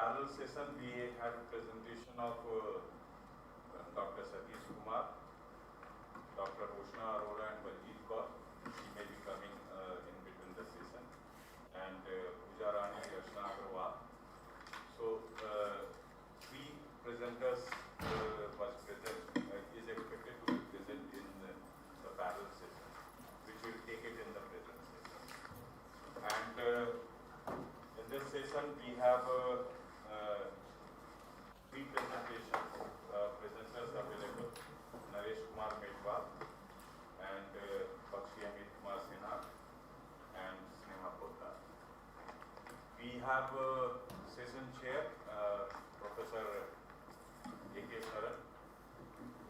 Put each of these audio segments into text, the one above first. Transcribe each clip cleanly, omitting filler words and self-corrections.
parallel session, we had a presentation of Dr. Satish Kumar, Dr. Roshna Arora and Baljeet Kaur. She may be coming in between the session. And Pooja Rani Rashna Agarwal. So, three presenters was present, is expected to be present in the parallel session, which will take it in the present session. And in this session, we have three presentations, presenters available: Naresh Kumar Medwal and Bakshi Amit Kumar Sinha and Sneha Poddar. We have session chair, Professor A.K. Sharan.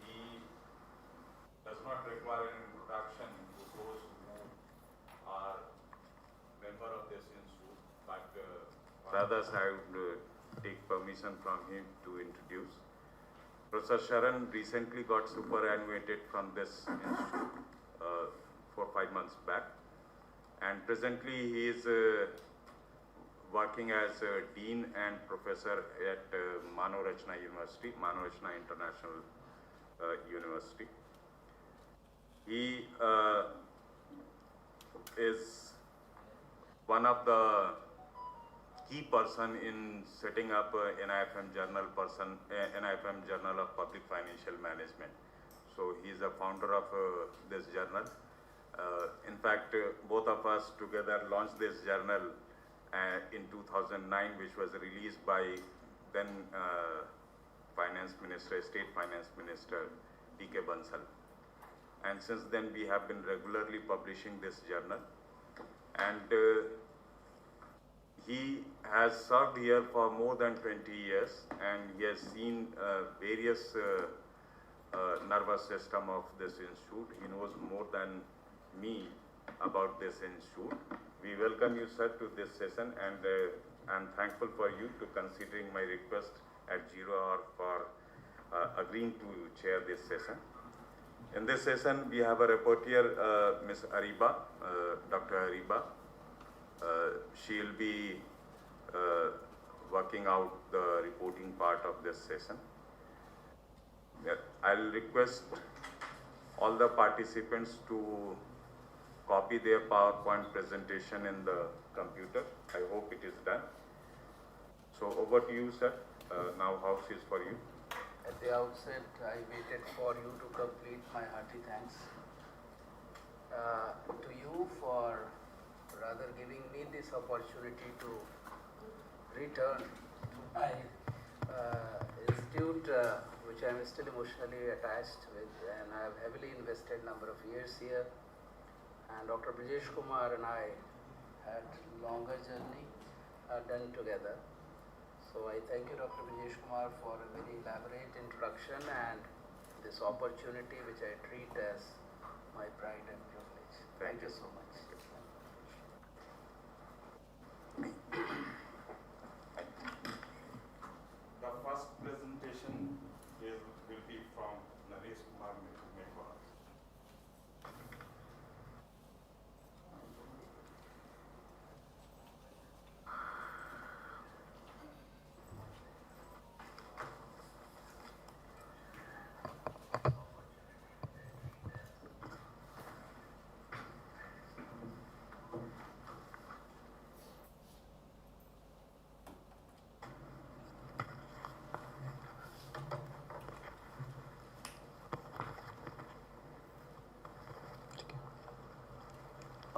He does not require an introduction to those who are member of this institute, but others I would take permission from him to introduce. Professor Sharan recently got superannuated from this institute 4 or 5 months back, and presently he is working as a dean and professor at Mano Rachna University, Mano Rachna International University. He is one of the key person in setting up NIFM Journal of Public Financial Management. So he is a founder of this journal. In fact, both of us together launched this journal in 2009, which was released by then State Finance Minister P.K. Bansal. And since then we have been regularly publishing this journal. And he has served here for more than 20 years, and he has seen various nervous system of this institute. He knows more than me about this institute. We welcome you, sir, to this session, and I'm thankful for you to considering my request at 0 hour for agreeing to chair this session. In this session, we have a rapporteur, Ms. Ariba, Dr. Ariba. She will be working out the reporting part of this session. I'll request all the participants to copy their PowerPoint presentation in the computer. I hope it is done. So over to you, sir. Now house is for you. At the outset, I waited for you to complete my hearty thanks to you for rather giving me this opportunity to return to my institute, which I am still emotionally attached with, and I have heavily invested number of years here. And Dr. Brijesh Kumar and I had longer journey done together. So I thank you, Dr. Brijesh Kumar, for a very elaborate introduction and this opportunity which I treat as my pride and privilege. Thank you so much. The first presentation will be from Naresh Kumar Medwal.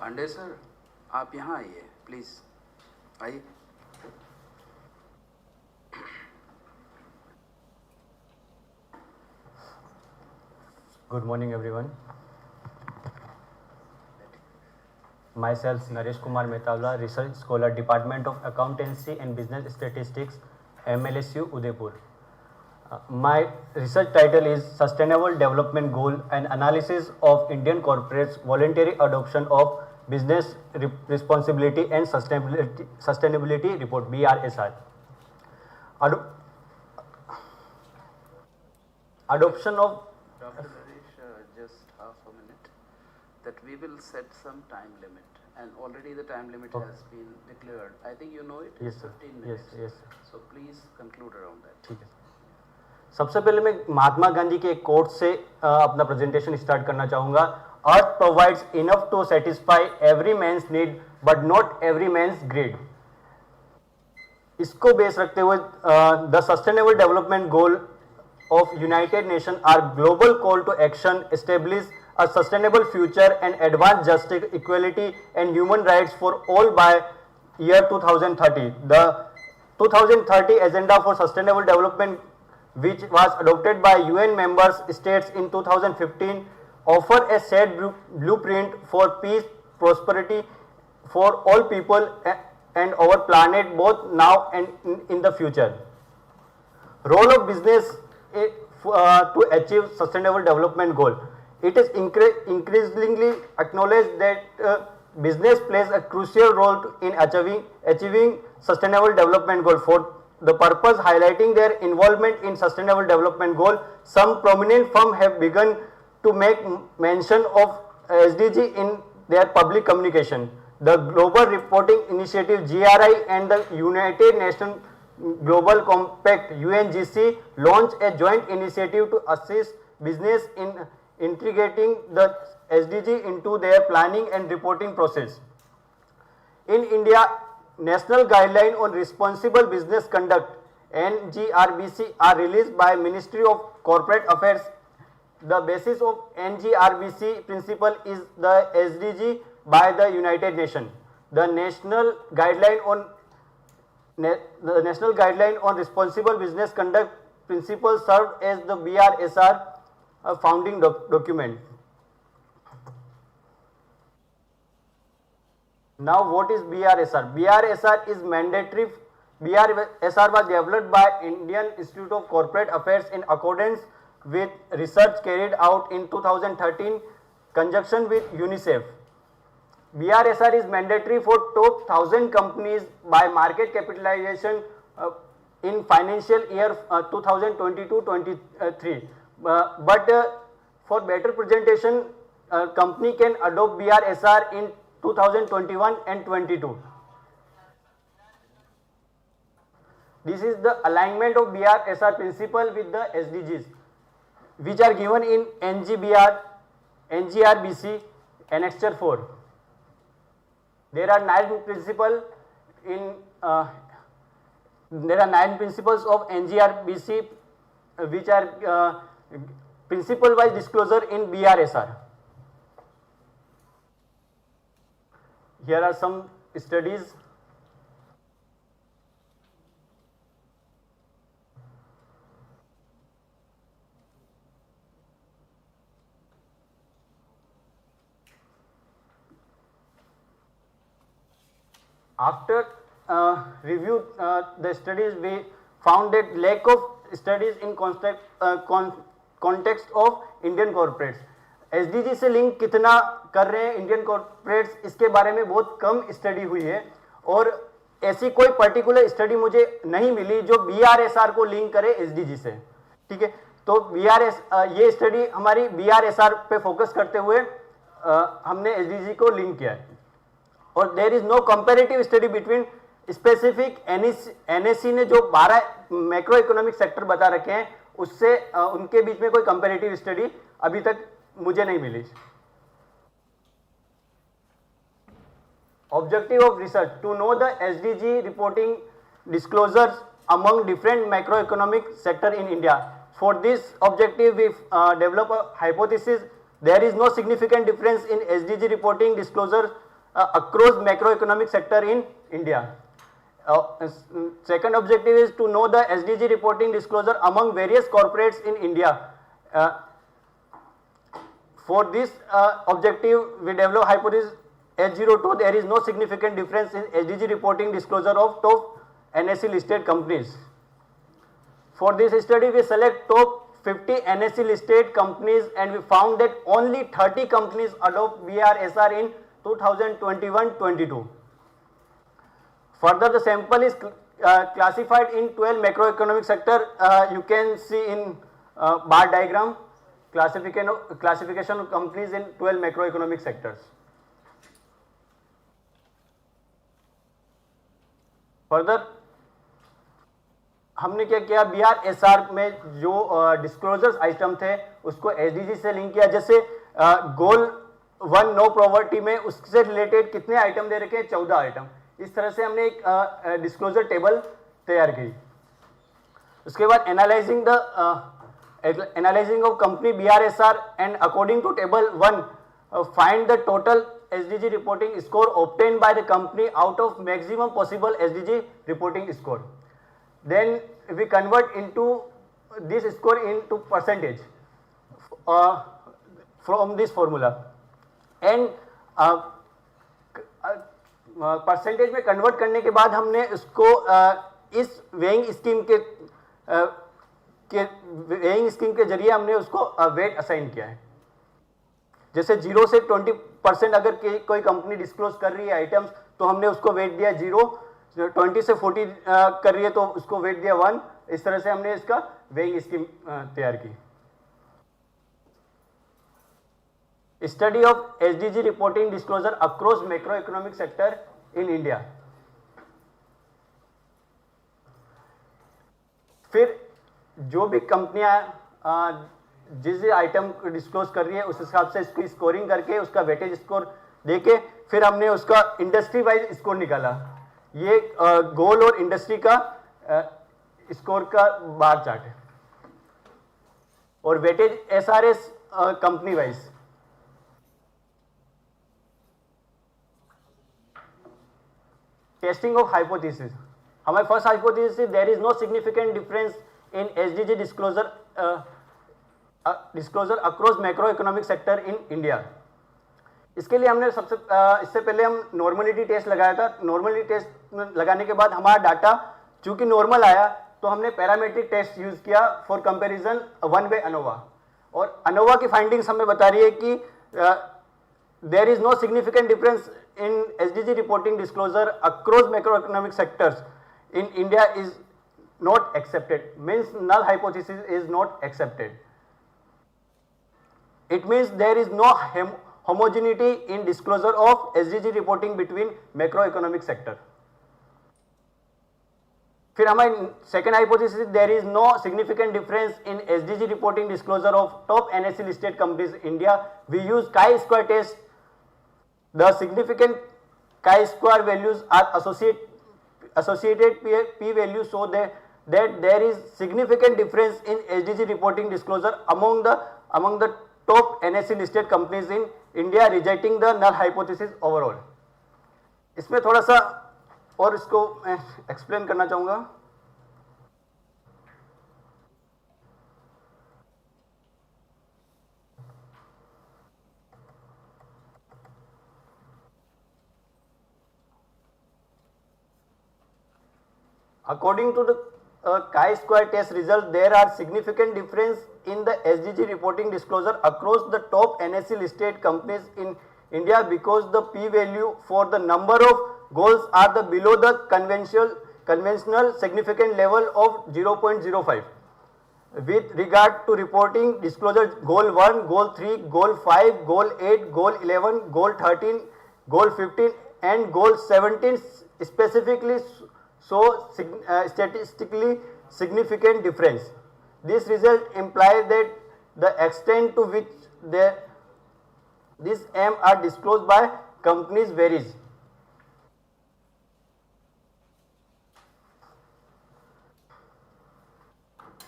Pandey sir, आप यहाँ आइए please, आइए. Good morning, everyone. Myself, Naresh Kumar Metawla, Research Scholar, Department of Accountancy and Business Statistics, MLSU, Udaipur. My research title is Sustainable Development Goal and Analysis of Indian Corporates' Voluntary Adoption of Business Responsibility and Sustainability Report, BRSR. Adoption of... Dr. Naresh, just half a minute, that we will set some time limit, and already the time limit has been declared. I think you know it. Yes, sir. 15 minutes. Yes. So please conclude around that. ठीक है, सबसे पहले मैं महात्मा गांधी के एक coat से अपना presentation start करना चाहूँगा. Earth provides enough to satisfy every man's need but not every man's greed. इसको बेस रखते हुए the sustainable development goal of United Nations are global call to action, establish a sustainable future and advance justice, equality and human rights for all by year 2030. The 2030 Agenda for Sustainable Development, which was adopted by UN members states in 2015, offer a set blueprint for peace, prosperity for all people and our planet, both now and in the future. Role of business to achieve sustainable development goal. It is increasingly acknowledged that business plays a crucial role in achieving sustainable development goal. For the purpose highlighting their involvement in sustainable development goal, some prominent firms have begun to make mention of SDG in their public communication. The Global Reporting Initiative (GRI) and the United Nations Global Compact (UNGC) launched a joint initiative to assist business in integrating the SDG into their planning and reporting process. In India, National Guidelines on Responsible Business Conduct (NGRBC) are released by Ministry of Corporate Affairs. The basis of NGRBC principle is the SDG by the United Nations. The National Guideline on Responsible Business Conduct principles served as the BRSR founding document. Now, what is BRSR? BRSR is mandatory. BRSR was developed by Indian Institute of Corporate Affairs in accordance with research carried out in 2013 conjunction with UNICEF. BRSR is mandatory for top 1000 companies by market capitalization in financial year 2022-23. But for better presentation, company can adopt BRSR in 2021 and 22. This is the alignment of BRSR principle with the SDGs, which are given in NGRBC Annexure 4. There are 9 principles of NGRBC which are principle wise disclosure in BRSR. Here are some studies. After review the studies, we found that lack of studies in context of Indian corporates. SDG से link कितना कर रहे हैं Indian corporates, इसके बारे में बहुत कम study हुई है और ऐसी कोई पर्टिकुलर स्टडी मुझे नहीं मिली जो BRSR को लिंक करे SDG से. ठीक है, तो ये स्टडी हमारी BRSR पे फोकस करते हुए हमने SDG को लिंक किया है. और there is no comparative study between specific NSC ने जो 12 मैक्रो इकोनॉमिक सेक्टर बता रखे हैं उससे उनके बीच में कोई कंपैरेटिव स्टडी अभी तक मुझे नहीं मिली. Objective of research to know the SDG reporting disclosures among different macroeconomic sector in India. For this objective, we develop a hypothesis. There is no significant difference in SDG reporting disclosure across macroeconomic sector in India. Second objective is to know the SDG reporting disclosure among various corporates in India. For this objective, we develop hypothesis H02. There is no significant difference in SDG reporting disclosure of top NSE listed companies. For this study, we select top 50 NSE listed companies and we found that only 30 companies adopt BRSR in 2021-22. Further, the sample is classified in 12 macroeconomic sector. You can see in bar diagram classification of companies in 12 macroeconomic sectors. Further, हमने क्या किया, BRSR में जो disclosures item थे उसको SDG से link किया। जैसे गोल 1 नो पॉवर्टी में उससे रिलेटेड कितने आइटम दे रखे हैं, 14 आइटम। इस तरह से हमने एक डिस्क्लोजर टेबल तैयार की। उसके बाद analysing of company BRSR and according to table 1 find the total SDG reporting score obtain by the company out of maximum possible SDG reporting score. Then we convert into this score into percentage from this formula, and percentage में convert करने के बाद हमने उसको इस weighing scheme के जरिए हमने उसको वेट असाइन किया है। जैसे 0 से 20% अगर कोई कंपनी डिस्क्लोज कर रही है आइटम्स तो हमने उसको वेट दिया 0, 20 से 40 कर रही है तो उसको वेट दिया 1। इस तरह से हमने इसका वेइंग स्कीम तैयार की। Study of SDG reporting disclosure across macro economic sector in India. फिर जो भी कंपनियां जिस आइटम को डिस्क्लोज कर रही है उस हिसाब से इसकी स्कोरिंग करके उसका वेटेज स्कोर देके फिर हमने उसका इंडस्ट्री वाइज स्कोर निकाला। ये गोल और इंडस्ट्री का स्कोर का बार चार्ट है और weightage SRS company wise. Testing of hypothesis. हमारे first hypothesis there is no significant difference in SDG disclosure across macro economic sector in India. इसके लिए हमने इससे पहले हम नॉर्मलिटी टेस्ट लगाया था। नॉर्मलिटी टेस्ट लगाने के बाद हमारा डाटा चूंकि नॉर्मल आया तो हमने पैरामीट्रिक टेस्ट यूज किया फॉर कंपैरिजन 1 बाय अनोवा, और अनोवा की फाइंडिंग्स हमें बता रही है कि there is no significant difference in SDG reporting disclosure across macro economic sectors in India is not accepted, means null hypothesis is not accepted. It means there is no homogeneity in disclosure of SDG reporting between macroeconomic sector. फिर हमारी second hypothesis, there is no significant difference in SDG reporting disclosure of top NSE listed companies in India. We use chi-square test. The significant chi-square values are associated p values show that there is significant difference in SDG reporting disclosure among the top NSE listed companies in India, rejecting the null hypothesis overall. इसमें थोड़ा सा और इसको मैं explain करना चाहूंगा। According to the chi-square test result, there are significant difference in the SDG reporting disclosure across the top NSE listed companies in India because the p-value for the number of goals are the below the conventional significant level of 0.05. With regard to reporting disclosure, goal 1, goal 3, goal 5, goal 8, goal 11, goal 13, goal 15 and goal 17 specifically show statistically significant difference. This result implies that the extent to which these aims are disclosed by companies varies.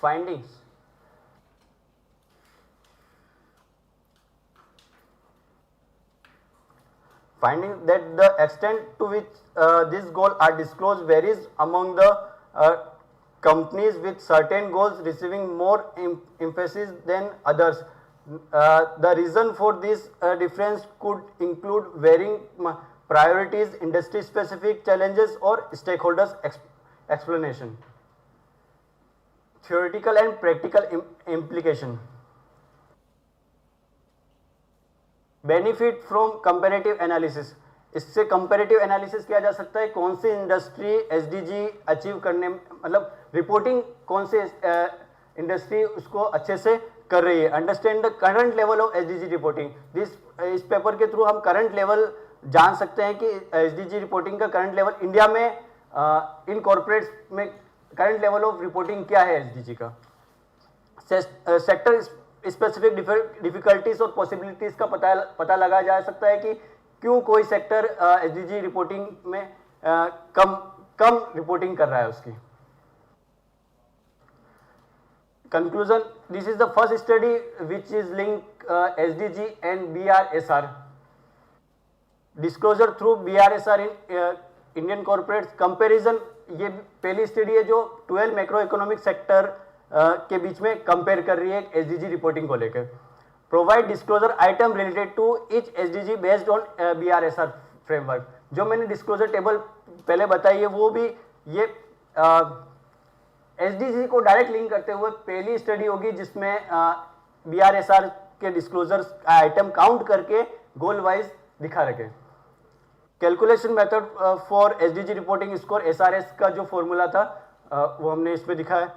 Findings. Finding that the extent to which these goals are disclosed varies among the companies, with certain goals receiving more emphasis than others. The reason for this difference could include varying priorities, industry-specific challenges, or stakeholders' explanation. Theoretical and practical implication. Benefit from comparative analysis. इससे comparative analysis किया जा सकता है कौन सी industry SDG achieve करने, मतलब reporting कौन से इंडस्ट्री उसको अच्छे से कर रही है। Understand the current level of SDG reporting. इस पेपर के थ्रू हम करंट लेवल जान सकते हैं कि एसडीजी रिपोर्टिंग का करंट लेवल इंडिया में इन कॉर्पोरेट्स में करंट लेवल ऑफ रिपोर्टिंग क्या है एसडीजी का, सेक्टर स्पेसिफिक डिफिकल्टीज और पॉसिबिलिटीज का पता लगाया जा सकता है कि क्यों कोई सेक्टर एसडीजी रिपोर्टिंग में कम रिपोर्टिंग कर रहा है उसकी। Conclusion, this is the first study which is linked SDG and BRSR. Disclosure through BRSR in Indian corporates. Comparison, ये पहली स्टडी है जो 12 मैक्रो इकोनॉमिक सेक्टर के बीच में कंपेयर कर रही है एसडीजी रिपोर्टिंग को लेकर। Provide disclosure item related to each SDG based on BRSR framework. जो मैंने डिस्क्लोजर टेबल पहले बताई है वो भी ये एसडीजी को डायरेक्ट लिंक करते हुए पहली स्टडी होगी जिसमें BRSR के डिस्क्लोजर आइटम काउंट करके गोल वाइज दिखा रखे। Calculation method for SDG reporting score SRS का जो फॉर्मूला था वो हमने इसमें दिखा है।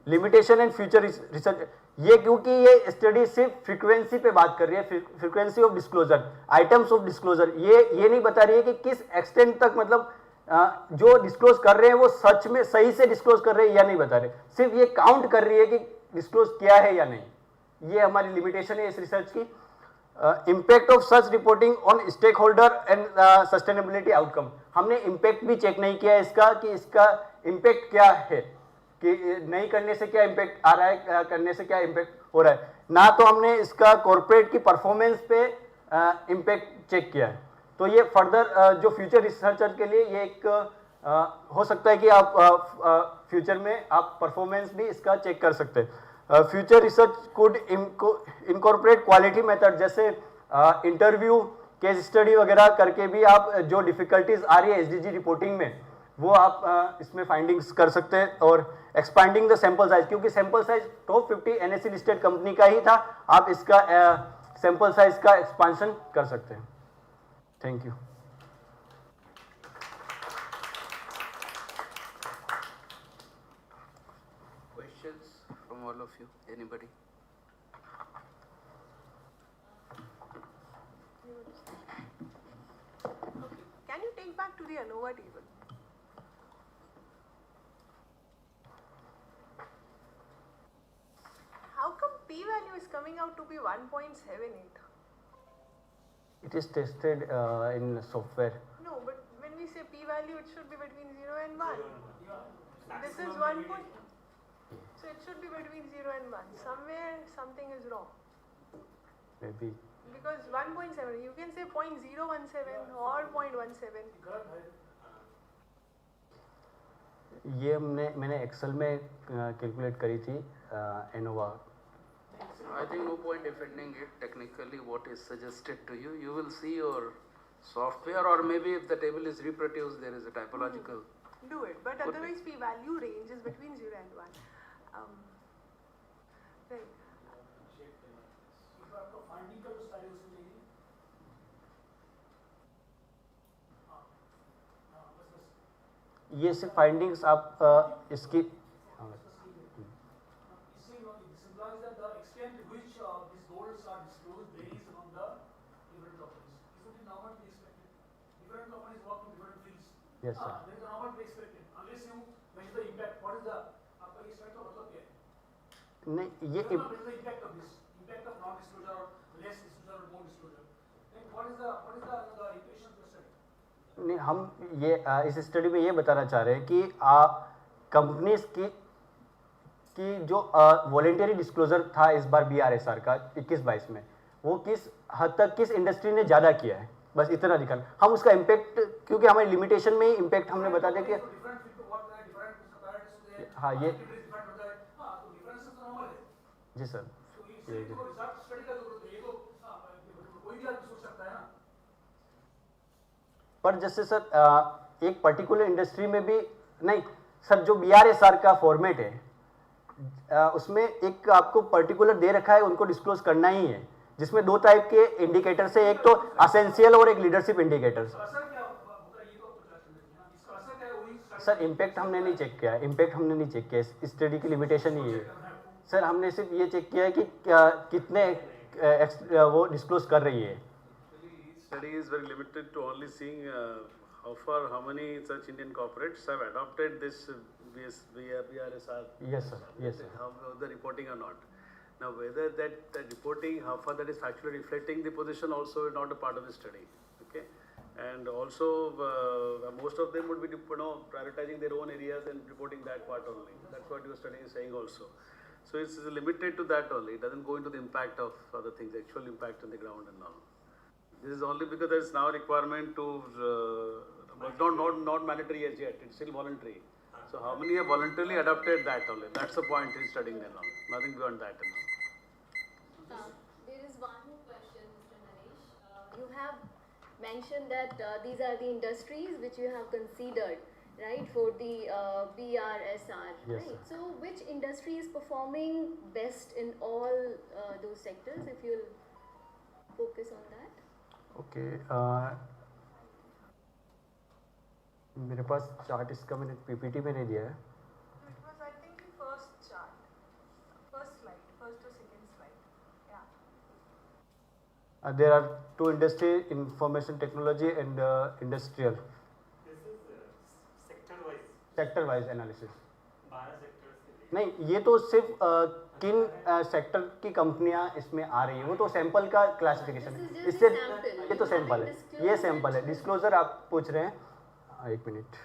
लिमिटेशन एंड फ्यूचर रिसर्च, ये क्योंकि ये स्टडी सिर्फ फ्रीक्वेंसी पे बात कर रही है, frequency of disclosure, items of disclosure, ये नहीं बता रही है कि किस एक्सटेंट तक मतलब जो डिस्क्लोज कर रहे हैं वो सच में सही से डिस्क्लोज कर रहे हैं या नहीं बता रहे, सिर्फ ये काउंट कर रही है कि डिस्क्लोज किया है या नहीं। ये हमारी लिमिटेशन है इस रिसर्च की। Impact of such reporting on stakeholder and sustainability outcome, हमने इम्पैक्ट भी चेक नहीं किया इसका कि इसका इम्पैक्ट क्या है, कि नहीं करने से क्या इम्पैक्ट आ रहा है, करने से क्या इम्पैक्ट हो रहा है। ना तो हमने इसका कॉर्पोरेट की परफॉर्मेंस पे इम्पैक्ट चेक किया है। तो ये फर्दर जो फ्यूचर रिसर्चर के लिए ये एक हो सकता है कि आप फ्यूचर में आप परफॉर्मेंस भी इसका चेक कर सकते हैं। Future research could incorporate quality method, जैसे इंटरव्यू, केस स्टडी वगैरह करके भी आप जो डिफिकल्टीज आ रही है एसडीजी रिपोर्टिंग में वो आप इसमें फाइंडिंग्स कर सकते हैं। और एक्सपांडिंग द सैंपल साइज, क्योंकि sample size top 50 NSC listed company का ही था, आप इसका सैंपल साइज का एक्सपांशन कर सकते हैं। Thank you. Questions from all of you? Anybody? Can you take back to the ANOVA table? How come p-value is coming out to be 1.78? It is tested in software. No, but when we say p-value, it should be between 0 and 1. This is 1 point. So it should be between 0 and 1. Somewhere something is wrong. Maybe. Because 1.7, you can say 0.017 or 0.17. ये मैंने Excel में calculate करी थी ANOVA. I think no point defending it technically. What is suggested to you, you will see your software, or maybe if the table is reproduced, there is a typological. Do it, but otherwise p-value range is between 0 and 1. Right. ये सिर्फ findings आप इसकी Yes, sir. There is a normal be expected unless you measure the impact. What is the आपका ये strength का मतलब क्या है? नहीं, ये the impact of this, impact of non-disclosure or less disclosure or more disclosure. Then what is the equation to set? नहीं, हम ये इस स्टडी में ये बताना चाह रहे हैं कि कंपनीज की जो वॉलेंटरी डिस्क्लोजर था इस बार BRSR का 21-22 में, वो किस हद तक किस इंडस्ट्री ने ज़्यादा किया है, बस इतना दिखाना। हम उसका इम्पैक्ट, क्योंकि हमारी लिमिटेशन में ही इम्पैक्ट हमने बता दिया कि हाँ ये जी सर, पर जैसे सर एक पर्टिकुलर इंडस्ट्री में भी नहीं सर, जो BRSR का फॉर्मेट है उसमें एक आपको पर्टिकुलर दे रखा है, उनको डिस्क्लोज करना ही है, जिसमें दो टाइप के इंडिकेटर्स है, एक तो असेंशियल और एक लीडरशिप इंडिकेटर्स। सर इम्पैक्ट हमने नहीं चेक किया, इस स्टडी की लिमिटेशन ही है सर, हमने सिर्फ ये चेक किया है कि कितने वो डिस्क्लोज कर रही है। Study is very limited to only seeing how many such Indian corporates have adopted this BRSR. Yes, sir. Yes, sir. How the reporting or not. Now, whether that reporting, how far that is factually reflecting the position also is not a part of the study. Okay, and also most of them would be prioritizing their own areas and reporting that part only. That's what your study is saying also. So it's limited to that only. It doesn't go into the impact of other things, actual impact on the ground and all. This is only because there is now a requirement to, but not mandatory as yet. It's still voluntary. So how many have voluntarily adopted that only? That's the point in studying and all. Nothing beyond that and all. There is one more question, Mr. Naresh. You have mentioned that these are the industries which you have considered, right, for the BRSR, Yes, right? sir. So which industry is performing best in all those sectors, if you'll focus on that? Okay मेरे पास chart इसका मैंने PPT में नहीं दिया है. It was, I think, the first chart, first slide, first or second slide. Yeah. There are two industry, information technology and industrial. This is sector-wise. Sector wise analysis. 12 sectors. नहीं, ये तो सिर्फ किन सेक्टर की कंपनियां इसमें आ रही है, वो तो सैंपल का क्लासिफिकेशन है. This is इससे just a sample. ये तो You सैंपल haven't है, disclosed ये it. सैंपल है. डिस्क्लोजर आप पूछ रहे हैं, एक minute.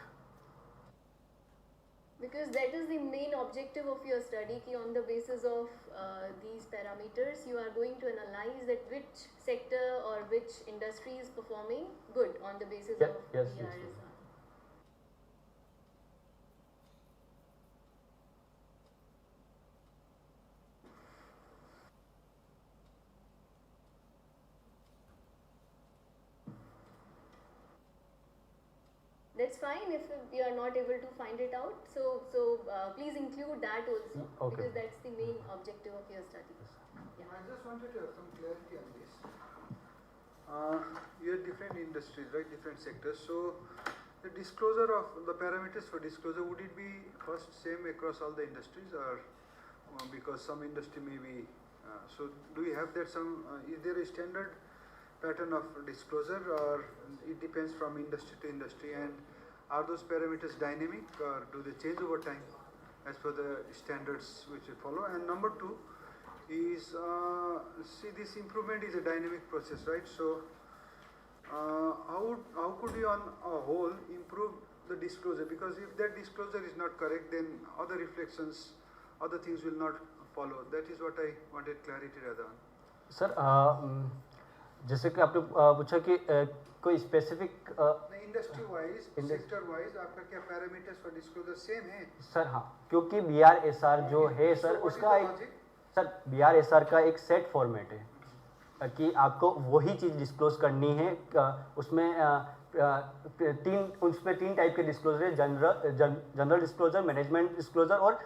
Because that is the main objective of your study, ki on the basis of these parameters, you are going to analyze that which sector or which industry is performing good on the basis Yeah, of yes, BRSR. yes. That's fine if you are not able to find it out. So please include that also, Okay. because that's the main objective of your study. Yeah. I just wanted to have some clarity on this. You have different industries, right? Different sectors. So the disclosure of the parameters for disclosure, would it be first same across all the industries, or because some industry may be? So do we have that some? Is there a standard pattern of disclosure, or it depends from industry to industry? And are those parameters dynamic, or do they change over time as per the standards which we follow? And number two is, see, this improvement is a dynamic process, right? So how could you on a whole improve the disclosure? Because if that disclosure is not correct, then other reflections, other things will not follow. That is what I wanted clarity rather on. Sir जैसे कि आपने पूछा कि कोई specific industry wise, sector wise आपका क्या parameters for disclosure same है? Sir हाँ, क्योंकि BRSR जो है सर उसका एक, सर BRSR का एक सेट फॉर्मेट है कि आपको वही चीज़ डिस्क्लोज करनी है. उसमें तीन टाइप के डिस्क्लोजर है: जनरल डिस्क्लोजर, मैनेजमेंट डिस्क्लोजर और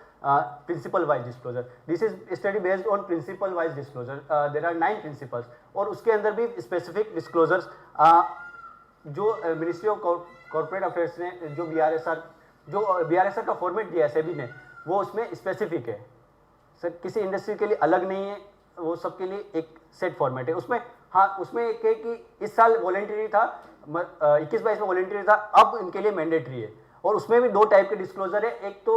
principle wise disclosure. This is study based on principle wise disclosure. There are 9 principles और उसके अंदर भी स्पेसिफिक डिस्क्लोजर्स जो मिनिस्ट्री ऑफ कॉर्पोरेट अफेयर्स ने जो BRSR का फॉर्मेट दिया है सेबी ने, वो उसमें स्पेसिफिक है सर. किसी इंडस्ट्री के लिए अलग नहीं है, वो सबके लिए एक सेट फॉर्मेट है. उसमें हाँ, उसमें एक है कि इस साल वॉलेंटरी था, 21-22 में वॉलेंटरी था, अब इनके लिए मैंडेटरी है. और उसमें भी 2 टाइप के डिस्क्लोजर है, एक तो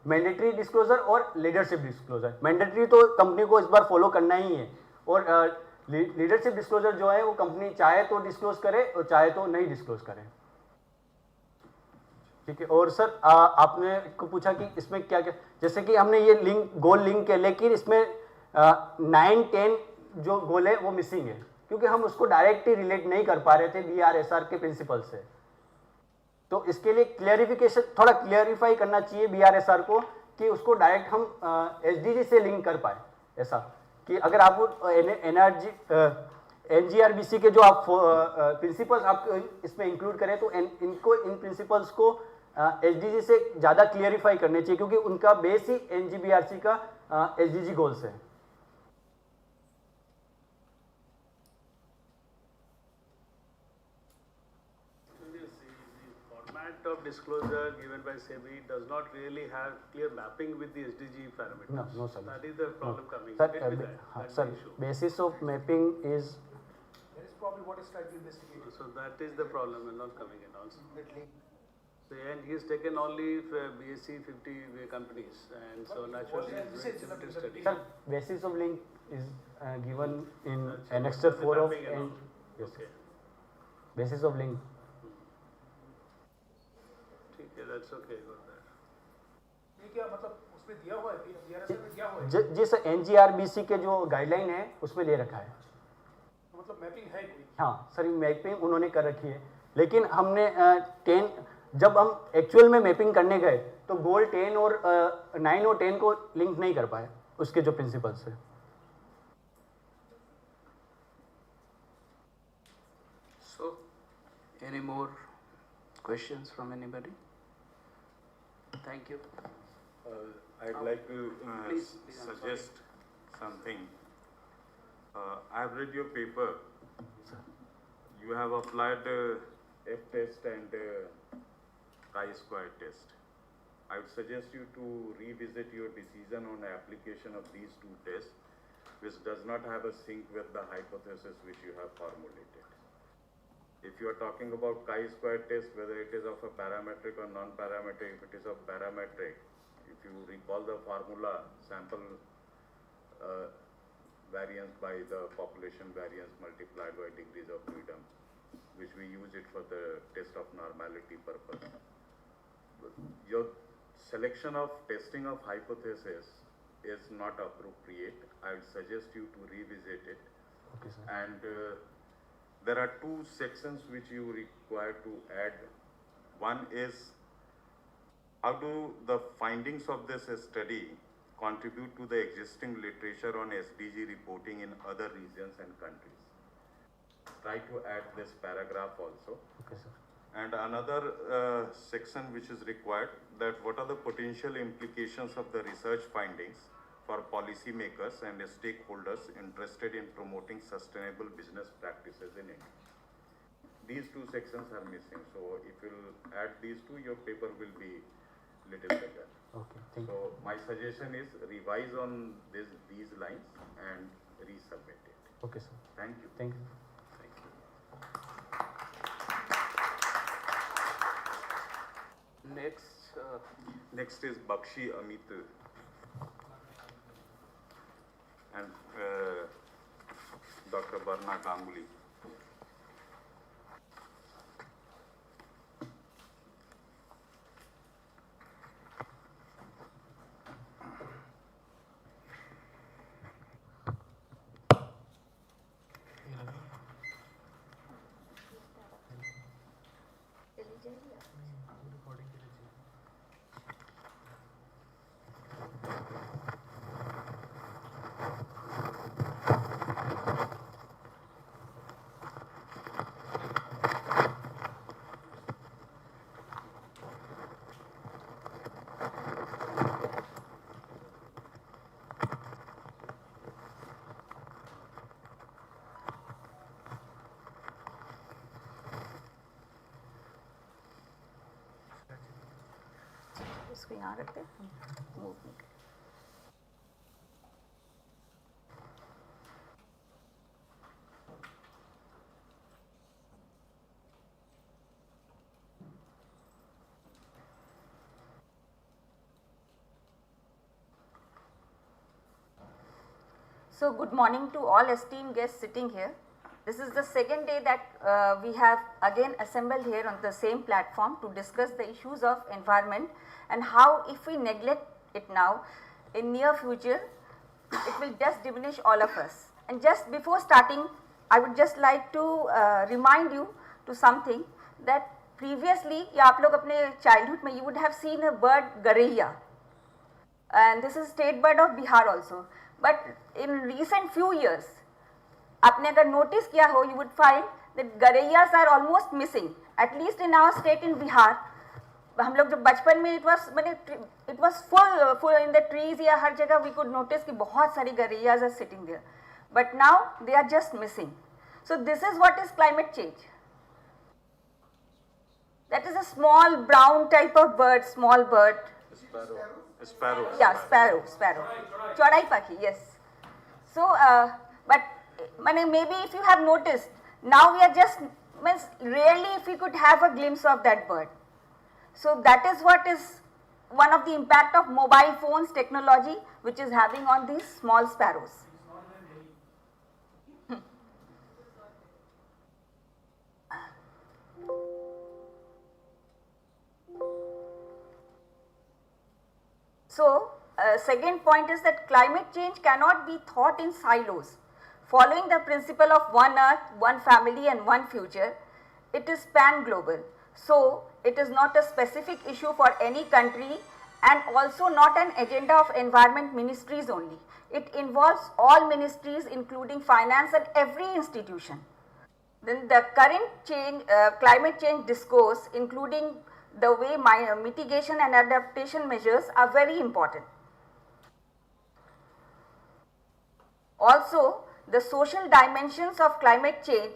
मैंडेटरी डिस्क्लोजर और लीडरशिप डिस्क्लोजर. मैंडेटरी तो कंपनी को इस बार फॉलो करना ही है, और लीडरशिप डिस्क्लोजर जो है वो कंपनी चाहे तो डिस्क्लोज करे और चाहे तो नहीं डिस्क्लोज करे. ठीक है. और सर आपने को पूछा कि इसमें क्या क्या, जैसे कि हमने ये गोल लिंक है, लेकिन इसमें 9-10 जो गोल है वो मिसिंग है, क्योंकि हम उसको डायरेक्टली रिलेट नहीं कर पा रहे थे BRSR के प्रिंसिपल से. तो इसके लिए क्लियरिफिकेशन, थोड़ा क्लियरिफाई करना चाहिए BRSR को कि उसको डायरेक्ट हम SDG से लिंक कर पाए. ऐसा कि अगर आप NGRBC के जो आप प्रिंसिपल्स आप इसमें इंक्लूड करें, तो इन प्रिंसिपल्स को SDG से ज़्यादा क्लियरिफाई करने चाहिए, क्योंकि उनका बेस ही NGBRC का SDG गोल्स है. Of disclosure given by SEBI does not really have clear mapping with the SDG parameters. No, sir. That is the problem coming. Sir, Get with that. That's sir, the issue. basis of mapping is That is probably what is slightly investigated. So that is the problem and not coming in also. That link. So, and he's taken only BSc 50 companies, and so naturally it's very limited study. Sir, basis of link is given in annexure 4 of mapping and all. yes, Okay. basis of link. ठीक है, that's okay, got that. ये क्या मतलब उसमें दिया हुआ है DRSL में दिया हुआ है जी सर, NGRBC के जो गाइडलाइन है उसमें ले रखा है। मतलब मैपिंग है कोई हाँ सर, मैपिंग उन्होंने कर रखी है, लेकिन हमने 10 जब हम एक्चुअल में मैपिंग करने गए तो गोल 10 और 9 और 10 को लिंक नहीं कर पाए उसके जो प्रिंसिपल्स है। So, any more questions from anybody? Thank you. I'd like to Please, I'm suggest something. I've read your paper. You have applied F-test and chi-square test. I would suggest you to revisit your decision on application of these two tests, which does not have a sync with the hypothesis which you have formulated. If you are talking about chi-square test, whether it is of a parametric or non-parametric, if it is of parametric, if you recall the formula, sample variance by the population variance multiplied by degrees of freedom, which we use it for the test of normality purpose. Your selection of testing of hypothesis is not appropriate. I would suggest you to revisit it. Okay, sir. And there are two sections which you require to add. One is, how do the findings of this study contribute to the existing literature on SDG reporting in other regions and countries? Try to add this paragraph also. Okay, sir. And another section which is required, that what are the potential implications of the research findings for policymakers and stakeholders interested in promoting sustainable business practices in India. These two sections are missing, so if you add these two, your paper will be little better. Okay, thank you. So my suggestion is revise on these lines and resubmit it. Okay, sir. Thank you. Thank you. Next, Next is Bakshi Amit and Dr. Barna Ganguly. इसको यहाँ रखते हैं, move नहीं करें। So good morning to all esteemed guests sitting here. This is the second day that we have again assembled here on the same platform to discuss the issues of environment and how if we neglect it now, in near future, it will just diminish all of us. And just before starting, I would just like to remind you to something that previously, या आप लोग अपने childhood में you would have seen a bird garaiya, and this is state bird of Bihar also. But in recent few years, आपने अगर notice किया हो, you would find that garaiyas are almost missing. At least in our state in Bihar, हम लोग जब बचपन में it was full in the trees या हर जगह we could notice कि बहुत सारी garaiyas are sitting there. But now they are just missing. So this is what is climate change. That is a small brown type of bird, small bird. Sparrow. Yeah, sparrow. Chodai Pakhi, yes. So, but maybe if you have noticed, now we are just, rarely if we could have a glimpse of that bird. So that is what is one of the impact of mobile phones technology which is having on these small sparrows. So, second point is that climate change cannot be thought in silos. Following the principle of one earth, one family and one future, it is pan-global. So, it is not a specific issue for any country and also not an agenda of environment ministries only. It involves all ministries including finance and every institution. Then the current climate change discourse, including the way mitigation and adaptation measures are very important. Also, the social dimensions of climate change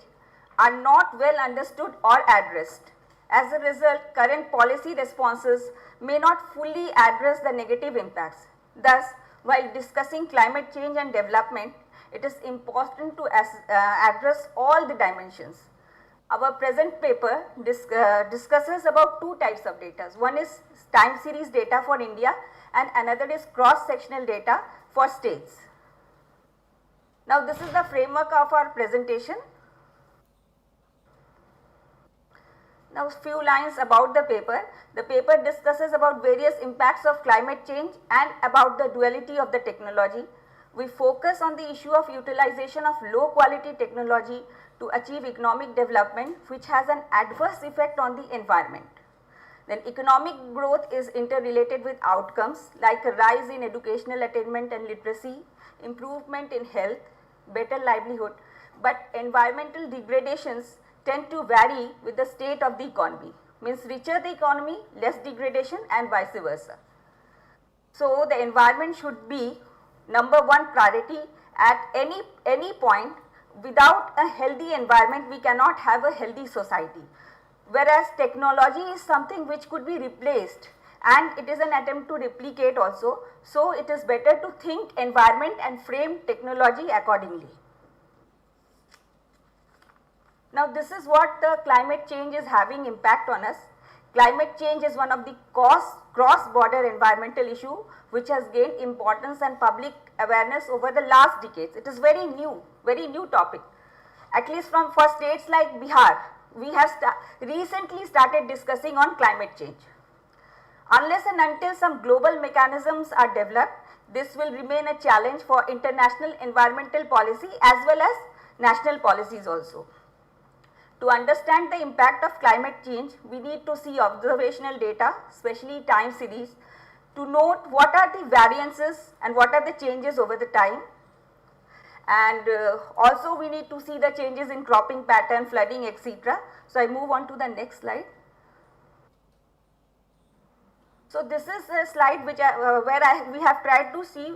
are not well understood or addressed. As a result, current policy responses may not fully address the negative impacts. Thus, while discussing climate change and development, it is important to address all the dimensions. Our present paper discusses about two types of data. One is time series data for India and another is cross-sectional data for states. Now this is the framework of our presentation. Now few lines about the paper. The paper discusses about various impacts of climate change and about the duality of the technology. We focus on the issue of utilization of low quality technology to achieve economic development which has an adverse effect on the environment. Then economic growth is interrelated with outcomes like a rise in educational attainment and literacy, improvement in health, better livelihood, but environmental degradations tend to vary with the state of the economy. Means richer the economy, less degradation and vice versa. So the environment should be number one priority at any point. Without a healthy environment, we cannot have a healthy society. Whereas technology is something which could be replaced and it is an attempt to replicate also. So it is better to think environment and frame technology accordingly. Now this is what the climate change is having impact on us. Climate change is one of the cross-border environmental issue which has gained importance and public awareness over the last decades. It is very new topic. At least for states like Bihar, we have recently started discussing on climate change. Unless and until some global mechanisms are developed, this will remain a challenge for international environmental policy as well as national policies also. To understand the impact of climate change, we need to see observational data, especially time series, to note what are the variances and what are the changes over the time. And also we need to see the changes in cropping pattern, flooding, etc. So I move on to the next slide. So this is a slide which we have tried to see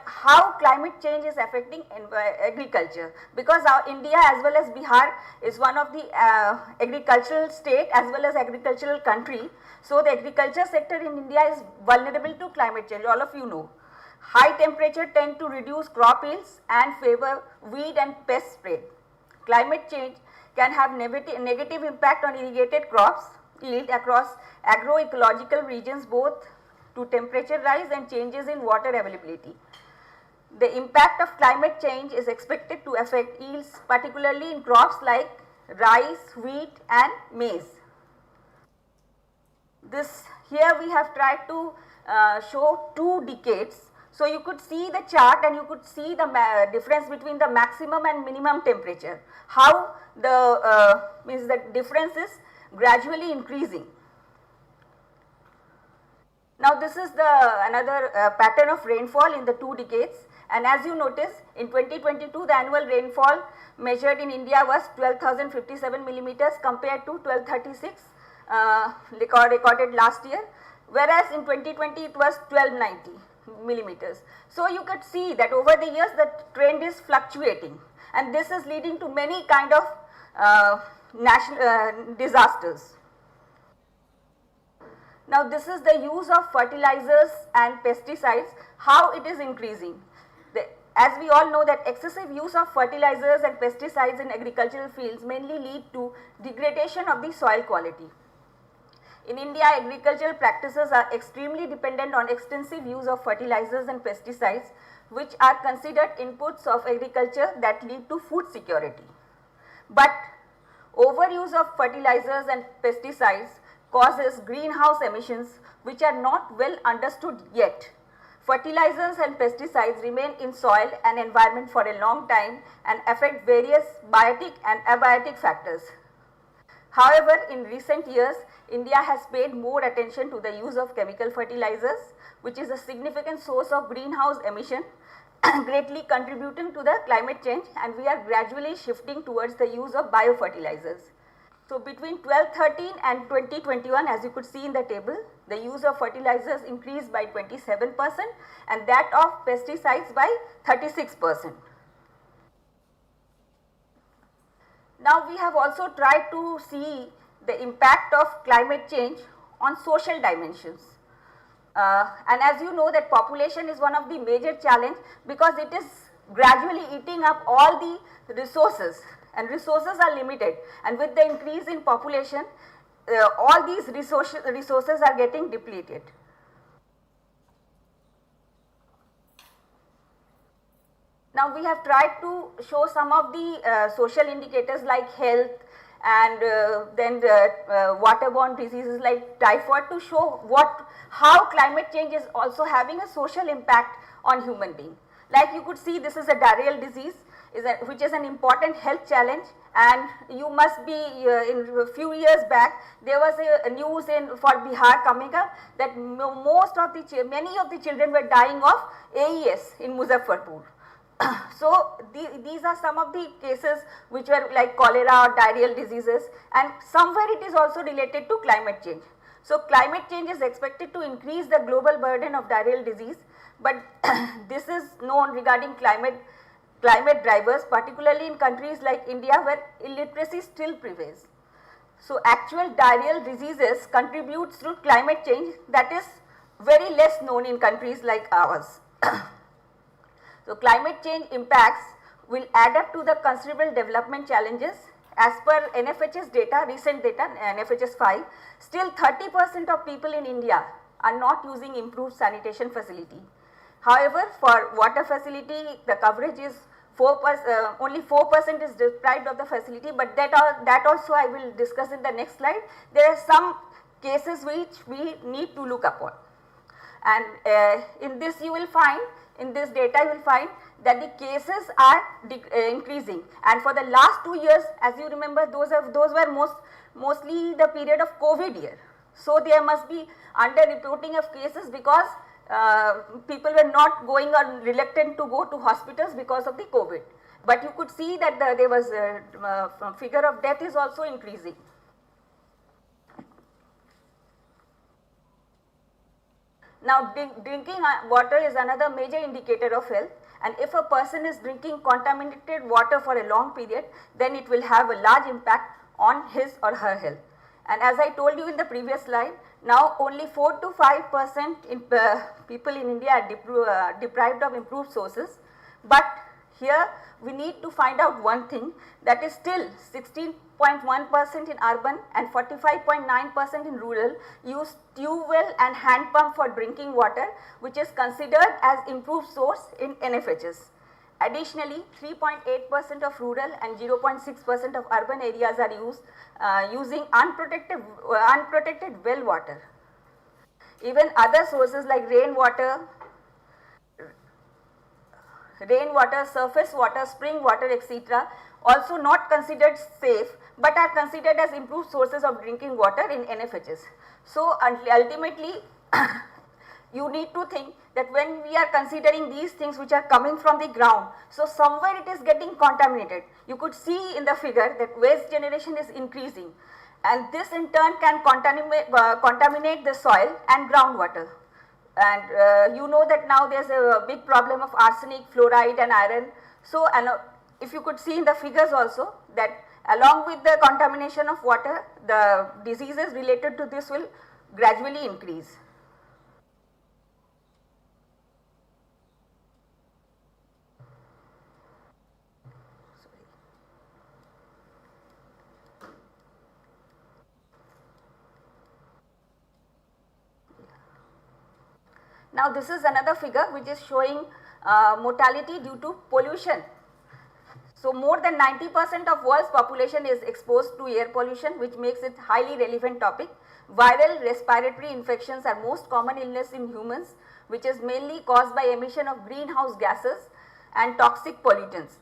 how climate change is affecting agriculture, because India as well as Bihar is one of the agricultural state as well as agricultural country. So the agriculture sector in India is vulnerable to climate change, all of you know. High temperature tend to reduce crop yields and favor weed and pest spread. Climate change can have negative impact on irrigated crops yield across agroecological regions, both to temperature rise and changes in water availability. The impact of climate change is expected to affect yields, particularly in crops like rice, wheat and maize. Here we have tried to show 2 decades. So you could see the chart and you could see the difference between the maximum and minimum temperature. How the difference is gradually increasing. Now this is another pattern of rainfall in the 2 decades, and as you notice in 2022 the annual rainfall measured in India was 12,057 millimeters compared to 1236 recorded last year, whereas in 2020 it was 1290 millimeters. So you could see that over the years the trend is fluctuating, and this is leading to many kind of national disasters. Now this is the use of fertilizers and pesticides, how it is increasing. As we all know that excessive use of fertilizers and pesticides in agricultural fields mainly lead to degradation of the soil quality. In India, agricultural practices are extremely dependent on extensive use of fertilizers and pesticides, which are considered inputs of agriculture that lead to food security. But overuse of fertilizers and pesticides causes greenhouse emissions which are not well understood yet. Fertilizers and pesticides remain in soil and environment for a long time and affect various biotic and abiotic factors. However, in recent years, India has paid more attention to the use of chemical fertilizers, which is a significant source of greenhouse emission, greatly contributing to the climate change, and we are gradually shifting towards the use of biofertilizers. So between 12-13 and 2021, as you could see in the table, the use of fertilizers increased by 27% and that of pesticides by 36%. Now we have also tried to see the impact of climate change on social dimensions. And as you know that population is one of the major challenge because it is gradually eating up all the resources, and resources are limited, and with the increase in population all these resources are getting depleted. Now we have tried to show some of the social indicators like health and then waterborne diseases like typhoid to show how climate change is also having a social impact on human being. Like you could see, this is a diarrheal disease which is an important health challenge, and you must be in a few years back there was a news for Bihar coming up that many of the children were dying of AES in Muzaffarpur. So these are some of the cases which were like cholera or diarrheal diseases, and somewhere it is also related to climate change. So climate change is expected to increase the global burden of diarrheal disease, but this is known regarding climate drivers, particularly in countries like India where illiteracy still prevails. So actual diarrheal diseases contributes to climate change that is very less known in countries like ours. So climate change impacts will add up to the considerable development challenges. As per NFHS data, recent data, NFHS 5, still 30% of people in India are not using improved sanitation facility. However, for water facility, the coverage is 4%, only 4% is deprived of the facility, but that also I will discuss in the next slide. There are some cases which we need to look upon. And in this you will find, in this data you will find that the cases are increasing, and for the last 2 years, as you remember, those were mostly the period of COVID year. So there must be under reporting of cases because people were not going or reluctant to go to hospitals because of the COVID. But you could see that there was a figure of death is also increasing. Now drinking water is another major indicator of health, and if a person is drinking contaminated water for a long period, then it will have a large impact on his or her health. And as I told you in the previous slide, now only 4 to 5% people in India are deprived of improved sources, but here we need to find out one thing, that is still 16.1% in urban and 45.9% in rural use tube well and hand pump for drinking water, which is considered as improved source in NFHS. Additionally, 3.8% of rural and 0.6% of urban areas are using unprotected well water. Even other sources like rainwater, surface water, spring water, etc. also not considered safe, but are considered as improved sources of drinking water in NFHS. So ultimately you need to think that when we are considering these things which are coming from the ground, so somewhere it is getting contaminated. You could see in the figure that waste generation is increasing, and this in turn can contaminate the soil and groundwater. And you know that now there is a big problem of arsenic, fluoride and iron. So if you could see in the figures also that along with the contamination of water, the diseases related to this will gradually increase. Now this is another figure which is showing mortality due to pollution. So more than 90% of world's population is exposed to air pollution, which makes it highly relevant topic. Viral respiratory infections are most common illness in humans, which is mainly caused by emission of greenhouse gases and toxic pollutants.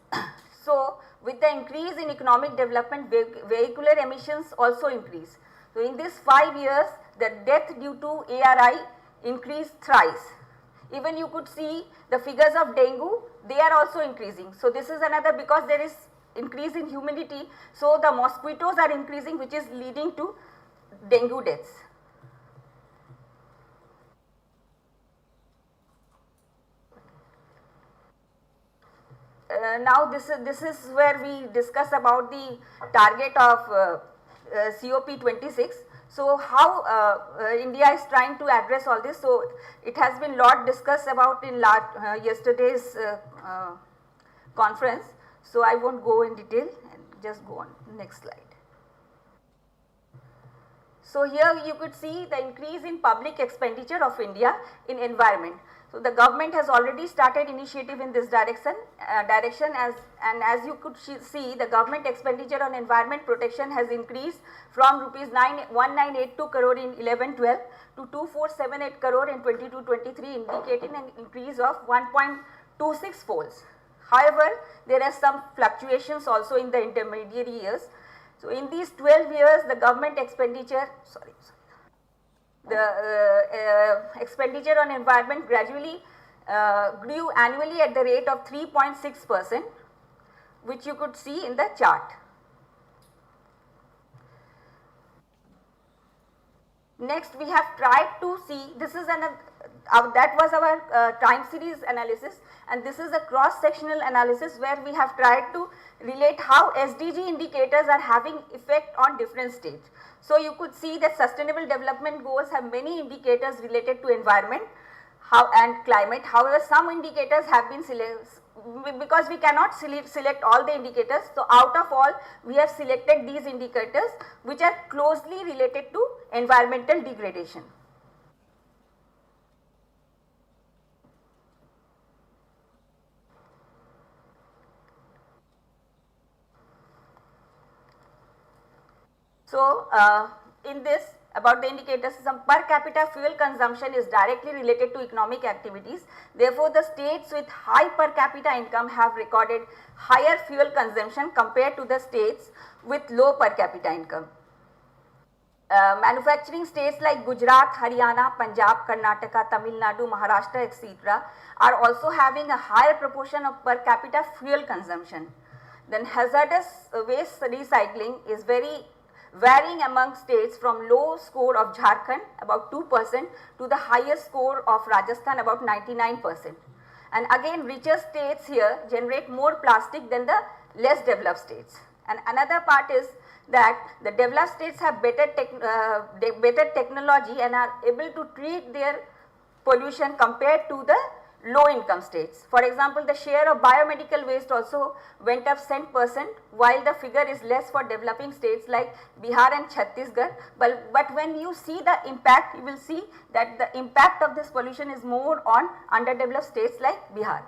So with the increase in economic development, vehicular emissions also increase. So in these 5 years, the death due to ARI increased thrice. Even you could see the figures of dengue, they are also increasing. So this is another, because there is increase in humidity, so the mosquitoes are increasing, which is leading to dengue deaths. Now this is where we discuss about the target of COP26. So how India is trying to address all this. So it has been lot discussed about in yesterday's conference. So I won't go in detail, and just go on next slide. So here you could see the increase in public expenditure of India in environment. So the government has already started initiative in this direction, as you could see, the government expenditure on environment protection has increased from rupees 1982 crore in 11-12 to 2478 crore in 22-23, indicating an increase of 1.26 folds. However, there are some fluctuations also in the intermediary years. So in these 12 years, the government expenditure, expenditure on environment gradually grew annually at the rate of 3.6%, which you could see in the chart. Next, we have tried to see, this is that was our time series analysis, and this is a cross-sectional analysis where we have tried to relate how SDG indicators are having effect on different states. So you could see that sustainable development goals have many indicators related to environment and climate. However, some indicators have been selected, because we cannot select all the indicators. So out of all, we have selected these indicators which are closely related to environmental degradation. So in this, about the indicators, some per capita fuel consumption is directly related to economic activities. Therefore, the states with high per capita income have recorded higher fuel consumption compared to the states with low per capita income. Manufacturing states like Gujarat, Haryana, Punjab, Karnataka, Tamil Nadu, Maharashtra, etc. are also having a higher proportion of per capita fuel consumption. Then hazardous waste recycling is varying among states, from low score of Jharkhand about 2% to the highest score of Rajasthan about 99%. And again, richer states here generate more plastic than the less developed states. And another part is that the developed states have better technology and are able to treat their pollution compared to the low income states. For example, the share of biomedical waste also went up 10%, while the figure is less for developing states like Bihar and Chhattisgarh. But when you see the impact, you will see that the impact of this pollution is more on underdeveloped states like Bihar.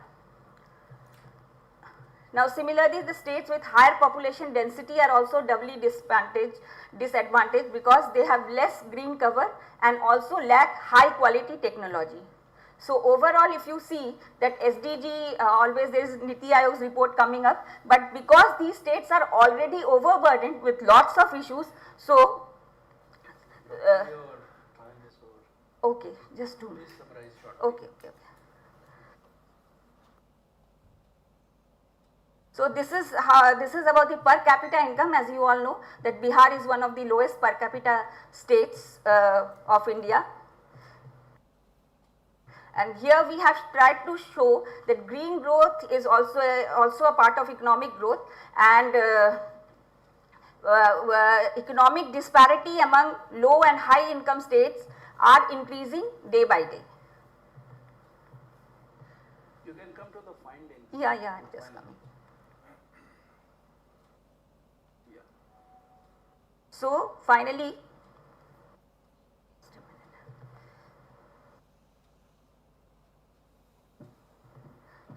Now similarly, the states with higher population density are also doubly disadvantaged because they have less green cover and also lack high quality technology. So overall, if you see that SDG, always there is Niti Aayog's report coming up, but because these states are already overburdened with lots of issues, so okay, just do this. Okay. So this is about the per capita income. As you all know, that Bihar is one of the lowest per capita states of India. And here we have tried to show that green growth is also a part of economic growth, and economic disparity among low and high income states are increasing day by day. You can come to the findings. Yeah, I'm just coming. Yeah. So finally,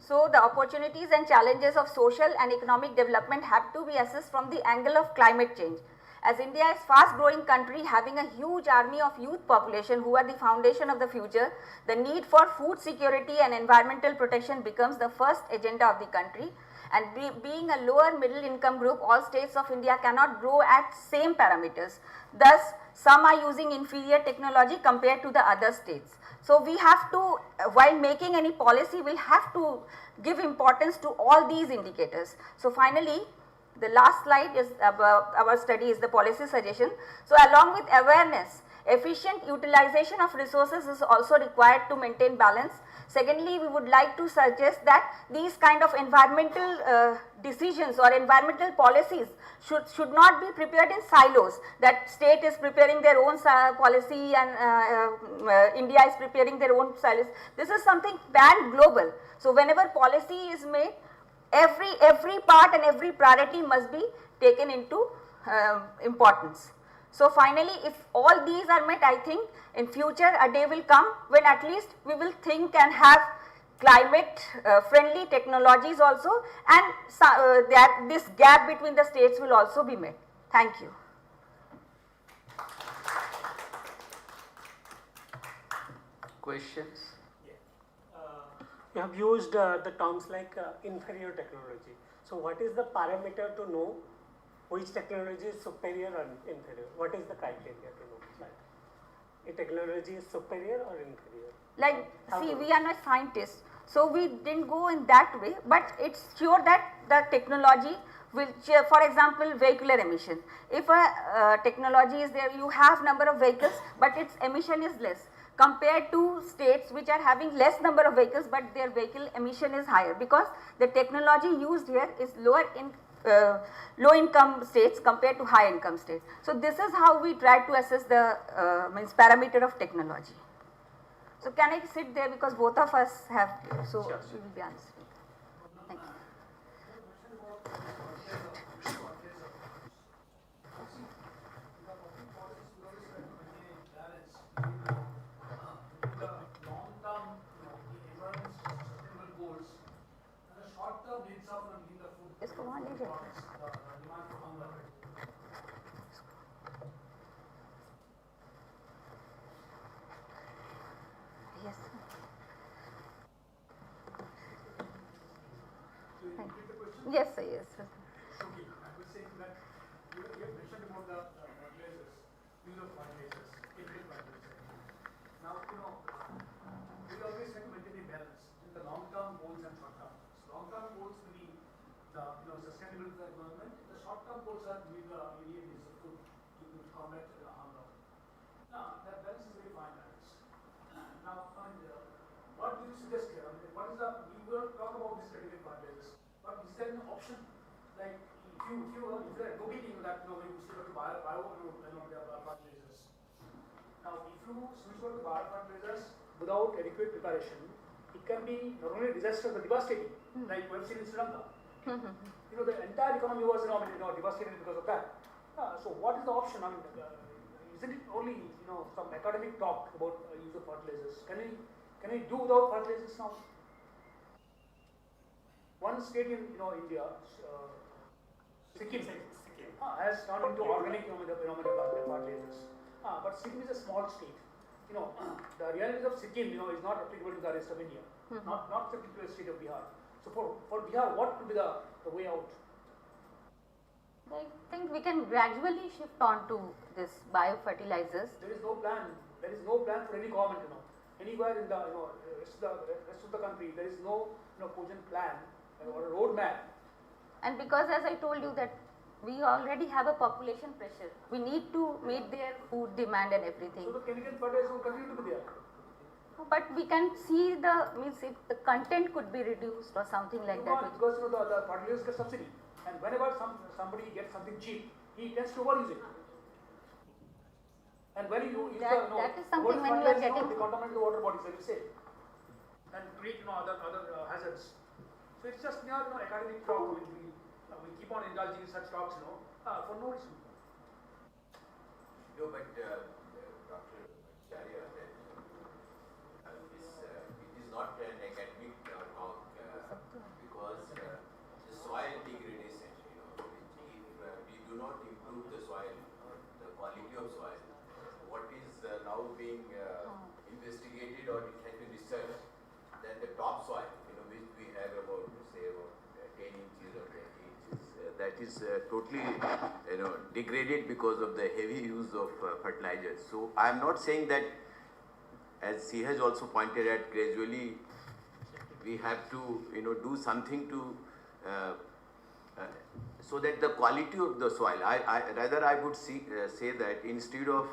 So the opportunities and challenges of social and economic development have to be assessed from the angle of climate change. As India is fast growing country having a huge army of youth population who are the foundation of the future, the need for food security and environmental protection becomes the first agenda of the country. And being a lower middle income group, all states of India cannot grow at same parameters. Thus, some are using inferior technology compared to the other states. So we have to, while making any policy, we'll have to give importance to all these indicators. So finally, the last slide is about our study is the policy suggestion. So along with awareness, efficient utilization of resources is also required to maintain balance. Secondly, we would like to suggest that these kind of environmental decisions or environmental policies should not be prepared in silos, that state is preparing their own policy and India is preparing their own silos. This is something pan global. So whenever policy is made, every part and every priority must be taken into importance. So finally, if all these are met, I think in future a day will come when at least we will think and have climate friendly technologies also, and that this gap between the states will also be met. Thank you. Questions? You have used the terms like inferior technology. So what is the parameter to know which technology is superior or inferior? What is the criteria to know that a technology is superior or inferior? Like, see, we are not scientists, so we didn't go in that way, but it's sure that the technology will, for example, vehicular emission. If a technology is there, you have number of vehicles, but its emission is less compared to states which are having less number of vehicles, but their vehicle emission is higher, because the technology used here is lower in low income states compared to high income states. So this is how we try to assess the parameter of technology. So can I sit there, because both of us have, so Sure. we will be answering. Thank you. इसको वहाँ ले जाओ. Yes. Yes, sir, yes, sir. Okay, I was saying that you have mentioned about the fertilizers, use of fertilizers, chemical fertilizers. Now, we always have to maintain a balance in the long-term goals and short-term. Long-term goals will be the sustainable development. The short-term goals are we need is food to combat hunger. Now, that balance is very fine balance. Now, what do you suggest here? What is the, we will talk about this chemical fertilizers, but is there an option? Like if you are advocating that we switch over to fertilizers. Now, if you switch over to fertilizers without adequate preparation, it can be not only disaster but devastating, like we have seen in Sri Lanka. The entire economy was devastated because of that. So, what is the option? I mean, isn't it only some academic talk about use of fertilizers? Can we do without fertilizers now? One state in India, Sikkim, has turned into organic fertilizers. But Sikkim is a small state. The realities of Sikkim, is not applicable to the rest of India. Not applicable to the state of Bihar. So for Bihar, what could be the way out? I think we can gradually shift on to this biofertilizers. There is no plan. There is no plan for any government. Anywhere in the rest of the country, there is no cogent plan or a roadmap. And because, as I told you, that we already have a population pressure, we need to meet their food demand and everything. So the chemical fertilizers will continue to be there. But we can see if the content could be reduced or something like that. Because the fertilizers get subsidy, and whenever somebody gets something cheap, he tends to overuse it. And when you use that is something when you are getting, they contaminate the water bodies, as you say, and create other hazards. So it's just academic talk. We keep on indulging in such talks, for no reason. No, but Dr. Acharya said it is not an academic talk. is totally, degraded because of the heavy use of fertilizers. So I am not saying that, as he has also pointed out, gradually we have to, do something to so that the quality of the soil. I would say that instead of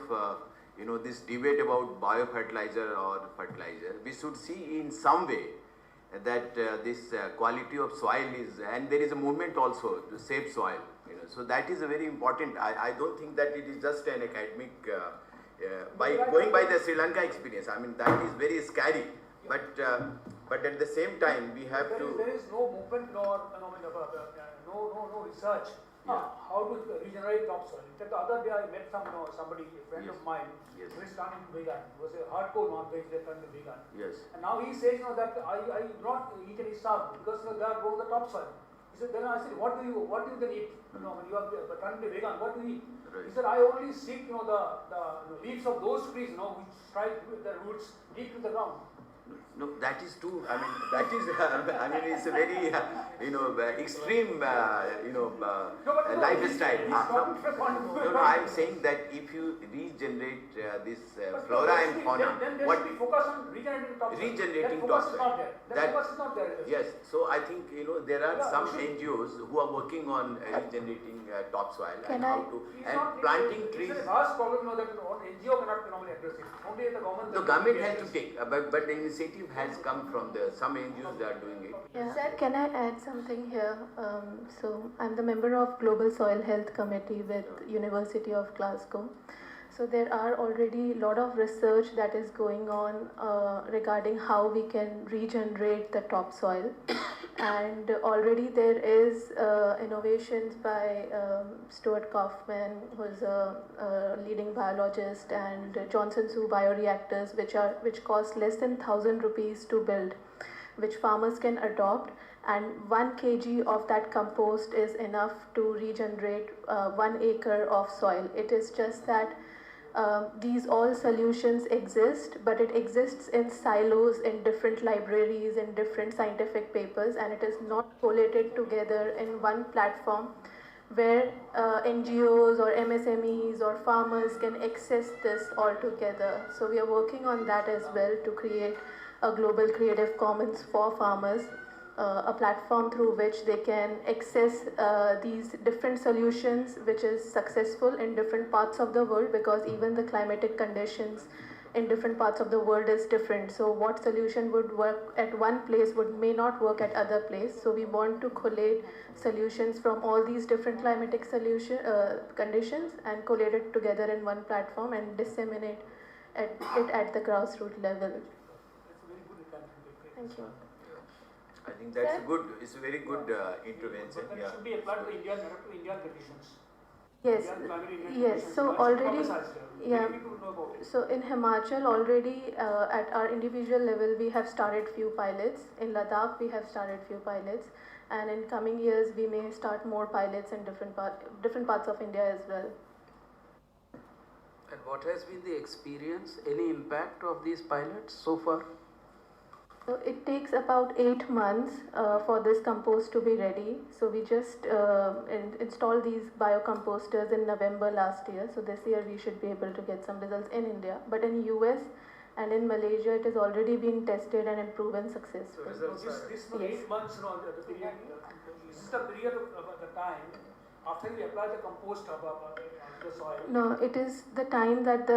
this debate about biofertilizer or fertilizer, we should see in some way that this quality of soil is, and there is a movement also to save soil. So that is a very important. I don't think that it is just an academic. By going by the Sri Lanka experience, I mean that is very scary. But at the same time, we have to. There is no movement nor no research. How to regenerate topsoil. In fact, the other day I met somebody, a friend of mine, who is turning vegan. He was a hardcore non-veg, they turned to vegan. Yes. And now he says, that I do not eat any stuff because they are growing the topsoil. He said, then I said, what do you then eat? When you are turning to vegan, what do you eat? Right. He said, I only seek, the leaves of those trees, which strike with the roots deep to the ground. No, that is too. I mean, that is. It's a very, extreme, lifestyle. No, I'm saying that if you regenerate this flora and fauna, then there should be focus on regenerating topsoil. That focus is not there. Yes. So I think there are some NGOs who are working on regenerating topsoil and how to planting trees. It's a vast problem that NGO cannot address it. Only the government. The government has to take, but the initiative has come from some NGOs that are doing it. Yeah. Can I add something here? So I'm the member of Global Soil Health Committee with University of Glasgow. So there are already a lot of research that is going on regarding how we can regenerate the topsoil. And already there is innovations by Stuart Kaufman, who is a leading biologist, and Johnson Su bioreactors, which cost less than 1,000 rupees to build, which farmers can adopt. And 1 kg of that compost is enough to regenerate 1 acre of soil. It is just that these all solutions exist, but it exists in silos in different libraries, in different scientific papers, and it is not collated together in one platform where NGOs or MSMEs or farmers can access this all together. So we are working on that as well to create a global Creative Commons for farmers, a platform through which they can access these different solutions, which is successful in different parts of the world, because even the climatic conditions in different parts of the world is different. So what solution would work at one place may not work at other place. So we want to collate solutions from all these different climatic conditions and collate it together in one platform and disseminate it at the grassroots level. Thank you. I think that's good. It's a very good intervention. But it should be applied to Indian conditions. Yes, yes. So already, yeah. So in Himachal already at our individual level we have started few pilots. In Ladakh we have started few pilots, and in coming years we may start more pilots in different parts of India as well. And what has been the experience? Any impact of these pilots so far? So it takes about 8 months for this compost to be ready. So we just installed these biocomposters in November last year. So this year we should be able to get some results in India. But in US and in Malaysia it has already been tested and proven successful. So this 8 months, the period, this is the period of the time after you apply the compost to the soil? No, it is the time that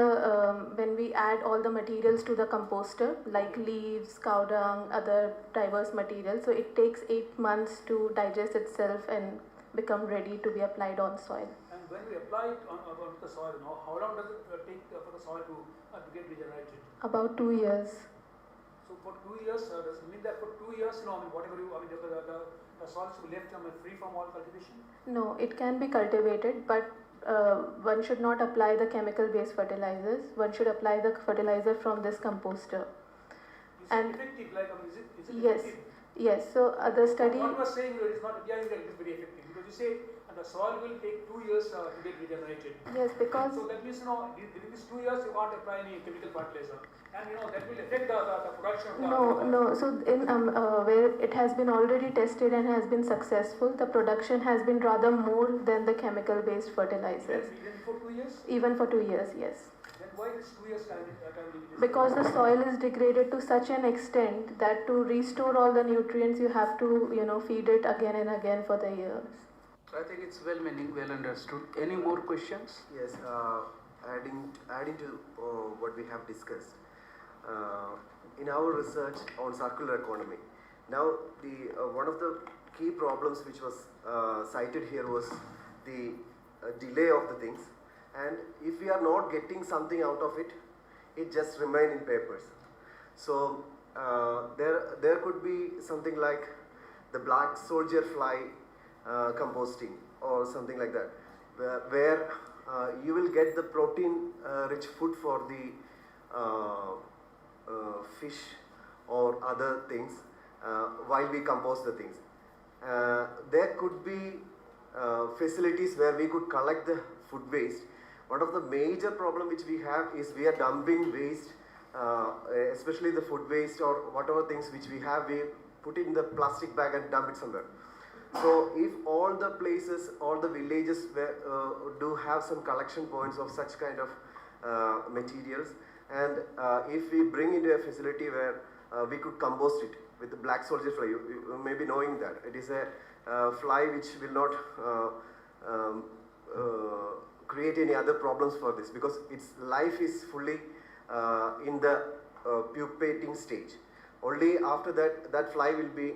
when we add all the materials to the composter, like leaves, cow dung, other diverse materials. So it takes 8 months to digest itself and become ready to be applied on soil. And when we apply it on the soil, how long does it take for the soil to get regenerated? About 2 years. So for 2 years, does it mean that for 2 years, whatever the soil should be left free from all cultivation? No, it can be cultivated, but one should not apply the chemical-based fertilizers. One should apply the fertilizer from this composter. Is it effective? Is it yes, effective? Yes. So the study. What you are saying is not it is very effective, because you say and the soil will take 2 years to get regenerated. Yes, because So that means, during these 2 years you can't apply any chemical fertilizer, and that will affect the production of the. no. So in where it has been already tested and has been successful, the production has been rather more than the chemical-based fertilizers. Even for 2 years. Even for 2 years, yes. Then why this 2 years time limit? Because the soil is degraded to such an extent that to restore all the nutrients, you have to feed it again and again for the years. I think it's well-meaning, well understood. Any more questions? Yes, adding to what we have discussed. In our research on circular economy, now one of the key problems which was cited here was the delay of the things, and if we are not getting something out of it, it just remain in papers. So there could be something like the black soldier fly composting or something like that, where you will get the protein rich food for the fish or other things while we compost the things. There could be facilities where we could collect the food waste. One of the major problem which we have is we are dumping waste, especially the food waste or whatever things which we have, we put it in the plastic bag and dump it somewhere. So if all the places, all the villages do have some collection points of such kind of materials, and if we bring into a facility where we could compost it with the black soldier fly, you may be knowing that it is a fly which will not create any other problems for this, because its life is fully in the pupating stage. Only after that fly will be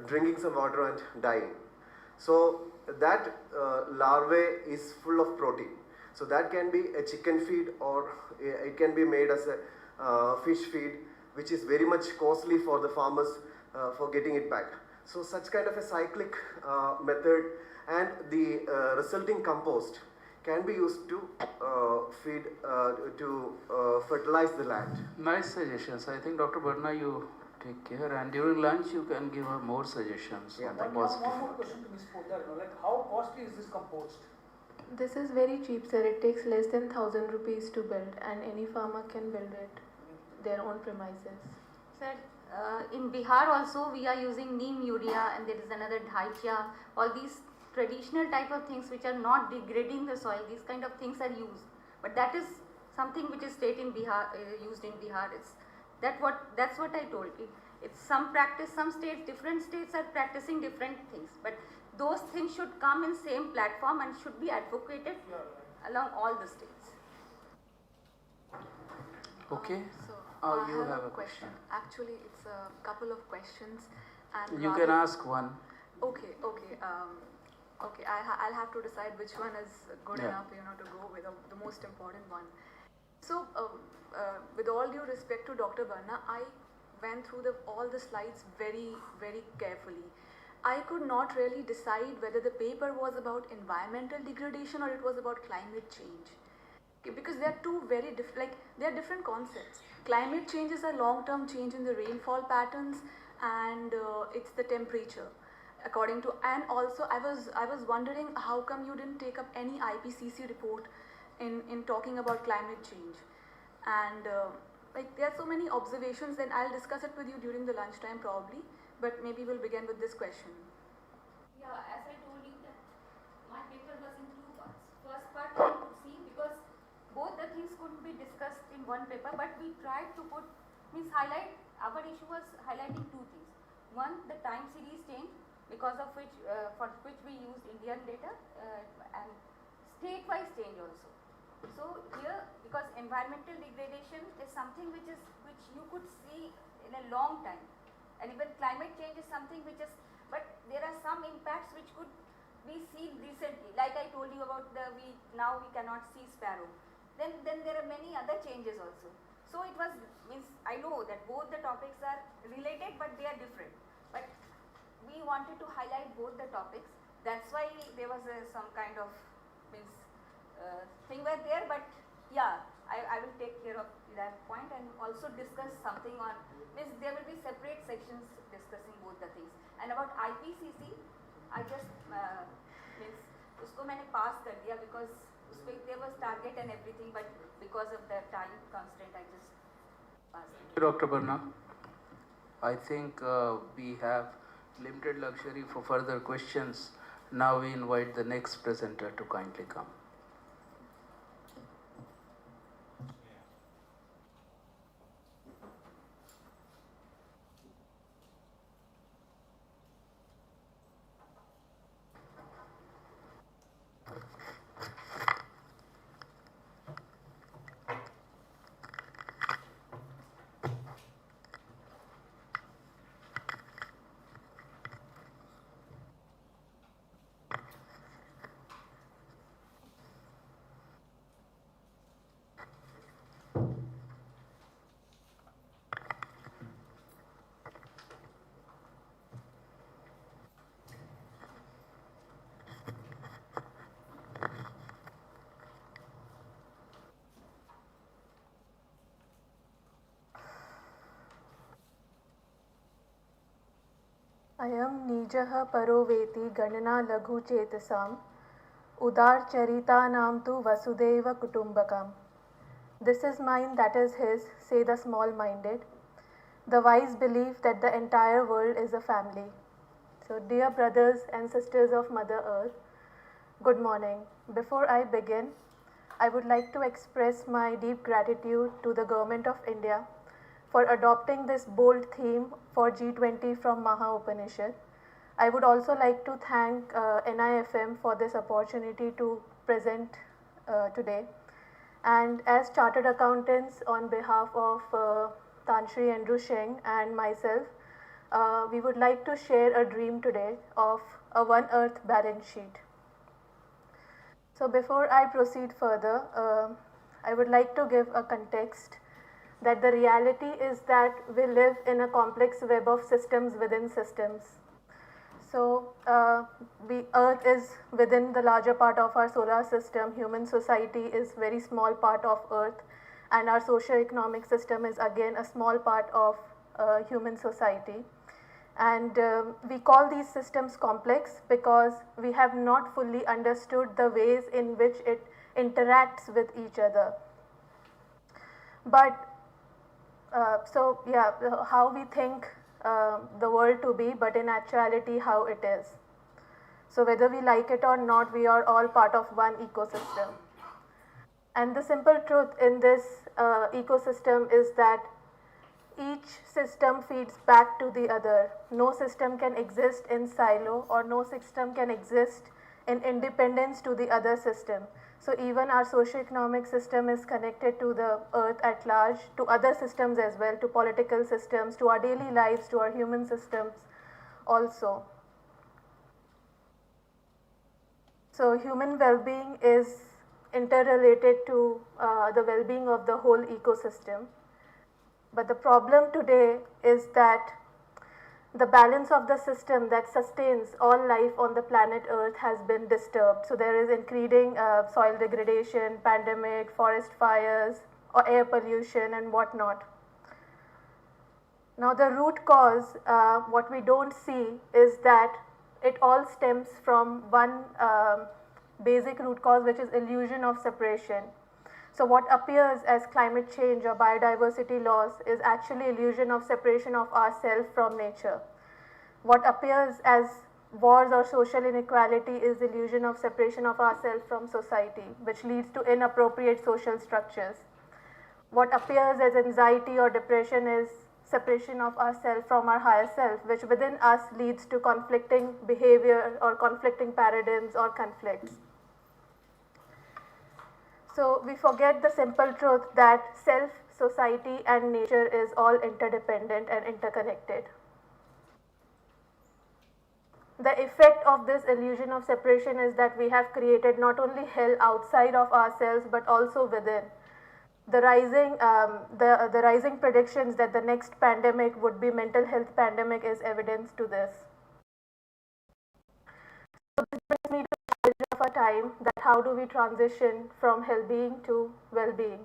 drinking some water and dying. So that larvae is full of protein. So that can be a chicken feed, or it can be made as a fish feed, which is very much costly for the farmers for getting it back. So such kind of a cyclic method, and the resulting compost can be used to feed, to fertilize the land. Nice suggestions. I think Dr. Barna, you take care, and during lunch you can give her more suggestions on the positive. One more question to Ms. Poddar, like how costly is this compost? This is very cheap, sir. It takes less than 1,000 rupees to build, and any farmer can build it their own premises. Sir, in Bihar also we are using neem urea, and there is another dhaikia. All these traditional type of things which are not degrading the soil, these kind of things are used. But that is something which is used in Bihar. That's what I told you. It's some practice, different states are practicing different things. But those things should come in same platform and should be advocated along all the states. Okay. So you have a question. Actually, it's a couple of questions, and you can ask one. Okay. I'll have to decide which one is good enough, to go with the most important one. So, with all due respect to Dr. Barna, I went through all the slides very, very carefully. I could not really decide whether the paper was about environmental degradation or it was about climate change. Because they are two very different, they are different concepts. Climate change is a long-term change in the rainfall patterns, and it's the temperature. And also I was wondering how come you didn't take up any IPCC report in talking about climate change. And there are so many observations, then I'll discuss it with you during the lunchtime probably, but maybe we'll begin with this question. Yeah, as I told you that my paper was in two parts. First part we need to see, because both the things couldn't be discussed in one paper, but we tried to our issue was highlighting two things. One, the time series change, because of which, for which we used Indian data, and state-wise change also. So here, because environmental degradation is something which you could see in a long time, and even climate change is something which is, but there are some impacts which could be seen recently, like I told you about now we cannot see sparrow. Then there are many other changes also. So it means I know that both the topics are related, but they are different. But we wanted to highlight both the topics. That's why there was some kind of thing were there. But yeah, I will take care of that point and also discuss something on. There will be separate sections discussing both the things. And about IPCC, I just means उसको मैंने pass कर दिया because उसपे there was target and everything, but because of the time constraint I just passed it. Dr. Barna, I think we have limited luxury for further questions. Now we invite the next presenter to kindly come. अयं नीजः परो वेति गणना लघु चेतसाम् उदारचरितानां तु Vasudev कुटुम्बकम्. This is mine, that is his, say the small-minded. The wise believe that the entire world is a family. So, dear brothers and sisters of Mother Earth, good morning. Before I begin, I would like to express my deep gratitude to the Government of India for adopting this bold theme for G20 from Maha Upanishad. I would also like to thank NIFM for this opportunity to present today. And as chartered accountants, on behalf of Tanshri Andrew Sheng and myself, we would like to share a dream today of a One Earth balance sheet. So before I proceed further, I would like to give a context that the reality is that we live in a complex web of systems within systems. So Earth is within the larger part of our solar system. Human society is very small part of Earth, and our socio-economic system is again a small part of human society. And we call these systems complex because we have not fully understood the ways in which it interacts with each other. But how we think the world to be, but in actuality how it is. So whether we like it or not, we are all part of one ecosystem. And the simple truth in this ecosystem is that each system feeds back to the other. No system can exist in silo, or no system can exist in independence to the other system. So even our socio-economic system is connected to the earth at large, to other systems as well, to political systems, to our daily lives, to our human systems also. So human well-being is interrelated to the well-being of the whole ecosystem. But the problem today is that the balance of the system that sustains all life on the planet Earth has been disturbed. So there is increasing soil degradation, pandemic, forest fires, or air pollution and whatnot. Now the root cause, what we don't see is that it all stems from one basic root cause, which is illusion of separation. So what appears as climate change or biodiversity loss is actually illusion of separation of ourselves from nature. What appears as wars or social inequality is illusion of separation of ourselves from society, which leads to inappropriate social structures. What appears as anxiety or depression is separation of ourselves from our higher self, which within us leads to conflicting behavior or conflicting paradigms or conflicts. So we forget the simple truth that self, society and nature is all interdependent and interconnected. The effect of this illusion of separation is that we have created not only hell outside of ourselves but also within. The rising predictions that the next pandemic would be mental health pandemic is evidence to this. So this brings me to the challenge of our time, that how do we transition from well-being to well-being.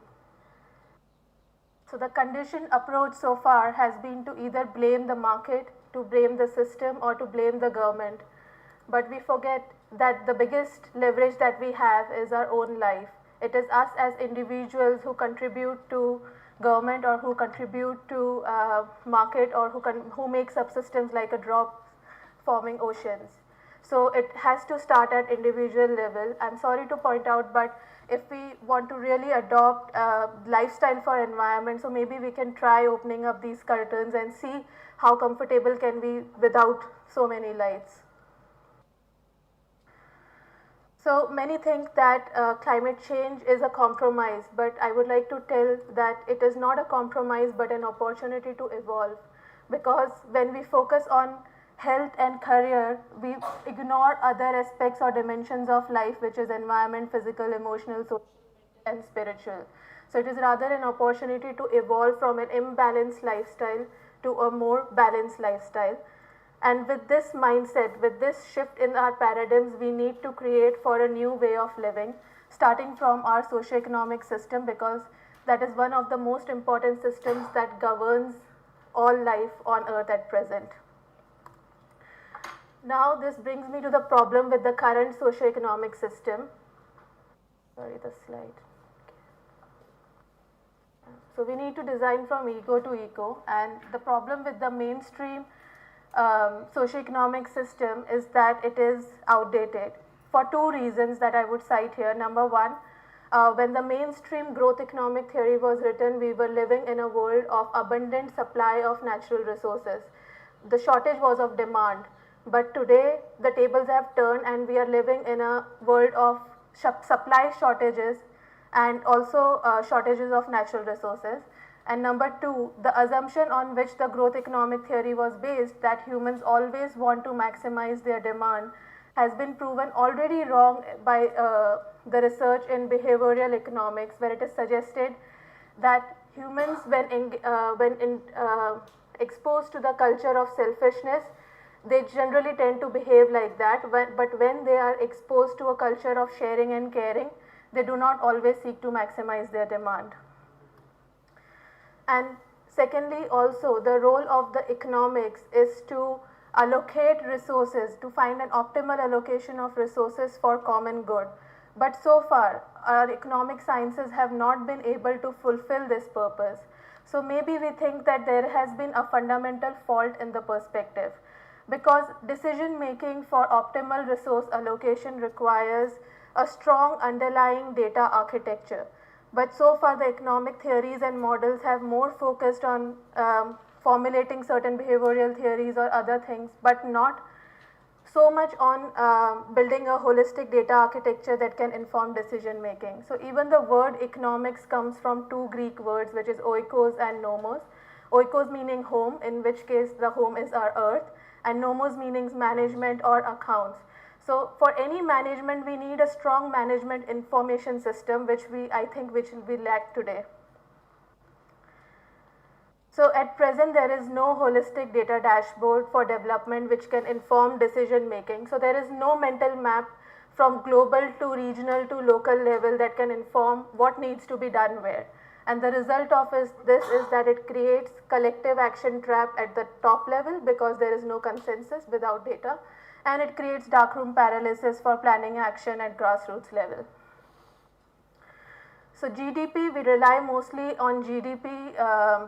So the conditioned approach so far has been to either blame the market, to blame the system, or to blame the government. but we forget that the biggest leverage that we have is our own life. It is us as individuals who contribute to government or who contribute to market or who make subsystems like a drop forming oceans. So it has to start at individual level. I'm sorry to point out, but if we want to really adopt lifestyle for environment, so maybe we can try opening up these curtains and see how comfortable can we without so many lights. So many think that climate change is a compromise, but I would like to tell that it is not a compromise but an opportunity to evolve, because when we focus on health and career, we ignore other aspects or dimensions of life, which is environment, physical, emotional, social and spiritual. So it is rather an opportunity to evolve from an imbalanced lifestyle to a more balanced lifestyle. And with this mindset, with this shift in our paradigms, we need to create for a new way of living, starting from our socioeconomic system, because that is one of the most important systems that governs all life on earth at present. Now this brings me to the problem with the current socioeconomic system. Sorry, the slide. So we need to design from ego to eco, and the problem with the mainstream socioeconomic system is that it is outdated for two reasons that I would cite here. Number one, when the mainstream growth economic theory was written, we were living in a world of abundant supply of natural resources. The shortage was of demand, but today the tables have turned and we are living in a world of supply shortages and also shortages of natural resources. And number two, the assumption on which the growth economic theory was based, that humans always want to maximize their demand, has been proven already wrong by the research in behavioral economics, where it is suggested that humans when exposed to the culture of selfishness, they generally tend to behave like that, but when they are exposed to a culture of sharing and caring, they do not always seek to maximize their demand. And secondly, also the role of the economics is to allocate resources, to find an optimal allocation of resources for common good. But so far, our economic sciences have not been able to fulfill this purpose. So maybe we think that there has been a fundamental fault in the perspective, because decision making for optimal resource allocation requires a strong underlying data architecture. But so far the economic theories and models have more focused on formulating certain behavioral theories or other things, but not so much on building a holistic data architecture that can inform decision making. So even the word economics comes from two Greek words, which is oikos and nomos. Oikos meaning home, in which case the home is our earth, and nomos meaning management or accounts. So for any management, we need a strong management information system, which I think we lack today. So at present, there is no holistic data dashboard for development which can inform decision making. So there is no mental map from global to regional to local level that can inform what needs to be done where. And the result of this is that it creates collective action trap at the top level, because there is no consensus without data. And it creates darkroom paralysis for planning action at grassroots level. So GDP, we rely mostly on GDP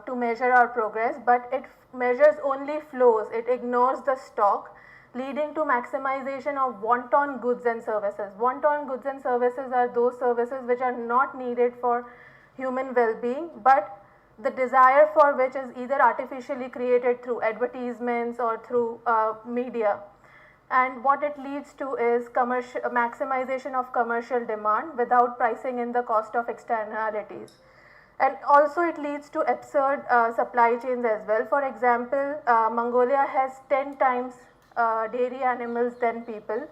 to measure our progress, but it measures only flows, it ignores the stock, leading to maximization of wanton goods and services. Wanton goods and services are those services which are not needed for human well-being, but the desire for which is either artificially created through advertisements or through media. And what it leads to is maximization of commercial demand without pricing in the cost of externalities. And also it leads to absurd supply chains as well. For example, Mongolia has 10 times dairy animals than people,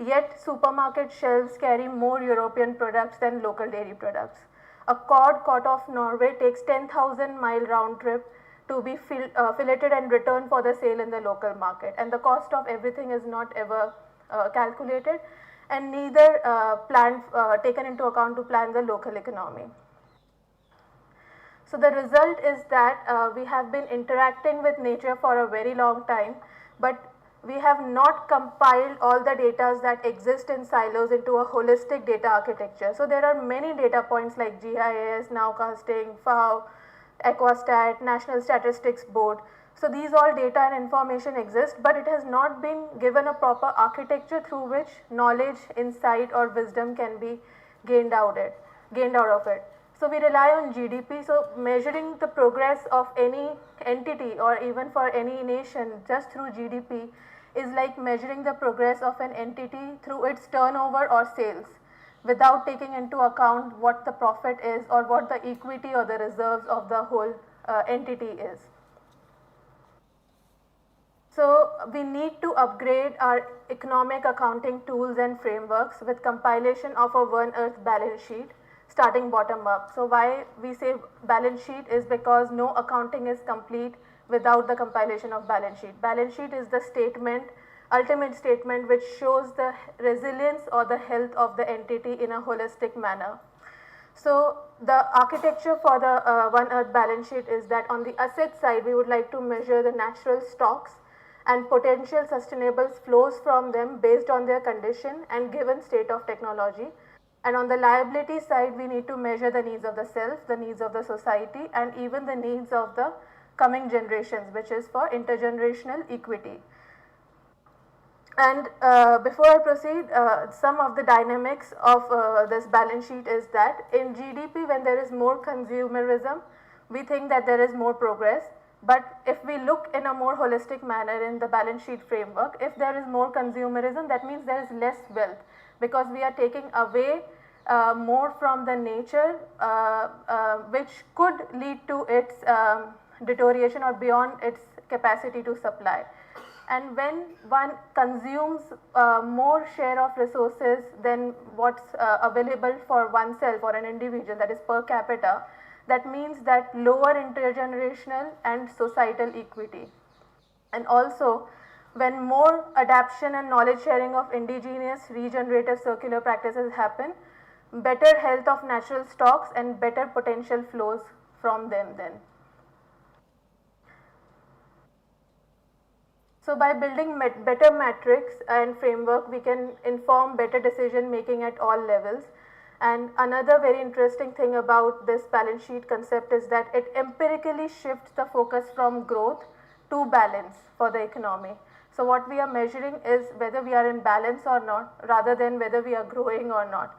yet supermarket shelves carry more European products than local dairy products. A cod caught off Norway takes 10,000-mile round trip to be filleted and returned for the sale in the local market, and the cost of everything is not ever calculated, and neither taken into account to plan the local economy. So the result is that we have been interacting with nature for a very long time, but we have not compiled all the data that exist in silos into a holistic data architecture. So there are many data points like GIS, nowcasting, FAO, Equastat, National Statistics Board. So these all data and information exist, but it has not been given a proper architecture through which knowledge, insight or wisdom can be gained out of it. So we rely on GDP. So measuring the progress of any entity or even for any nation just through GDP is like measuring the progress of an entity through its turnover or sales without taking into account what the profit is or what the equity or the reserves of the whole entity is. So we need to upgrade our economic accounting tools and frameworks with compilation of a One Earth balance sheet starting bottom up. So why we say balance sheet is because no accounting is complete without the compilation of balance sheet. Balance sheet is the statement, ultimate statement which shows the resilience or the health of the entity in a holistic manner. So the architecture for the One Earth balance sheet is that on the asset side we would like to measure the natural stocks and potential sustainable flows from them based on their condition and given state of technology. And on the liability side, we need to measure the needs of the self, the needs of the society and even the needs of the coming generations, which is for intergenerational equity. And before I proceed, some of the dynamics of this balance sheet is that in GDP when there is more consumerism, we think that there is more progress. But if we look in a more holistic manner in the balance sheet framework, if there is more consumerism, that means there is less wealth because we are taking away more from the nature which could lead to its deterioration or beyond its capacity to supply. And when one consumes more share of resources than what's available for oneself or an individual, that is per capita, that means that lower intergenerational and societal equity. And also when more adaptation and knowledge sharing of indigenous regenerative circular practices happen, better health of natural stocks and better potential flows from them then. So by building better metrics and framework, we can inform better decision making at all levels. And another very interesting thing about this balance sheet concept is that it empirically shifts the focus from growth to balance for the economy. So what we are measuring is whether we are in balance or not rather than whether we are growing or not.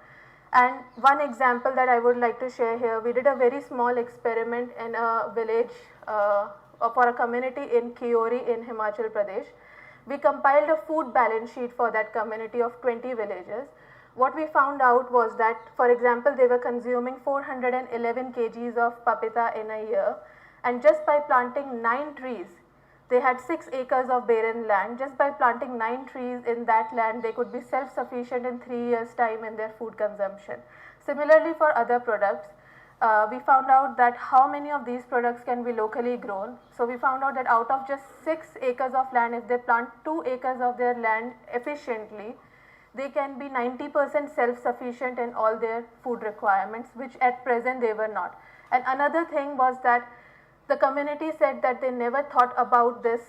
And one example that I would like to share here, we did a very small experiment in a village for a community in Kiori in Himachal Pradesh. We compiled a food balance sheet for that community of 20 villages. What we found out was that, for example, they were consuming 411 kgs of papita in a year, and just by planting 9 trees, they had 6 acres of barren land. Just by planting 9 trees in that land, they could be self-sufficient in 3 years' time in their food consumption. Similarly, for other products, we found out that how many of these products can be locally grown. So we found out that out of just 6 acres of land, if they plant 2 acres of their land efficiently, they can be 90% self-sufficient in all their food requirements, which at present they were not. And another thing was that the community said that they never thought about this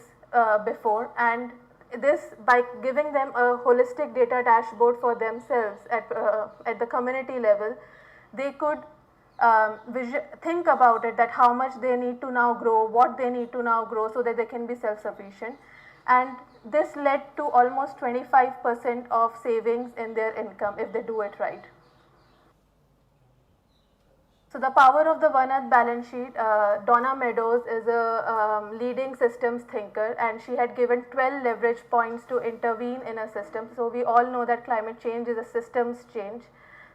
before, and this, by giving them a holistic data dashboard for themselves at the community level, they could think about it, that how much they need to now grow, what they need to now grow so that they can be self-sufficient. And this led to almost 25% of savings in their income if they do it right. So the power of the One Earth balance sheet, Donna Meadows is a leading systems thinker, and she had given 12 leverage points to intervene in a system. So we all know that climate change is a systems change.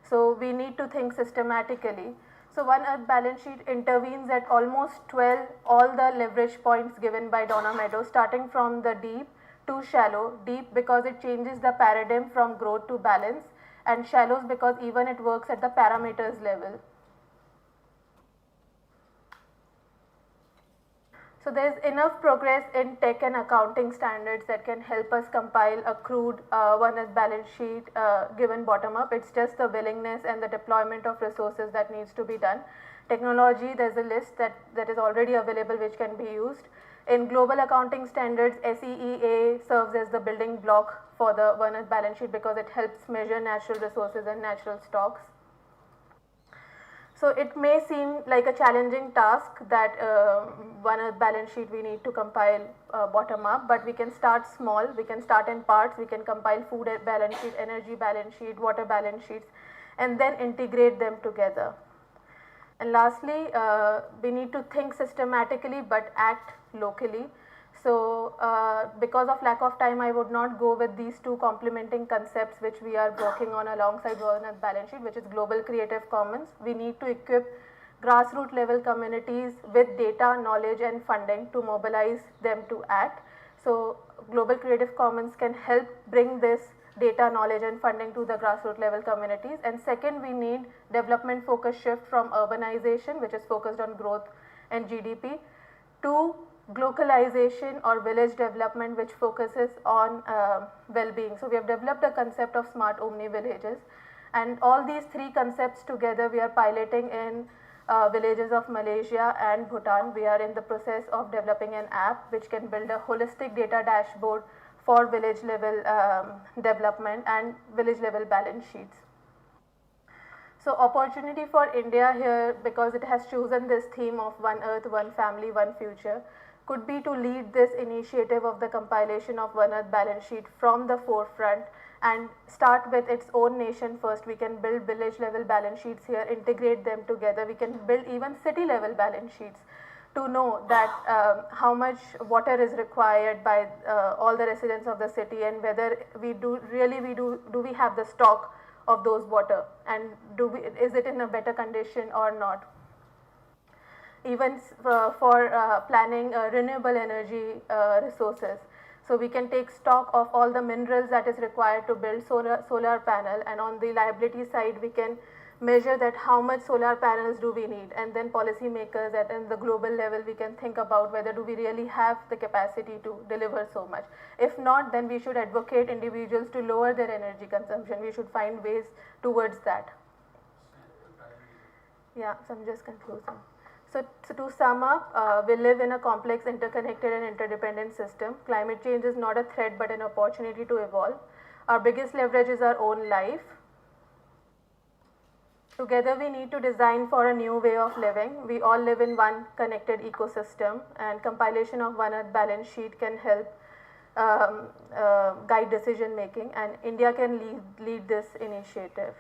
So we need to think systematically. So One Earth balance sheet intervenes at almost 12 all the leverage points given by Donna Meadows, starting from the deep to shallow. Deep because it changes the paradigm from growth to balance, and shallows because even it works at the parameters level. So there is enough progress in tech and accounting standards that can help us compile a crude One Earth balance sheet given bottom up. It's just the willingness and the deployment of resources that needs to be done. Technology, there is a list that is already available which can be used. In global accounting standards, SEEA serves as the building block for the One Earth balance sheet because it helps measure natural resources and natural stocks. So it may seem like a challenging task that One Earth balance sheet we need to compile bottom up, but we can start small, we can start in parts, we can compile food balance sheet, energy balance sheet, water balance sheets, and then integrate them together. And lastly, we need to think systematically but act locally. So because of lack of time, I would not go with these two complementing concepts which we are working on alongside One Earth balance sheet, which is global creative commons. We need to equip grassroots level communities with data, knowledge and funding to mobilize them to act. So global creative commons can help bring this data, knowledge and funding to the grassroots level communities. And second, we need development focus shift from urbanization, which is focused on growth and GDP, to globalization or village development, which focuses on well-being. So we have developed a concept of smart omni villages, and all these three concepts together we are piloting in villages of Malaysia and Bhutan. We are in the process of developing an app which can build a holistic data dashboard for village level development and village level balance sheets. So opportunity for India here, because it has chosen this theme of One Earth, One Family, One Future, could be to lead this initiative of the compilation of One Earth balance sheet from the forefront and start with its own nation first. We can build village level balance sheets here, integrate them together. We can build even city level balance sheets to know that how much water is required by all the residents of the city, and whether we do we have the stock of those water, and is it in a better condition or not. Even for planning renewable energy resources. So we can take stock of all the minerals that is required to build solar panel, and on the liability side we can measure that how much solar panels do we need, and then policy makers at the global level we can think about whether do we really have the capacity to deliver so much. If not, then we should advocate individuals to lower their energy consumption. We should find ways towards that. Yeah, so I'm just concluding. So to sum up, we live in a complex, interconnected and interdependent system. Climate change is not a threat but an opportunity to evolve. Our biggest leverage is our own life. Together we need to design for a new way of living. We all live in one connected ecosystem, and compilation of One Earth balance sheet can help guide decision making, and India can lead this initiative.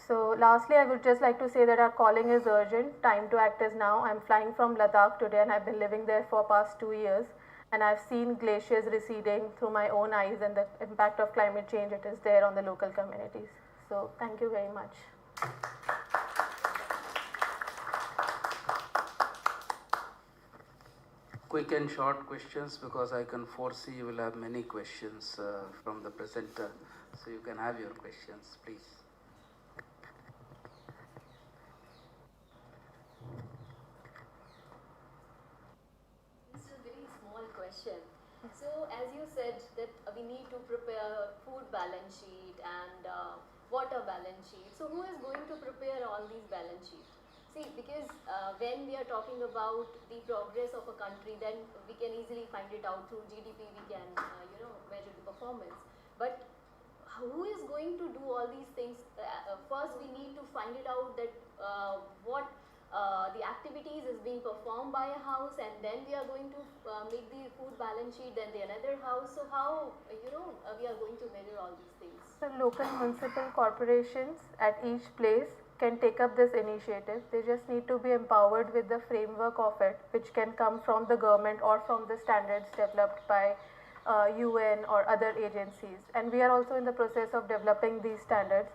So lastly, I would just like to say that our calling is urgent. Time to act is now. I'm flying from Ladakh today, and I've been living there for past 2 years, and I've seen glaciers receding through my own eyes, and the impact of climate change it is there on the local communities. So thank you very much. Quick and short questions, because I can foresee you will have many questions from the presenter. So you can have your questions, please. This is a very small question. So as you said that we need to prepare food balance sheet and water balance sheet. So who is going to prepare all these balance sheets? See, because when we are talking about the progress of a country, then we can easily find it out through GDP. We can measure the performance. But who is going to do all these things? First, we need to find it out that what the activities is being performed by a house, and then we are going to make the food balance sheet, then the another house. So how we are going to measure all these things? So local municipal corporations at each place can take up this initiative. They just need to be empowered with the framework of it, which can come from the government or from the standards developed by UN or other agencies. And we are also in the process of developing these standards.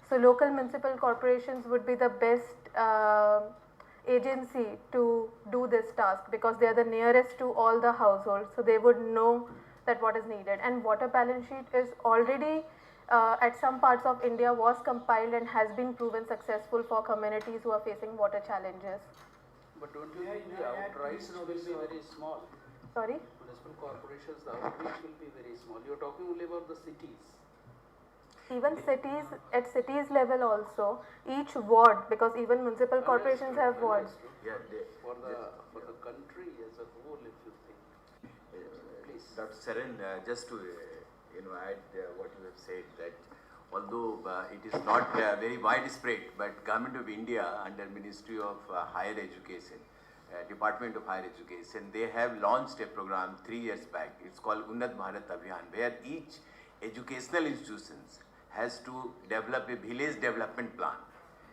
So local municipal corporations would be the best agency to do this task, because they are the nearest to all the households, so they would know that what is needed. And water balance sheet is already at some parts of India was compiled and has been proven successful for communities who are facing water challenges. But don't you think the outreach will be very small? Sorry? Municipal corporations, the outreach will be very small. You are talking only about the cities. Even cities, at cities level also, each ward, because even municipal corporations have wards. Yeah, For the country as a whole, if you think. Please. Dr. Saran, just to add what you have said, that although it is not very widespread, but Government of India under Ministry of Higher Education, Department of Higher Education, they have launched a program 3 years back. It's called Unnat Bharat Abhiyan, where each educational institutions has to develop a village development plan,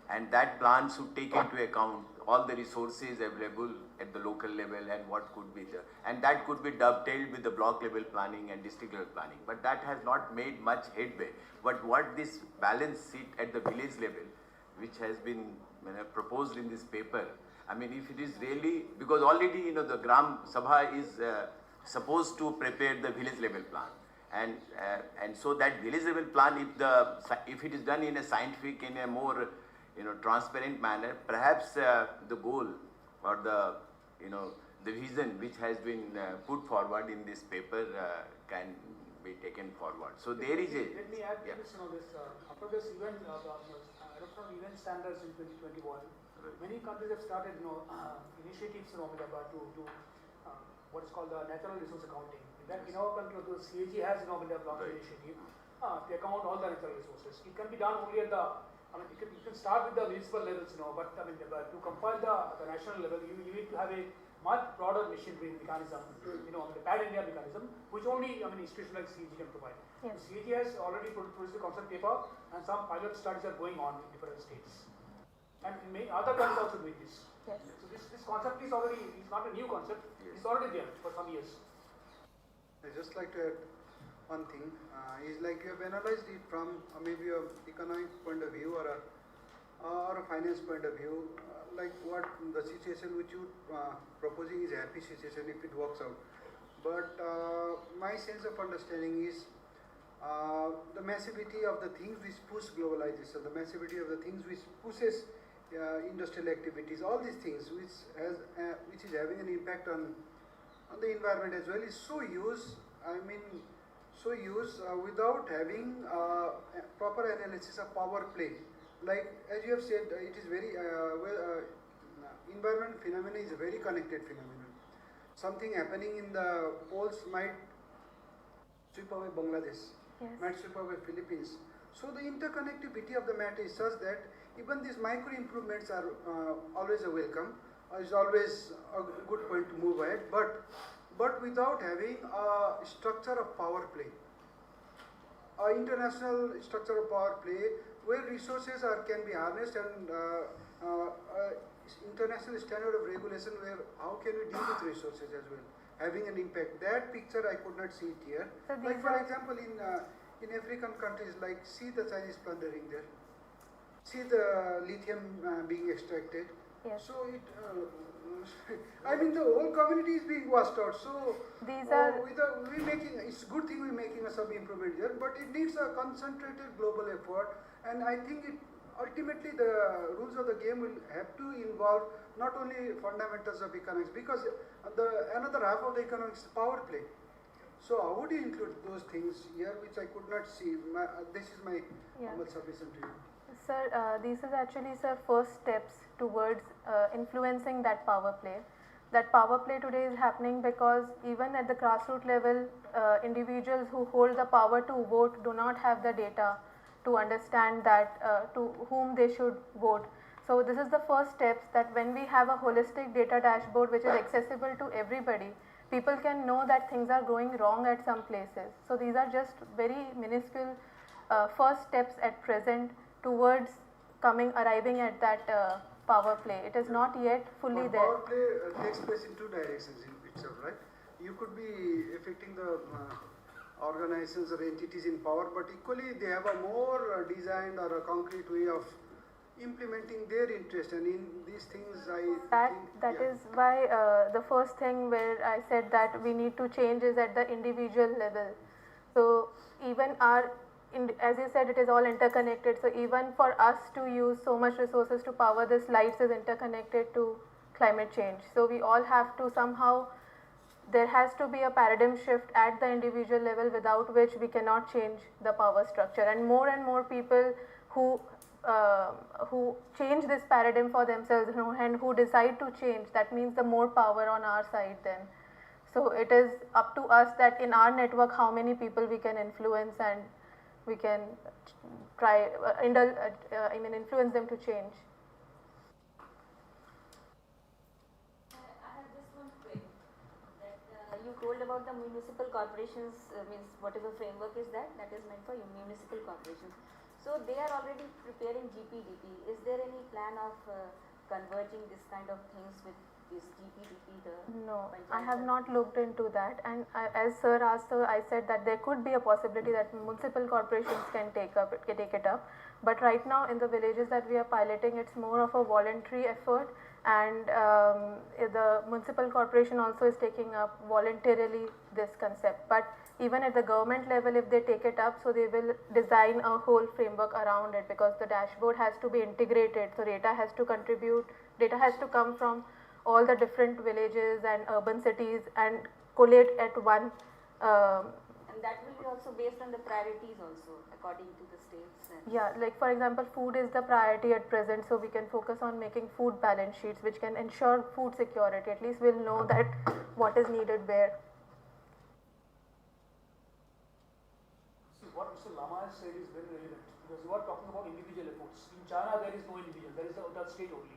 and that plan should take into account all the resources available at the local level and what could be and that could be dovetailed with the block level planning and district level planning. But that has not made much headway. But what this balance sheet at the village level, which has been proposed in this paper, I mean, if it is really, because already the Gram Sabha is supposed to prepare the village level plan, and so that village level plan, if it is done in a scientific, in a more transparent manner, perhaps the goal or the vision which has been put forward in this paper can be taken forward. So there is a. Let me add to this. After this event, adoption of event standards in 2021, many countries have started initiatives to what is called the natural resource accounting. In fact, in our country, the CAG has developed an initiative to account all the natural resources. It can be done only at the you can start with the municipal levels, but to compile the national level, you need to have a much broader machinery mechanism, the pan-India mechanism, which only institutions like CAG can provide. Yes. So CAG has already produced a concept paper, and some pilot studies are going on in different states. And other countries also doing this. Yes. So this concept is already, it's not a new concept, it's already there for some years. I just like to add one thing. Is like you have analyzed it from maybe a economic point of view or a finance point of view. Like what the situation which you proposing is a happy situation if it works out. But my sense of understanding is the massivity of the things which push globalization, the massivity of the things which pushes industrial activities, all these things which is having an impact on the environment as well, is so used. Without having proper analysis of power play. Like as you have said, it is very environment phenomenon is a very connected phenomenon. Something happening in the poles might sweep away Bangladesh, might sweep away Philippines. So the interconnectivity of the matter is such that even these micro improvements are always a welcome. Is always a good point to move ahead, but without having a structure of power play, international structure of power play where resources can be harnessed and international standard of regulation where how can we deal with resources as well, having an impact. That picture I could not see it here. So like for example, in African countries, like see the Chinese plundering there, see the lithium being extracted. Yes. So I mean the whole community is being washed out. So these are it's a good thing we're making a sub improvement here, but it needs a concentrated global effort, and I think ultimately the rules of the game will have to involve not only fundamentals of economics, because another half of the economics is power play. So how would you include those things here, which I could not see? This is my humble submission to you. Sir, this is actually, sir, first steps towards influencing that power play. That power play today is happening because even at the grassroots level, individuals who hold the power to vote do not have the data to understand that to whom they should vote. So this is the first steps, that when we have a holistic data dashboard which is accessible to everybody, people can know that things are going wrong at some places. So these are just very minuscule first steps at present towards arriving at that power play. It is not yet fully there. Power play takes place in two directions in itself, right? You could be affecting the organizations or entities in power, but equally they have a more designed or a concrete way of implementing their interest, and in these things That is why the first thing where I said that we need to change is at the individual level. So even as you said, it is all interconnected. So even for us to use so much resources to power this lights is interconnected to climate change. So we all have to somehow there has to be a paradigm shift at the individual level without which we cannot change the power structure, and more people who change this paradigm for themselves, and who decide to change, that means the more power on our side then. So it is up to us that in our network how many people we can influence, and we can try influence them to change. I have just one query that you told about the municipal corporations, means whatever framework is that is meant for municipal corporations. So they are already preparing GPDP. Is there any plan of converging this kind of things with this GPDP? No, I have not looked into that, and as sir asked, I said that there could be a possibility that municipal corporations can take it up, but right now in the villages that we are piloting, it's more of a voluntary effort, and the municipal corporation also is taking up voluntarily this concept. But even at the government level, if they take it up, so they will design a whole framework around it, because the dashboard has to be integrated, so data has to come from all the different villages and urban cities and collate at one. And that will be also based on the priorities also according to the states. Yeah, like for example, food is the priority at present, so we can focus on making food balance sheets which can ensure food security. At least we'll know that what is needed where. See, what Mr. Lama has said is very relevant, because you are talking about individual efforts. In China, there is no individual, there is that state only.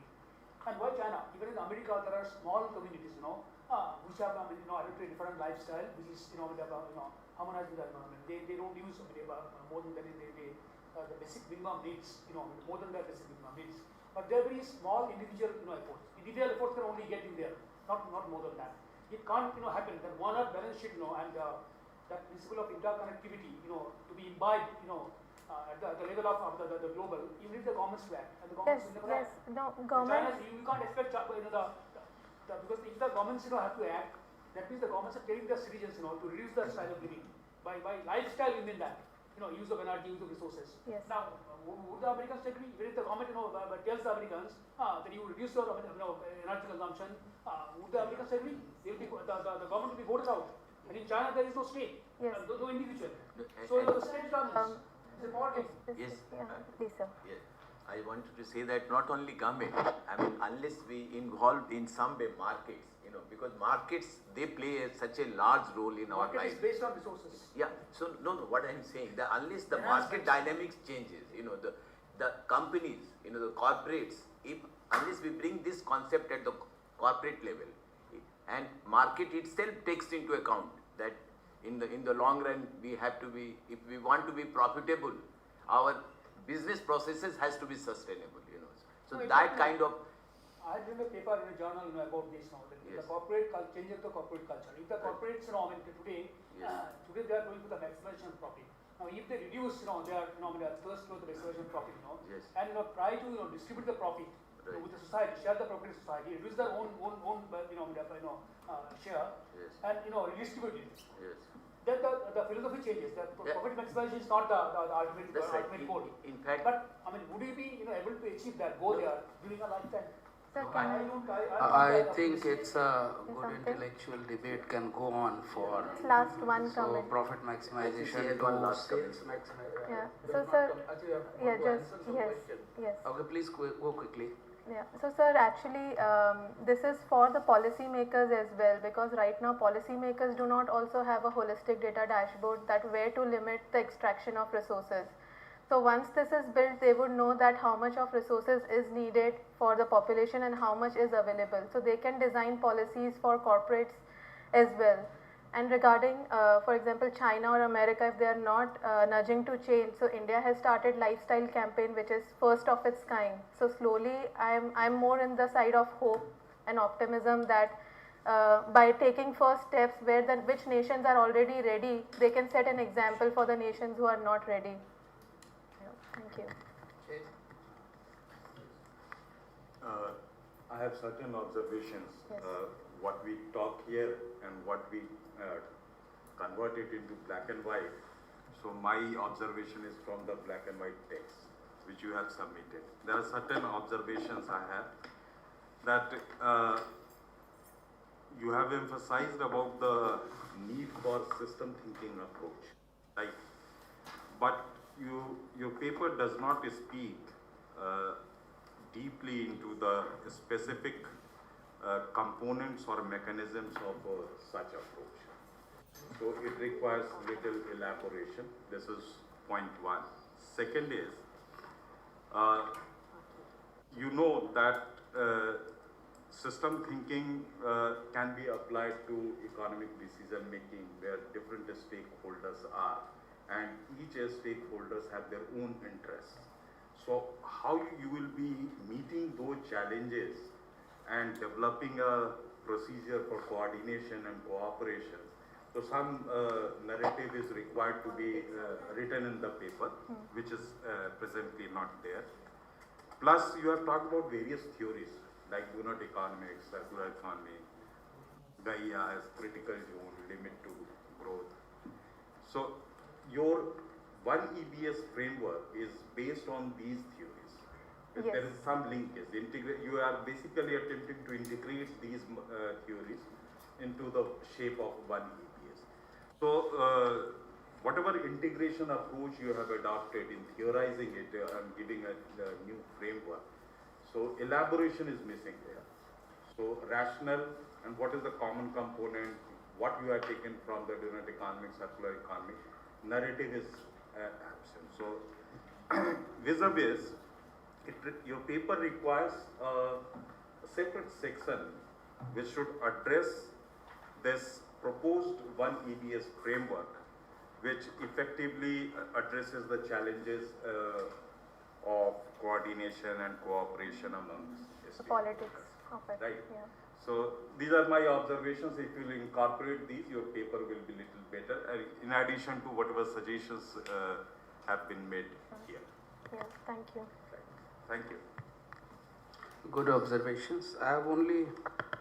And why China? Even in America, there are small communities, which have, adopted a different lifestyle, which is, harmonized with the environment. They don't use more than the basic minimum needs, more than their basic minimum needs. But there are very small individual, efforts. Individual efforts can only get in there, not more than that. It can't, happen that one or balance sheet, and that principle of interconnectivity, to be imbibed, at the level of the global, you need the governments to act, and the governments will never act. No, government. China, you can't expect, because if the governments, have to act, that means the governments are telling their citizens, to reduce their style of living. By lifestyle, you mean that, use of energy, use of resources. Yes. Now, would the Americans take me? Even if the government, tells the Americans, that you reduce your, energy consumption, would the Americans take me? The government will be voted out. And in China, there is no state, yes. no individual. So the state governments. Yes. Please, sir. Yes. I wanted to say that not only government, unless we involve in some way markets, because markets, they play such a large role in our life. Market is based on resources. Yeah. So no, what I am saying, that unless the market dynamics changes, the companies, the corporates, unless we bring this concept at the corporate level, and market itself takes into account that in the long run, we have to be, if we want to be profitable, our business processes has to be sustainable, So No, that kind of. I read a paper in a journal, about this now. Yes. The corporate changes the corporate culture. If the corporates, today, Yes. today they are going for the maximization of profit. Now, if they reduce, they are, first to the maximization of profit, Yes. and try to distribute the profit with the society, share the profit with society, reduce their own share, Yes. and redistribute it. Yes. Then the philosophy changes. That profit maximization is not the ultimate, That's right. ultimate goal. In fact, But would you be able to achieve that goal there during a lifetime? Sir, No, can I think it's a good intellectual debate can go on for. Last one So comment. profit maximization had to one last sales maximization. Yeah. So sir, yes. Okay, please go quickly. Yeah. So sir, actually, this is for the policymakers as well, because right now policymakers do not also have a holistic data dashboard that where to limit the extraction of resources. So once this is built, they would know that how much of resources is needed for the population and how much is available. So they can design policies for corporates as well. And regarding, for example, China or America, if they are not nudging to change, so India has started lifestyle campaign, which is first of its kind. So slowly, I'm more in the side of hope and optimism that by taking first steps where which nations are already ready, they can set an example for the nations who are not ready. Thank you. I have certain observations. Yes. What we talk here and what we convert it into black and white. So my observation is from the black and white text which you have submitted. There are certain observations I have that you have emphasized about the need for system thinking approach, right? But your paper does not speak deeply into the specific components or mechanisms of such approach. So it requires little elaboration. This is point one. Second is, you know that system thinking can be applied to economic decision making where different stakeholders are, and each stakeholders have their own interests. So how you will be meeting those challenges and developing a procedure for coordination and cooperation. So some narrative is required to be written in the paper, which is presently not there. Plus, you have talked about various theories like unit economics, circular economy, Gaia as critical zone, limit to growth. So your one EBS framework is based on these theories. Yes. There is some linkage. You are basically attempting to integrate these theories into the shape of one EBS. So whatever integration approach you have adopted in theorizing it and giving a new framework, so elaboration is missing there. So rational and what is the common component, what you are taken from the unit economic, circular economy, narrative is absent. So vis-a-vis, your paper requires a separate section which should address this proposed one EBS framework, which effectively addresses the challenges of coordination and cooperation amongst stakeholders. Politics of it. Right. Yeah. So these are my observations. If you will incorporate these, your paper will be little better, in addition to whatever suggestions have been made here. Yeah, thank you. Thank you. Good observations. I have only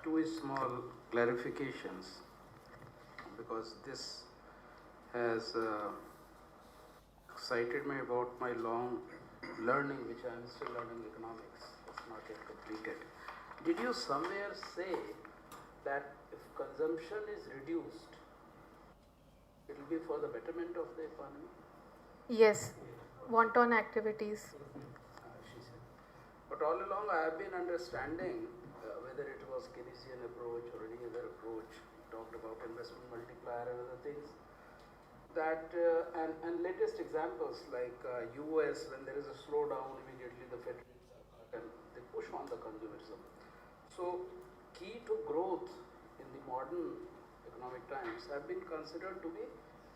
two small clarifications because this has excited me about my long learning, which I am still learning economics. It's not yet completed. Did you somewhere say that if consumption is reduced, it will be for the betterment of the economy? Yes, wanton activities. She said. But all along I have been understanding whether it was Keynesian approach or any other approach, talked about investment multiplier and other things, that and latest examples like US, when there is a slowdown, immediately the Fed and they push on the consumerism. So key to growth in the modern economic times have been considered to be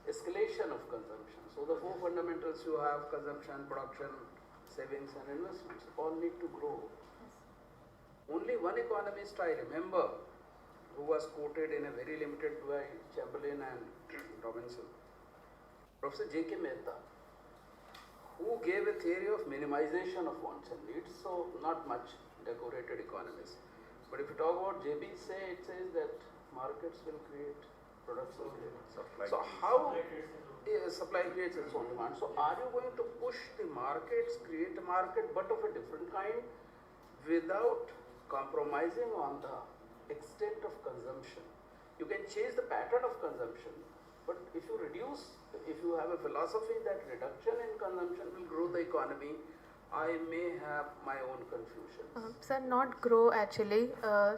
escalation of consumption. So the four fundamentals you have: consumption, production, savings and investments all need to grow. Only one economist I remember who was quoted in a very limited way, Chamberlain and Robinson, Professor J.K. Mehta, who gave a theory of minimization of wants and needs, so not much decorated economist. But if you talk about JB, it says that markets will create, products will create. Supply So how supply creates its own demand. So are you going to push the markets, create a market but of a different kind without compromising on the extent of consumption? You can change the pattern of consumption, but if you reduce, if you have a philosophy that reduction in consumption will grow the economy, I may have my own confusions. Sir, not grow actually.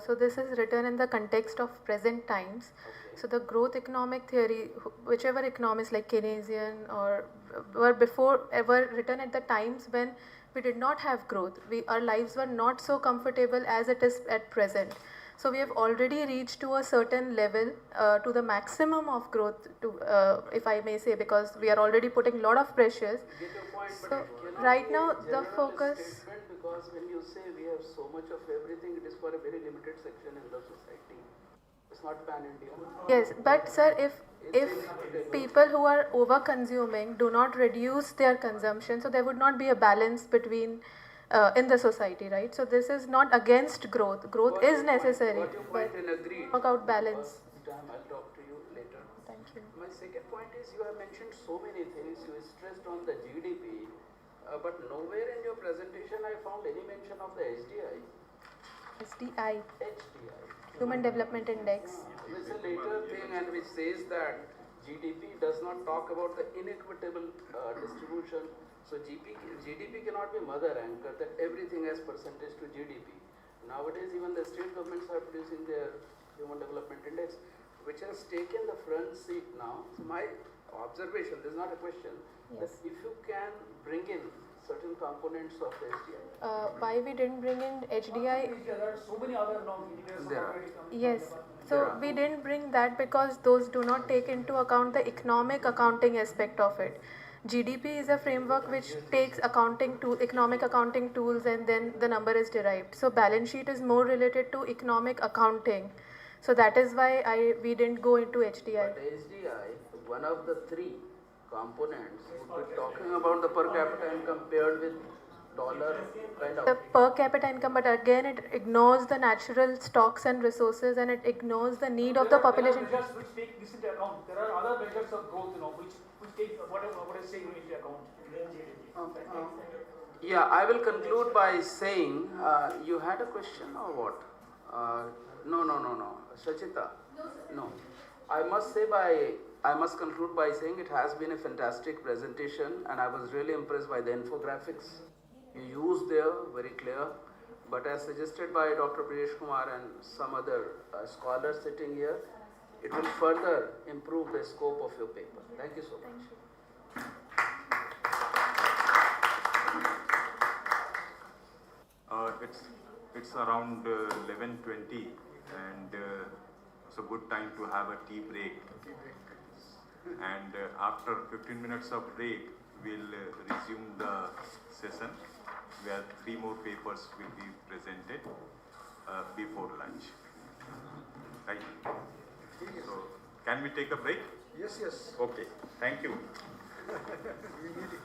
So this is written in the context of present times. Okay. So the growth economic theory, whichever economists like Keynesian or were before ever written at the times when we did not have growth. Our lives were not so comfortable as it is at present. So we have already reached to a certain level, to the maximum of growth, if I may say, because we are already putting a lot of pressures. Get your point, So but it cannot right be now a the general focus. statement, because when you say we have so much of everything, it is for a very limited section in the society. It's not pan-India. Yes, but sir, if people who are over consuming do not reduce their consumption, so there would not be a balance between in the society, right? So this is not against growth. Growth is necessary, Got your but point and agreed. work out balance. Time I'll talk to you later. Thank you. My second point is you have mentioned so many things. You stressed on the GDP, but nowhere in your presentation I found any mention of the SDI. SDI. HDI. Human Development Index. It's a later thing and which says that GDP does not talk about the inequitable distribution. So GDP cannot be mother anchor that everything as percentage to GDP. Nowadays even the state governments are producing their Human Development Index, which has taken the front seat now. So my observation, this is not a question, that if you can bring in certain components of the HDI. Why we didn't bring in HDI? There are so many other indicators There are. already coming. Yes. So we didn't bring that because those do not take into account the economic accounting aspect of it. GDP is a framework which takes economic accounting tools and then the number is derived. So balance sheet is more related to economic accounting. So that is why we didn't go into HDI. But HDI, one of the three components, would be talking about the per capita income paired with dollar kind of. The per capita income, but again it ignores the natural stocks and resources and it ignores the need of the population. There are measures which take this into account. There are other measures of growth, which take what I say into account. Yeah, I will conclude by saying, you had a question or what? No. Shachita? No. I must conclude by saying it has been a fantastic presentation and I was really impressed by the infographics you used there, very clear. But as suggested by Dr. Brijesh Kumar and some other scholars sitting here, it will further improve the scope of your paper. Thank you so much. It's around 11:20 and it's a good time to have a tea break. And after 15 minutes of break, we'll resume the session where 3 more papers will be presented before lunch. Right? So, can we take a break? Yes. Okay, thank you. We need it.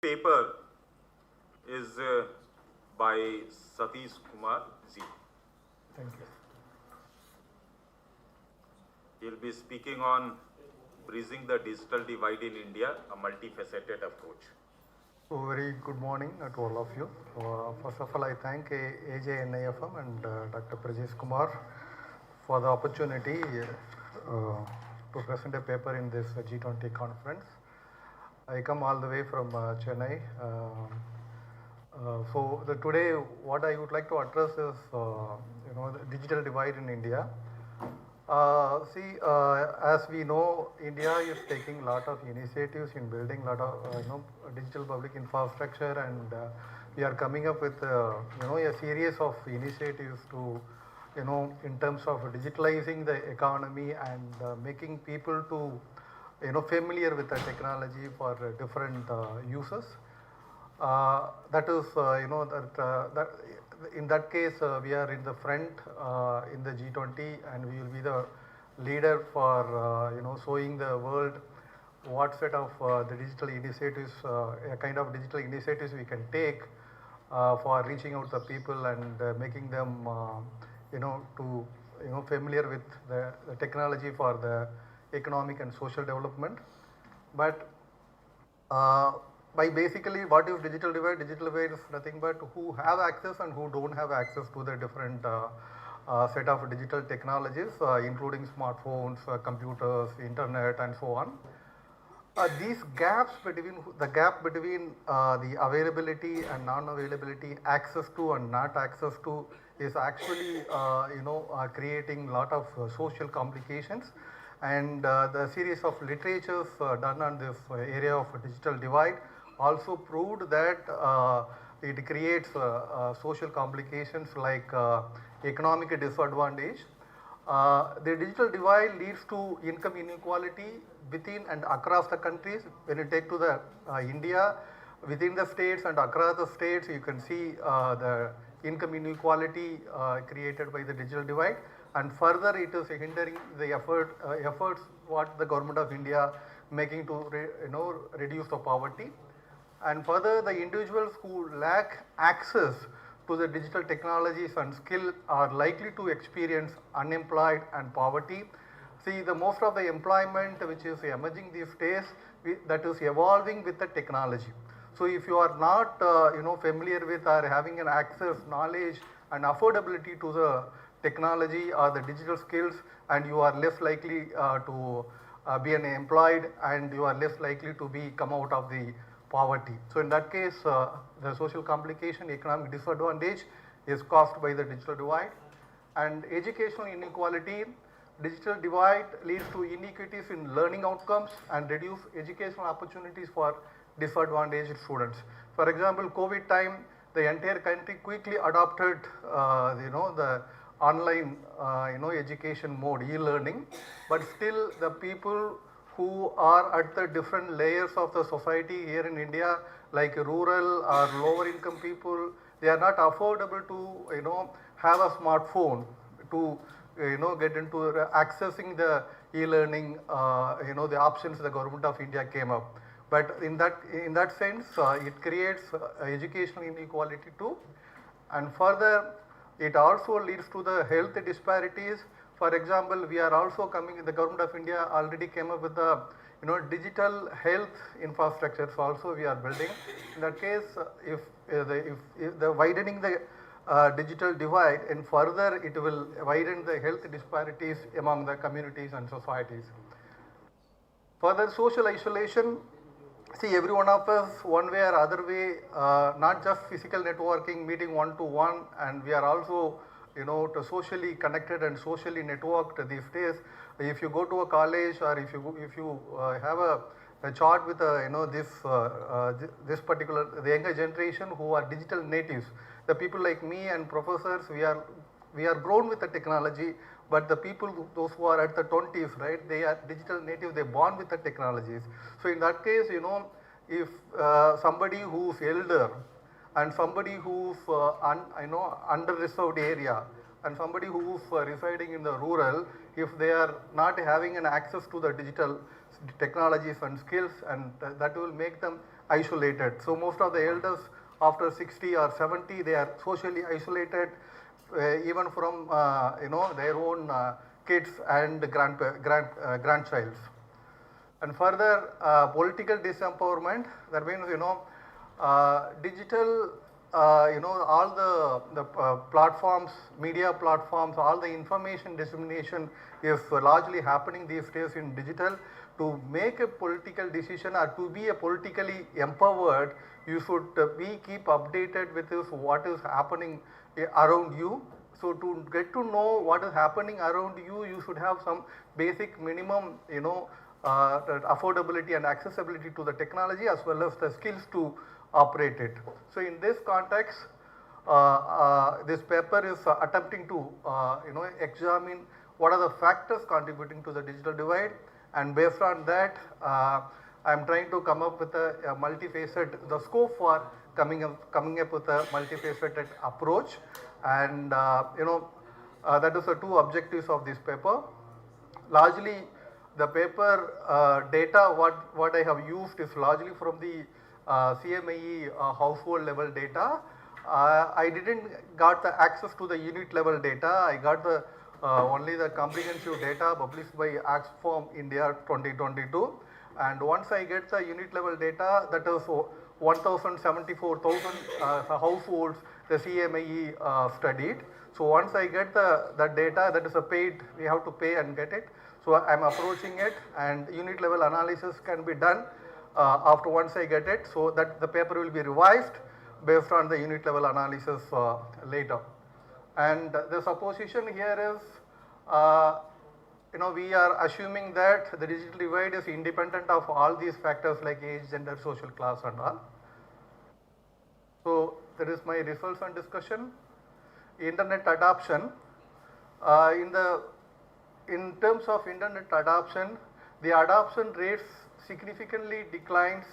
Paper is by Satish Kumar Z. Thank you. He'll be speaking on bridging the digital divide in India, a multifaceted approach. So very good morning to all of you. First of all, I thank AJNIFM and Dr. Prajesh Kumar for the opportunity to present a paper in this G20 conference. I come all the way from Chennai. Today what I would like to address is the digital divide in India. As we know, India is taking a lot of initiatives in building a lot of digital public infrastructure, and we are coming up with a series of initiatives to in terms of digitalizing the economy and making people to familiar with the technology for different uses. That is that in that case we are in the front in the G20, and we will be the leader for showing the world what set of the digital initiatives, a kind of digital initiatives we can take for reaching out to people and making them to familiar with the technology for the economic and social development. But by basically, what is digital divide? Digital divide is nothing but who have access and who don't have access to the different set of digital technologies, including smartphones, computers, internet, and so on. These gaps between the the availability and non-availability, access to and not access to, is actually creating a lot of social complications. And the series of literatures done on this area of digital divide also proved that it creates social complications like economic disadvantage. The digital divide leads to income inequality within and across the countries. When you take to the India, within the states and across the states, you can see the income inequality created by the digital divide. And further, it is hindering the efforts what the government of India making to reduce the poverty. And further, the individuals who lack access to the digital technologies and skill are likely to experience unemployed and poverty. See, the most of the employment which is emerging these days, that is evolving with the technology. So if you are not familiar with or having an access, knowledge and affordability to the technology or the digital skills, and you are less likely to be unemployed, and you are less likely to come out of the poverty. So in that case, the social complication, economic disadvantage is caused by the digital divide. And educational inequality, digital divide leads to inequities in learning outcomes and reduce educational opportunities for disadvantaged students. For example, COVID time, the entire country quickly adopted the online education mode, e-learning, but still the people who are at the different layers of the society here in India, like rural or lower income people, they are not affordable to have a smartphone to get into accessing the e-learning, the options the government of India came up. But in that sense, it creates educational inequality too. And further, it also leads to the health disparities. For example, we are also the government of India already came up with the digital health infrastructures also we are building. In that case, if the widening the digital divide, and further it will widen the health disparities among the communities and societies. Further, social isolation. See, every one of us, one way or other way, not just physical networking, meeting one-to-one, and we are also to socially connected and socially networked these days. If you go to a college, or if you have a chat with this particular the younger generation who are digital natives, the people like me and professors, we are grown with the technology. But the people, those who are at the 20s, right, they are digital natives, they born with the technologies. So in that case, if somebody who's elder and somebody who's under-reserved area and somebody who's residing in the rural, if they are not having an access to the digital technologies and skills, and that will make them, isolated. So most of the elders after 60 or 70, they are socially isolated, even from their own kids and grandchilds. And further, political disempowerment, that means digital, all the platforms, media platforms, all the information dissemination is largely happening these days in digital. To make a political decision or to be a politically empowered, you should keep updated with what is happening around you. So to get to know what is happening around you, you should have some basic minimum, affordability and accessibility to the technology as well as the skills to operate it. So in this context, this paper is attempting to examine what are the factors contributing to the digital divide, and based on that I am trying to come up with a multifaceted, the scope for coming up with a multifaceted approach, and that is the two objectives of this paper. Largely the paper data what I have used is largely from the CMAE household level data. I didn't got the access to the unit level data. I got the only the comprehensive data published by Oxfam India 2022, and once I get the unit level data, that is 1,074,000 households the CMAE studied. So once I get the data, that is a paid, we have to pay and get it. So I am approaching it, and unit level analysis can be done after once I get it, so that the paper will be revised based on the unit level analysis later. And the supposition here is, we are assuming that the digital divide is independent of all these factors like age, gender, social class and all. So that is my results and discussion. Internet adoption. In terms of internet adoption, the adoption rates significantly declines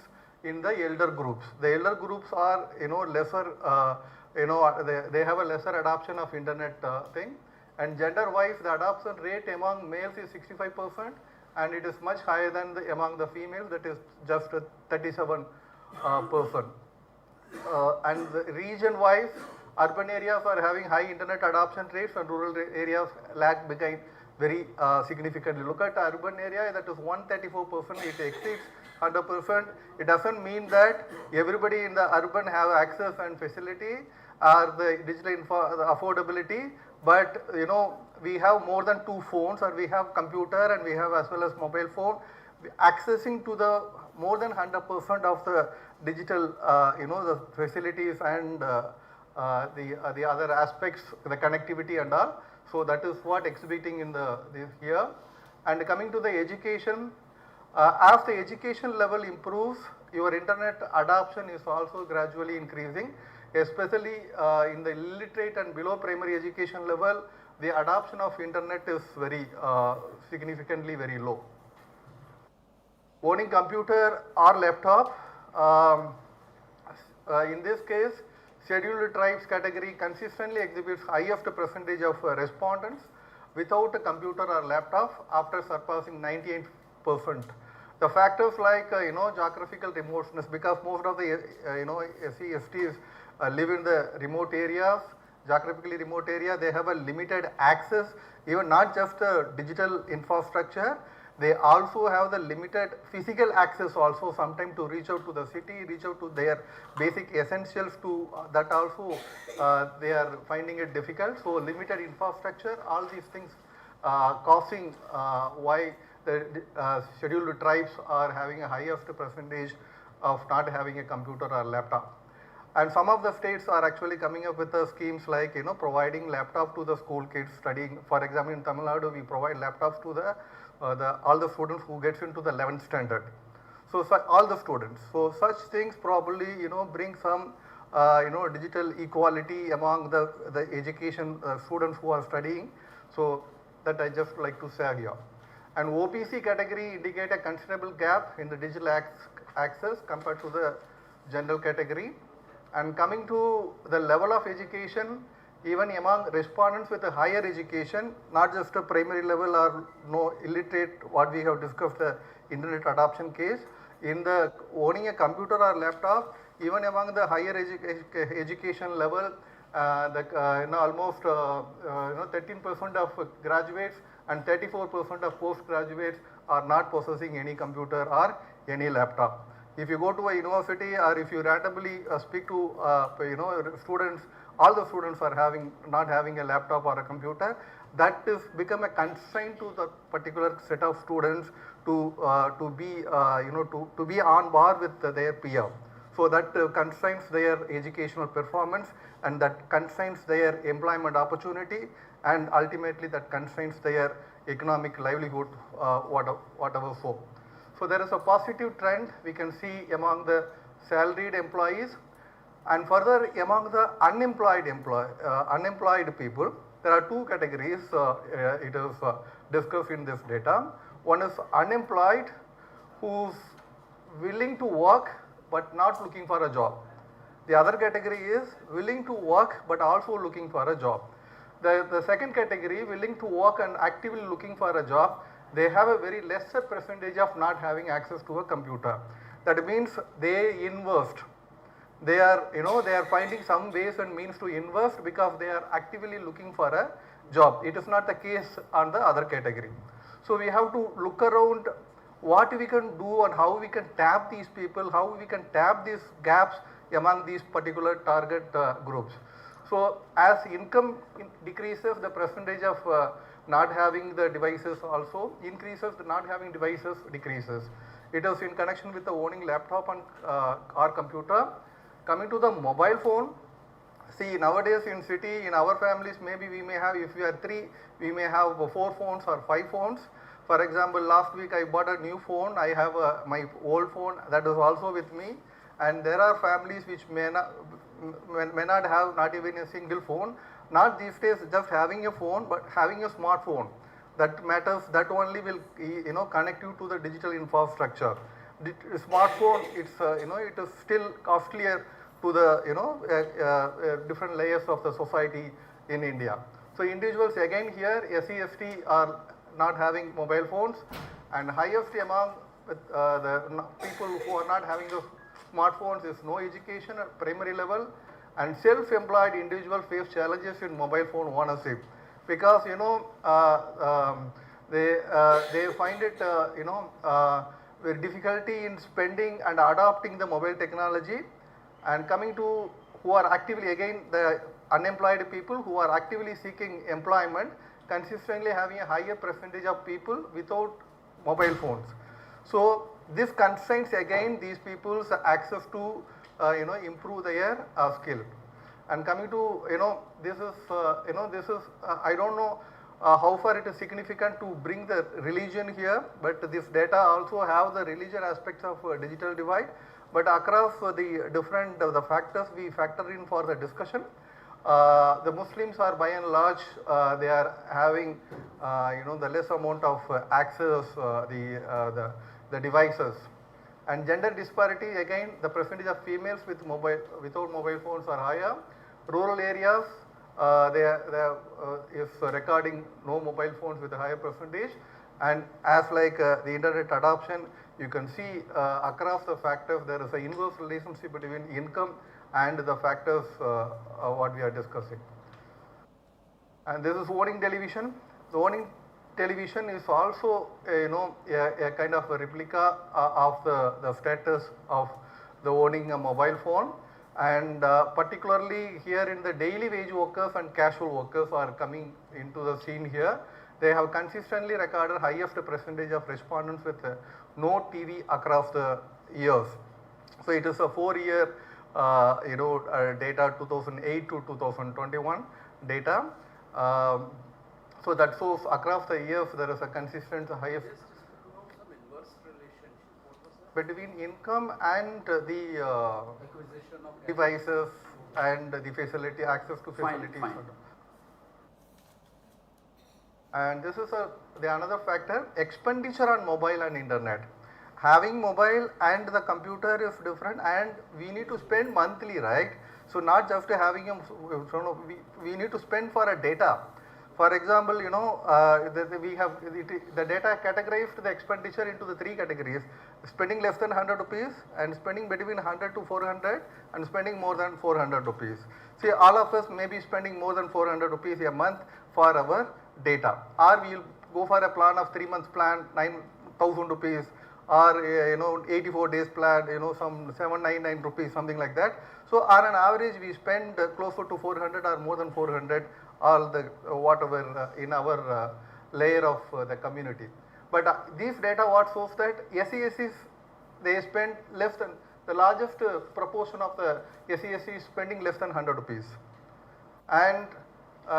in the elder groups. The elder groups are lesser, they have a lesser adoption of internet thing, and gender wise the adoption rate among males is 65%, and it is much higher than among the females, that is just 37%. And region wise, urban areas are having high internet adoption rates and rural areas lag behind very significantly. Look at urban area, that is 134%, it exceeds 100%. It doesn't mean that everybody in the urban have access and facility or the digital affordability, but we have more than 2 phones, or we have computer and we have as well as mobile phone, accessing to the more than 100% of the digital the facilities and the other aspects, the connectivity and all. So that is what exhibiting in this here. And coming to the education, as the education level improves, your internet adoption is also gradually increasing, especially in the illiterate and below primary education level. The adoption of internet is very significantly very low. Owning computer or laptop, in this case, scheduled tribes category consistently exhibits highest percentage of respondents without a computer or laptop after surpassing 98%. The factors like geographical remoteness, because most of the SC, STs live in the remote areas, geographically remote area, they have a limited access, even not just digital infrastructure, they also have the limited physical access also, sometimes to reach out to the city, reach out to their basic essentials, to that also they are finding it difficult. So limited infrastructure, all these things causing why the scheduled tribes are having a highest percentage of not having a computer or laptop. And some of the states are actually coming up with schemes like providing laptop to the school kids studying. For example, in Tamil Nadu we provide laptops to all the students who gets into the 11th standard. So all the students. So such things probably bring some digital equality among the education students who are studying. So that I just like to say here. And OBC category indicate a considerable gap in the digital access compared to the general category. And coming to the level of education, even among respondents with a higher education, not just a primary level or no illiterate, what we have discussed the internet adoption case, in the owning a computer or laptop, even among the higher education level, almost 13% of graduates and 34% of postgraduates are not possessing any computer or any laptop. If you go to a university or if you randomly speak to students, all the students are not having a laptop or a computer. That is become a constraint to the particular set of students to be on par with their peer. So that constrains their educational performance, and that constrains their employment opportunity, and ultimately that constrains their economic livelihood, whatever so. So there is a positive trend we can see among the salaried employees, and further among the unemployed people. There are two categories it is discussed in this data. One is unemployed who's willing to work but not looking for a job. The other category is willing to work but also looking for a job. The second category, willing to work and actively looking for a job, they have a very lesser percentage of not having access to a computer. That means they invest. They are finding some ways and means to invest because they are actively looking for a job. It is not the case on the other category. So we have to look around what we can do and how we can tap these people, how we can tap these gaps among these particular target groups. So as income decreases, the percentage of not having the devices also increases, the not having devices decreases. It is in connection with the owning laptop and or computer. Coming to the mobile phone, see nowadays in city, in our families, maybe we may have, if we are 3, we may have 4 phones or 5 phones. For example, last week I bought a new phone. I have my old phone that is also with me, and there are families which may not have not even a single phone. Not these days just having a phone, but having a smartphone. That matters. That only will connect you to the digital infrastructure. The smartphone, it's it is still costlier to the different layers of the society in India. So individuals again here, SC/ST are not having mobile phones, and highest among the people who are not having the smartphones is no education at primary level, and self-employed individuals face challenges in mobile phone ownership because they find it with difficulty in spending and adopting the mobile technology. And coming to who are actively, again the unemployed people who are actively seeking employment, consistently having a higher percentage of people without mobile phones. So this constrains again these people's access to improve their skill. And coming to this is I don't know how far it is significant to bring the religion here, but this data also have the religion aspects of digital divide. But across the different the factors we factor in for the discussion, the Muslims are by and large they are having the less amount of access the devices. And gender disparity, again the percentage of females without mobile phones are higher. Rural areas is recording no mobile phones with a higher percentage, and as like the internet adoption, you can see across the factors there is an inverse relationship between income and the factors what we are discussing. And this is owning television. The owning television is also a kind of a replica of the status of the owning a mobile phone, and particularly here in the daily wage workers and casual workers are coming into the scene here. They have consistently recorded highest percentage of respondents with no TV across the years. So it is a 4-year data 2008 to 2021 data. So that shows across the years there is a consistent highest between income and the acquisition of devices and the facility, access to facilities. Fine. And this is the another factor, expenditure on mobile and internet. Having mobile and the computer is different, and we need to spend monthly, right? So not just having we need to spend for a data. For example, we have the data categorized the expenditure into the 3 categories: spending less than 100 rupees and spending between 100 to 400 and spending more than 400 rupees. See, all of us may be spending more than 400 rupees a month for our data, or we will go for a plan of 3 months plan, 9,000 rupees, or 84 days plan, some 799 rupees, something like that. So on an average we spend closer to 400 or more than 400 all the whatever in our layer of the community. But these data what shows that SESs, they spend less than, the largest proportion of the SES is spending less than 100 rupees. And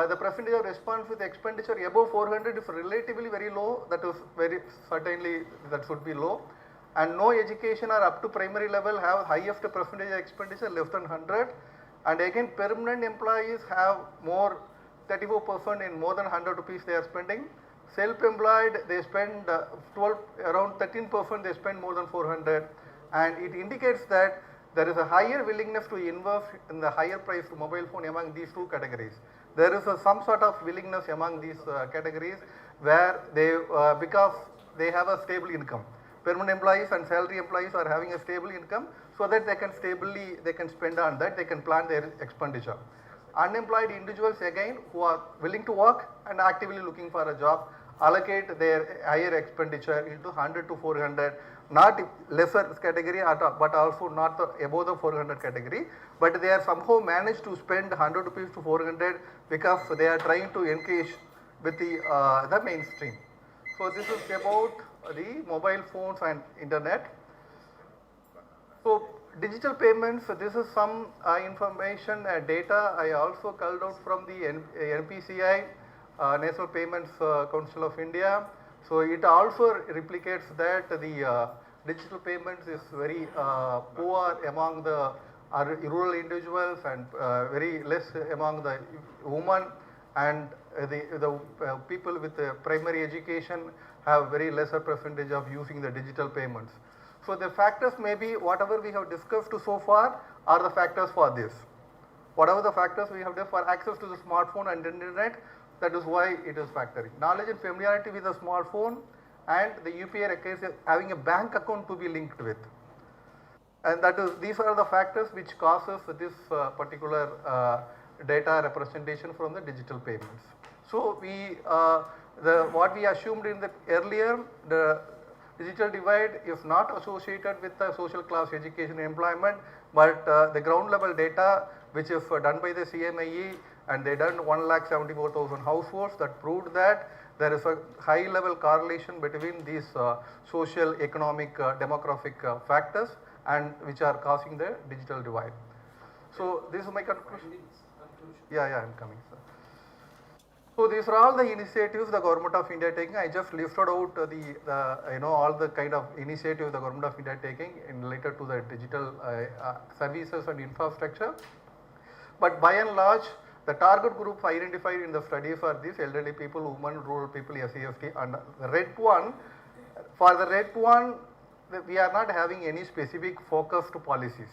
the percentage of response with expenditure above 400 is relatively very low, that is very certainly that should be low. And no education or up to primary level have highest percentage of expenditure less than 100. And again permanent employees have more, 34% in more than 100 rupees they are spending. Self-employed, they spend around 13% they spend more than 400, and it indicates that there is a higher willingness to invest in the higher priced mobile phone among these two categories. There is some sort of willingness among these categories where they, because they have a stable income. Permanent employees and salary employees are having a stable income, so that they can stably, they can spend on that, they can plan their expenditure. Unemployed individuals again who are willing to work and actively looking for a job allocate their higher expenditure into 100 to 400, not lesser category but also not above the 400 category, but they are somehow managed to spend 100 rupees to 400 because they are trying to engage with the mainstream. So this is about the mobile phones and internet. So digital payments, this is some information data I also culled out from the NPCI, National Payments Council of India. So it also replicates that the digital payments is very poor among the rural individuals and very less among the women, and the people with primary education have very lesser percentage of using the digital payments. So the factors may be whatever we have discussed so far are the factors for this. Whatever the factors we have for access to the smartphone and internet, that is why it is factoring. Knowledge and familiarity with the smartphone and the UPI requires having a bank account to be linked with. And that is, these are the factors which causes this particular data representation from the digital payments. So we, what we assumed in the earlier, the digital divide is not associated with the social class education and employment, but the ground level data which is done by the CMIE, and they done 1,74,000 households, that proved that there is a high level correlation between these social, economic, demographic factors and which are causing the digital divide. So this is my conclusion. Yeah, I am coming, sir. So these are all the initiatives the Government of India taking. I just lifted out the all the kind of initiatives the Government of India taking in related to the digital services and infrastructure. But by and large, the target group identified in the studies are these elderly people, women, rural people, SCST, and the red one. For the red one, we are not having any specific focused policies.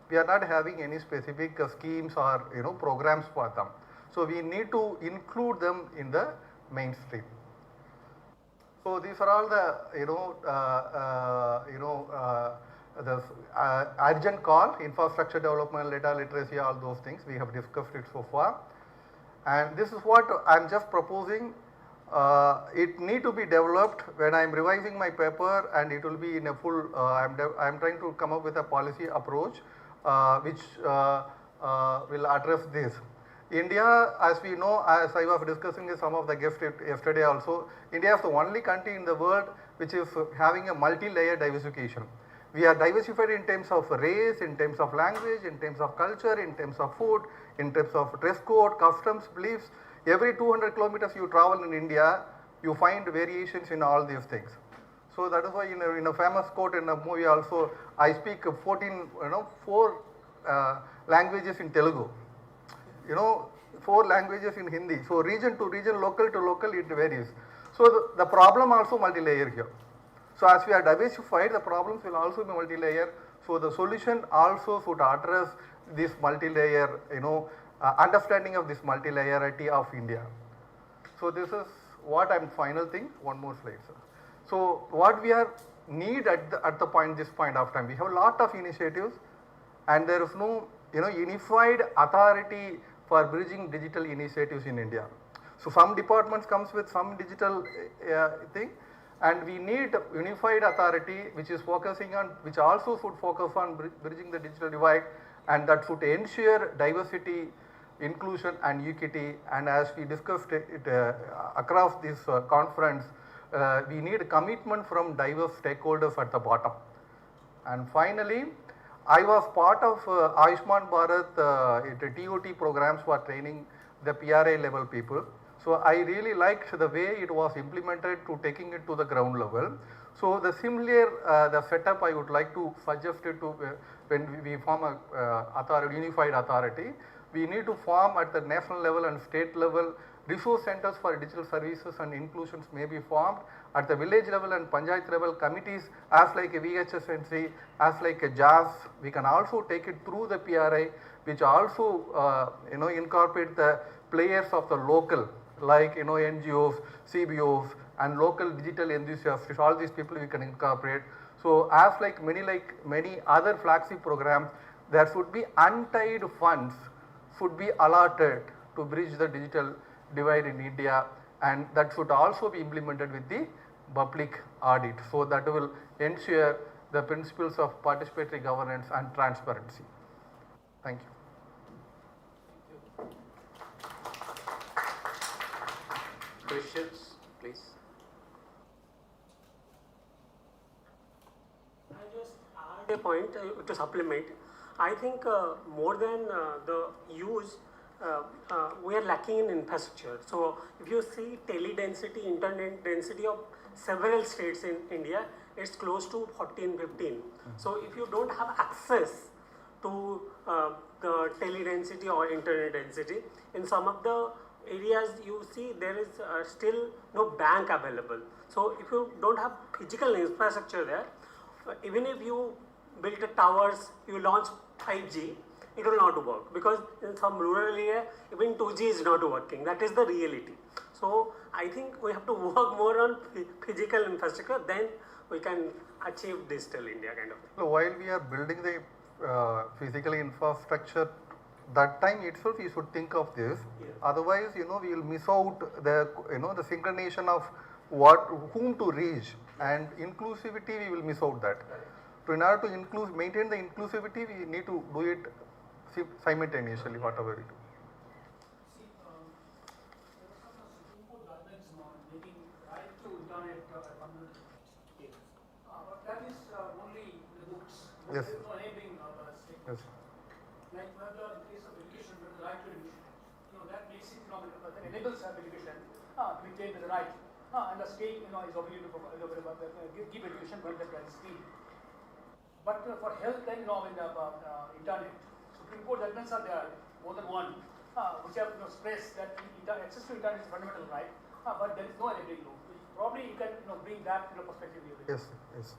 We are not having any specific schemes or programs for them. So we need to include them in the mainstream. So these are all the the urgent call, infrastructure development, data literacy, all those things we have discussed it so far. And this is what I am just proposing. It need to be developed when I am revising my paper, and it will be in a full, I am trying to come up with a policy approach which will address this. India, as we know, as I was discussing with some of the guests yesterday also, India is the only country in the world which is having a multi-layer diversification. We are diversified in terms of race, in terms of language, in terms of culture, in terms of food, in terms of dress code, customs, beliefs. Every 200 kilometers you travel in India, you find variations in all these things. So that is why in a famous quote in a movie also, I speak 4 languages in Telugu. 4 languages in Hindi. So region to region, local to local, it varies. So the problem also multi-layer here. So as we are diversified, the problems will also be multi-layer. So the solution also should address this multi-layer, understanding of this multi-layerity of India. So this is what I'm final thing. One more slide, sir. So what we are need at this point of time. We have a lot of initiatives, and there is no unified authority for bridging digital initiatives in India. So some departments comes with some digital thing, and we need unified authority which is focusing on, which also should focus on bridging the digital divide, and that should ensure diversity, inclusion and equity. And as we discussed it across this conference, we need commitment from diverse stakeholders at the bottom. And finally, I was part of Ayushman Bharat TOT programs for training the PRA level people. So I really liked the way it was implemented to taking it to the ground level. So the similar the setup I would like to suggest it to when we form a unified authority, we need to form at the national level and state level. Resource centers for digital services and inclusions may be formed at the village level and panchayat level. Committees as like a VHSNC, as like a JAS. We can also take it through the PRI, which also incorporate the players of the local, like NGOs, CBOs and local digital enthusiasts. All these people we can incorporate. So as like many other flagship programs, there should be untied funds should be allotted to bridge the digital divide in India, and that should also be implemented with the public audit. So that will ensure the principles of participatory governance and transparency. Thank you. Questions, please. I just add a point to supplement. I think more than the use, we are lacking in infrastructure. So if you see tele-density, internet density of several states in India, it's close to 14, 15. So if you don't have access to the tele-density or internet density, in some of the areas you see there is still no bank available. So if you don't have physical infrastructure there, even if you build the towers, you launch 5G, it will not work, because in some rural area even 2G is not working. That is the reality. So I think we have to work more on physical infrastructure, then we can achieve digital India kind of thing. So while we are building the physical infrastructure, that time itself we should think of this. Yeah. Otherwise, we will miss out the the synchronization of whom to reach, and inclusivity we will miss out that. So in order to maintain the inclusivity, we need to do it simultaneously, whatever we do. See, there was some Supreme Court judgments on making right to internet fundamental. But that is only in the books. Yes. There is no enabling statements. Yes. Like in case of education, the right to education. That makes it that enables education to maintain the right. And the state is obligated to give education when that is needed. But for health and internet, Supreme Court judgments are there, more than one, which have stressed that access to internet is a fundamental right, but there is no enabling law. Probably you can bring that perspective. Yes, yes.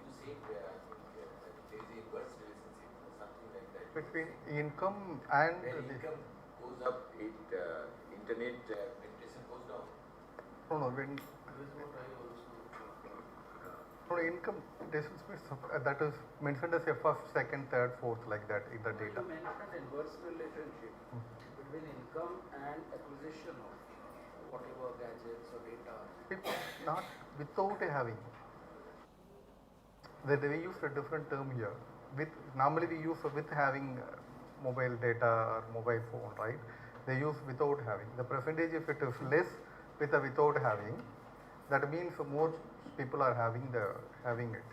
You say there is a inverse relationship or something like that. Between income and when income goes up, internet penetration goes down. No, when income that is mentioned as a first, second, third, fourth, like that in the data. You mentioned inverse relationship between income and acquisition of whatever gadgets or data. Not without having. We use a different term here. Normally we use with having mobile data or mobile phone, right? They use without having. The percentage, if it is less with a without having, that means more people are having it.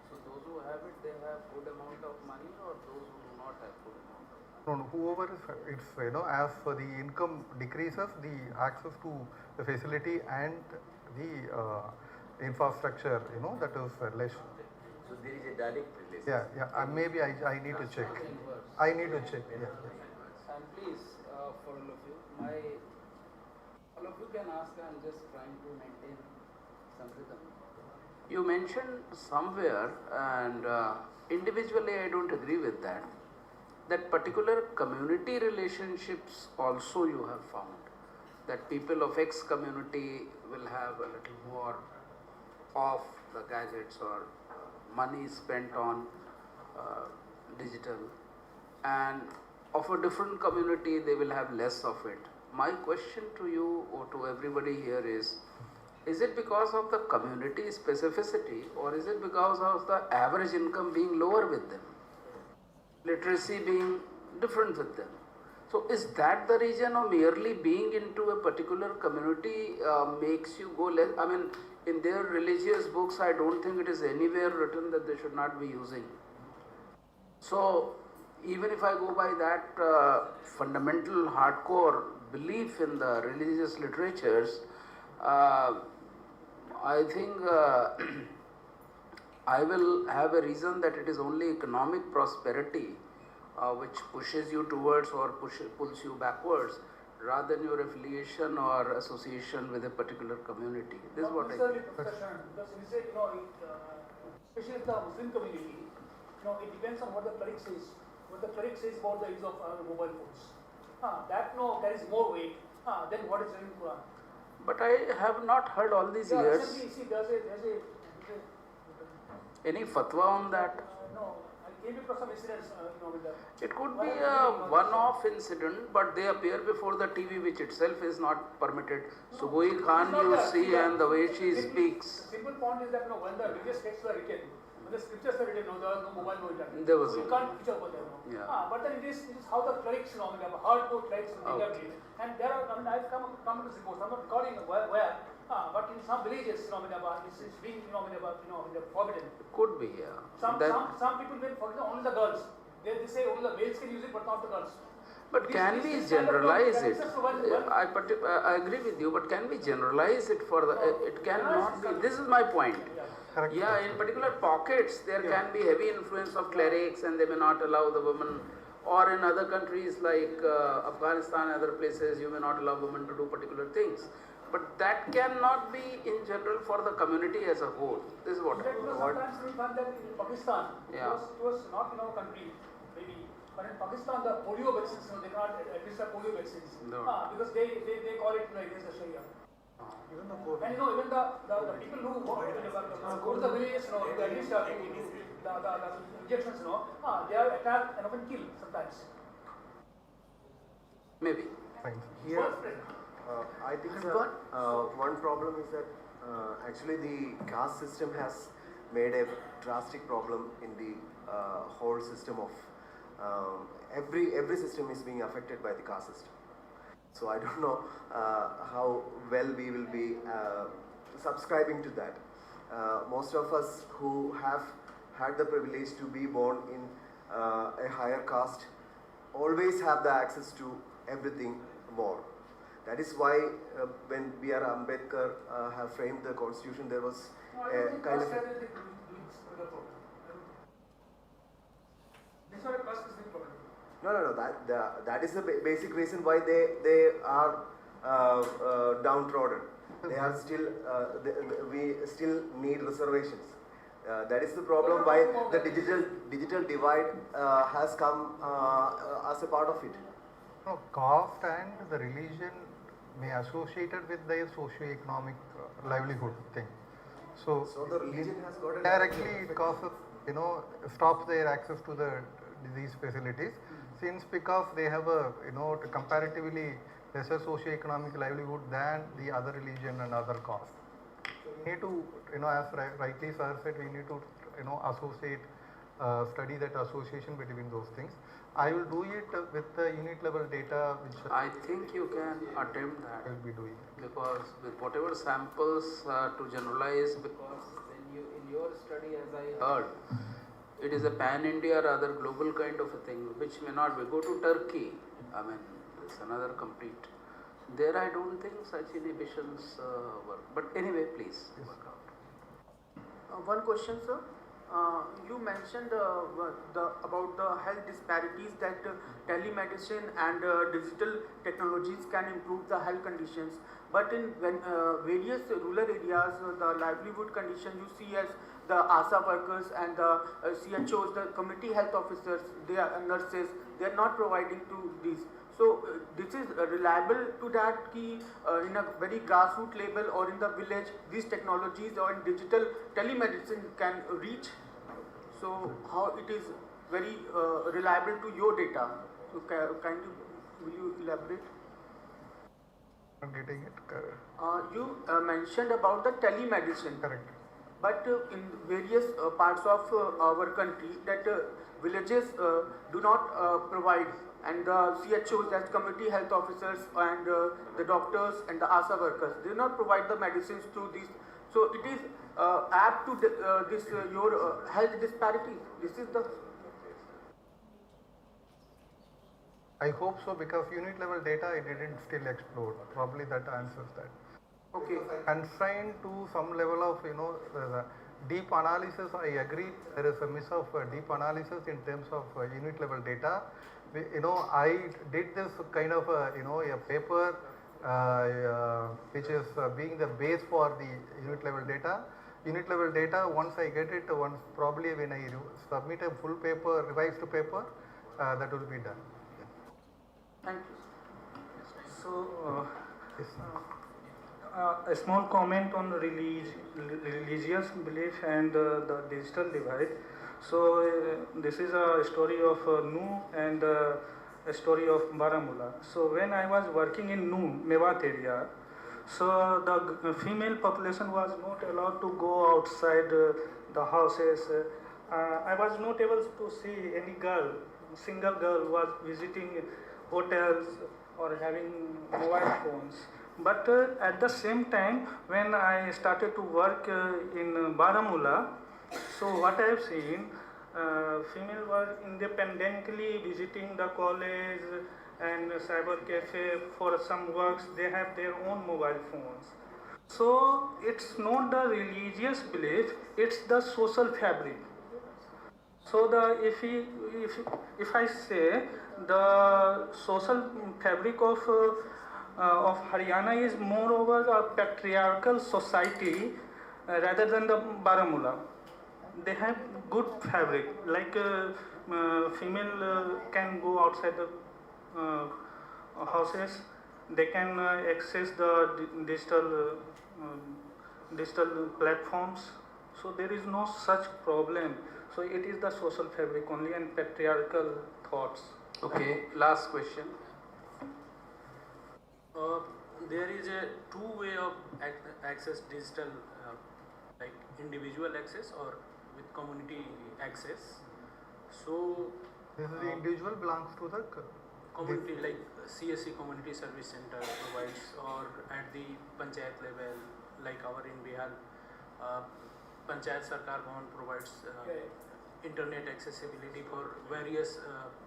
So those who have it, they have good amount of money, or those who do not have good amount of money? No, whoever is, it's as the income decreases, the access to the facility and the infrastructure, that is less. So there is a direct relationship. Yeah. Maybe I need to check. I need to check. Yeah. And please, for all of you, all of you can ask. I'm just trying to maintain some rhythm. You mentioned somewhere, and individually I don't agree with that particular community relationships also you have found, that people of X community will have a little more of the gadgets or money spent on digital, and of a different community they will have less of it. My question to you or to everybody here is it because of the community specificity or is it because of the average income being lower with them, literacy being different with them? So is that the reason, or merely being into a particular community makes you go less? I mean, in their religious books, I don't think it is anywhere written that they should not be using. So even if I go by that fundamental hardcore belief in the religious literatures, I think I will have a reason that it is only economic prosperity which pushes you towards or pulls you backwards, rather than your affiliation or association with a particular community. This is what I think. Because you said, especially the Muslim community, it depends on what the cleric says. What the cleric says about the use of mobile phones. That carries more weight than what is written in Quran. But I have not heard all these years. See, there's a any fatwa on that? No, I came across some incidents, with that. It could be a one-off incident, but they appear before the TV, which itself is not permitted. Subui Khan, you see, and the way she speaks. The simple point is that when the religious texts were written, when the scriptures were written, there was no mobile, no internet. There was so you can't preach over there. Yeah. But then it is how the clerics, hardcore clerics in India believe. And there are, I've come to this reports, I'm not recalling where, but in some villages, it's being, forbidden. Could be, yeah. Some people will forbidden only the girls. They say only the males can use it, but not the girls. But can we generalize it? I agree with you, but can we generalize it for the, it cannot be, this is my point. Yeah, in particular pockets, there can be heavy influence of clerics and they may not allow the women, or in other countries like Afghanistan, other places, you may not allow women to do particular things. But that cannot be in general for the community as a whole. This is what I mean. Sometimes we find that in Pakistan, it was not in our country, maybe, but in Pakistan the polio vaccines, they cannot administer polio vaccines. No. Because they call it against the Sharia. Even the and even the people who go to the villages, who administer the injections, they are attacked and often killed sometimes. Maybe. Fine. Here, I think one problem is that actually the caste system has made a drastic problem in the whole system of every system is being affected by the caste system. So I don't know how well we will be subscribing to that. Most of us who have had the privilege to be born in a higher caste always have the access to everything more. That is why when B.R. Ambedkar have framed the constitution, there was a kind of... No. That is the basic reason why they are downtrodden. They are still, we still need reservations. That is the problem why the digital divide has come as a part of it. No, caste and the religion may associated with their socio-economic livelihood thing. So the religion has got directly it causes, stops their access to these facilities, since because they have a comparatively lesser socio-economic livelihood than the other religion and other caste. So we need to, as rightly sir said, we need to associate, study that association between those things. I will do it with the unit level data which I think you can attempt that. I will be doing. Because with whatever samples to generalize, because in your study, as I heard, it is a pan-India rather global kind of a thing, which may not be. Go to Turkey, I mean, it's another complete. There I don't think such inhibitions work. But anyway, please work out. One question, sir. You mentioned about the health disparities, that telemedicine and digital technologies can improve the health conditions. But in various rural areas, the livelihood condition you see as the ASA workers and the CHOs, the community health officers, they are nurses, they are not providing to these. So this is reliable to that key in a very grassroots level or in the village, these technologies or in digital telemedicine can reach. So how it is very reliable to your data. So will you elaborate? I'm getting it. You mentioned about the telemedicine. Correct. But in various parts of our country that villages do not provide, and the CHOs, that's community health officers, and the doctors and the ASA workers, they do not provide the medicines to these. So it is apt to this your health disparities. This is the. I hope so, because unit level data it didn't still explode. Probably that answers that. Okay. Confined to some level of deep analysis, I agree there is a miss of deep analysis in terms of unit level data. I did this kind of a paper which is being the base for the unit level data. Unit level data, once I get it, probably when I submit a full paper, revised paper, that will be done. Thank you. So, a small comment on religious belief and the digital divide. So this is a story of Nuh and a story of Baramulla. So when I was working in Nuh, Mewat area, so the female population was not allowed to go outside the houses. I was not able to see any girl, single girl was visiting hotels or having mobile phones. But at the same time, when I started to work in Baramulla, so what I have seen, female were independently visiting the college and cyber cafe for some works. They have their own mobile phones. So it's not the religious belief; it's the social fabric. So if I say the social fabric of Haryana is moreover a patriarchal society rather than the Baramulla. They have good fabric, like female can go outside the houses, they can access the digital platforms, so there is no such problem. So it is the social fabric only and patriarchal thoughts. Okay, last question. There is a two-way of access digital, like individual access or with community access. So this is the individual belongs to the community, like CSC Community Service Center provides, or at the panchayat level, like our in Bihar, Panchayat Sarkar Bhavan provides internet accessibility for various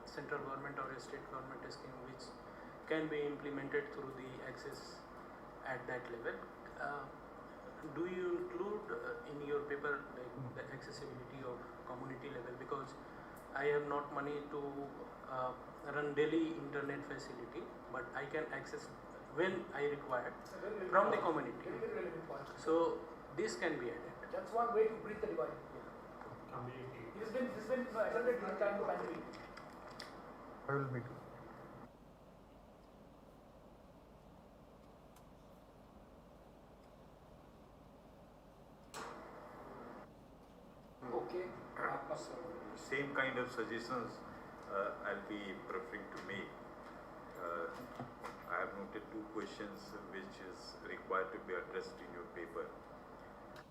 central government or state government scheme which can be implemented through the access at that level. Do you include in your paper like the accessibility of community level? Because I have not money to run daily internet facility, but I can access when I require from the community. So this can be added. That's one way to bridge the divide. This has been attended during time of pandemic. I will be too. Okay. Same kind of suggestions I'll be preferring to make. I have noted two questions which is required to be addressed in your paper.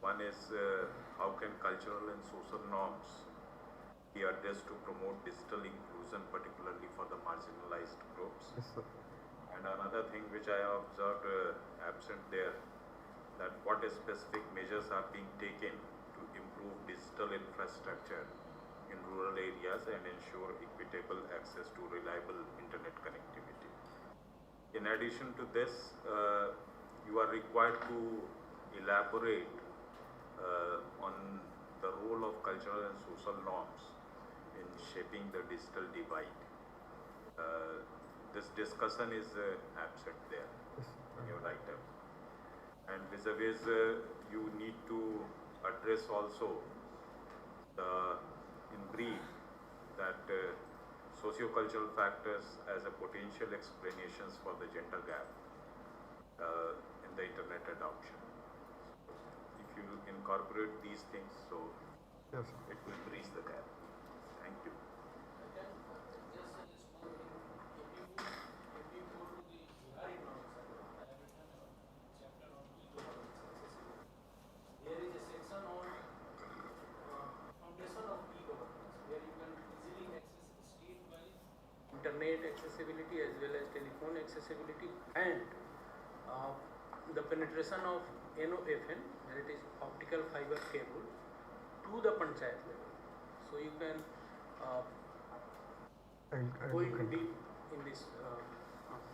One is how can cultural and social norms be addressed to promote digital inclusion, particularly for the marginalized groups? Yes, sir. And another thing which I have observed absent there, that what specific measures are being taken to improve digital infrastructure in rural areas and ensure equitable access to reliable internet connectivity. In addition to this, you are required to elaborate on the role of cultural and social norms in shaping the digital divide. This discussion is absent there in your write-up. And vis-a-vis, you need to address also in brief, that socio-cultural factors as a potential explanations for the gender gap in the internet adoption. If you incorporate these things, so yes, it will bridge the gap. Thank you. There is a section on foundation of e-governance where you can easily access state-wise internet accessibility as well as telephone accessibility and the penetration of NOFN, that is optical fiber cable, to the panchayat level. So you can go into deep in this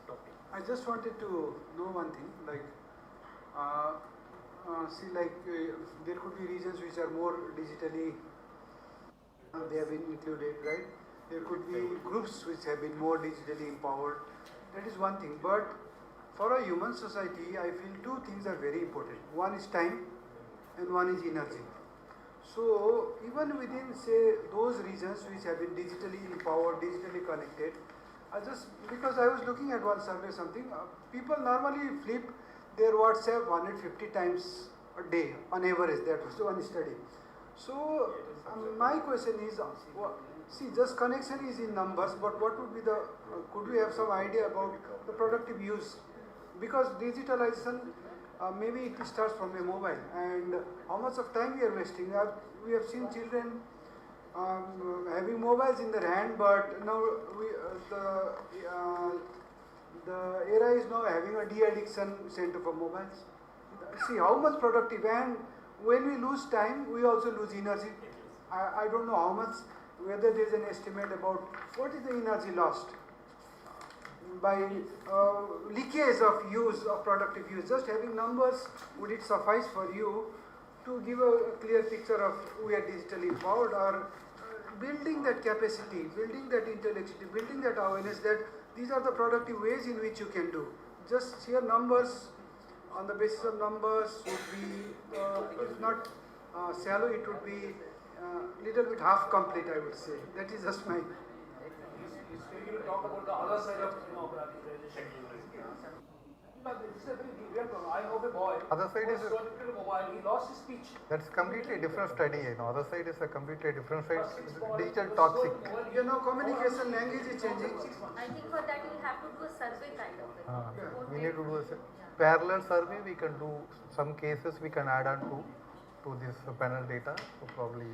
topic. I just wanted to know one thing, like, there could be regions which are more digitally, they have been included, right? There could be groups which have been more digitally empowered. That is one thing. But for a human society, I feel two things are very important. One is time and one is energy. So even within, say, those regions which have been digitally empowered, digitally connected, because I was looking at one survey something, people normally flip their WhatsApp 150 times a day on average. That was one study. So my question is, see, just connection is in numbers, but what would be the, could we have some idea about the productive use? Because digitalization, maybe it starts from a mobile, and how much of time we are wasting. We have seen children having mobiles in their hand, but now the era is now having a de-addiction center for mobiles. See how much productive, and when we lose time, we also lose energy. I don't know how much, whether there is an estimate about what is the energy lost by leakage of use, of productive use. Just having numbers, would it suffice for you to give a clear picture of we are digitally empowered, or building that capacity, building that intellectuality, building that awareness that these are the productive ways in which you can do. Just sheer numbers, on the basis of numbers, would be, if not shallow, it would be little bit half complete, I would say. That is just my... He's taking to talk about the other side of democratization. But this is a very real problem. I know a boy other side who is was addicted to mobile. He lost his speech. that's completely different study. Other side is a completely different side. Digital Was toxic. You know, communication language is changing. I think for that you'll have to do a survey kind of thing. We need to do a parallel survey. We can do some cases. We can add on to this panel data. So probably.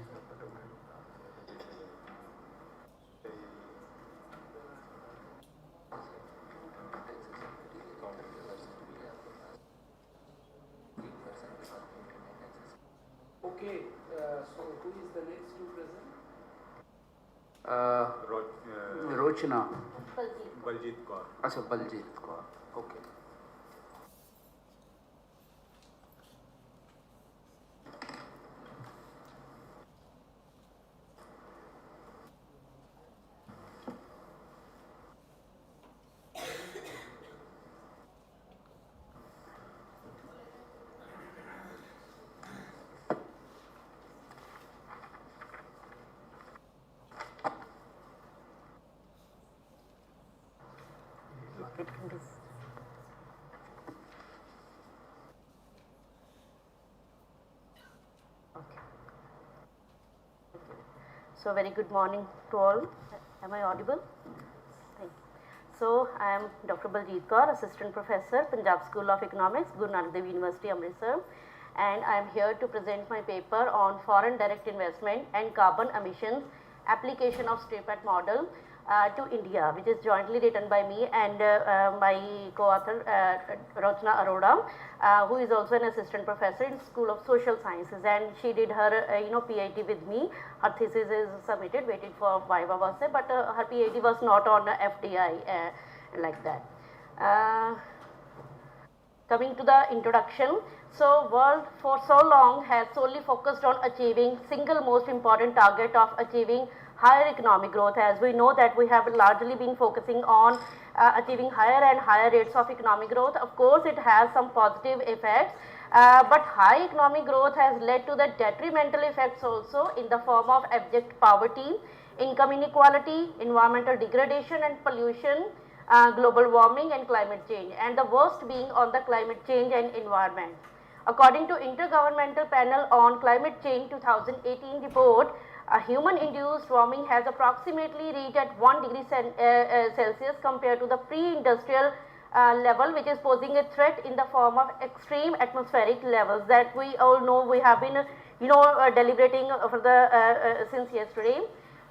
Okay, so who is the next to present? Rochna. Baljit Kaur. Achha, Baljit Kaur. Okay. So very good morning to all. Am I audible? Thank you. So I am Dr. Baljit Kaur, Assistant Professor, Punjab School of Economics, Guru Nanak Dev University, Amritsar, and I am here to present my paper on foreign direct investment and carbon emissions application of STAPAT model to India, which is jointly written by me and my co-author Rochna Arora, who is also an assistant professor in School of Social Sciences, and she did her PhD with me. Her thesis is submitted, waiting for Viva was there, but her PhD was not on FDI like that. Coming to the introduction, so world for so long has solely focused on achieving single most important target of achieving higher economic growth. As we know that we have largely been focusing on achieving higher and higher rates of economic growth. Of course, it has some positive effects, But high economic growth has led to the detrimental effects also in the form of abject poverty, income inequality, environmental degradation and pollution, global warming and climate change, and the worst being on the climate change and environment. According to Intergovernmental Panel on Climate Change 2018 report, human-induced warming has approximately reached at 1 degree Celsius compared to the pre-industrial level, which is posing a threat in the form of extreme atmospheric levels that we all know we have been deliberating for the since yesterday.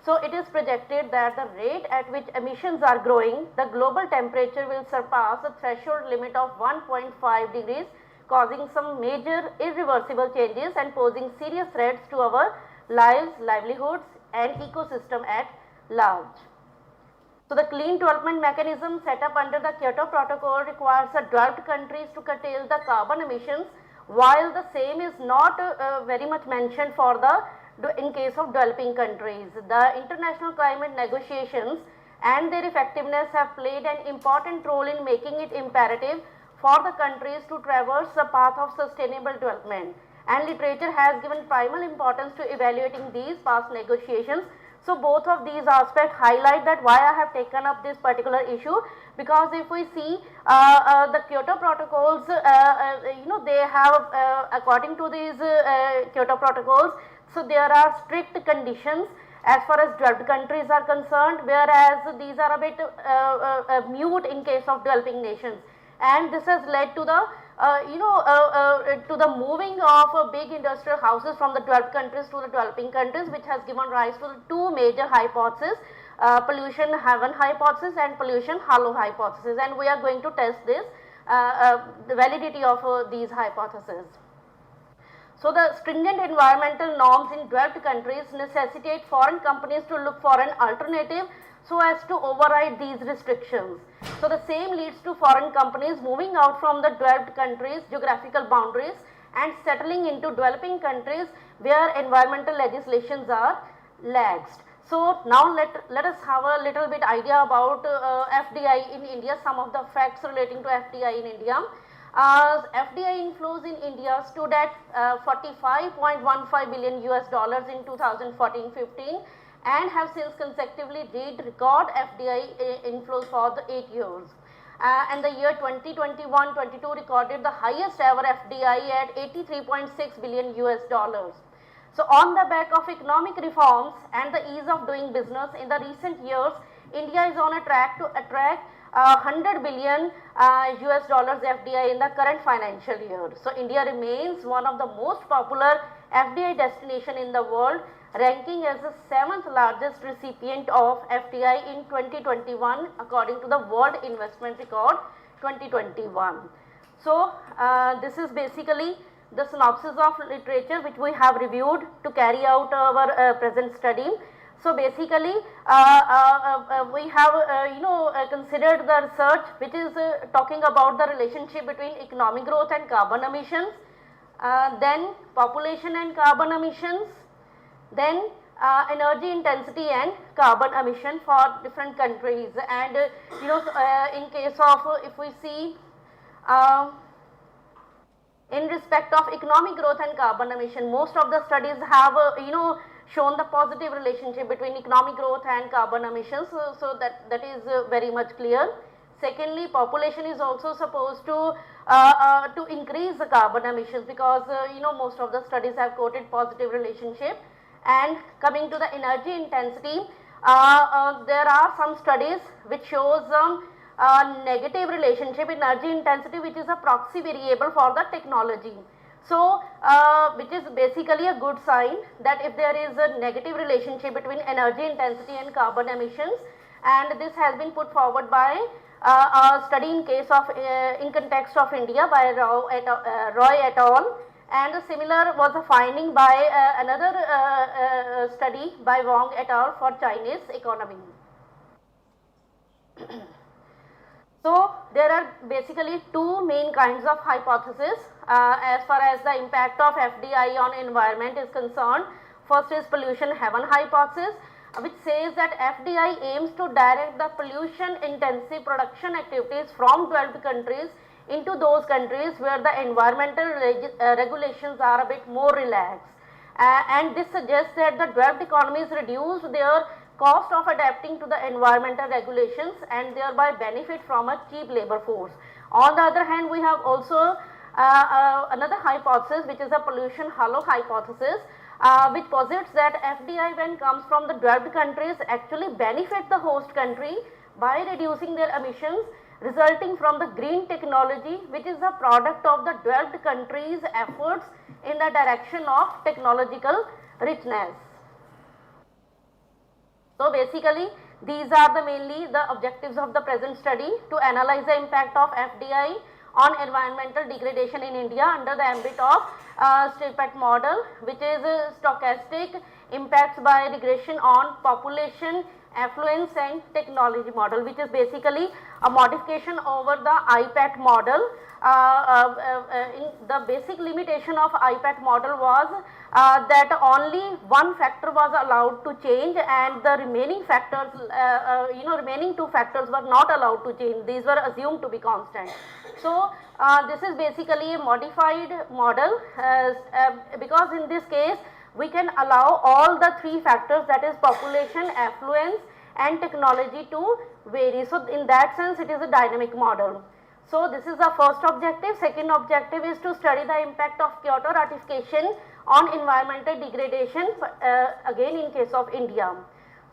So it is projected that the rate at which emissions are growing, the global temperature will surpass the threshold limit of 1.5 degrees, causing some major irreversible changes and posing serious threats to our lives, livelihoods and ecosystem at large. So the clean development mechanism set up under the Kyoto Protocol requires the developed countries to curtail the carbon emissions, while the same is not very much mentioned for the in case of developing countries. The international climate negotiations and their effectiveness have played an important role in making it imperative for the countries to traverse the path of sustainable development, and literature has given primal importance to evaluating these past negotiations. So both of these aspects highlight that why I have taken up this particular issue, because if we see the Kyoto protocols, they have according to these Kyoto protocols, so there are strict conditions as far as developed countries are concerned, whereas these are a bit mute in case of developing nations, and this has led to the to the moving of big industrial houses from the developed countries to the developing countries, which has given rise to the two major hypotheses, pollution heaven hypothesis and pollution hollow hypothesis, and we are going to test this the validity of these hypotheses. So the stringent environmental norms in developed countries necessitate foreign companies to look for an alternative so as to override these restrictions. So the same leads to foreign companies moving out from the developed countries' geographical boundaries and settling into developing countries where environmental legislations are laxed. So now let us have a little bit idea about FDI in India, some of the facts relating to FDI in India. FDI inflows in India stood at $45.15 billion in 2014-15 and have since consecutively reached record FDI inflows for the 8 years. And the year 2021-22 recorded the highest ever FDI at $83.6 billion. So on the back of economic reforms and the ease of doing business in the recent years, India is on a track to attract $100 billion FDI in the current financial year. So India remains one of the most popular FDI destination in the world, ranking as the 7th largest recipient of FDI in 2021 according to the World Investment Record 2021. So this is basically the synopsis of literature which we have reviewed to carry out our present study. So basically we have considered the research which is talking about the relationship between economic growth and carbon emissions, then population and carbon emissions, then energy intensity and carbon emission for different countries, and in case of if we see in respect of economic growth and carbon emission, most of the studies have shown the positive relationship between economic growth and carbon emissions, so that is very much clear. Secondly, population is also supposed to increase the carbon emissions, because most of the studies have quoted positive relationship. And coming to the energy intensity, there are some studies which shows negative relationship in energy intensity, which is a proxy variable for the technology. So which is basically a good sign that if there is a negative relationship between energy intensity and carbon emissions, and this has been put forward by a study in case of in context of India by Roy et al. And similar was a finding by another study by Wang et al. For Chinese economy. So there are basically two main kinds of hypotheses as far as the impact of FDI on environment is concerned. First is pollution heaven hypothesis, which says that FDI aims to direct the pollution intensive production activities from developed countries into those countries where the environmental regulations are a bit more relaxed. And this suggests that the developed economies reduce their cost of adapting to the environmental regulations and thereby benefit from a cheap labor force. On the other hand, we have also another hypothesis, which is a pollution halo hypothesis, which posits that FDI, when comes from the developed countries, actually benefit the host country by reducing their emissions resulting from the green technology, which is a product of the developed countries' efforts in the direction of technological richness. So basically, these are the mainly the objectives of the present study: to analyze the impact of FDI on environmental degradation in India under the ambit of STPET model, which is stochastic impacts by regression on population, affluence and technology model, which is basically a modification over the IPAT model. In the basic limitation of IPAT model was that only one factor was allowed to change and the remaining factors, remaining two factors were not allowed to change. These were assumed to be constant. So this is basically a modified model, because in this case we can allow all the three factors, that is population, affluence and technology, to vary. So in that sense it is a dynamic model. So this is the first objective. Second objective is to study the impact of Kyoto ratification on environmental degradation, again in case of India.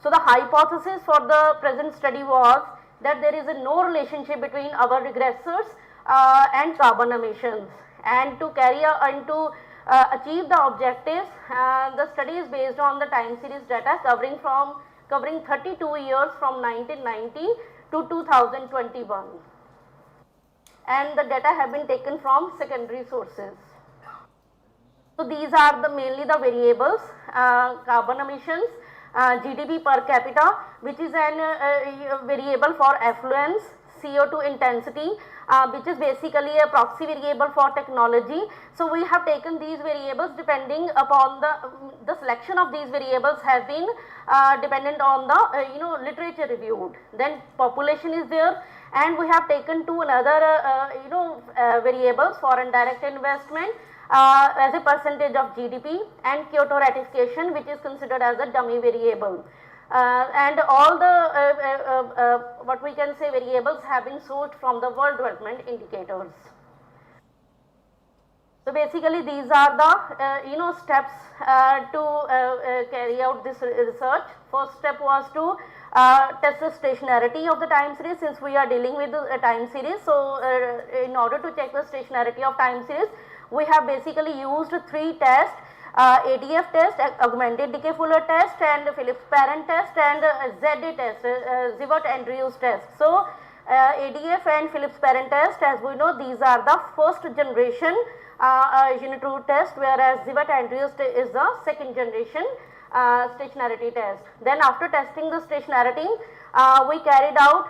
So the hypothesis for the present study was that there is no relationship between our regressors and carbon emissions, and to achieve the objectives, the study is based on the time series data covering 32 years from 1990 to 2021, and the data have been taken from secondary sources. So these are mainly the variables: carbon emissions, GDP per capita, which is an variable for affluence, CO2 intensity, which is basically a proxy variable for technology. So we have taken these variables depending upon the selection of these variables have been dependent on the literature reviewed. Then population is there, and we have taken two another variables: foreign direct investment as a percentage of GDP, and Kyoto ratification, which is considered as a dummy variable. And all the what we can say variables have been sourced from the World Development Indicators. So basically these are the steps to carry out this research. First step was to test the stationarity of the time series, since we are dealing with a time series. So in order to check the stationarity of time series, we have basically used three tests: ADF test, augmented decay Fuller test, and Phillips-Parent test, and ZD test, Zivot-Andrews test. So ADF and Phillips-Parent test, as we know, these are the first generation unit root test, whereas Zivot-Andrews is the second generation stationarity test. Then after testing the stationarity, we carried out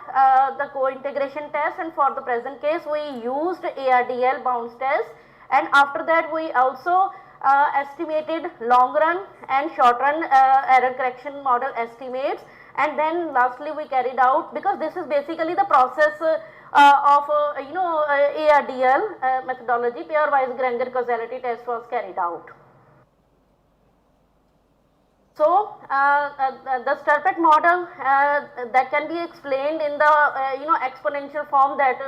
the co-integration test, and for the present case we used ARDL bounce test, and after that we also estimated long run and short run error correction model estimates, and then lastly we carried out, because this is basically the process of ARDL methodology, pairwise Granger causality test was carried out. So the STPET model that can be explained in the exponential form, that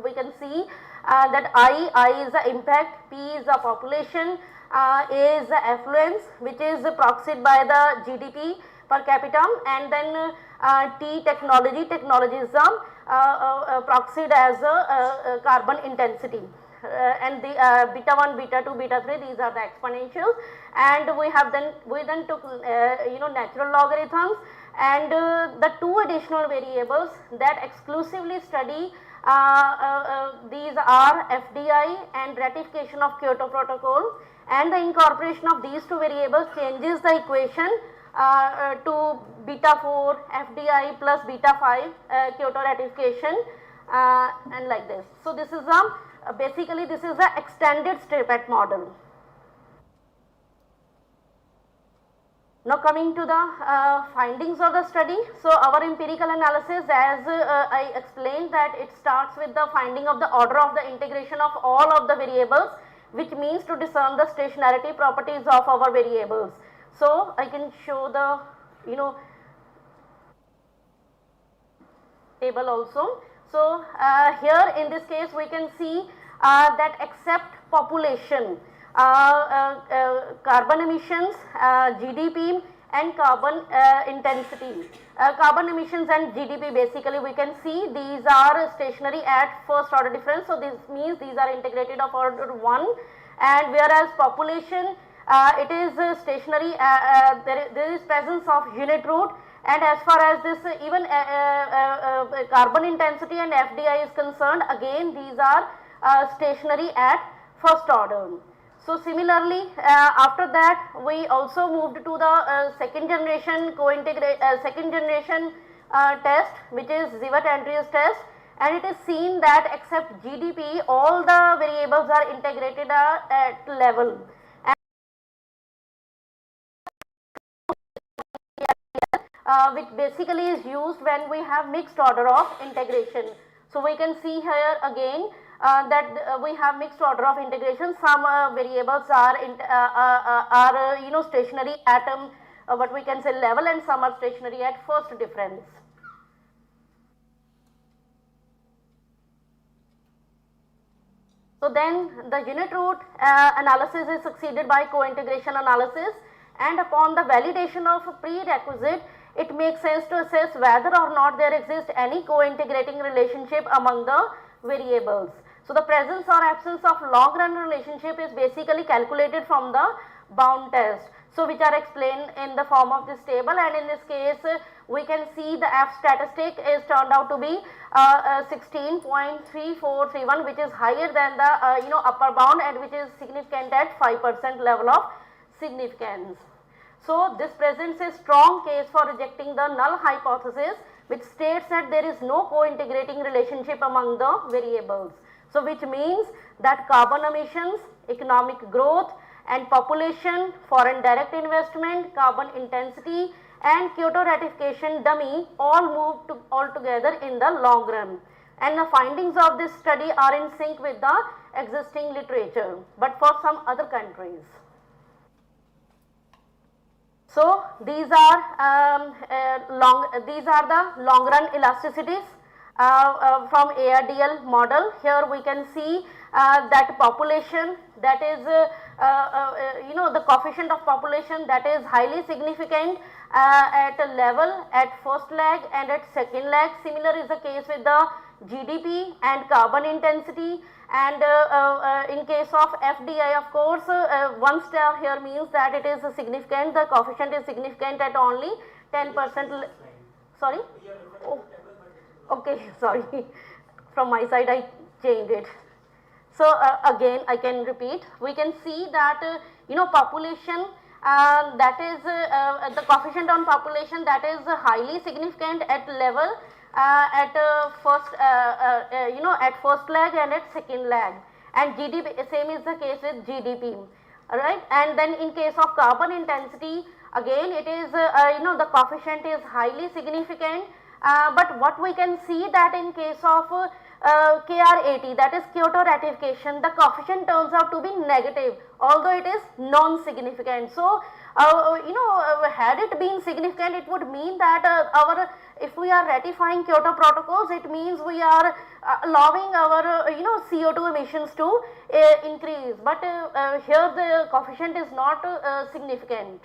we can see that I is the impact, P is the population, A is the affluence, which is proxied by the GDP per capita, and then T technology is the proxied as a carbon intensity, and the beta 1, beta 2, beta 3, these are the exponentials, and we then took natural logarithms, and the two additional variables that exclusively study these are FDI and ratification of Kyoto Protocol, and the incorporation of these two variables changes the equation to beta 4 FDI plus beta 5 Kyoto ratification, and like this. So this is basically this is the extended STPET model. Now coming to the findings of the study. So our empirical analysis, as I explained, that it starts with the finding of the order of the integration of all of the variables, which means to discern the stationarity properties of our variables. So I can show the table also. So here in this case we can see that except population, carbon emissions, GDP and carbon intensity, carbon emissions and GDP, basically we can see these are stationary at first order difference. So this means these are integrated of order 1, and whereas population it is stationary, there is presence of unit root, and as far as this even carbon intensity and FDI is concerned, again these are stationary at first order. So similarly after that we also moved to the second generation test, which is Zivat-Andrews test, and it is seen that except GDP all the variables are integrated at level. Which basically is used when we have mixed order of integration. So we can see here again that we have mixed order of integration. Some variables are stationary at what we can say level, and some are stationary at first difference. So then the unit root analysis is succeeded by co-integration analysis, and upon the validation of prerequisite, it makes sense to assess whether or not there exists any co-integrating relationship among the variables. So the presence or absence of long run relationship is basically calculated from the bound test, so which are explained in the form of this table, and in this case we can see the F statistic is turned out to be 16.3431, which is higher than the upper bound, and which is significant at 5% level of significance. So this presents a strong case for rejecting the null hypothesis, which states that there is no co-integrating relationship among the variables. So which means that carbon emissions, economic growth and population, foreign direct investment, carbon intensity and Kyoto ratification dummy all move all together in the long run. And the findings of this study are in sync with the existing literature, but for some other countries. So these are the long run elasticities from ARDL model. Here we can see that population, that is the coefficient of population that is highly significant at a level at first leg and at second leg. Similar is the case with the GDP and carbon intensity, and in case of FDI, of course, 1 star here means that it is significant, the coefficient is significant at only 10%. Sorry? Oh, okay, sorry, from my side I changed it. So again I can repeat, we can see that population, that is the coefficient on population that is highly significant at level at first leg and at second leg, and GDP, same is the case with GDP, alright. And then in case of carbon intensity, again it is the coefficient is highly significant, but what we can see that in case of KR80, that is Kyoto ratification, the coefficient turns out to be negative, although it is non-significant. So had it been significant, it would mean that if we are ratifying Kyoto protocols, it means we are allowing our CO2 emissions to increase, but here the coefficient is not significant.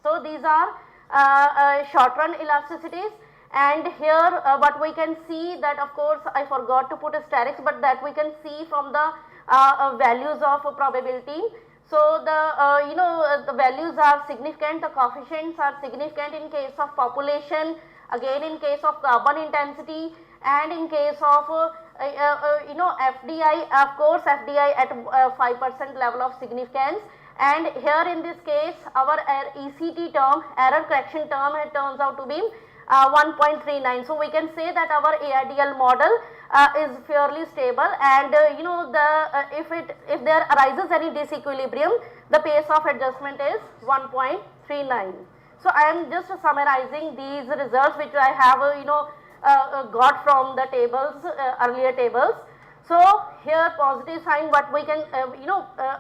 So these are short run elasticities, and here what we can see that, of course I forgot to put asterisk, but that we can see from the values of probability. So the values are significant, the coefficients are significant in case of population, again in case of carbon intensity, and in case of FDI, of course FDI at 5% level of significance. And here in this case our ECT term, error correction term, it turns out to be 1.39. So we can say that our ARDL model is fairly stable, and if there arises any disequilibrium, the pace of adjustment is 1.39. So I am just summarizing these results which I have got from the tables, earlier tables. So here positive sign, what we can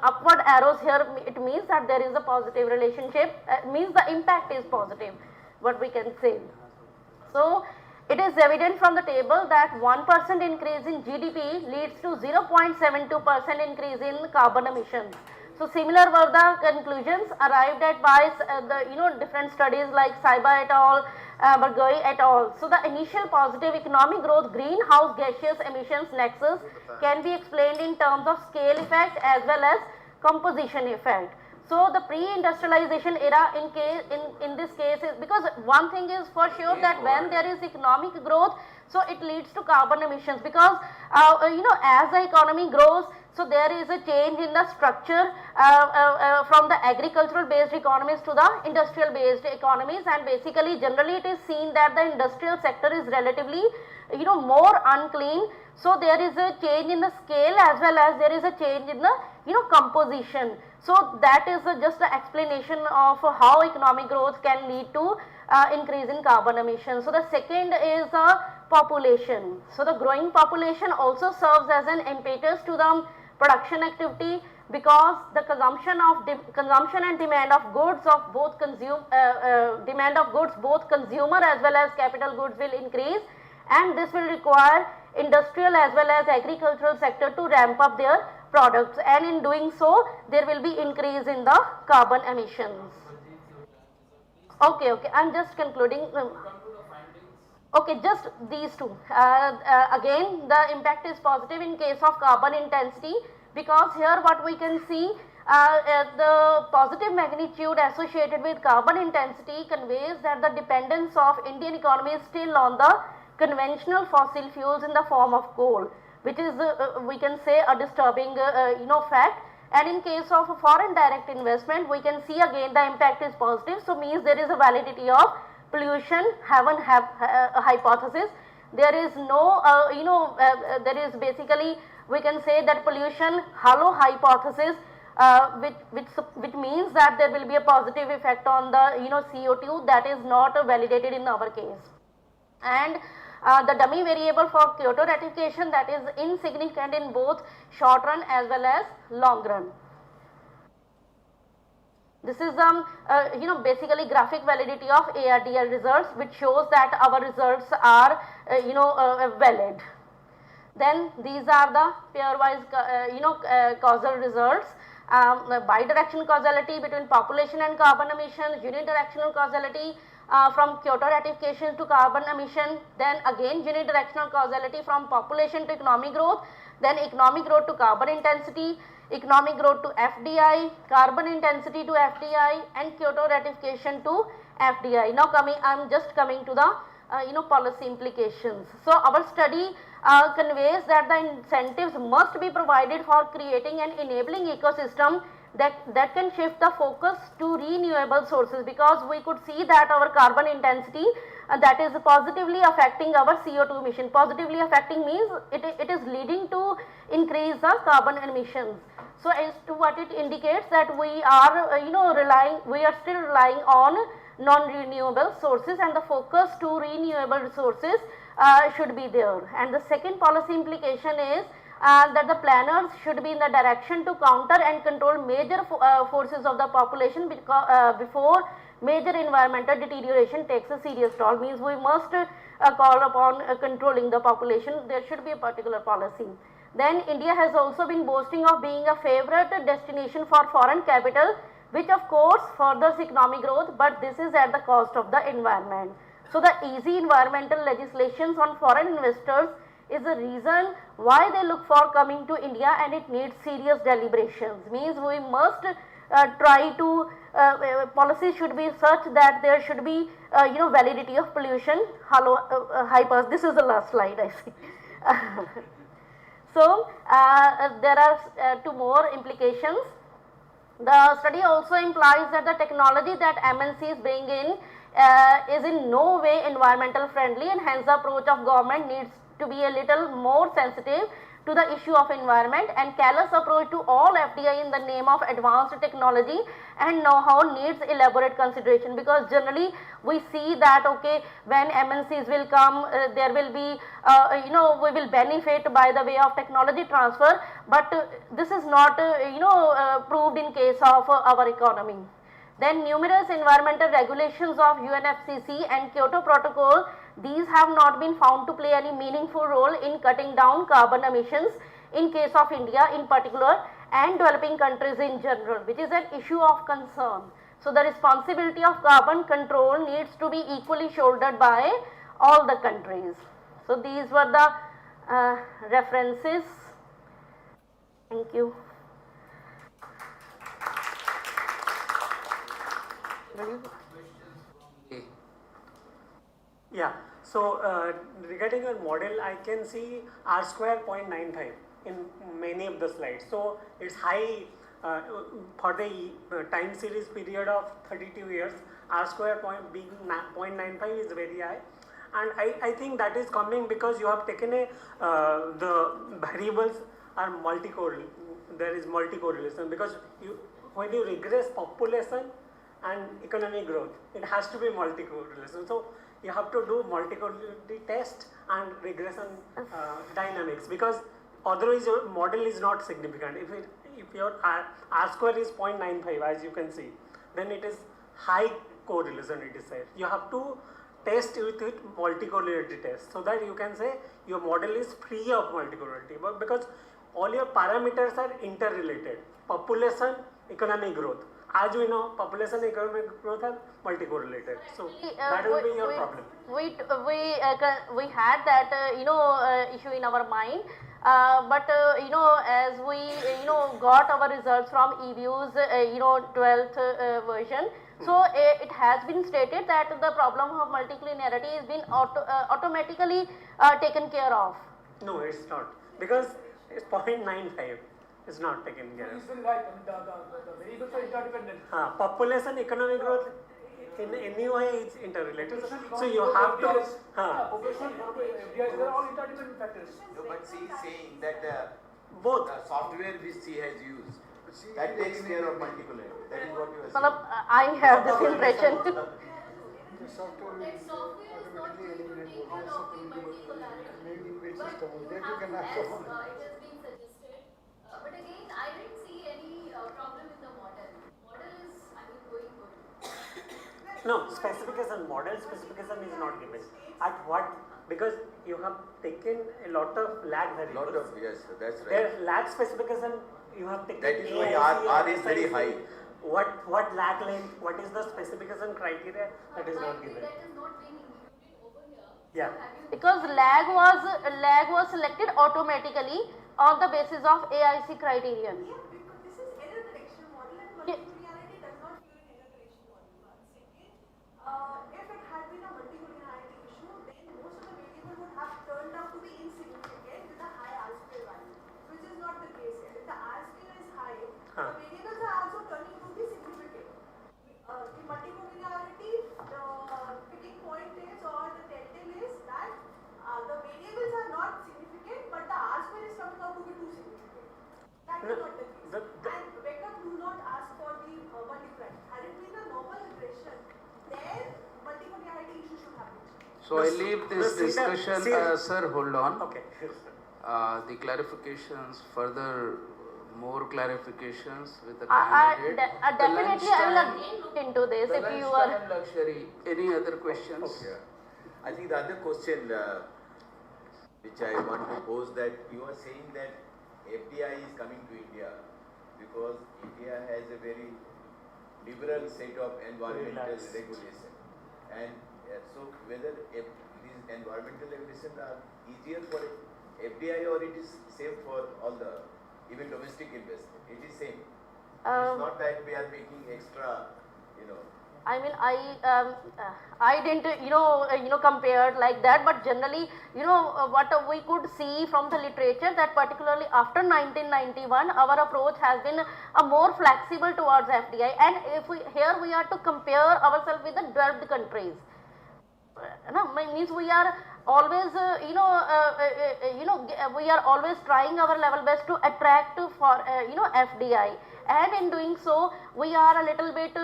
upward arrows here, it means that there is a positive relationship, means the impact is positive, what we can say. So it is evident from the table that 1% increase in GDP leads to 0.72% increase in carbon emissions. So similar were the conclusions arrived at by the different studies like Saiba et al, Bargoi et al. So the initial positive economic growth greenhouse gaseous emissions nexus can be explained in terms of scale effect as well as composition effect. So the pre-industrialization era in this case is, because one thing is for sure that when there is economic growth, so it leads to carbon emissions, because as the economy grows, so there is a change in the structure from the agricultural based economies to the industrial based economies, and basically generally it is seen that the industrial sector is relatively more unclean. So there is a change in the scale as well as there is a change in the composition. So that is just the explanation of how economic growth can lead to increase in carbon emissions. So the second is population. So the growing population also serves as an impetus to the production activity, because the consumption and demand of goods of both both consumer as well as capital goods will increase, and this will require industrial as well as agricultural sector to ramp up their products, and in doing so there will be increase in the carbon emissions. Okay, I am just concluding. Okay, just these two. Again, the impact is positive in case of carbon intensity, because here what we can see, the positive magnitude associated with carbon intensity conveys that the dependence of Indian economy is still on the conventional fossil fuels in the form of coal, which is we can say a disturbing fact. And in case of foreign direct investment, we can see again the impact is positive. So means there is a validity of pollution haven't have a hypothesis. There is no there is basically, we can say that pollution hollow hypothesis, which means that there will be a positive effect on the CO2, that is not validated in our case. And the dummy variable for Kyoto ratification, that is insignificant in both short run as well as long run. This is basically graphic validity of ARDL results, which shows that our results are valid. Then these are the pairwise causal results. Bidirectional causality between population and carbon emissions, unidirectional causality from Kyoto ratification to carbon emission, then again unidirectional causality from population to economic growth, then economic growth to carbon intensity, economic growth to FDI, carbon intensity to FDI, and Kyoto ratification to FDI. Now I am just coming to the policy implications. So our study conveys that the incentives must be provided for creating an enabling ecosystem that can shift the focus to renewable sources, because we could see that our carbon intensity that is positively affecting our CO2 emission. Positively affecting means it is leading to increase the carbon emissions. So as to what it indicates that we are we are still relying on non-renewable sources, and the focus to renewable resources should be there. And the second policy implication is that the planners should be in the direction to counter and control major forces of the population before major environmental deterioration takes a serious toll. Means we must call upon controlling the population. There should be a particular policy. Then India has also been boasting of being a favorite destination for foreign capital, which of course furthers economic growth, but this is at the cost of the environment. So the easy environmental legislations on foreign investors is the reason why they look for coming to India, and it needs serious deliberations. Means we must try to policy should be such that there should be validity of pollution hyper. This is the last slide, I see. So there are two more implications. The study also implies that the technology that MNCs bring in is in no way environmental friendly, and hence the approach of government needs to be a little more sensitive to the issue of environment, and callous approach to all FDI in the name of advanced technology and know-how needs elaborate consideration, because generally we see that okay, when MNCs will come, there will be we will benefit by the way of technology transfer, but this is not proved in case of our economy. Then numerous environmental regulations of UNFCCC and Kyoto Protocol, these have not been found to play any meaningful role in cutting down carbon emissions in case of India in particular and developing countries in general, which is an issue of concern. So the responsibility of carbon control needs to be equally shouldered by all the countries. So these were the references. Thank you. Yeah, so regarding your model, I can see R square 0.95 in many of the slides. So it's high for the time series period of 32 years, R square being 0.95 is very high. And I think that is coming because you have taken the variables are multi-correlation, there is multi-correlation, because when you regress population and economic growth, it has to be multi-correlation. So you have to do multi-correlation test and regression dynamics, because otherwise your model is not significant. If your R square is 0.95, as you can see, then it is high correlation, it is said. You have to test with multi-correlated test, so that you can say your model is free of multi-correlated, but because all your parameters are interrelated, population, economic growth. As we know, population and economic growth are multi-correlated, so that will be your problem. We had that issue in our mind, but as we got our results from EVU's 12th version, so it has been stated that the problem of multicollinearity has been automatically taken care of. No, it's not, because it's 0.95. Is not taken care of. Reason right, the variables are interdependent. Population, economic growth, in any way it's interrelated. So you have to. Population, FDIs, they are all interdependent factors. No, but she is saying that both the software which she has used, that takes care of multicollinearity. That is what you are saying. I have this impression. The software will automatically eliminate what also maybe in which system that you can have. But again, I didn't see any problem in the model. Model is, going good. No, model specification is not given. At what? Because you have taken a lot of lag variables. Yes, that's right. Their lag specification, you have taken. That is why R is very high. What lag length, what is the specification criteria, that is not given. That is not being included over here. Yeah. Because lag was selected automatically on the basis of AIC criterion. Yeah, because this is error correction model and multicollinearity does not figure in error correction model. Second, if it had been a multicollinearity issue, then most of the variables would have turned out to be insignificant with a high R square value, which is not the case here. If the R square is high, the variables are also turning to be significant. In multicollinearity, the picking point is, or the telltale is that the variables are not significant, but the R square is coming out to be too significant. That is not the case. And vector do not ask for the multiply. Had it been a normal regression, then multicollinearity issue should happen. So I leave this discussion, sir, hold on. Okay. The clarifications, further more clarifications with the candidate. Definitely I will look into this if you are. Luxury. Any other questions? Okay. I think the other question which I want to pose, that you are saying that FDI is coming to India because India has a very liberal set of environmental regulation, and so whether these environmental regulations are easier for FDI or it is same for all the even domestic investment, it is same. It's not that we are making extra, I mean, I didn't compared like that, but generally, what we could see from the literature that particularly after 1991, our approach has been more flexible towards FDI, and if we are to compare ourselves with the developed countries. Means we are always we are always trying our level best to attract for FDI, and in doing so we are a little bit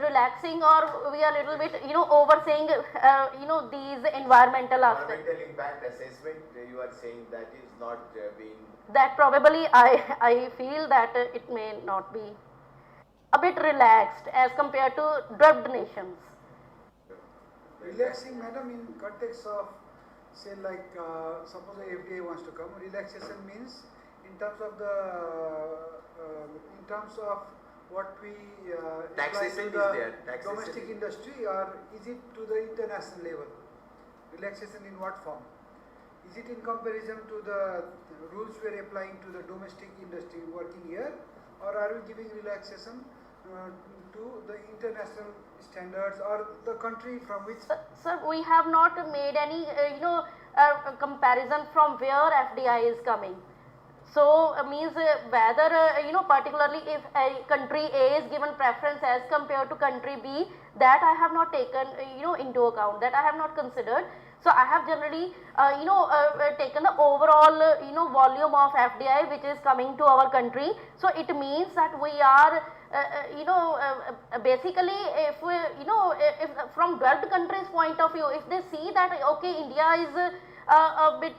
relaxing, or we are a little bit overseeing these environmental aspects. Environmental impact assessment, you are saying that is not being. That probably I feel that it may not be a bit relaxed as compared to developed nations. Relaxing, madam, in context of, say, like, suppose the FDA wants to come, relaxation means in terms of what we Taxation apply to is there. the Taxation domestic is industry, or is it to the international level? Relaxation in what form? Is it in comparison to the rules we are applying to the domestic industry working here, or are we giving relaxation to the international standards or the country from which? Sir, we have not made any comparison from where FDI is coming. So means whether particularly if a country A is given preference as compared to country B, that I have not taken into account, that I have not considered. So I have generally taken the overall volume of FDI which is coming to our country. So it means that we are basically, if we, if from developed countries point of view, if they see that okay, India is a bit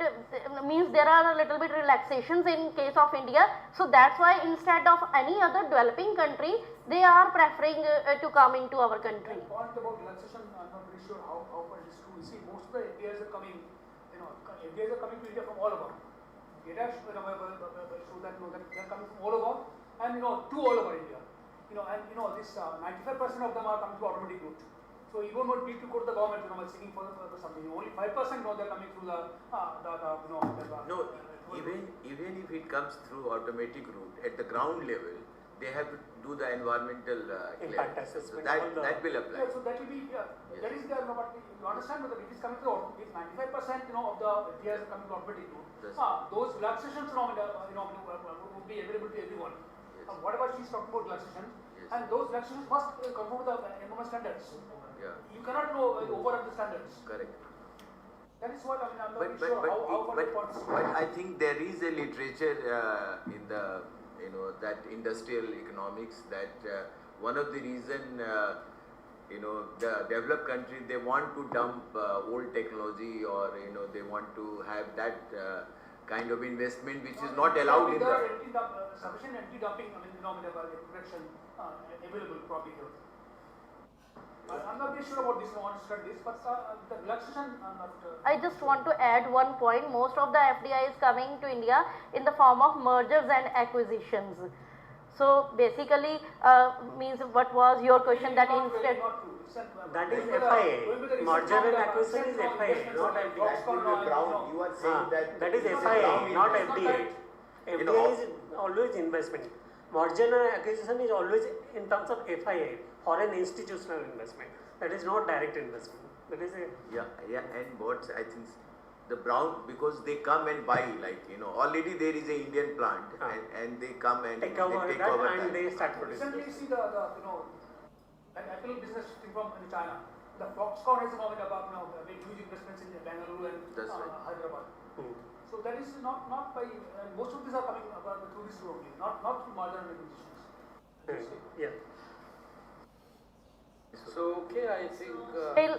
means there are a little bit relaxations in case of India, so that's why instead of any other developing country, they are preferring to come into our country. The point about relaxation, I'm not very sure how far it is true. You see, most of the FDIs are coming, FDIs are coming to India from all over. Data show that they are coming from all over, and to all over India. This 95% of them are coming through automatic route. So you don't need to go to the government, seeking for something. Only 5% they're coming through No, even if it comes through automatic route, at the ground level, they have to do the environmental impact So assessment. that will apply. Yeah, so that will be, that is there, but you understand that it is coming through, if 95% of the FDIs are coming through automatic route, those relaxations would be available to everyone. Whatever she's talking about relaxation, and those relaxations must conform with the environmental standards. Yeah. You cannot know over the standards. Correct. That is what I'm not really sure how far it points. But I think there is a literature in the that industrial economics that one of the reason the developed country, they want to dump old technology, or they want to have that kind of investment which is not allowed in the sufficient anti-dumping protection available probably here. I'm not very sure about this. I want to study this, but the relaxation. I just want to add one point. Most of the FDI is coming to India in the form of mergers and acquisitions. So basically, means what was your question that instead? That is FIA. Merger and acquisition is FIA, not FDI. You are saying that is FIA, not FDI. FDI is always investment. Merger and acquisition is always in terms of FIA, foreign institutional investment. That is not direct investment. That is a and what I think the brown, because they come and buy, like already there is a Indian plant and they come and take over that and they start producing. Recently, see the Apple business from China. The Foxconn has made huge investments in Bangalore and Hyderabad. So that is not by most of these are coming through this road only, not through merger and acquisitions. Yeah. So okay, I think.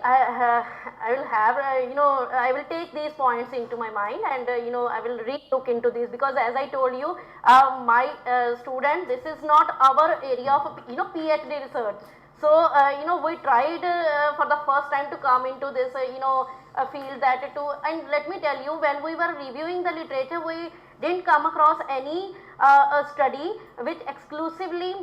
I will have I will take these points into my mind, and I will re-look into this, because as I told you, my student, this is not our area of PhD research. So we tried for the first time to come into this field and let me tell you, when we were reviewing the literature, we didn't come across any study which exclusively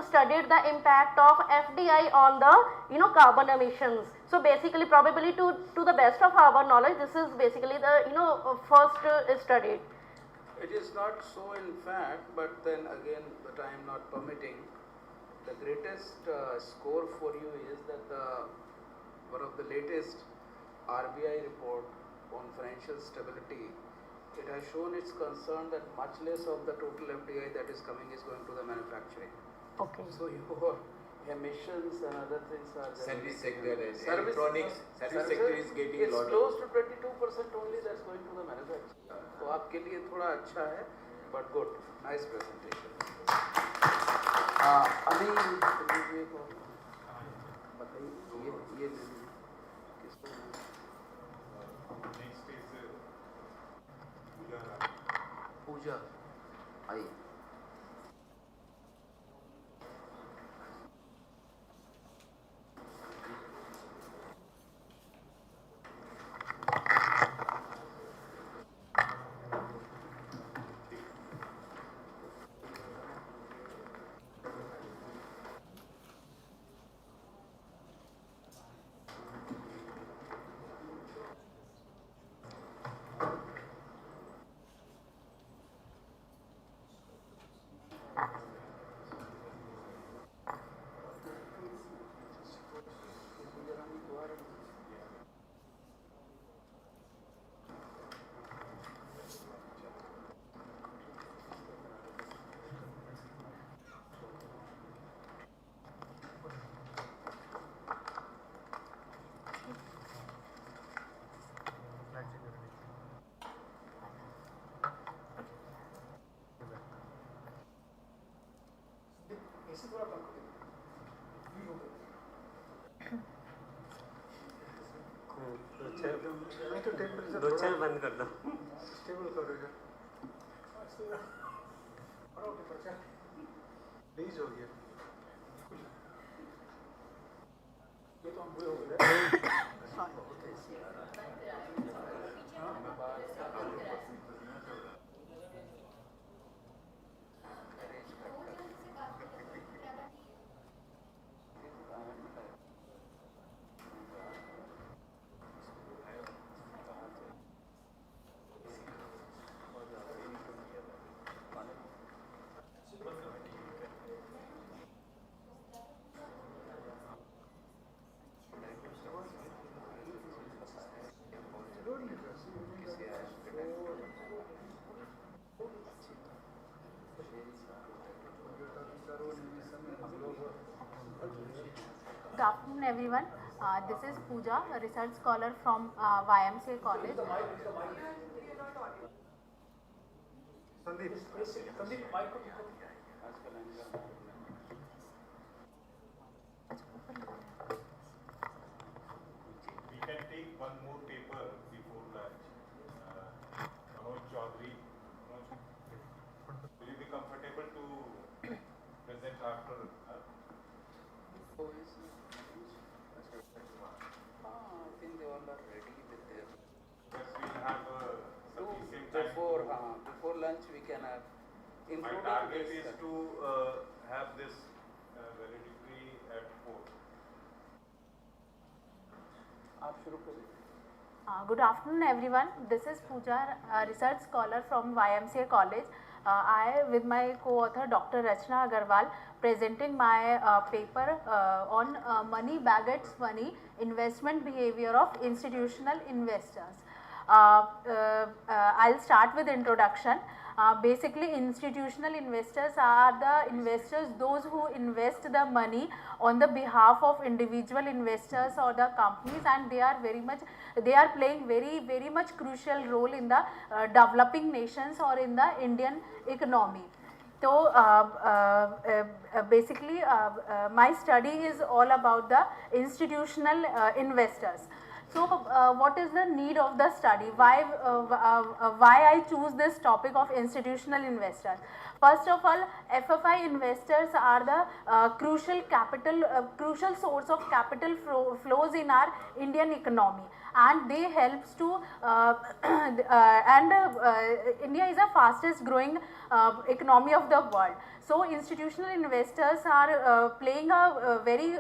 studied the impact of FDI on the carbon emissions. So basically, probably to the best of our knowledge, this is basically the first studied. It is not so in fact, but then again the time not permitting, the greatest score for you is that one of the latest RBI report on financial stability, it has shown its concern that much less of the total FDI that is coming is going to the manufacturing. Okay. So emissions and other things are Service sector and service, electronics, service sector is getting it's lot close to 22% only that's going to the manufacturer. तो आपके लिए थोड़ा अच्छा है, but good, nice presentation. अभी ये बताइए ये किसको? Next is पूजा आई. ऐसे थोड़ा कम कर दो चार बंद कर दो. स्टेबल करोगे प्लीज हो गया. ये तो हम पूरे हो गए. Good afternoon, everyone. This is Pooja, a research scholar from YMCA College. Sandeep. Sandeep, mic को we can take one more paper before lunch. Manoj Chaudhary. Will you be comfortable to present after? I think they all are ready with their. Yes, we'll have sufficient time. Before lunch we can have. My target is to have this valedictory at 4. आप शुरू करें. Good afternoon, everyone. This is Pooja, a research scholar from YMCA College. I, with my co-author Dr. Rachna Agarwal, presenting my paper on money baggets money, investment behavior of institutional investors. I'll start with introduction. Basically, institutional investors are the investors, those who invest the money on the behalf of individual investors or the companies, and they are playing very much crucial role in the developing nations or in the Indian economy. So basically my study is all about the institutional investors. So what is the need of the study? Why I choose this topic of institutional investors? First of all, FFI investors are the crucial source of capital flows in our Indian economy, and they helps to India is the fastest growing economy of the world. So institutional investors are playing a very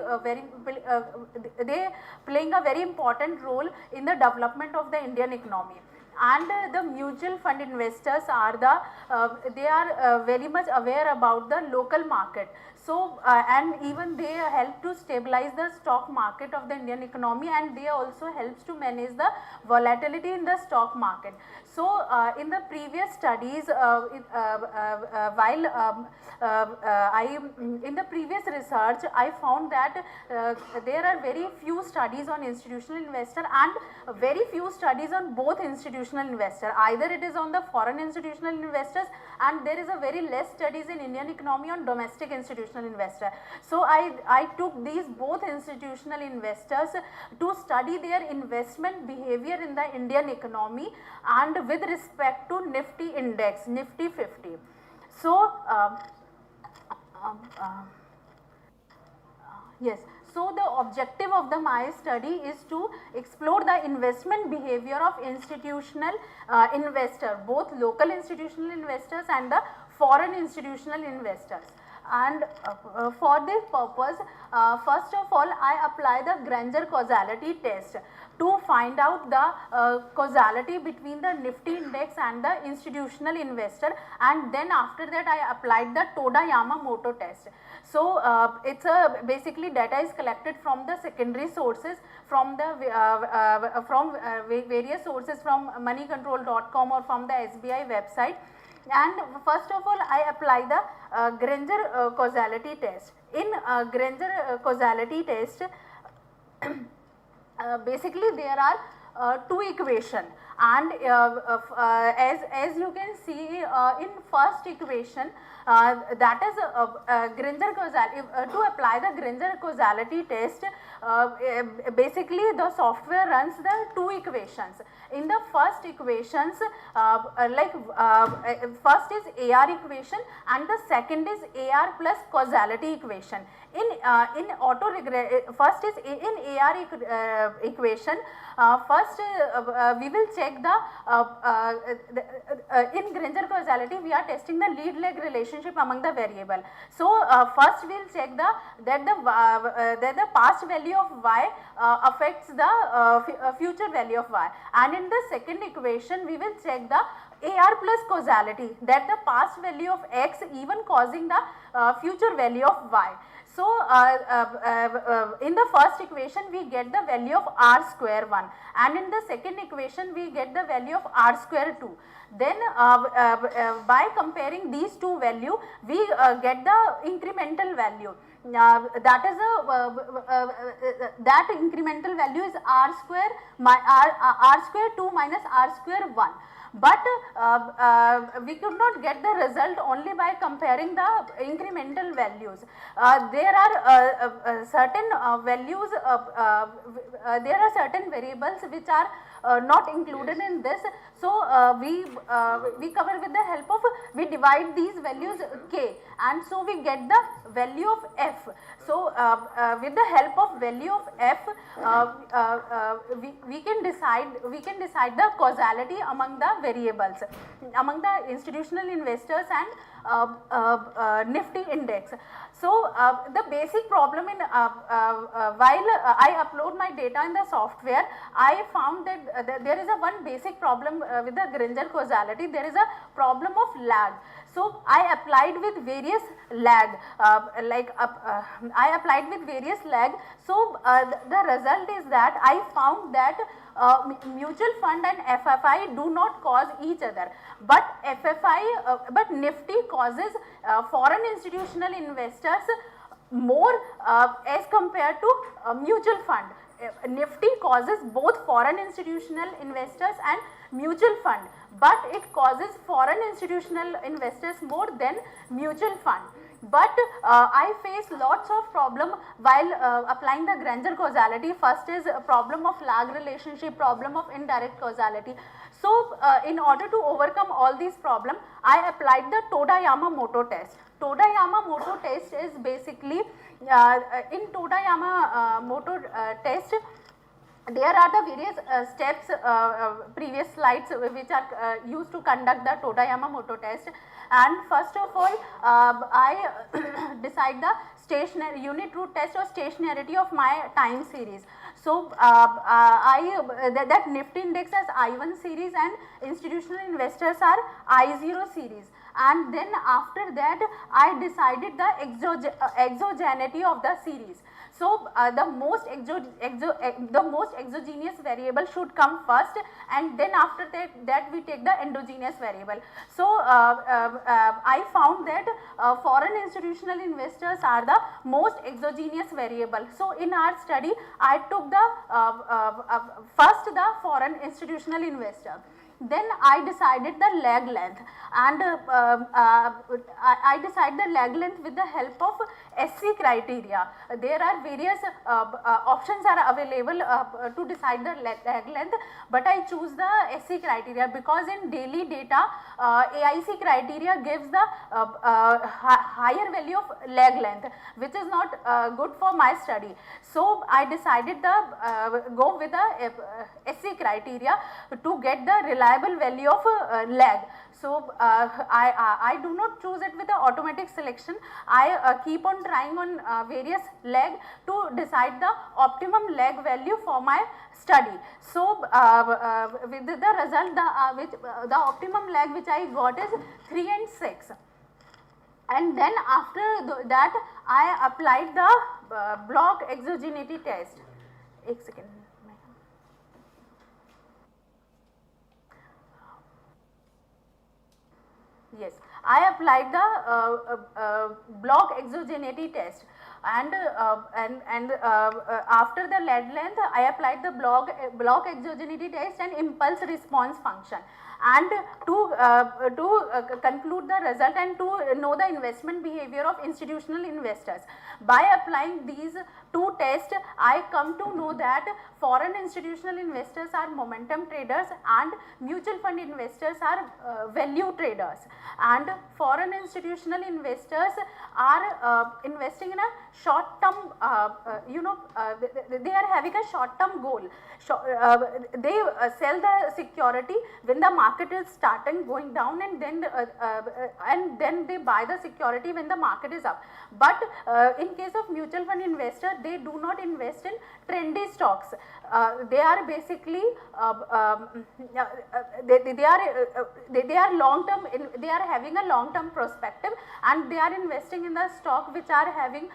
important role in the development of the Indian economy. And the mutual fund investors are they are very much aware about the local market. So and even they help to stabilize the stock market of the Indian economy, and they also helps to manage the volatility in the stock market. So in the previous studies, in the previous research, I found that there are very few studies on institutional investor and very few studies on both institutional investor. Either it is on the foreign institutional investors, and there is a very less studies in Indian economy on domestic institutional investor. So I took these both institutional investors to study their investment behavior in the Indian economy and with respect to Nifty index, Nifty 50. So yes. So the objective of my study is to explore the investment behavior of institutional investor, both local institutional investors and the foreign institutional investors. And for this purpose, first of all, I apply the Granger causality test to find out the causality between the Nifty index and the institutional investor, and then after that I applied the Toda-Yamamoto test. So it's basically data is collected from the secondary sources, from the various sources, from moneycontrol.com or from the SBI website. And first of all, I apply the Granger causality test. In Granger causality test, basically there are two equations, and as you can see in first equation, that is Granger causality. To apply the Granger causality test, basically the software runs the two equations. In the first equations, first is AR equation and the second is AR plus causality equation. In first is in AR equation. First we will check the in Granger causality we are testing the lead lag relationship among the variable. So first we will check that the past value of y affects the future value of y, and in the second equation we will check the AR plus causality, that the past value of x even causing the future value of y. So in the first equation we get the value of r square 1, and in the second equation we get the value of r square 2. Then by comparing these two value, we get the incremental value. That is that incremental value is r square r square 2 minus r square 1. But we could not get the result only by comparing the incremental values. There are certain values, there are certain variables which are not included in this. So we cover with the help of, we divide these values k, and so we get the value of f. So with the help of value of f, we can decide the causality among the variables, among the institutional investors and Nifty index. So the basic problem in while I upload my data in the software, I found that there is a one basic problem with the Granger causality. There is a problem of lag. So I applied with various lag, I applied with various lag. So the result is that I found that mutual fund and FFI do not cause each other, but but Nifty causes foreign institutional investors more as compared to mutual fund. Nifty causes both foreign institutional investors and mutual fund, but it causes foreign institutional investors more than mutual fund. But I face lots of problem while applying the Granger causality. First is a problem of lag relationship, problem of indirect causality. So in order to overcome all these problems, I applied the Toda-Yamamoto test. Toda-Yamamoto test is basically, in Toda-Yamamoto test, there are the various steps, previous slides which are used to conduct the Toda-Yamamoto test. And first of all, I decide the stationary unit root test or stationarity of my time series. So that Nifty index as I1 series and institutional investors are I0 series. and then after that I decided the exogeneity of the series. So the most exogenous variable should come first, and then after that we take the endogenous variable. So I found that foreign institutional investors are the most exogenous variable. So in our study I took the first the foreign institutional investor. Then I decided the lag length, and I decided the lag length with the help of SC criteria. There are various options are available to decide the lag length, but I choose the SC criteria because in daily data AIC criteria gives the higher value of lag length, which is not good for my study. So I decided the go with the SC criteria to get the reliable value of lag. So I do not choose it with the automatic selection. I keep on trying on various lag to decide the optimum lag value for my study. So with the result, the optimum lag which I got is 3 and 6. And then after that I applied the block exogeneity test. एक second. Yes, I applied the block exogeneity test, and after the lag length I applied the block exogeneity test and impulse response function. And to conclude the result and to know the investment behavior of institutional investors, by applying these two tests I come to know that foreign institutional investors are momentum traders and mutual fund investors are value traders, and foreign institutional investors are investing in a short term, they are having a short term goal. They sell the security when the market is starting going down, and then they buy the security when the market is up. But in case of mutual fund investor, they do not invest in trendy stocks. They are basically they are long term, they are having a long term perspective, and they are investing in the stock which are having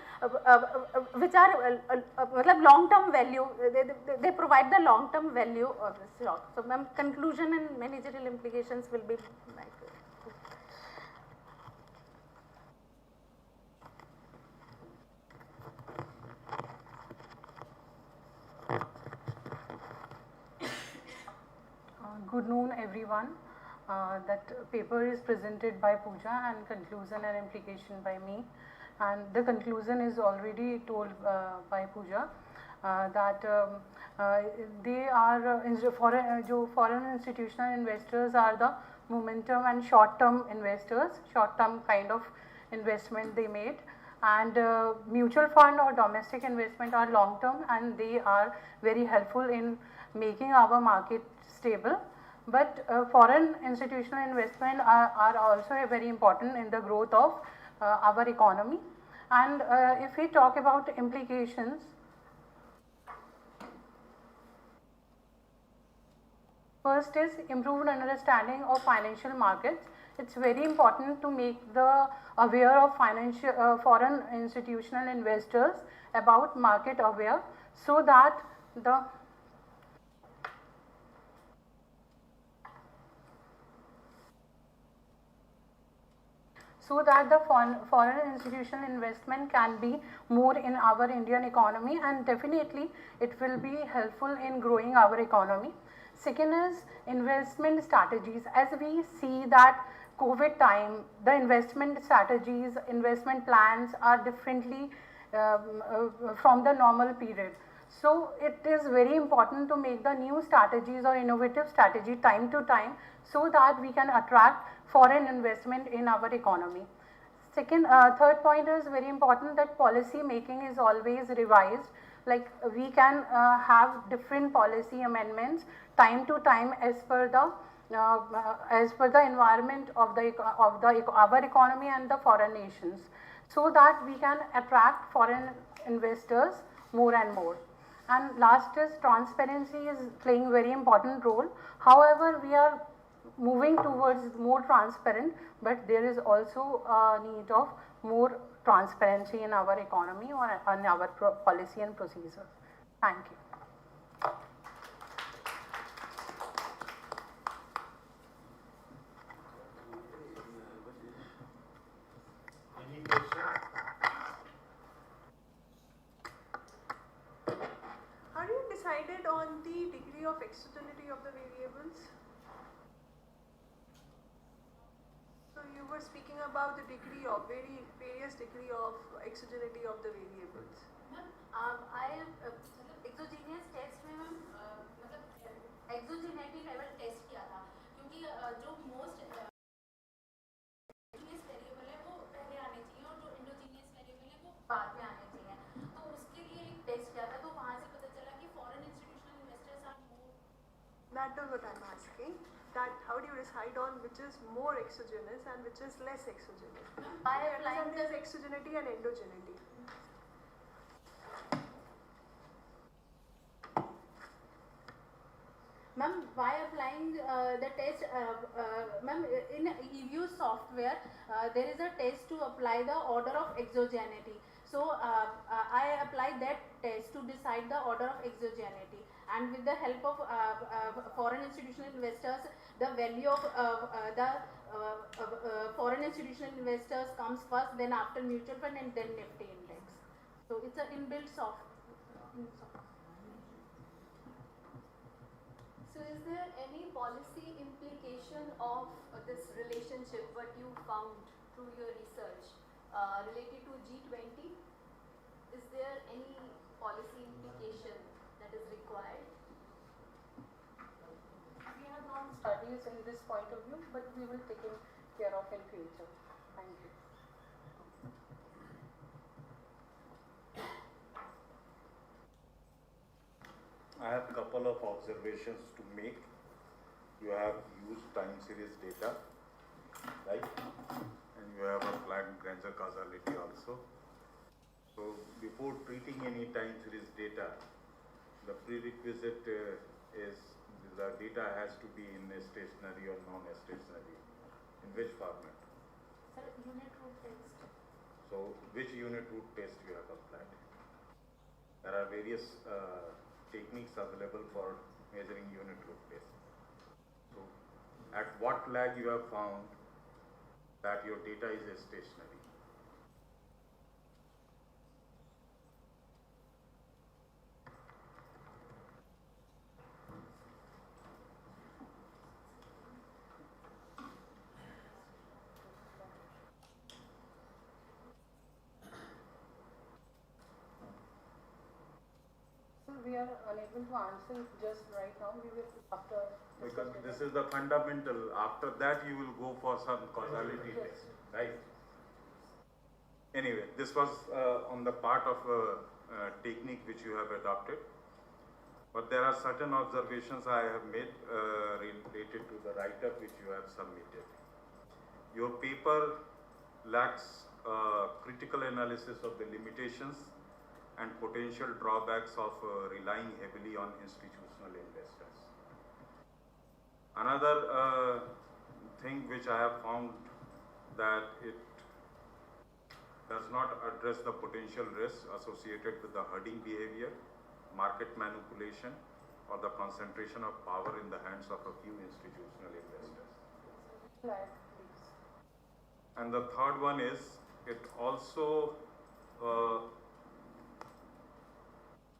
long term value. They provide the long term value of the stock. So conclusion and managerial implications will be like good noon everyone. That paper is presented by Pooja and conclusion and implication by me, and the conclusion is already told by Pooja that they are foreign institutional investors are the momentum and short term investors, short term kind of investment they made, and mutual fund or domestic investment are long term, and they are very helpful in making our market stable. But foreign institutional investment are also very important in the growth of our economy. And if we talk about implications, first is improved understanding of financial markets. It's very important to make the aware of foreign institutional investors about market aware, so that the foreign institutional investment can be more in our Indian economy, and definitely it will be helpful in growing our economy. Second is investment strategies. As we see that COVID time, the investment strategies, investment plans are differently from the normal period. So it is very important to make the new strategies or innovative strategy time to time, so that we can attract foreign investment in our economy. Third point is very important, that policy making is always revised. Like we can have different policy amendments time to time as per the environment of our economy and the foreign nations, so that we can attract foreign investors more and more. And last is transparency is playing very important role. However, we are moving towards more transparent, but there is also a need of more transparency in our economy or in our policy and procedures. Thank you. Any question? How do you decided on the degree of exogenity of the variables? So you were speaking about the degree of various degree of exogenity of the variables. Exogenous test में ma'am मतलब exogeneity level test किया था क्योंकि जो most exogenous variable है वो पहले आने चाहिए और जो एंडोजीनियस वेरिएबल है वो बाद में आने चाहिए, तो उसके लिए एक टेस्ट किया था, तो वहाँ से पता चला कि foreign institutional investors are more. That is what I'm asking. That how do you decide on which is more exogenous and which is less exogenous? By applying the exogenity and endogenity. Ma'am, by applying the test, ma'am, in EView software, there is a test to apply the order of exogenity. So I applied that test to decide the order of exogenity, and with the help of foreign institutional investors, the value of foreign institutional investors comes first, then after mutual fund, and then Nifty index. So it's an inbuilt software. So is there any policy implication of this relationship, what you found through your research, related to G20? Is there any policy implication that is required? We have not studies in this point of view, but we will take care of in future. Thank you. I have a couple of observations to make. You have used time series data, right? And you have applied Granger causality also. So before treating any time series data, the prerequisite is the data has to be in a stationary or non-stationary. In which format? Sir, unit root test. So which unit root test you have applied? There are various techniques available for measuring unit root test. So at what lag you have found that your data is stationary? We are unable to answer just right now. We will after. Because this is the fundamental. After that, you will go for some causality test, right? Anyway, this was on the part of technique which you have adopted. But there are certain observations I have made related to the write-up which you have submitted. Your paper lacks critical analysis of the limitations and potential drawbacks of relying heavily on institutional investors. Another thing which I have found that it does not address the potential risks associated with the herding behavior, market manipulation, or the concentration of power in the hands of a few institutional investors. And the third one is, it also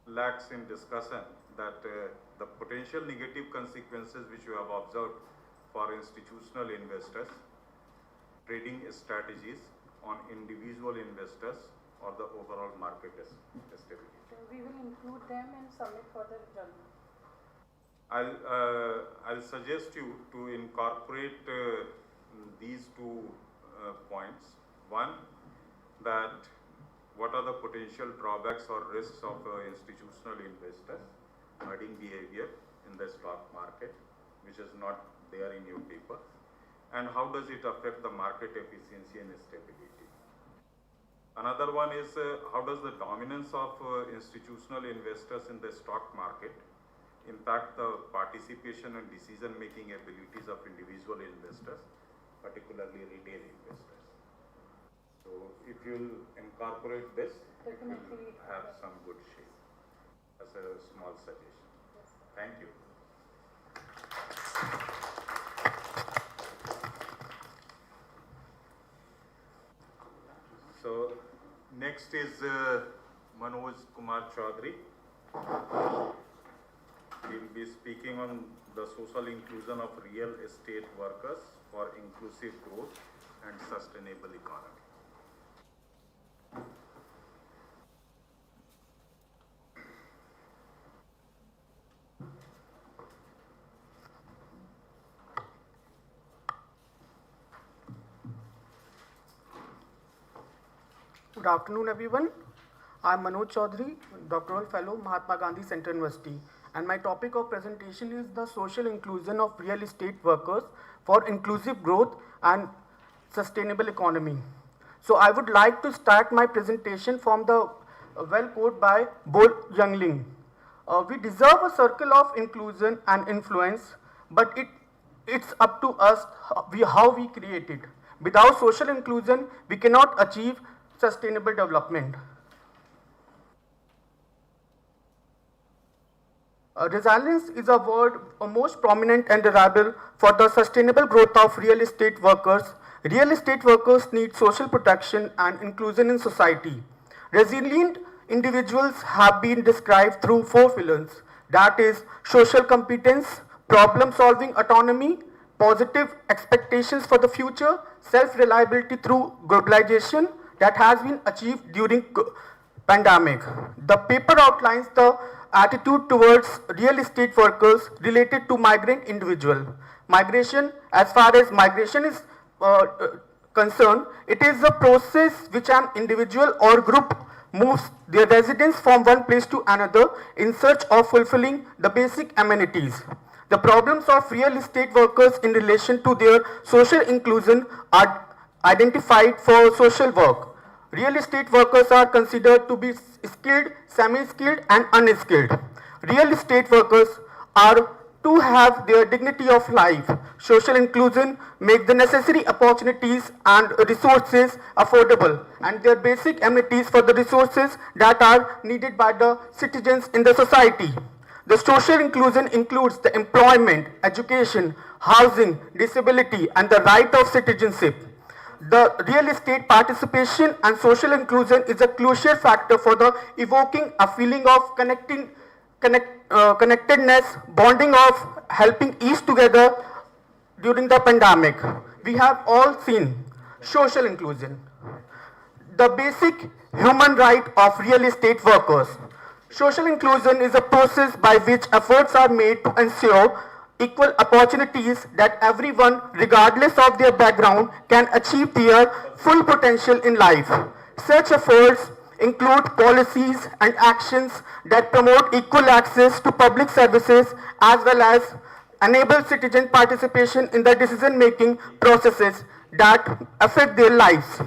lacks in discussion that the potential negative consequences which you have observed for institutional investors, trading strategies on individual investors or the overall market stability. We will include them and submit for the journal. I'll suggest you to incorporate these two points. One, that what are the potential drawbacks or risks of institutional investors herding behavior in the stock market, which is not there in your paper, and how does it affect the market efficiency and stability. Another one is how does the dominance of institutional investors in the stock market impact the participation and decision-making abilities of individual investors, particularly retail investors. So if you'll incorporate this, it will have some good shape. As a small suggestion. Thank you. So next is Manoj Kumar Chaudhary. He will be speaking on the social inclusion of real estate workers for inclusive growth and sustainable economy. Good afternoon, everyone. I'm Manoj Chaudhary, Doctoral Fellow, Mahatma Gandhi Central University, and my topic of presentation is the social inclusion of real estate workers for inclusive growth and sustainable economy. So I would like to start my presentation from the well quote by Bo Youngling. We deserve a circle of inclusion and influence, but it's up to us how we create it. Without social inclusion, we cannot achieve sustainable development. Resilience is a word most prominent and reliable for the sustainable growth of real estate workers. Real estate workers need social protection and inclusion in society. Resilient individuals have been described through 4 pillars, that is, social competence, problem-solving autonomy, positive expectations for the future, self-reliability through globalization, that has been achieved during pandemic. The paper outlines the attitude towards real estate workers related to migrant individual. Migration, as far as migration is concerned, it is a process which an individual or group moves their residence from one place to another in search of fulfilling the basic amenities. The problems of real estate workers in relation to their social inclusion are identified for social work. Real estate workers are considered to be skilled, semi-skilled and unskilled. Real estate workers are to have their dignity of life. Social inclusion makes the necessary opportunities and resources affordable and their basic amenities for the resources that are needed by the citizens in the society. The social inclusion includes the employment, education, housing, disability and the right of citizenship. The real estate participation and social inclusion is a crucial factor for the evoking a feeling of connectedness, bonding of helping each together during the pandemic. We have all seen social inclusion, the basic human right of real estate workers. Social inclusion is a process by which efforts are made to ensure equal opportunities that everyone, regardless of their background, can achieve their full potential in life. Such efforts include policies and actions that promote equal access to public services as well as enable citizen participation in the decision-making processes that affect their lives.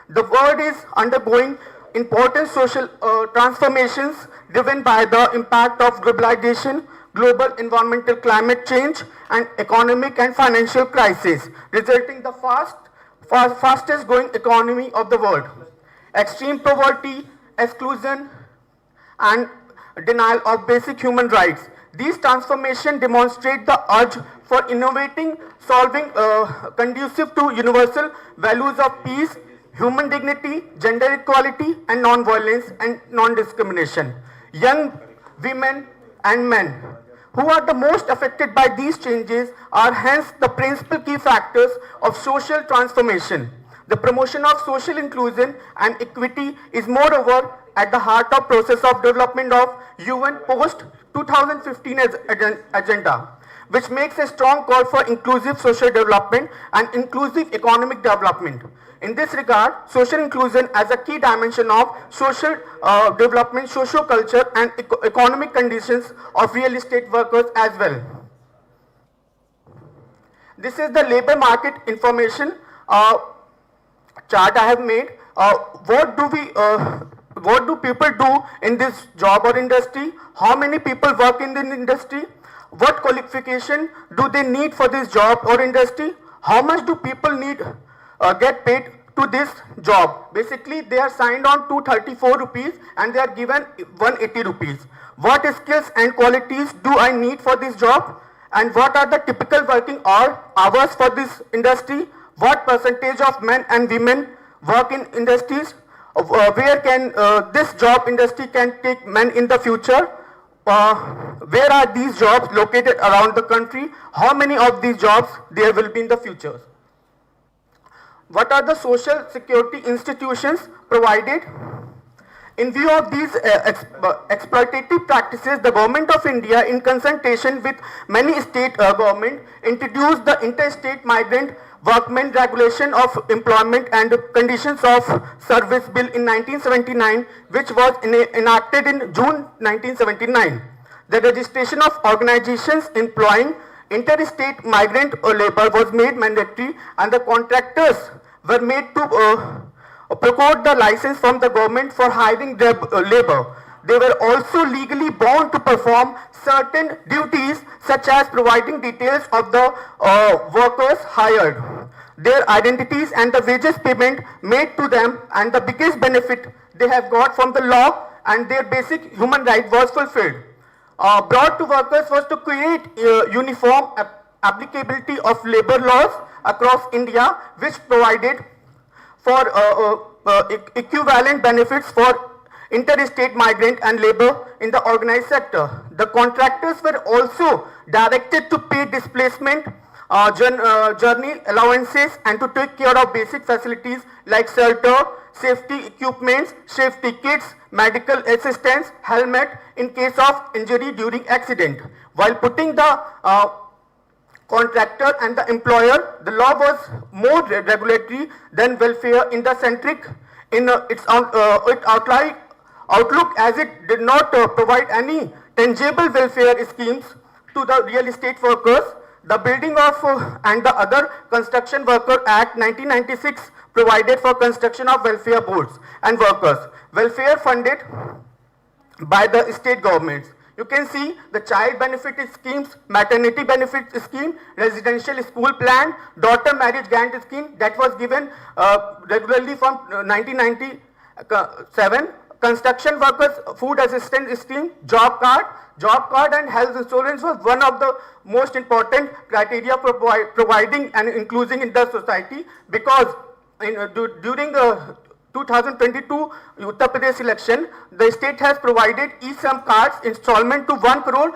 The world is undergoing important social transformations driven by the impact of globalization, global environmental climate change and economic and financial crisis, resulting in the fastest growing economy of the world. Extreme poverty, exclusion and denial of basic human rights. These transformations demonstrate the urge for innovating, solving conducive to universal values of peace, human dignity, gender equality and non-violence and non-discrimination. Young women and men who are the most affected by these changes are hence the principal key factors of social transformation. The promotion of social inclusion and equity is moreover at the heart of process of development of UN post-2015 agenda, which makes a strong call for inclusive social development and inclusive economic development. In this regard, social inclusion as a key dimension of social development, social culture and economic conditions of real estate workers as well. This is the labor market information chart I have made. What do we what do people do in this job or industry, how many people work in the industry, what qualification do they need for this job or industry, how much do people need get paid to this job. Basically, they are signed on 234 rupees and they are given 180 rupees. What skills and qualities do I need for this job? And what are the typical working hours for this industry? What percentage of men and women work in industries? Where can this job industry can take men in the future? Where are these jobs located around the country? How many of these jobs there will be in the future? What are the social security institutions provided? In view of these exploitative practices, the Government of India, in consultation with many state governments, introduced the Interstate Migrant Workmen Regulation of Employment and Conditions of Service Bill in 1979, which was enacted in June 1979. The registration of organizations employing interstate migrant labor was made mandatory, and the contractors were made to procure the license from the government for hiring their labor. They were also legally bound to perform certain duties such as providing details of the workers hired, their identities and the wages payment made to them, and the biggest benefit they have got from the law and their basic human right was fulfilled. Brought to workers was to create uniform applicability of labor laws across India, which provided for equivalent benefits for interstate migrant and labor in the organized sector. The contractors were also directed to pay displacement, journey allowances, and to take care of basic facilities like shelter, safety equipments, safety kits, medical assistance, helmet in case of injury during accident. While putting the contractor and the employer, the law was more regulatory than welfare in the centric in its outlook, as it did not provide any tangible welfare schemes to the real estate workers. The Building of and the Other Construction Worker Act 1996 provided for construction of welfare boards and workers, welfare funded by the state governments. You can see the child benefit schemes, maternity benefit scheme, residential school plan, daughter marriage grant scheme that was given regularly from 1997, construction workers food assistance scheme, job card and health insurance was one of the most important criteria for providing and including in the society, because during 2022 Uttar Pradesh election, the state has provided e-Sam cards installment to 1 crore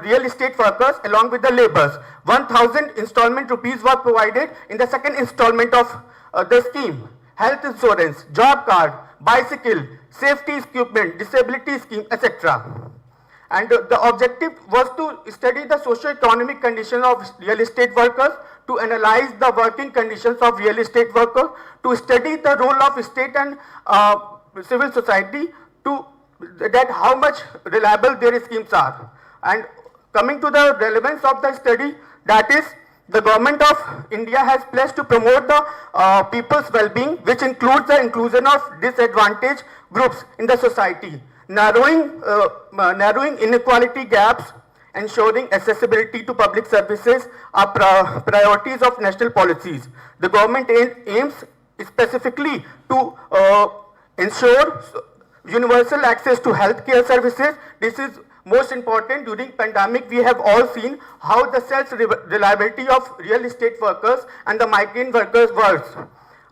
real estate workers along with the laborers. 1,000 installment rupees were provided in the second installment of the scheme. Health insurance, job card, bicycle, safety equipment, disability scheme, etc. And the objective was to study the socio-economic condition of real estate workers, to analyze the working conditions of real estate workers, to study the role of state and civil society, to that how much reliable their schemes are. And coming to the relevance of the study, that is, the Government of India has pledged to promote the people's well-being, which includes the inclusion of disadvantaged groups in the society, narrowing inequality gaps, ensuring accessibility to public services are priorities of national policies. The government aims specifically to ensure universal access to healthcare services. This is most important. During pandemic, we have all seen how the self-reliability of real estate workers and the migrant workers works.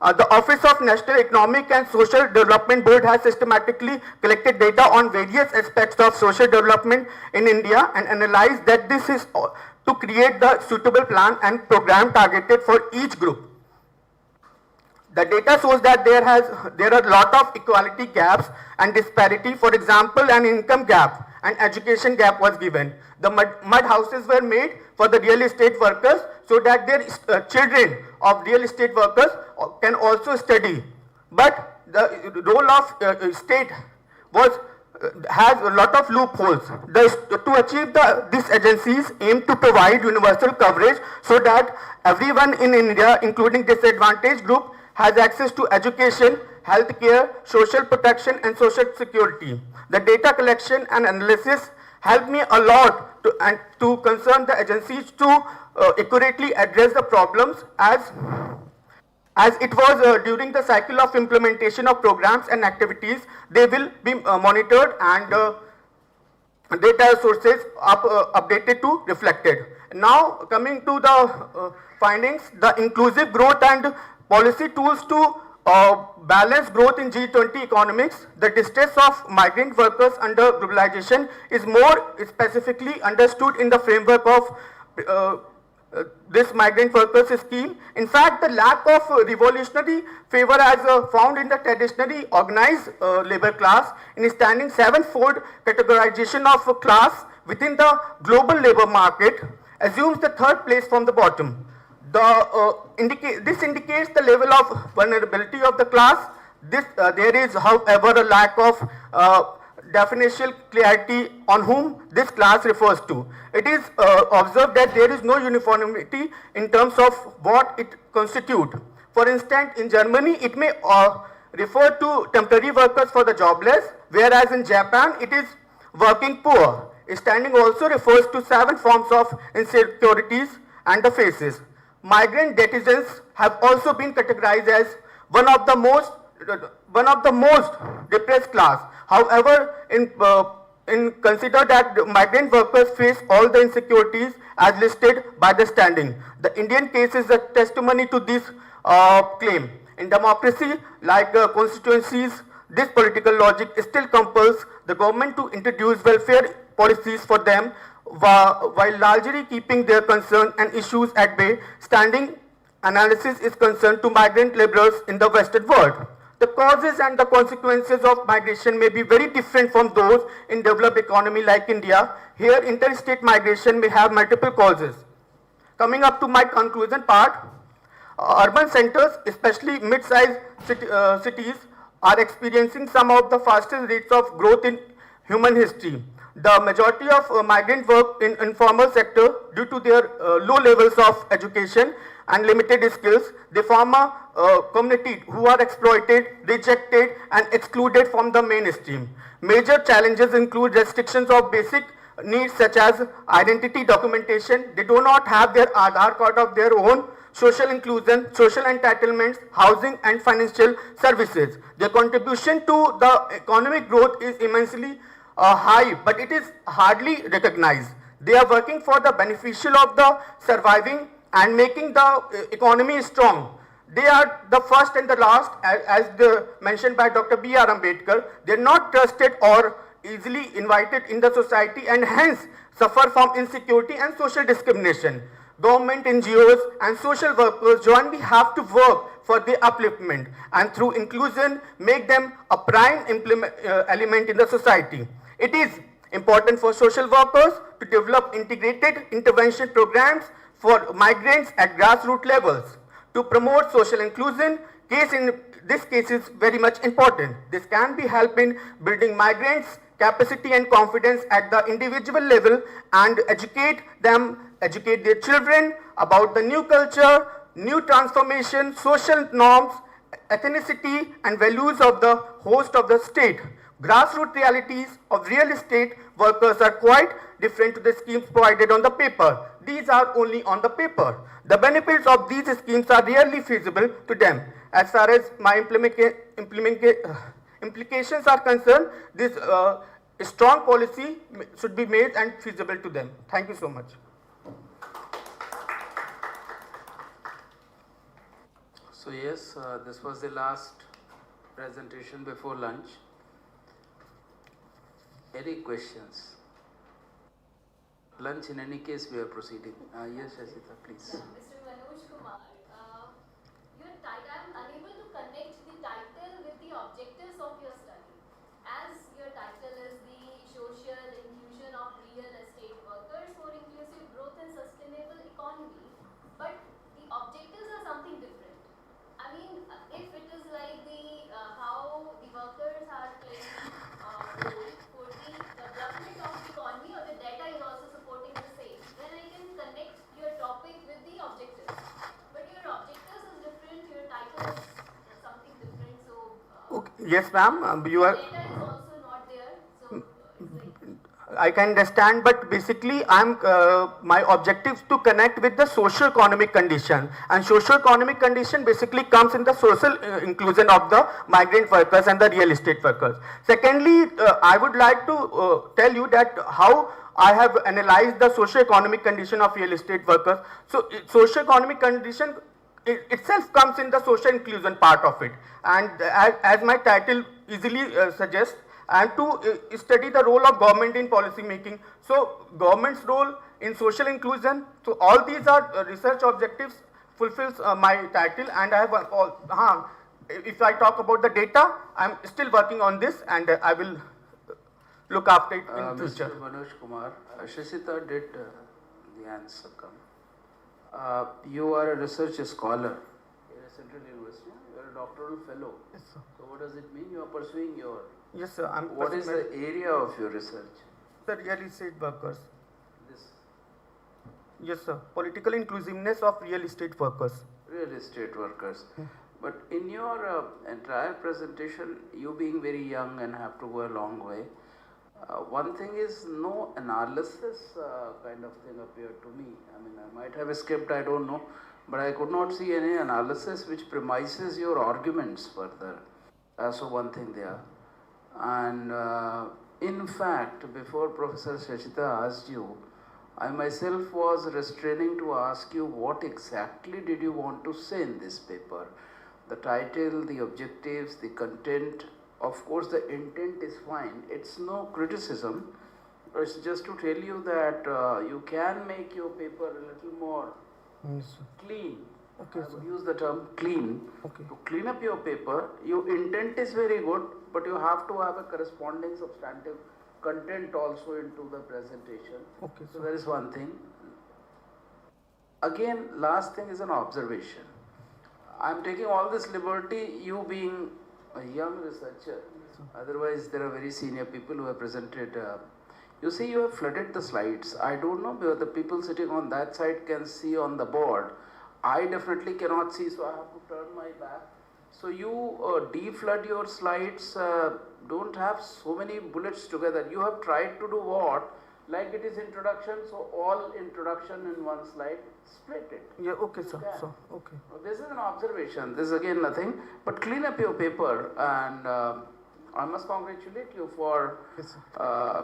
The Office of National Economic and Social Development Board has systematically collected data on various aspects of social development in India and analyzed that this is to create the suitable plan and program targeted for each group. The data shows that there are a lot of equality gaps and disparity. For example, an income gap and education gap was given. The mud houses were made for the real estate workers so that their children of real estate workers can also study. But the role of state has a lot of loopholes. To achieve these agencies aim to provide universal coverage so that everyone in India, including disadvantaged group, has access to education, healthcare, social protection and social security. The data collection and analysis helped me a lot to concern the agencies to accurately address the problems as it was during the cycle of implementation of programs and activities. They will be monitored and data sources updated to reflected. Now coming to the findings, the inclusive growth and policy tools to balance growth in G20 economics. The distress of migrant workers under globalization is more specifically understood in the framework of this migrant workers scheme. In fact, the lack of revolutionary favor as found in the traditionally organized labor class in standing sevenfold categorization of a class within the global labor market assumes the third place from the bottom. This indicates the level of vulnerability of the class. There is, however, a lack of definitional clarity on whom this class refers to. It is observed that there is no uniformity in terms of what it constitutes. For instance, in Germany, it may refer to temporary workers for the jobless, whereas in Japan, it is working poor. Standing also refers to 7 forms of insecurities and the phases. Migrant netizens have also been categorized as one of the most depressed class. However, in consider that migrant workers face all the insecurities as listed by the standing. The Indian case is a testimony to this claim. In democracy, like constituencies, this political logic still compels the government to introduce welfare policies for them, while largely keeping their concerns and issues at bay. Standing analysis is concerned to migrant laborers in the Western world. The causes and the consequences of migration may be very different from those in developed economy like India. Here, interstate migration may have multiple causes. Coming up to my conclusion part, urban centers, especially mid-sized cities, are experiencing some of the fastest rates of growth in human history. The majority of migrant work in informal sector due to their low levels of education and limited skills. They form a community who are exploited, rejected and excluded from the mainstream. Major challenges include restrictions of basic needs such as identity documentation. They do not have their Aadhaar card of their own. Social inclusion, social entitlements, housing and financial services. Their contribution to the economic growth is immensely high, but it is hardly recognized. They are working for the beneficial of the surviving and making the economy strong. They are the first and the last, as mentioned by Dr. B.R. Ambedkar. They are not trusted or easily invited in the society and hence suffer from insecurity and social discrimination. Government, NGOs and social workers jointly have to work for their upliftment and through inclusion make them a prime element in the society. It is important for social workers to develop integrated intervention programs for migrants at grassroots levels. To promote social inclusion, this case is very much important. This can be help in building migrants' capacity and confidence at the individual level and educate their children about the new culture, new transformation, social norms, ethnicity and values of the host of the state. Grassroots realities of real estate workers are quite different to the schemes provided on the paper. These are only on the paper. The benefits of these schemes are rarely feasible to them. As far as my implications are concerned, this strong policy should be made and feasible to them. Thank you so much. So yes, this was the last presentation before lunch. Any questions? Lunch in any case we are proceeding. Yes, Ashita, please. Mr. Manoj Kumar, I'm unable to connect the title with the objectives of your study. As your title is the social inclusion of real estate workers for inclusive growth and sustainable economy, but the objectives are something different. I mean, if it is like the how the workers are playing role for the development of the economy, or the data is also supporting the same, then I can connect your topic with the objectives. But your Yes, ma'am. You are. Data is also not there, so it's like. I can understand, but basically, my objective is to connect with the socio-economic condition, and socio-economic condition basically comes in the social inclusion of the migrant workers and the real estate workers. Secondly, I would like to tell you that how I have analyzed the socio-economic condition of real estate workers. So, socio-economic condition itself comes in the social inclusion part of it, and as my title easily suggests, and to study the role of government in policy making. So government's role in social inclusion, so all these are research objectives fulfills my title, and I have if I talk about the data, I'm still working on this, and I will look after it in future. Mr. Manoj Kumar, Shashita did the answer come. You are a research scholar in a central university. You are a doctoral fellow. Yes, sir. So what does it mean? You are pursuing your. Yes, sir. What is the area of your research? The real estate workers. This. Yes, sir. Political inclusiveness of real estate workers. Real estate workers. But in your entire presentation, you being very young and have to go a long way, one thing is no analysis kind of thing appeared to me. I mean, I might have skipped, I don't know, but I could not see any analysis which premises your arguments further. So one thing there. And in fact, before Professor Shashita asked you, I myself was restraining to ask you what exactly did you want to say in this paper. The title, the objectives, the content, of course the intent is fine, it's no criticism, it's just to tell you that you can make your paper a little more clean. Okay, I would use the term clean. Okay. To clean up your paper, your intent is very good, but you have to have a corresponding substantive content also into the presentation. Okay, so that is one thing. Again, last thing is an observation. I am taking all this liberty, you being a young researcher, otherwise there are very senior people who have presented. You see, you have flooded the slides. I don't know whether the people sitting on that side can see on the board. I definitely cannot see, so I have to turn my back. So you de-flood your slides, don't have so many bullets together. You have tried to do what? Like it is introduction, so all introduction in one slide, split it. Yeah, okay, sir. So, okay. This is an observation, this is again nothing, but clean up your paper, and I must congratulate you for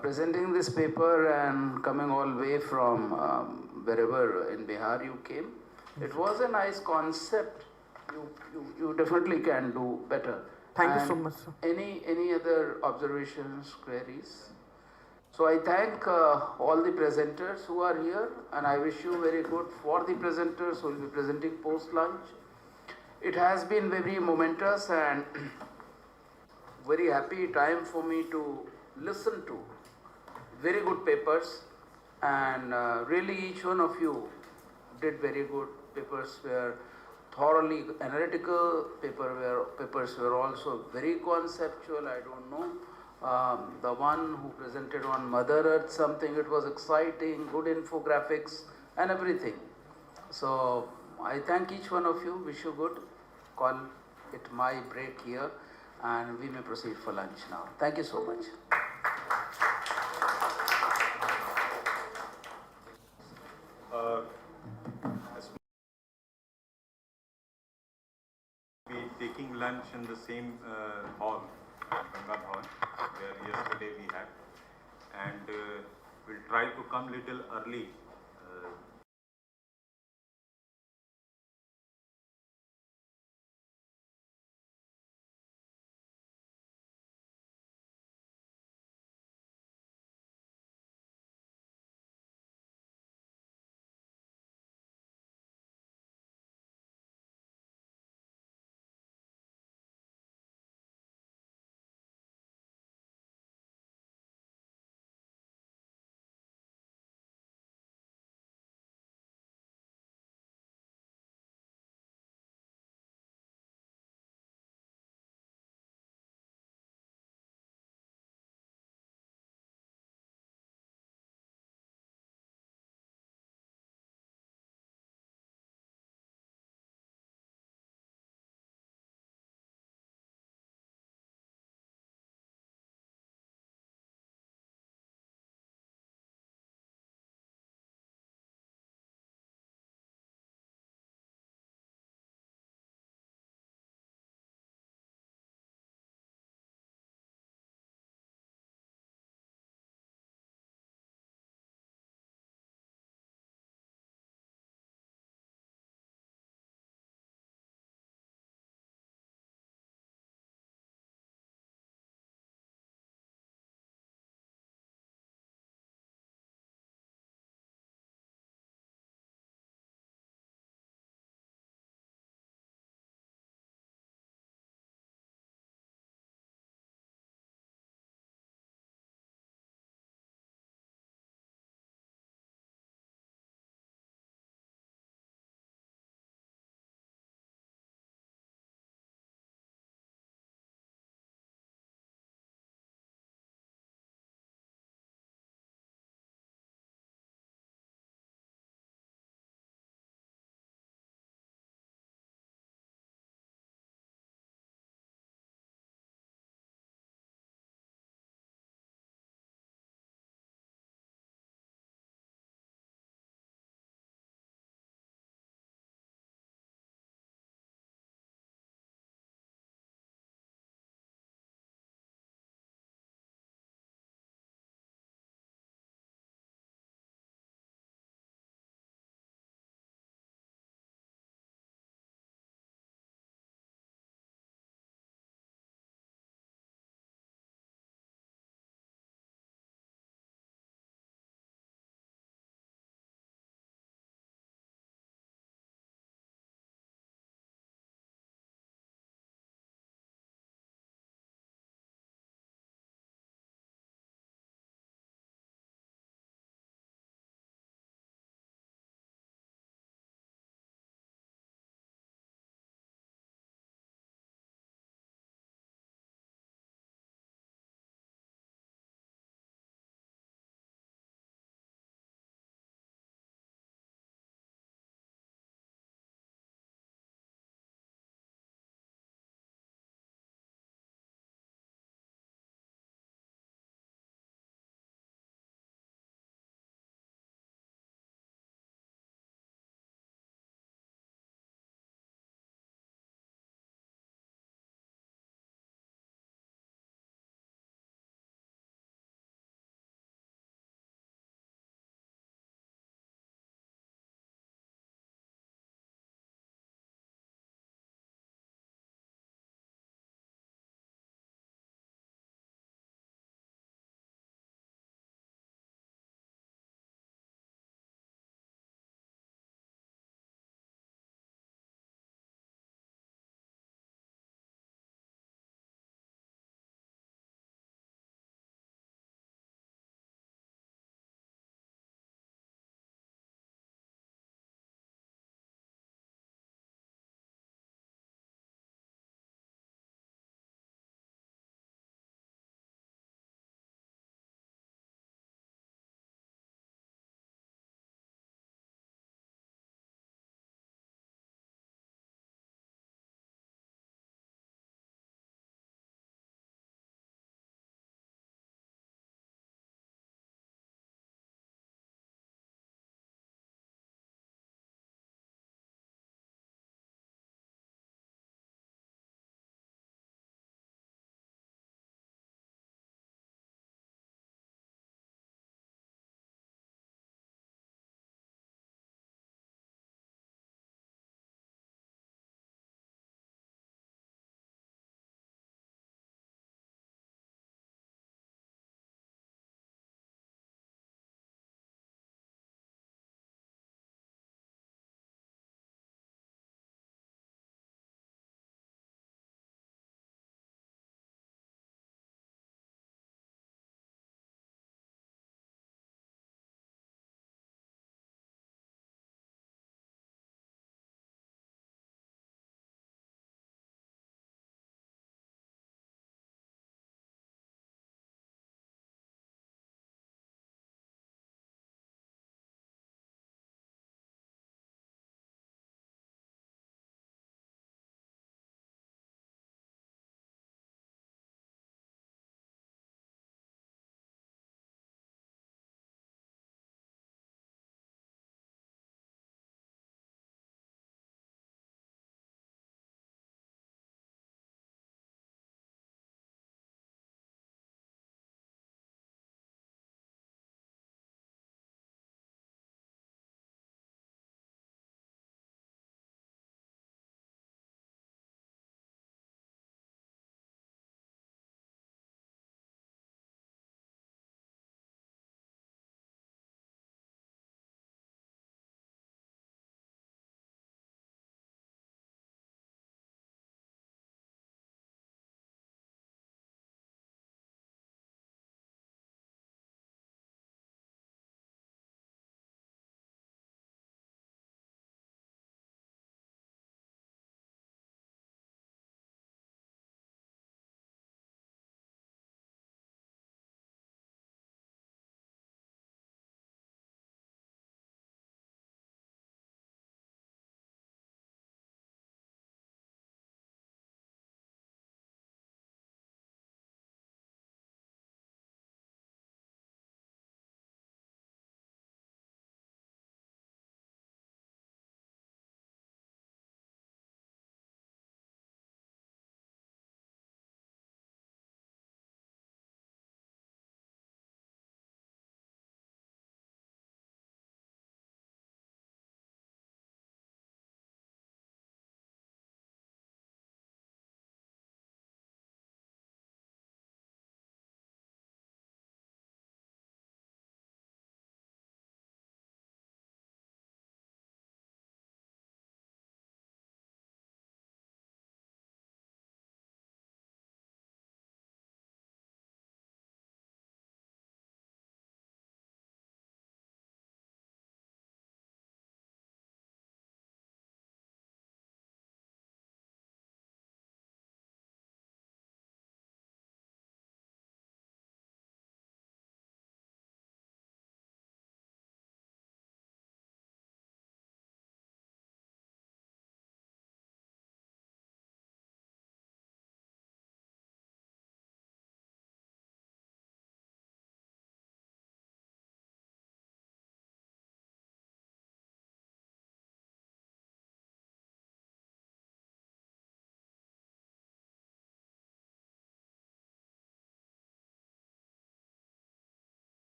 presenting this paper and coming all the way from wherever in Bihar you came. It was a nice concept. You definitely can do better. Thank you so much, sir. Any other observations, queries? So I thank all the presenters who are here, and I wish you very good for the presenters who will be presenting post-lunch. It has been very momentous and very happy time for me to listen to very good papers, and really each one of you did very good. Papers were thoroughly analytical, papers were also very conceptual, I don't know. The one who presented on Mother Earth something, it was exciting, good infographics and everything. So I thank each one of you, wish you good. Call it my break here, and we may proceed for lunch now. Thank you so much. Be taking lunch in the same hall, Gangad Hall, where yesterday we had, and we'll try to come little early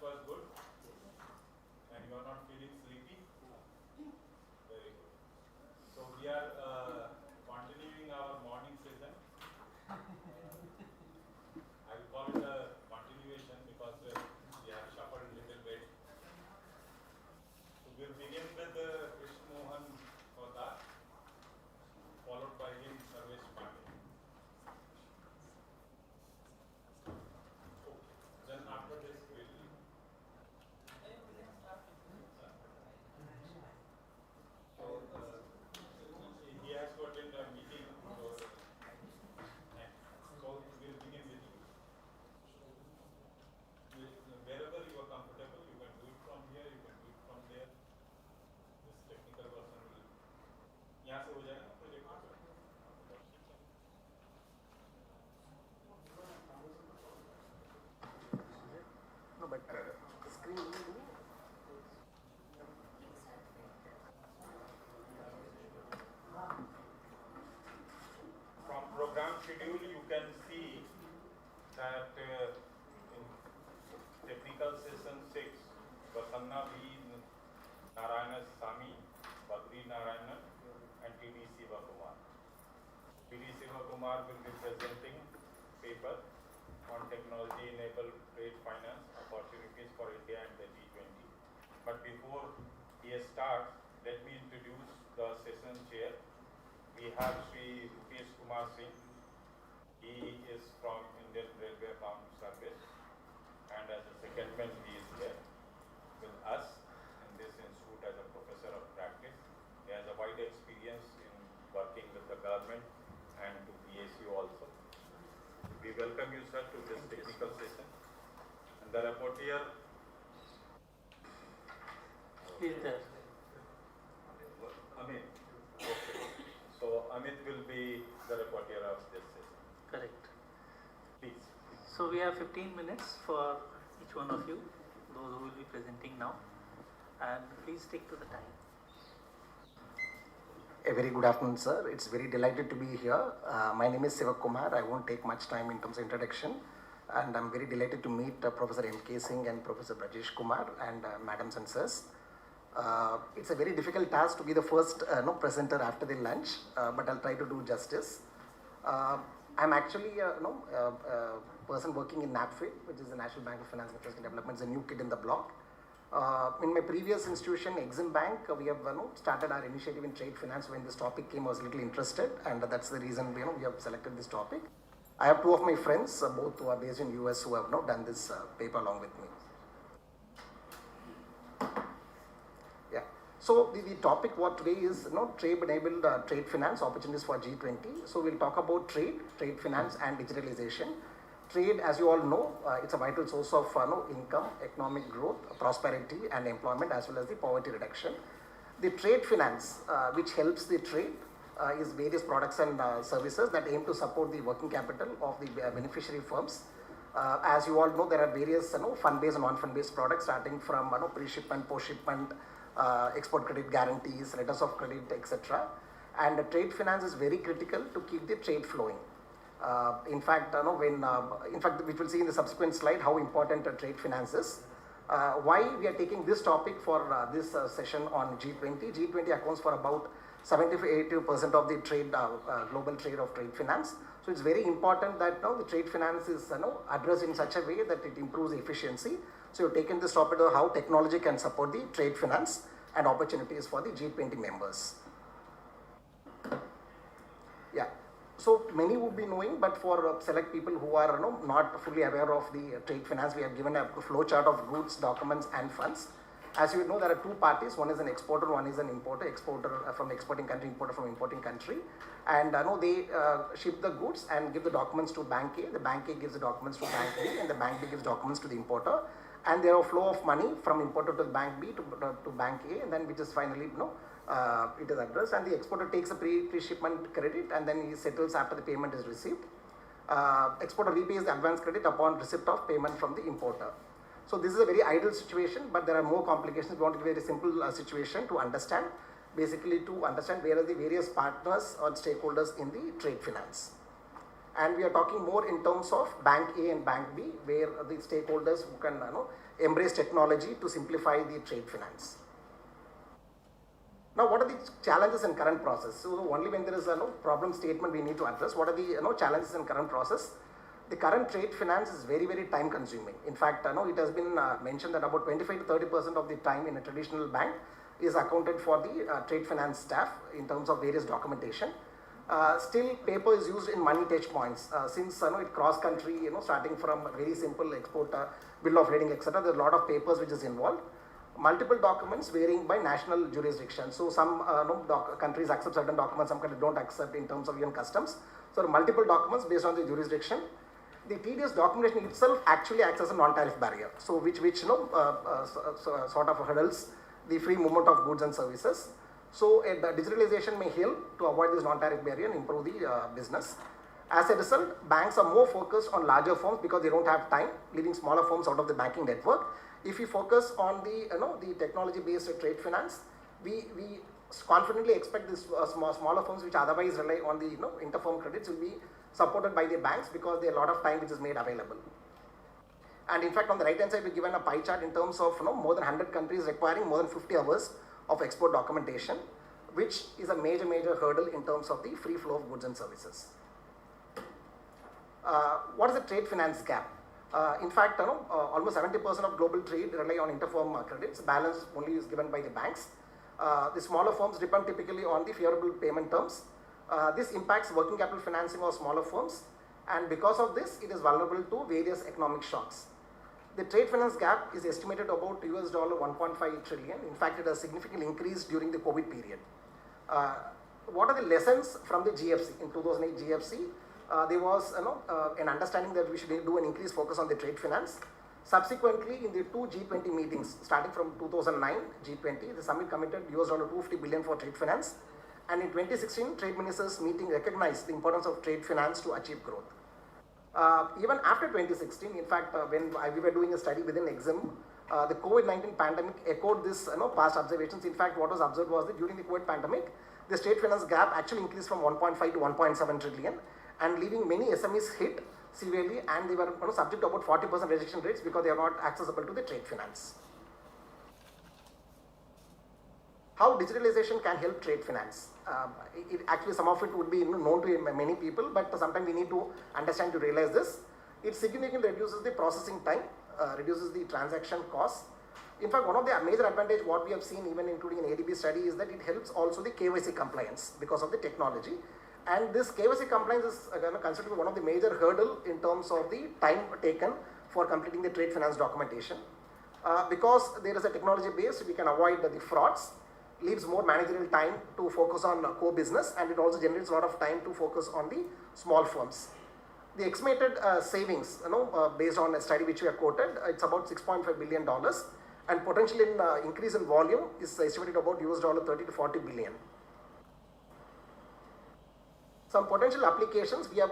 was good? And you are not feeling sleepy? Very good. So we are continuing our morning session. I will call it a continuation because we have shuffled a little bit. So we'll begin with Krishna Mohan Kota, followed by him Sarvesh Pandey. Okay. Then after this we'll he has to attend a meeting, so we'll begin with you. Wherever you are comfortable, you can do it from here, you can do it from there. This technical person will. यहाँ से हो जाएगा ना project? No, but screen. From program schedule, you can see that in technical session 6, Prasanna V. Narayana Sami, Badri Narayana, and T.D. Sivakumar. T.D. Sivakumar will be presenting paper on technology-enabled trade finance opportunities for India and the G20. But before he starts, let me introduce the session chair. We have Sri Rupesh Kumar Singh. He is from Indian Railway Account Service, and as a secondment he is here with us in this institute as a professor of practice. He has a wide experience in working with the government and to PSU also. We welcome you, sir, to this technical session. And the rapporteur is there. Amit. Okay. So Amit will be the rapporteur of this session. Correct. Please. So we have 15 minutes for each one of you, those who will be presenting now, and please stick to the time. A very good afternoon, sir. It's very delighted to be here. My name is Siva Kumar. I won't take much time in terms of introduction, and I'm very delighted to meet Professor M.K. Singh and Professor Brajesh Kumar and madams and sirs. It's a very difficult task to be the first presenter after the lunch, but I'll try to do justice. I'm actually a person working in NAPFID, which is the National Bank of Finance Research and Development. It's a new kid in the block. In my previous institution, Exim Bank, we have started our initiative in trade finance. When this topic came, I was a little interested, and that's the reason we have selected this topic. I have two of my friends, both who are based in US, who have done this paper along with me. Yeah. So the topic what today is trade-enabled trade finance opportunities for G20. So we'll talk about trade finance, and digitalization. Trade, as you all know, it's a vital source of income, economic growth, prosperity, and employment, as well as the poverty reduction. The trade finance, which helps the trade, is various products and services that aim to support the working capital of the beneficiary firms. As you all know, there are various fund-based and non-fund-based products, starting from pre-shipment, post-shipment, export credit guarantees, letters of credit, etc. And trade finance is very critical to keep the trade flowing. In fact, which we'll see in the subsequent slide, how important trade finance is. Why we are taking this topic for this session on G20. G20 accounts for about 70-80% of the trade, global trade of trade finance. So it's very important that the trade finance is addressed in such a way that it improves the efficiency. So you've taken this topic of how technology can support the trade finance and opportunities for the G20 members. Yeah. So many would be knowing, but for select people who are not fully aware of the trade finance, we have given a flow chart of goods, documents, and funds. As you know, there are two parties. One is an exporter, one is an importer. Exporter from exporting country, importer from importing country. And they ship the goods and give the documents to Bank A. The Bank A gives the documents to Bank B, and the Bank B gives documents to the importer. And there are flow of money from importer to Bank B to Bank A, and then which is finally it is addressed, and the exporter takes a pre-shipment credit, and then he settles after the payment is received. Exporter repays the advance credit upon receipt of payment from the importer. So this is a very ideal situation, but there are more complications. We want to give a very simple situation to understand, basically to understand where are the various partners or stakeholders in the trade finance. And we are talking more in terms of Bank A and Bank B, where the stakeholders who can embrace technology to simplify the trade finance. Now, what are the challenges in current process? So, only when there is a problem statement we need to address. What are the challenges in current process? The current trade finance is very, very time consuming. In fact, it has been mentioned that about 25 to 30% of the time in a traditional bank is accounted for the trade finance staff in terms of various documentation. Still, paper is used in many touch points. Since it cross country, starting from very simple export bill of lading, etc. There are a lot of papers which is involved. Multiple documents varying by national jurisdiction. So some countries accept certain documents, some countries don't accept in terms of even customs. So multiple documents based on the jurisdiction. The tedious documentation itself actually acts as a non-tariff barrier. So which sort of hurdles the free movement of goods and services. So digitalization may help to avoid this non-tariff barrier and improve the business. As a result, banks are more focused on larger firms because they don't have time, leaving smaller firms out of the banking network. If we focus on the technology-based trade finance, we confidently expect this smaller firms which otherwise rely on the inter-firm credits will be supported by the banks because there are a lot of time which is made available. And in fact, on the right hand side, we've given a pie chart in terms of more than 100 countries requiring more than 50 hours of export documentation, which is a major hurdle in terms of the free flow of goods and services. What is the trade finance gap? In fact, almost 70% of global trade rely on inter-firm credits. Balance only is given by the banks. The smaller firms depend typically on the favorable payment terms. This impacts working capital financing of smaller firms, and because of this, it is vulnerable to various economic shocks. The trade finance gap is estimated about $1.5 trillion. In fact, it has significantly increased during the COVID period. What are the lessons from the GFC? In 2008 GFC, there was an understanding that we should do an increased focus on the trade finance. Subsequently, in the two G20 meetings, starting from 2009 G20, the summit committed $250 billion for trade finance. And in 2016, trade ministers meeting recognized the importance of trade finance to achieve growth. Even after 2016, in fact, when we were doing a study within EXIM, the COVID-19 pandemic echoed this past observations. In fact, what was observed was that during the COVID pandemic, the trade finance gap actually increased from 1.5 to 1.7 trillion, and leaving many SMEs hit severely, and they were subject to about 40% rejection rates because they are not accessible to the trade finance. How digitalization can help trade finance? Actually, some of it would be known to many people, but sometimes we need to understand to realize this. It significantly reduces the processing time, reduces the transaction costs. In fact, one of the major advantages what we have seen even including an ADB study is that it helps also the KYC compliance because of the technology. And this KYC compliance is considered one of the major hurdle in terms of the time taken for completing the trade finance documentation. Because there is a technology base, we can avoid the frauds, leaves more managerial time to focus on core business, and it also generates a lot of time to focus on the small firms. The estimated savings, based on a study which we have quoted, it's about $6.5 billion, and potential increase in volume is estimated about $30 to 40 billion. Some potential applications, we have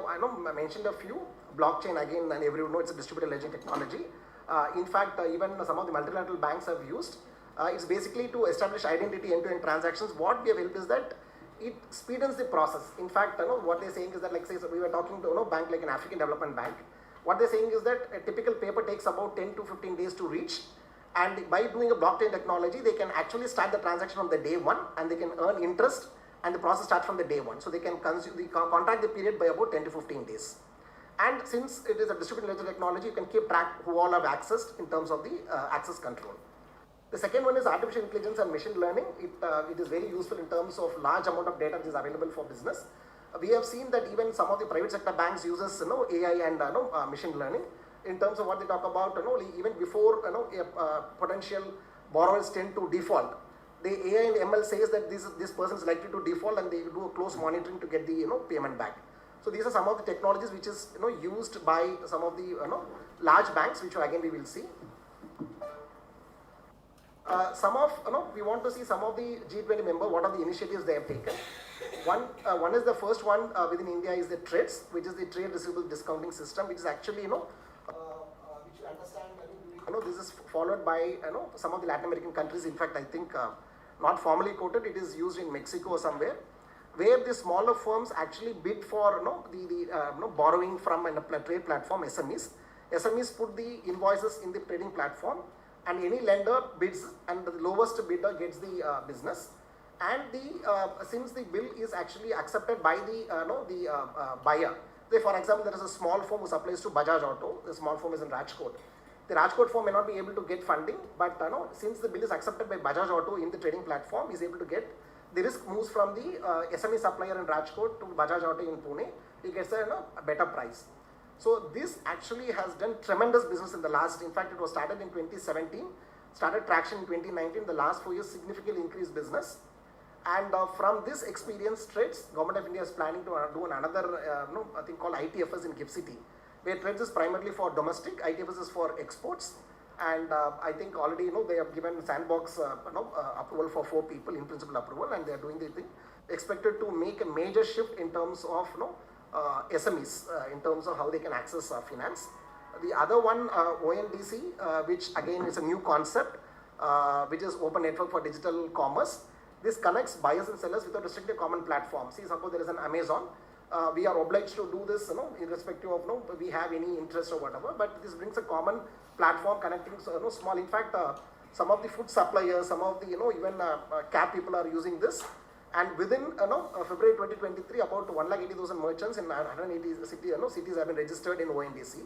mentioned a few. Blockchain, again, and everyone knows it's a distributed ledger technology. In fact, even some of the multilateral banks have used. It's basically to establish identity end-to-end transactions. What we have helped is that it speeds the process. In fact, what they're saying is that, like say, so we were talking to a bank like an African Development Bank. What they're saying is that a typical paper takes about 10 to 15 days to reach. And by doing a blockchain technology, they can actually start the transaction on the day one, and they can earn interest, and the process starts from the day one. So they can contract the period by about 10 to 15 days. And since it is a distributed ledger technology, you can keep track who all have accessed in terms of the access control. The second one is artificial intelligence and machine learning. It is very useful in terms of large amount of data which is available for business. We have seen that even some of the private sector banks uses AI and machine learning in terms of what they talk about. Even before potential borrowers tend to default, the AI and ML says that this person is likely to default, and they do a close monitoring to get the payment back. So these are some of the technologies which is used by some of the large banks, which again we will see. We want to see some of the G20 members, what are the initiatives they have taken. One is the first one within India is the TREDS, which is the Trade Receivable Discounting System, which is actually, which you understand, this is followed by, some of the Latin American countries. In fact, I think not formally quoted, it is used in Mexico or somewhere, where the smaller firms actually bid for borrowing from a trade platform, SMEs. SMEs put the invoices in the trading platform, and any lender bids, and the lowest bidder gets the business. And since the bill is actually accepted by the buyer. Say for example, there is a small firm who supplies to Bajaj Auto. The small firm is in Rajkot. The Rajkot firm may not be able to get funding, but since the bill is accepted by Bajaj Auto in the trading platform, is able to get. The risk moves from the SME supplier in Rajkot to Bajaj Auto in Pune. He gets a better price. So this actually has done tremendous business in the last. In fact, it was started in 2017, started traction in 2019. The last 4 years, significantly increased business. And from this experience, trades, Government of India is planning to do another thing called ITFS in GIFT City, where trades is primarily for domestic, ITFS is for exports. And I think already they have given sandbox approval for 4 people, in principle approval, and they are doing the thing. Expected to make a major shift in terms of SMEs, in terms of how they can access finance. The other one, ONDC, which again is a new concept, which is Open Network for Digital Commerce. This connects buyers and sellers without restricting a common platform. See, suppose there is an Amazon. We are obliged to do this, irrespective of we have any interest or whatever. But this brings a common platform connecting small. In fact, some of the food suppliers, some of the even cab people are using this. And within February 2023, about 180,000 merchants in 180 cities have been registered in ONDC.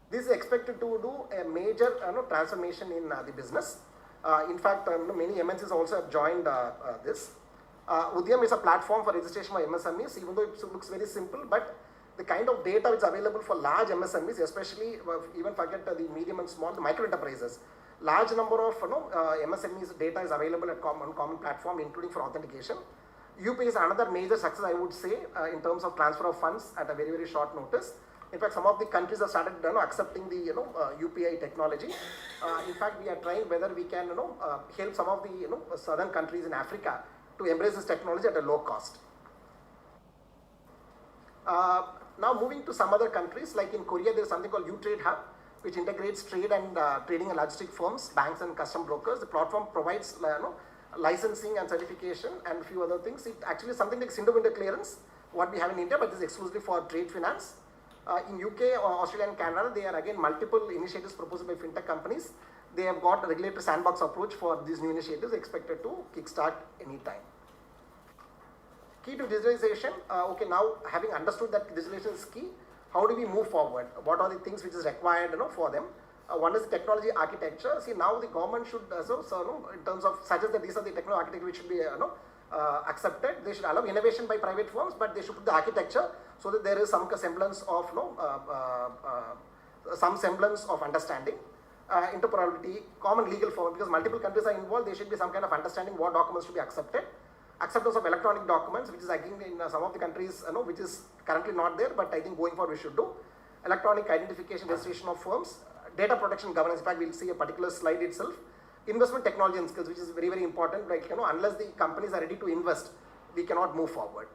This is expected to do a major transformation in the business. In fact, many MNCs also have joined this. Udyam is a platform for registration for MSMEs, even though it looks very simple, but the kind of data which is available for large MSMEs, especially even forget the medium and small, the micro enterprises. Large number of MSMEs data is available at common platform, including for authentication. UPI is another major success, I would say, in terms of transfer of funds at a very, very short notice. In fact, some of the countries have started accepting the UPI technology. In fact, we are trying whether we can help some of the southern countries in Africa to embrace this technology at a low cost. Now moving to some other countries, like in Korea, there is something called U-Trade Hub, which integrates trade and trading and logistic firms, banks and custom brokers. The platform provides licensing and certification and a few other things. It actually is something like single-window clearance, what we have in India, but this is exclusively for trade finance. In UK, Australia and Canada, there are again multiple initiatives proposed by fintech companies. They have got a regulatory sandbox approach for these new initiatives expected to kickstart anytime. Key to digitalization, okay, now having understood that digitalization is key, how do we move forward? What are the things which is required for them? One is technology architecture. See, now the government should, in terms of suggest that these are the technology architecture which should be accepted. They should allow innovation by private firms, but they should put the architecture so that there is some semblance of understanding. Interoperability, common legal form, because multiple countries are involved, there should be some kind of understanding what documents should be accepted. Acceptance of electronic documents, which is again in some of the countries, which is currently not there, but I think going forward we should do. Electronic identification, registration of firms, data protection governance. In fact, we'll see a particular slide itself. Investment technology and skills, which is very, very important. Like, unless the companies are ready to invest, we cannot move forward.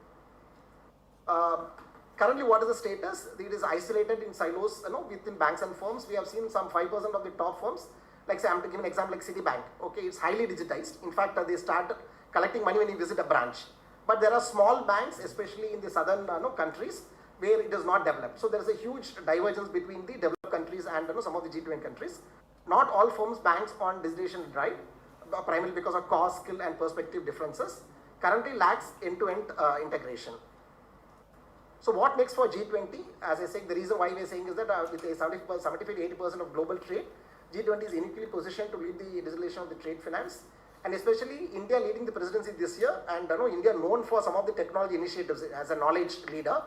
Currently, what is the status? It is isolated in silos, within banks and firms. We have seen some 5% of the top firms. Like, say, I'm to give an example like Citibank. Okay, it's highly digitized. In fact, they start collecting money when you visit a branch. But there are small banks, especially in the southern countries, where it is not developed. So there is a huge divergence between the developed countries and some of the G20 countries. Not all firms banks on digitization drive, primarily because of cost, skill and perspective differences. Currently lacks end-to-end integration. So what next for G20? As I said, the reason why we are saying is that with a 75 to 80% of global trade, G20 is uniquely positioned to lead the digitalization of the trade finance. And especially India leading the presidency this year, and India known for some of the technology initiatives as a knowledge leader,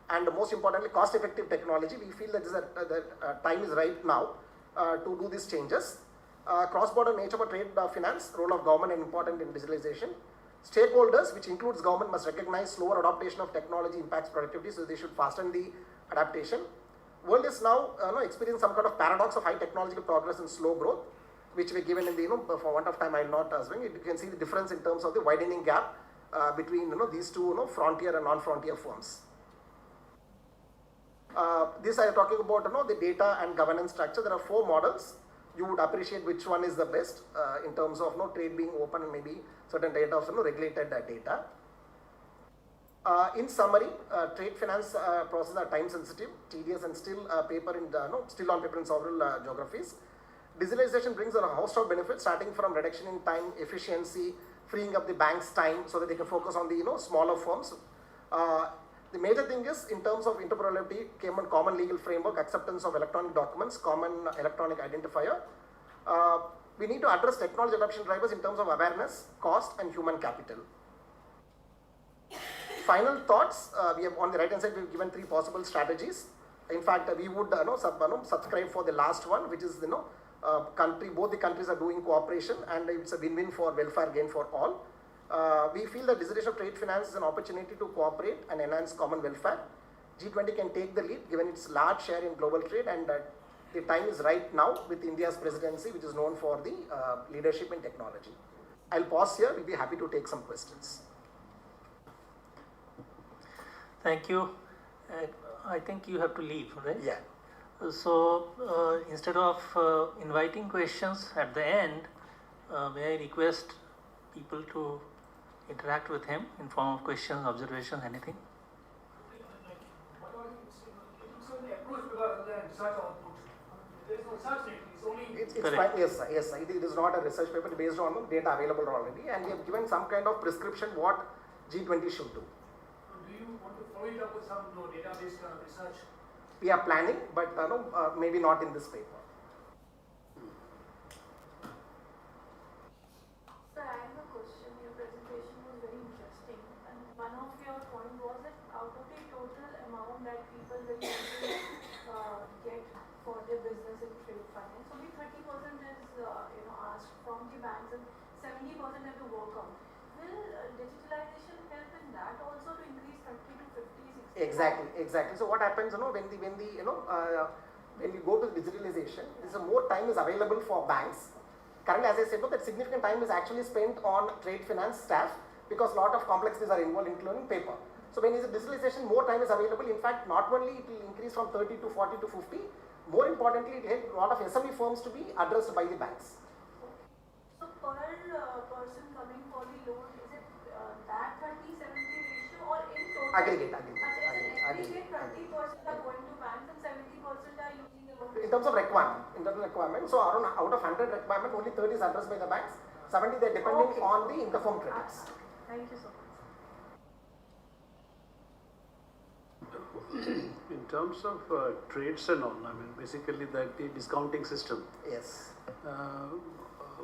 and most importantly cost-effective technology. We feel that the time is right now to do these changes. Cross-border nature of trade finance, role of government and important in digitalization. Stakeholders, which includes government, must recognize slower adaptation of technology impacts productivity, so they should fasten the adaptation. World is now experiencing some kind of paradox of high technological progress and slow growth, which we given in the, for want of time I will not swing it. You can see the difference in terms of the widening gap between these two frontier and non-frontier firms. This I am talking about the data and governance structure. There are 4 models. You would appreciate which one is the best in terms of trade being open and maybe certain data of regulated data. In summary, trade finance processes are time sensitive, tedious, and still still on paper in several geographies. Digitalization brings a host of benefits, starting from reduction in time, efficiency, freeing up the bank's time so that they can focus on the smaller firms. The major thing is, in terms of interoperability, came on common legal framework, acceptance of electronic documents, common electronic identifier. We need to address technology adoption drivers in terms of awareness, cost, and human capital. Final thoughts, we have on the right hand side, we have given 3 possible strategies. In fact, we would subscribe for the last one, which is both the countries are doing cooperation, and it's a win-win for welfare gain for all. We feel that digitalization of trade finance is an opportunity to cooperate and enhance common welfare. G20 can take the lead given its large share in global trade, and the time is right now with India's presidency, which is known for the leadership in technology. I'll pause here. We'll be happy to take some questions. Thank you. I think you have to leave, right? Yeah. So instead of inviting questions at the end, may I request people to interact with him in form of questions, observations, anything? Yes, it is not a research paper based on data available already, and we have given some kind of prescription what G20 should do. Do you want to follow it up with some database research? We are planning, but maybe not in this paper. Sir, I have a question. Your presentation was very interesting, and one of your points was that out of the total amount that people will get for their business in trade finance, only 30% is asked from the banks, and 70% have to work out. Will digitalization help in that also to increase 30 to 50, 60? Exactly. So what happens, when you go to digitalization, more time is available for banks. Currently, as I said, that significant time is actually spent on trade finance staff because a lot of complexities are involved, including paper. So when is digitalization, more time is available. In fact, not only it will increase from 30 to 40 to 50, more importantly, it will help a lot of SME firms to be addressed by the banks. So per person coming for the loan, is it that 30-70 ratio or in total? Aggregate. 30% are going to banks and 70% are using the loan. In terms of requirement, so out of 100 requirement, only 30 is addressed by the banks, 70 they are depending on the interfirm credits. Thank you so much. In terms of trades and all, I mean, basically that the discounting system. Yes.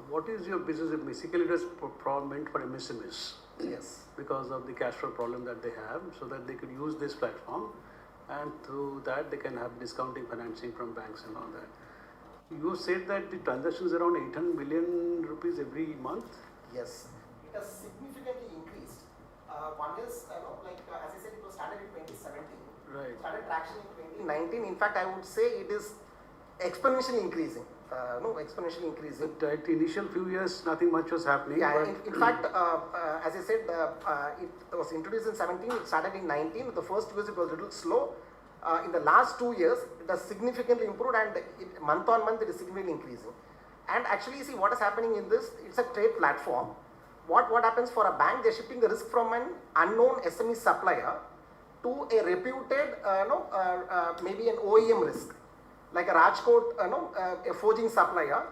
What is your business? Basically, it is meant for MSMEs. Yes. Because of the cash flow problem that they have, so that they could use this platform, and through that they can have discounting financing from banks and all that. You said that the transactions around 800 million rupees every month. Yes, it has significantly increased. One is, as I said, it was started in 2017. Right. Started traction in 2019. In fact, I would say it is exponentially increasing. Exponentially increasing. But at the initial few years, nothing much was happening. Yeah, in fact, as I said, it was introduced in 17, it started in 19. The first 2 years it was a little slow. In the last 2 years, it has significantly improved, and month on month it is significantly increasing. And actually, see what is happening in this, it's a trade platform. What happens for a bank, they're shifting the risk from an unknown SME supplier to a reputed, maybe an OEM risk. Like a Rajkot, a forging supplier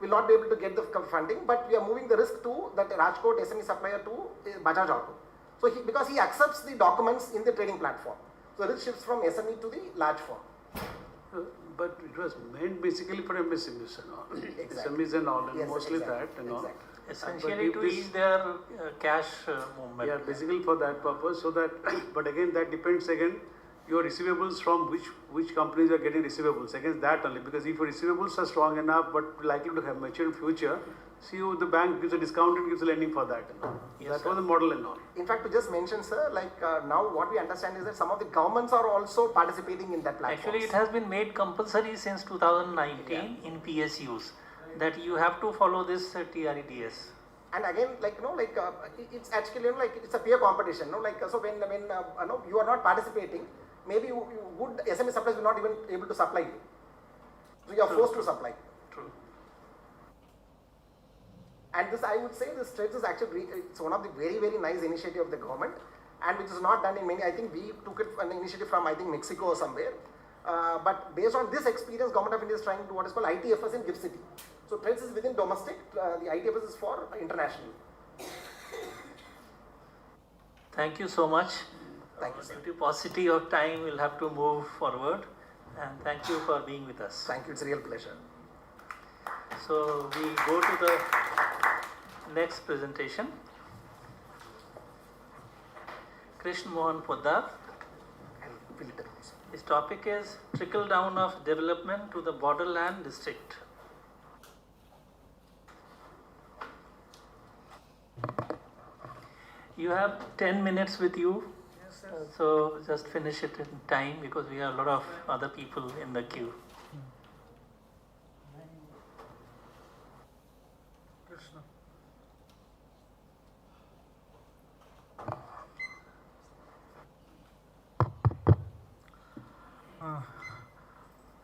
will not be able to get the funding, but we are moving the risk to that Rajkot SME supplier to Bajaj Auto. So because he accepts the documents in the trading platform, so risk shifts from SME to the large firm. But it was meant basically for MSMEs and all, Exactly. SMEs and all, and Yes, mostly exactly. that and all. Essentially to ease their cash movement. Yeah, basically for that purpose, so that, but again that depends again, your receivables from which companies are getting receivables, against that only, because if your receivables are strong enough but likely to have mature in future, see you, the bank gives a discount and gives a lending for that. Yes, that sir. was the model and all. In fact, to just mention, sir, now what we understand is that some of the governments are also participating in that platform. Actually, it has been made compulsory since 2019 in PSUs that you have to follow this TREDS. And again, it's actually it's a peer competition. So when you are not participating, maybe good SME suppliers will not even able to supply you. So you are forced to supply. True. And this, I would say, this trades is actually it's one of the very, very nice initiative of the government. and which is not done in many. I think we took it an initiative from, I think, Mexico or somewhere. But based on this experience, Government of India is trying to do what is called ITFS in GIFT City. So TRADES is within domestic, the ITFS is for international. Thank you so much. Thank you, sir. Due to paucity of time, we'll have to move forward. And thank you for being with us. Thank you, it's a real pleasure. So we go to the next presentation. Krishna Mohan Poddar. His topic is trickle down of development to the borderland district. You have 10 minutes with you. Yes, sir. So just finish it in time because we have a lot of other people in the queue. Krishna.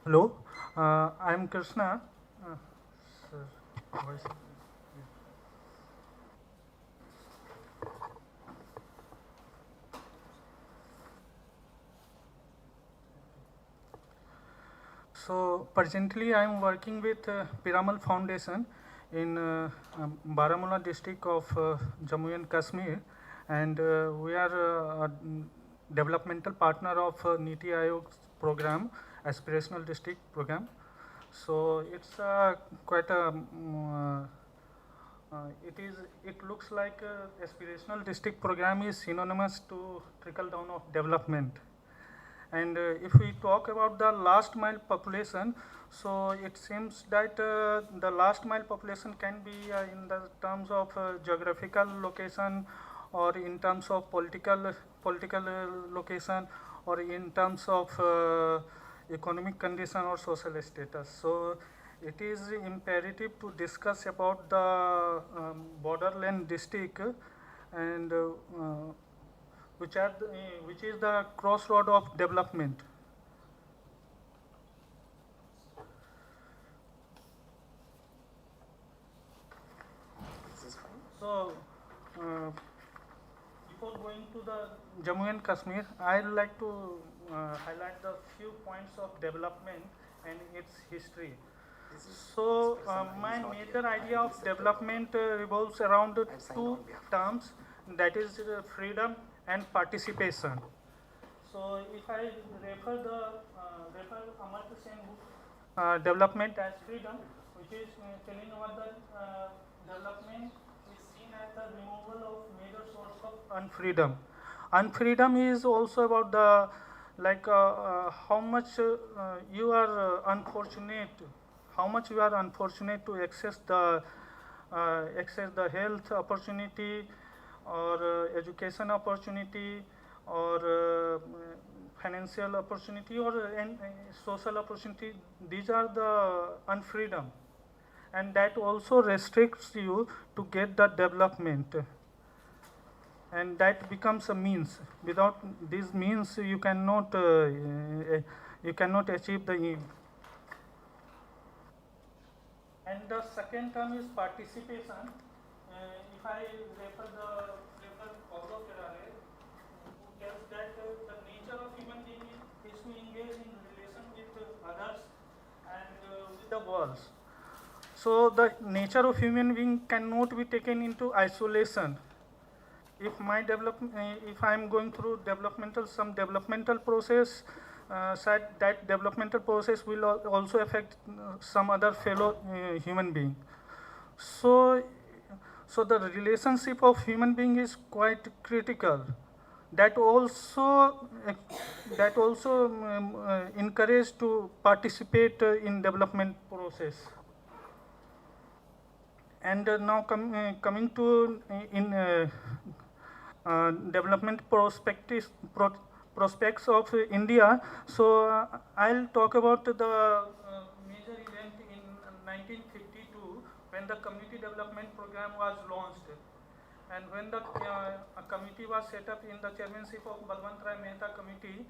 Hello, I am Krishna. Sir, voice. So presently I am working with Piramal Foundation in Baramulla district of Jammu and Kashmir, and we are a developmental partner of Niti Aayog's program, aspirational district program. So it's quite a it looks like aspirational district program is synonymous to trickle down of development. And if we talk about the last mile population, so it seems that the last mile population can be in the terms of geographical location, or in terms of political location, or in terms of economic condition or social status. So it is imperative to discuss about the borderland district, and which is the crossroad of development. So before going to the Jammu and Kashmir, I would like to highlight the few points of development and its history. So my major idea of development revolves around two terms, that is freedom and participation. So if I refer Amartya Sen book, Development as Freedom, which is telling about the development is seen as the removal of major source of unfreedom. Unfreedom is also about the how much you are unfortunate to access the health opportunity, or education opportunity, or financial opportunity, or social opportunity. These are the unfreedom, and that also restricts you to get the development, and that becomes a means. Without these means, you cannot achieve the aim. And the second term is participation. If I refer Paulo Freire, who tells that the nature of human being is to engage in relation with others and with the world. So the nature of human being cannot be taken into isolation. If if I am going through some developmental process, that developmental process will also affect some other fellow human being. So the relationship of human being is quite critical. That also encourage to participate in development process. And now coming to development prospects of India. So I'll talk about the major event in 1952 when the Community Development Program was launched, and when the committee was set up in the chairmanship of Balwant Rai Mehta committee.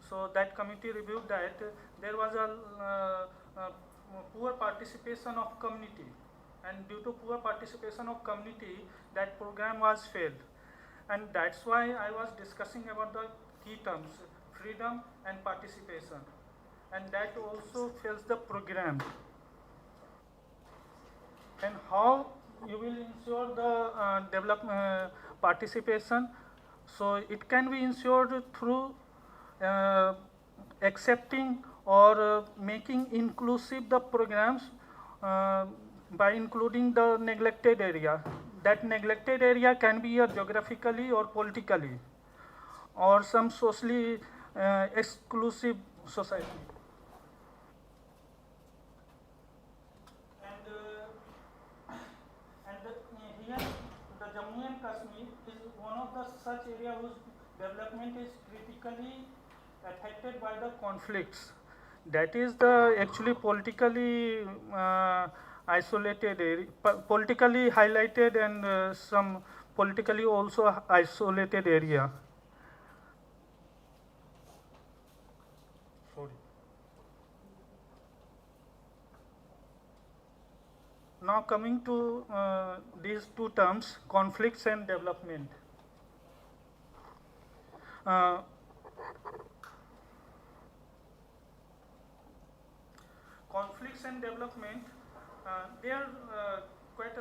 So that committee reviewed that there was a poor participation of community, and due to poor participation of community, that program was failed. And that's why I was discussing about the key terms, freedom and participation. And that also fills the program. And how you will ensure the participation? So it can be ensured through accepting or making inclusive the programs by including the neglected area. That neglected area can be geographically or politically, or some socially exclusive society. Here, the Jammu and Kashmir is one of the such area whose development is critically affected by the conflicts. That is the actually politically isolated area, politically highlighted, and some politically also isolated area. Sorry. Now coming to these two terms, conflicts and development. Conflicts and development, they are quite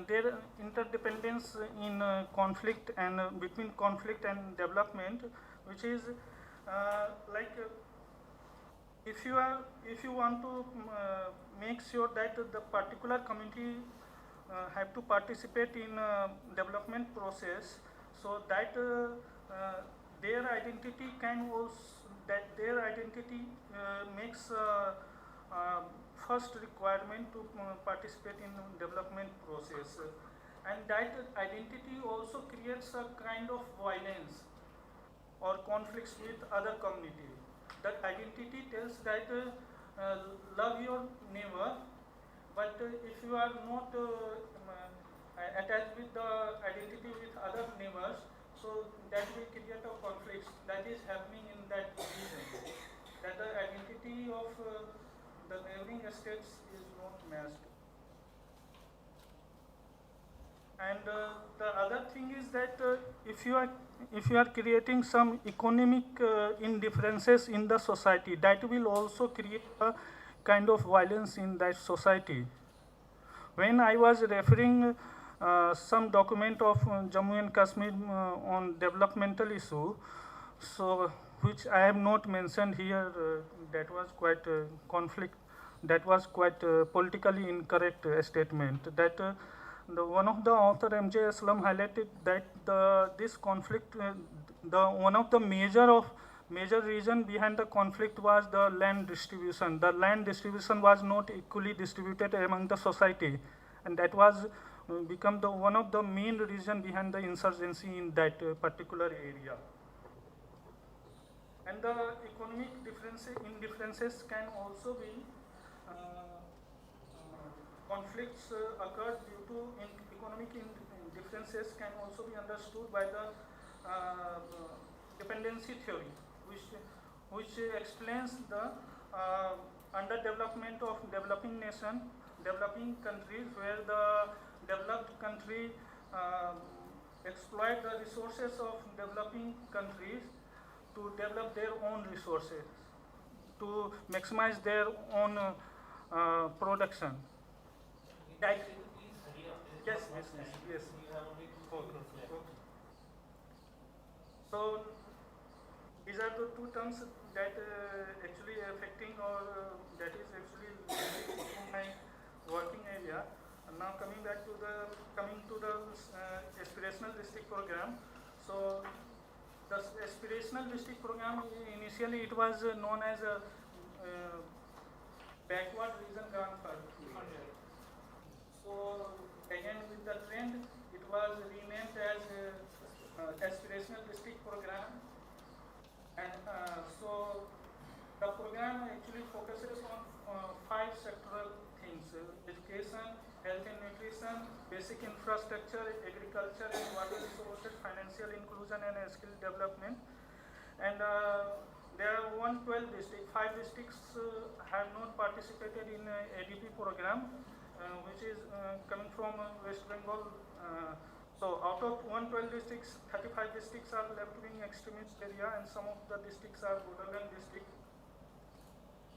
their interdependence in conflict and between conflict and development, which is if you want to make sure that the particular community have to participate in development process, so that their identity can also makes first requirement to participate in development process, and that identity also creates a kind of violence or conflicts with other community. That identity tells that love your neighbor, but if you are not attached with the identity with other neighbors, so that will create a conflict that is happening in that region. That the identity of the neighboring states is not matched. And the other thing is that if you are creating some economic indifferences in the society, that will also create a kind of violence in that society. When I was referring some document of Jammu and Kashmir on developmental issue, so which I have not mentioned here, that was quite conflict, that was quite politically incorrect statement. That one of the author M.J. Aslam highlighted that this conflict, one of the major reason behind the conflict was the land distribution. The land distribution was not equally distributed among the society, and that was become one of the main reason behind the insurgency in that particular area. And the economic indifferences can also be conflicts occurred due to economic differences can also be understood by the dependency theory, which explains the underdevelopment of developing countries, where the developed country exploit the resources of developing countries to develop their own resources, to maximize their own production. Yes. Okay. So these are the two terms that actually affecting, or that is actually my working area. And now coming to the aspirational district program. So the aspirational district program, initially it was known as a backward region grant fund. So again with the trend, it was renamed as aspirational district program, and so the program actually focuses on 5 sectoral things: education, health and nutrition, basic infrastructure, agriculture and water resources, financial inclusion and skill development. And there are 112 districts. 5 districts have not participated in ADP program. which is coming from West Bengal. So out of 112 districts, 35 districts are left-wing extremist area, and some of the districts are borderline district.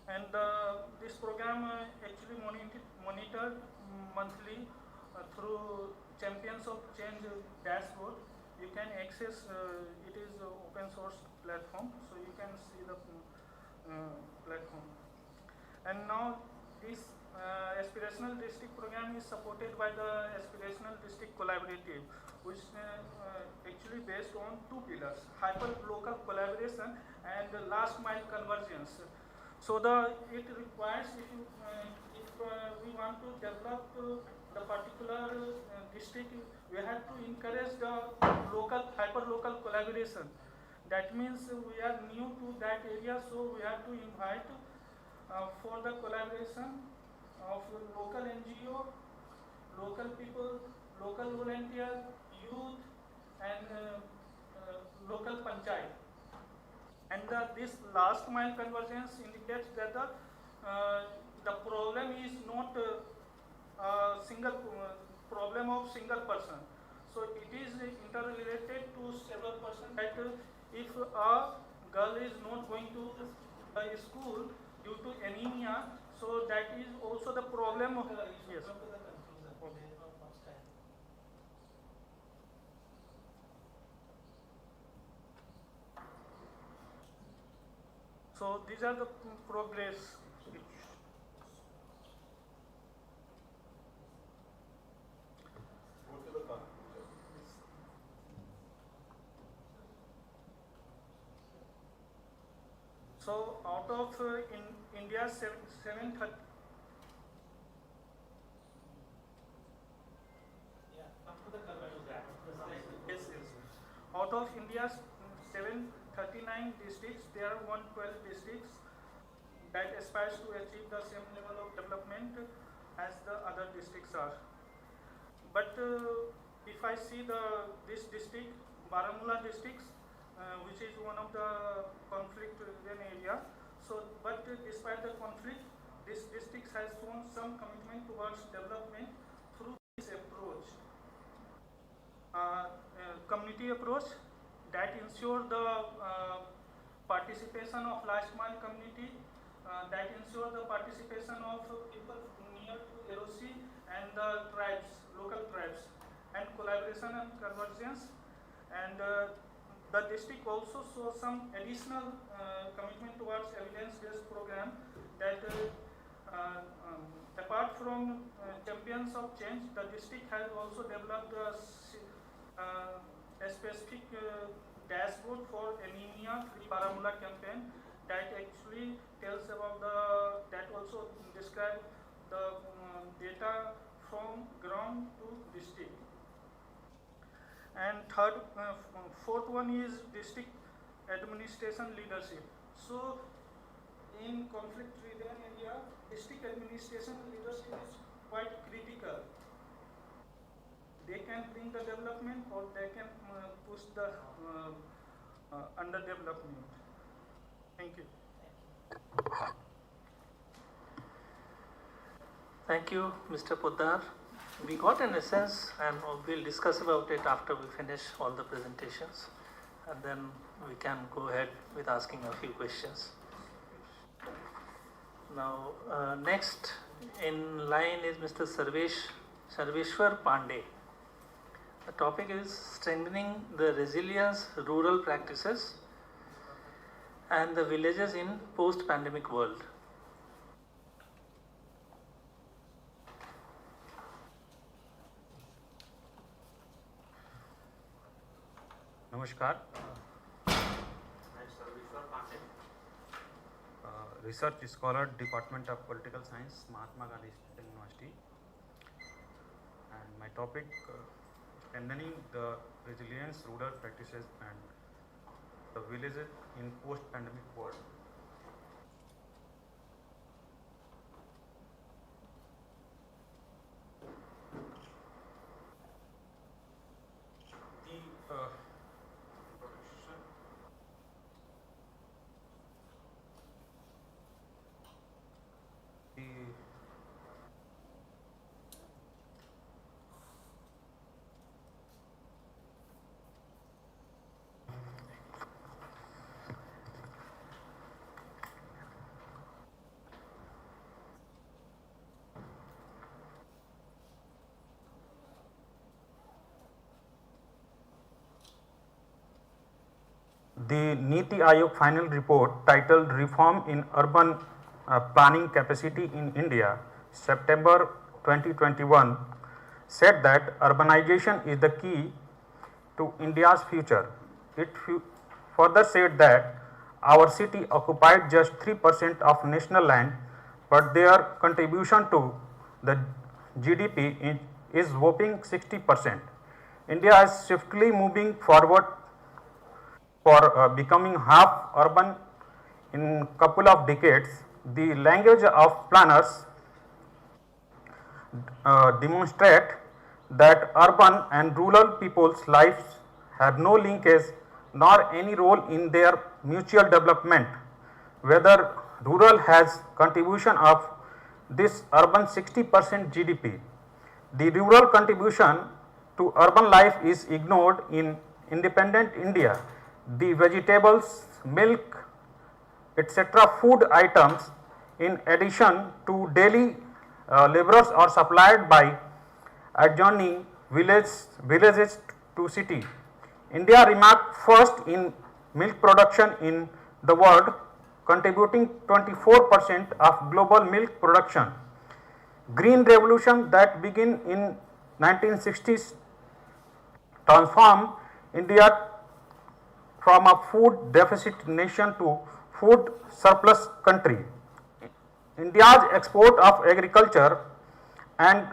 And this program actually monitored monthly through Champions of Change dashboard. You can access, it is open source platform, so you can see the platform. And now this aspirational district program is supported by the aspirational district collaborative, which actually based on two pillars: hyper-local collaboration and last mile convergence. So it requires, if we want to develop the particular district, we have to encourage the hyper-local collaboration. That means we are new to that area, so we have to invite for the collaboration of local NGO, local people, local volunteer, youth, and local panchayat. And this last mile convergence indicates that the problem is not a single problem of single person. So it is interrelated to several persons. Like if a girl is not going to school due to anemia, so that is also the problem of yes. So these are the progress. So out of in India 730. Yes. Out of India's 739 districts, there are 112 districts that aspires to achieve the same level of development as the other districts are. But if I see this district, Baramulla districts, which is one of the conflict-ridden area. So, but despite the conflict, this district has shown some commitment towards development through this approach, community approach that ensure the participation of last mile community, that ensure the participation of people near to LOC and the tribes, local tribes, and collaboration and convergence. And the district also shows some additional commitment towards evidence-based program that apart from Champions of Change, the district has also developed a specific dashboard for anemia free Baramulla campaign that actually tells about that also describe the data from ground to district. And fourth one is district administration leadership. So in conflict-ridden area, district administration leadership is quite critical. They can bring the development or they can push the underdevelopment. Thank you. Thank you, Mr. Poddar. We got an essence, and we'll discuss about it after we finish all the presentations, and then we can go ahead with asking a few questions. Now, next in line is Mr. Sarveshwar Pandey. The topic is strengthening the resilience rural practices and the villages in post-pandemic world. Namaskar. I'm Sarveshwar Pandey, research scholar, Department of Political Science, Mahatma Gandhi State University. And my topic, strengthening the resilience rural practices and the villages in post-pandemic world. the Niti Aayog final report titled Reform in Urban Planning Capacity in India, September 2021, said that urbanization is the key to India's future. It further said that our city occupied just 3% of national land, but their contribution to the GDP is whopping 60%. India is swiftly moving forward for becoming half urban in couple of decades. The language of planners demonstrate that urban and rural people's lives have no linkage nor any role in their mutual development. Whether rural has contribution of this urban 60% GDP. The rural contribution to urban life is ignored in independent India. The vegetables, milk, etc. food items in addition to daily laborers are supplied by adjoining villages to city. India remarked first in milk production in the world, contributing 24% of global milk production. Green revolution that began in 1960s transformed India from a food deficit nation to food surplus country. India's export of agriculture and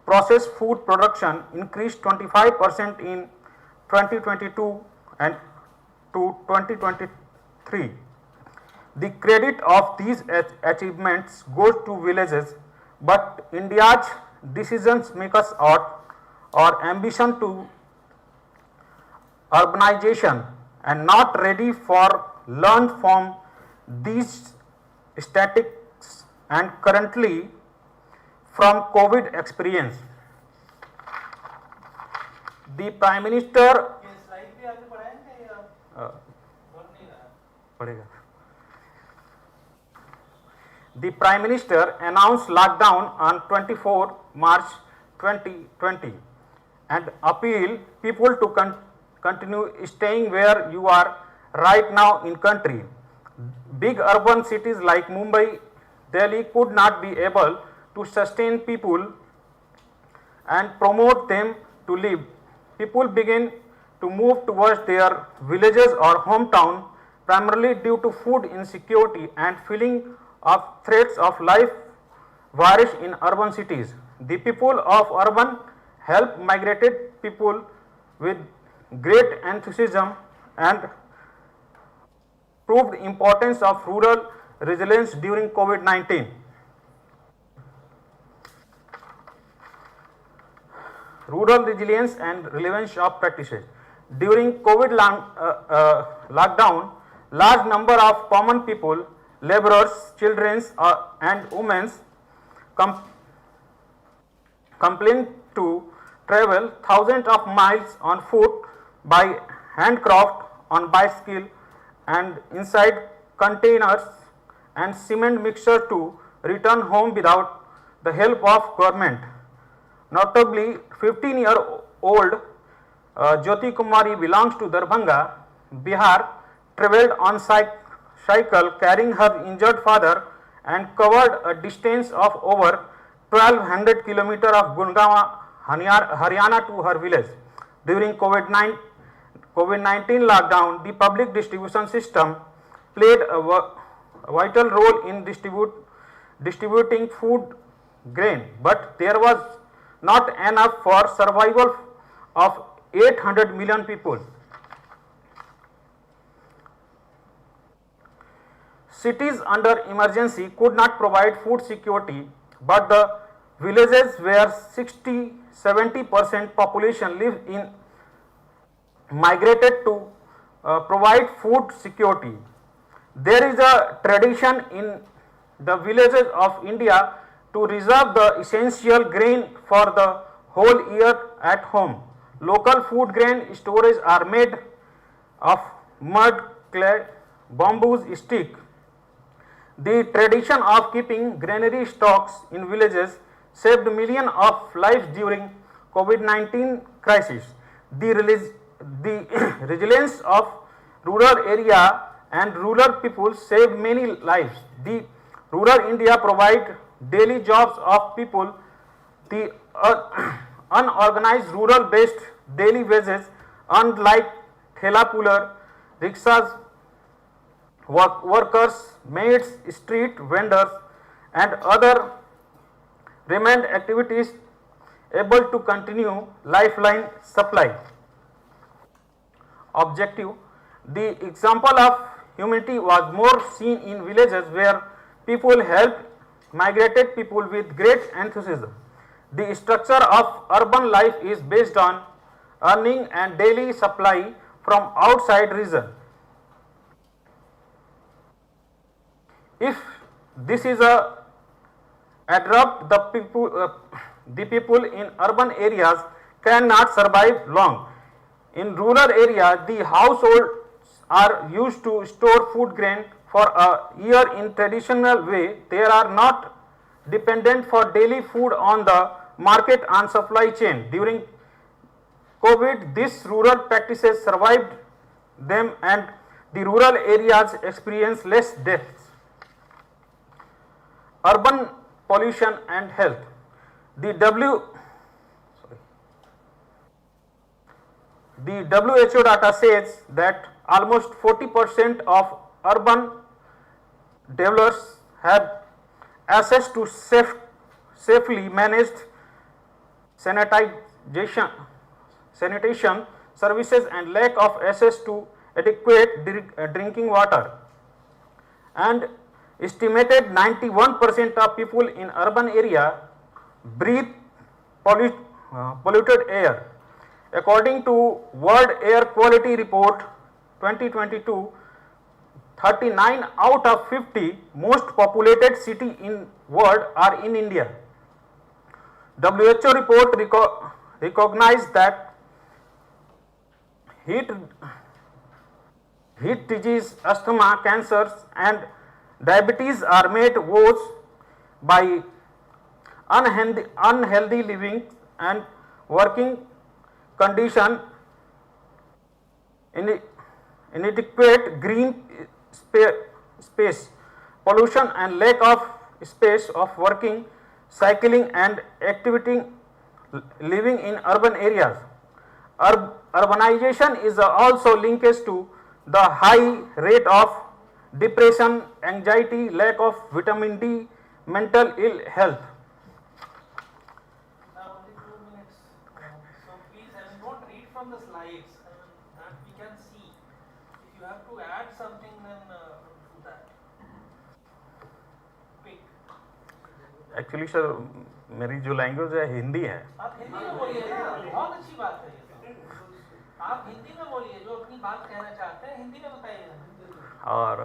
processed food production increased 25% in 2022 and to 2023. The credit of these achievements goes to villages, but India's decisions makers or ambition to urbanization and not ready for learn from these statistics and currently from COVID experience. The Prime Minister The Prime Minister announced lockdown on 24 March 2020 and appealed people to continue staying where you are right now in country. Big urban cities like Mumbai, Delhi could not be able to sustain people and promote them to live. People began to move towards their villages or hometown primarily due to food insecurity and feeling of threats of life virus in urban cities. The people of urban helped migrated people with great enthusiasm and proved the importance of rural resilience during COVID-19. Rural resilience and relevance of practices. During COVID lockdown, large number of common people, laborers, children and women complained to travel thousands of miles on foot, by handcraft, on bicycle and inside containers and cement mixture to return home without the help of government. Notably, 15-year-old Jyoti Kumari belongs to Darbhanga, Bihar, travelled on cycle carrying her injured father and covered a distance of over 1200 km of Gurgaon, Haryana to her village. During COVID-19 lockdown, the public distribution system played a vital role in distributing food grain, but there was not enough for survival of 800 million people. Cities under emergency could not provide food security, but the villages where 60-70% population lived in migrated to provide food security. There is a tradition in the villages of India to reserve the essential grain for the whole year at home. Local food grain storage are made of mud, clay, bamboo stick. The tradition of keeping granary stocks in villages saved millions of lives during COVID-19 crisis. The resilience of rural area and rural people save many lives. The rural India provide daily jobs of people. The unorganized rural based daily wages unlike thela puller, rickshaws, workers, maids, street vendors and other remained activities able to continue lifeline supply. Objective: the example of humanity was more seen in villages where people helped migrated people with great enthusiasm. The structure of urban life is based on earning and daily supply from outside region. If this is a abrupt, the people in urban areas cannot survive long. In rural areas, the households are used to store food grain for a year in traditional way. They are not dependent for daily food on the market and supply chain. During COVID, these rural practices survived them and the rural areas experienced less deaths. Urban pollution and health. The WHO data says that almost 40% of urban dwellers have access to safely managed sanitation services and lack of access to adequate drinking water. And estimated 91% of people in urban area breathe polluted air. According to World Air Quality Report 2022, 39 out of 50 most populated cities in world are in India. WHO report recognized that heat disease, asthma, cancers and diabetes are made worse by unhealthy living and working condition, inadequate green space, pollution and lack of space of working, cycling and activity living in urban areas. Urbanization is also linked to the high rate of depression, anxiety, lack of vitamin D, mental ill health. Now only 2 minutes. So please, don't read from the slides. That we can see. If you have to add something, then do that. Quick. Actually sir, मेरी जो language है हिंदी है. आप हिंदी में बोलिए ना, बहुत अच्छी बात है ये. आप हिंदी में बोलिए, जो अपनी बात कहना चाहते हैं हिंदी में बताइए. और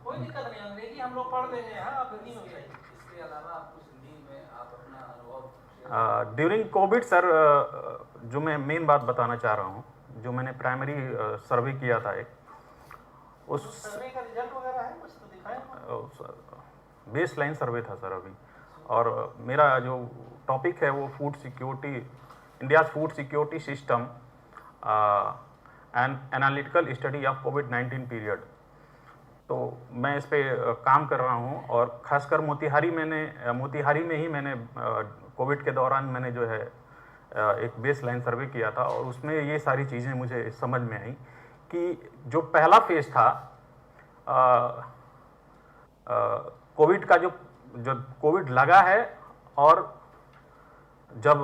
कोई दिक्कत नहीं, अंग्रेजी हम लोग पढ़ देंगे. हाँ, आप हिंदी में बताइए. इसके अलावा आप कुछ हिंदी में आप अपना अनुभव. ड्यूरिंग कोविड सर, जो मैं मेन बात बताना चाह रहा हूँ, जो मैंने प्राइमरी सर्वे किया था उस सर्वे का रिजल्ट वगैरह है कुछ तो दिखाएं. बेस लाइन सर्वे था सर अभी. और मेरा जो टॉपिक है वो food security, India food security system and analytical study of covid period. तो मैं इस पे काम कर रहा हूँ और ख़ासकर मोतिहारी में ही मैंने कोविड के दौरान मैंने जो है एक बेस लाइन सर्वे किया था और उसमें ये सारी चीज़ें मुझे समझ में आई कि जो पहला फेज़ था कोविड का, जो कोविड लगा है और जब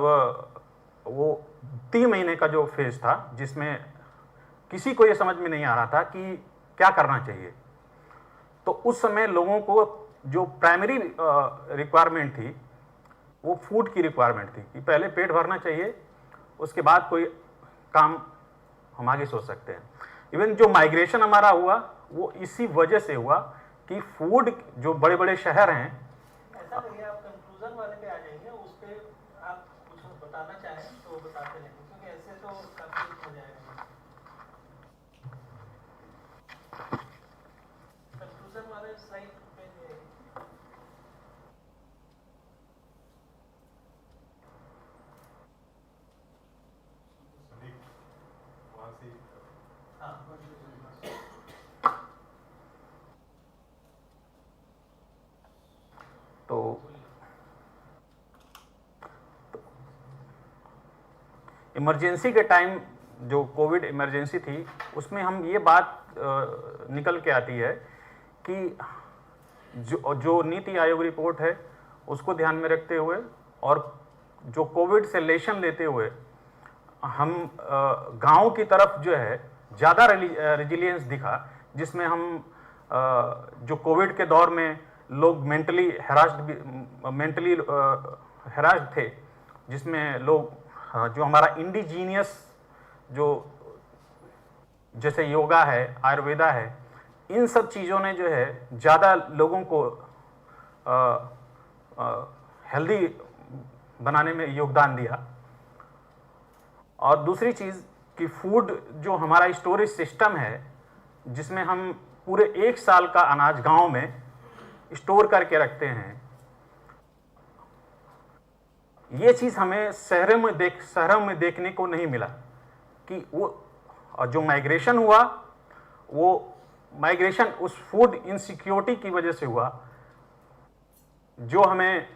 वो 3 महीने का जो फेज़ था जिसमें किसी को ये समझ में नहीं आ रहा था कि क्या करना चाहिए, तो उस समय लोगों को जो प्राइमरी रिक्वायरमेंट थी वो फूड की रिक्वायरमेंट थी कि पहले पेट भरना चाहिए, उसके बाद कोई काम हम आगे सोच सकते हैं. इवन जो माइग्रेशन हमारा हुआ वो इसी वजह से हुआ कि फूड, जो बड़े बड़े शहर हैं. ऐसा करिए, आप कंक्लूजन वाले पे आ जाएंगे, उस पे आप कुछ बताना चाहें तो बताते रहेंगे, क्योंकि ऐसे तो कंफ्यूज हो जाएगा. कंक्लूजन वाले स्लाइड पे तो इमरजेंसी के टाइम जो कोविड इमरजेंसी थी उसमें हम ये बात निकल के आती है कि जो नीति आयोग रिपोर्ट है उसको ध्यान में रखते हुए और जो कोविड से लेशन लेते हुए हम गांव की तरफ जो है ज़्यादा रेजिलियंस दिखा, जिसमें हम जो कोविड के दौर में लोग मेंटली हैरास्ड थे, जिसमें लोग जो हमारा इंडिजीनियस जो जैसे योगा है, आयुर्वेदा है, इन सब चीज़ों ने जो है ज़्यादा लोगों को हेल्दी बनाने में योगदान दिया। और दूसरी चीज़ कि फूड जो हमारा स्टोरेज सिस्टम है, जिसमें हम पूरे 1 साल का अनाज गांव में स्टोर करके रखते हैं, ये चीज़ हमें शहरों में देखने को नहीं मिला। कि वो जो माइग्रेशन हुआ, वो माइग्रेशन उस फूड इनसिक्योरिटी की वजह से हुआ, जो हमें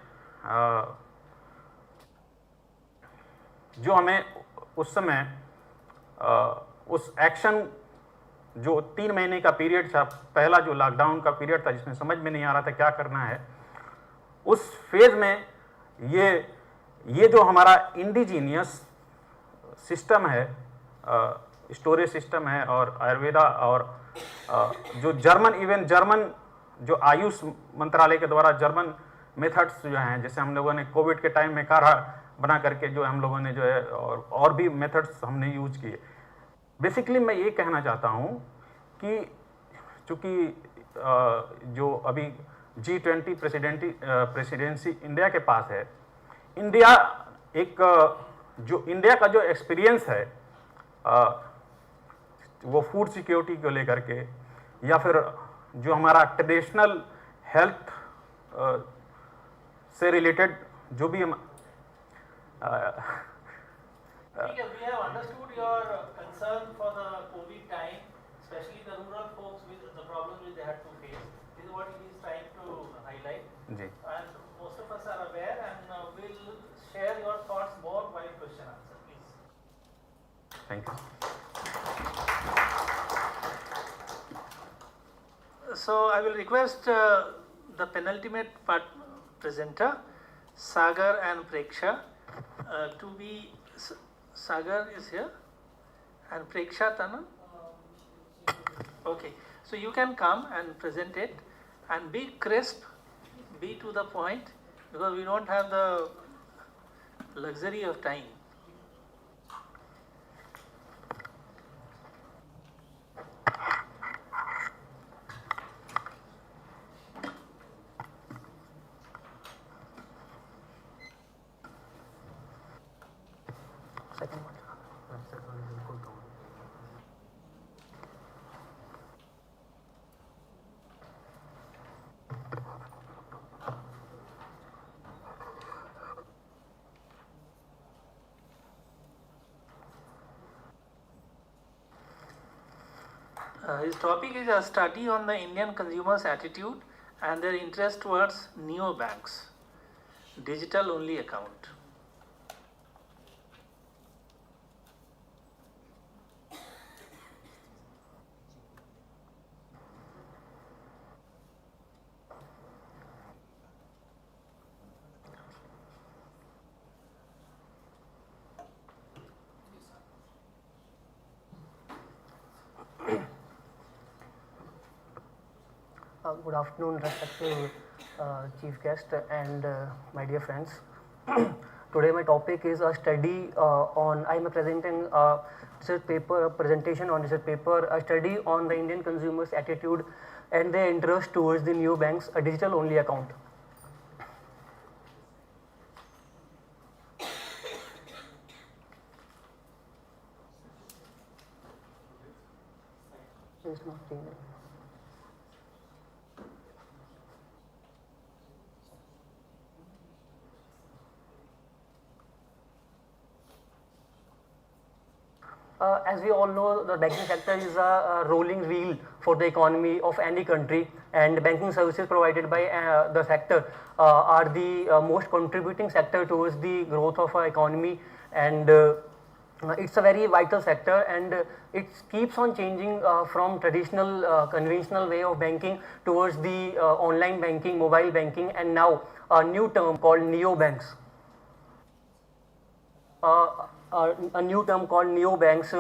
उस समय उस एक्शन जो 3 महीने का पीरियड था, पहला जो लॉकडाउन का पीरियड था जिसमें समझ में नहीं आ रहा था क्या करना है, उस फेज में ये जो हमारा इंडिजीनियस सिस्टम है, स्टोरेज सिस्टम है, और आयुर्वेदा और जो जर्मन जो आयुष मंत्रालय के द्वारा जर्मन मेथड्स जो हैं, जैसे हम लोगों ने कोविड के टाइम में काढ़ा बना करके जो हम लोगों ने जो है और भी मेथड्स हमने यूज किए। बेसिकली मैं ये कहना चाहता हूँ कि चूँकि जो अभी G20 प्रेसिडेंसी इंडिया के पास है, इंडिया का जो एक्सपीरियंस है वो फूड सिक्योरिटी को लेकर के, या फिर जो हमारा ट्रेडिशनल हेल्थ से रिलेटेड जो भी We have understood your concern for the COVID time, especially the rural folks with the problems which they had to face. This is what he is trying to highlight. And most of us are aware, and will share your thoughts more while question answer, please. Thank you. So I will request the penultimate presenter, Sagar and Preksha, to be. Sagar is here, and Preksha Tana. Okay, so you can come and present it, and be crisp, be to the point, because we don't have the luxury of time. His topic is a study on the Indian consumers' attitude and their interest towards neobanks, digital only account. Good afternoon, respected chief guest and my dear friends. Today my topic is a study I am presenting a research paper, a presentation on research paper, a study on the Indian consumers' attitude and their interest towards the neobanks, a digital only account. It's not changing. As we all know, the banking sector is a rolling wheel for the economy of any country, and banking services provided by the sector are the most contributing sector towards the growth of our economy, and it's a very vital sector, and it keeps on changing from traditional conventional way of banking towards the online banking, mobile banking, and now a new term called neobanks. A new term called neobanks,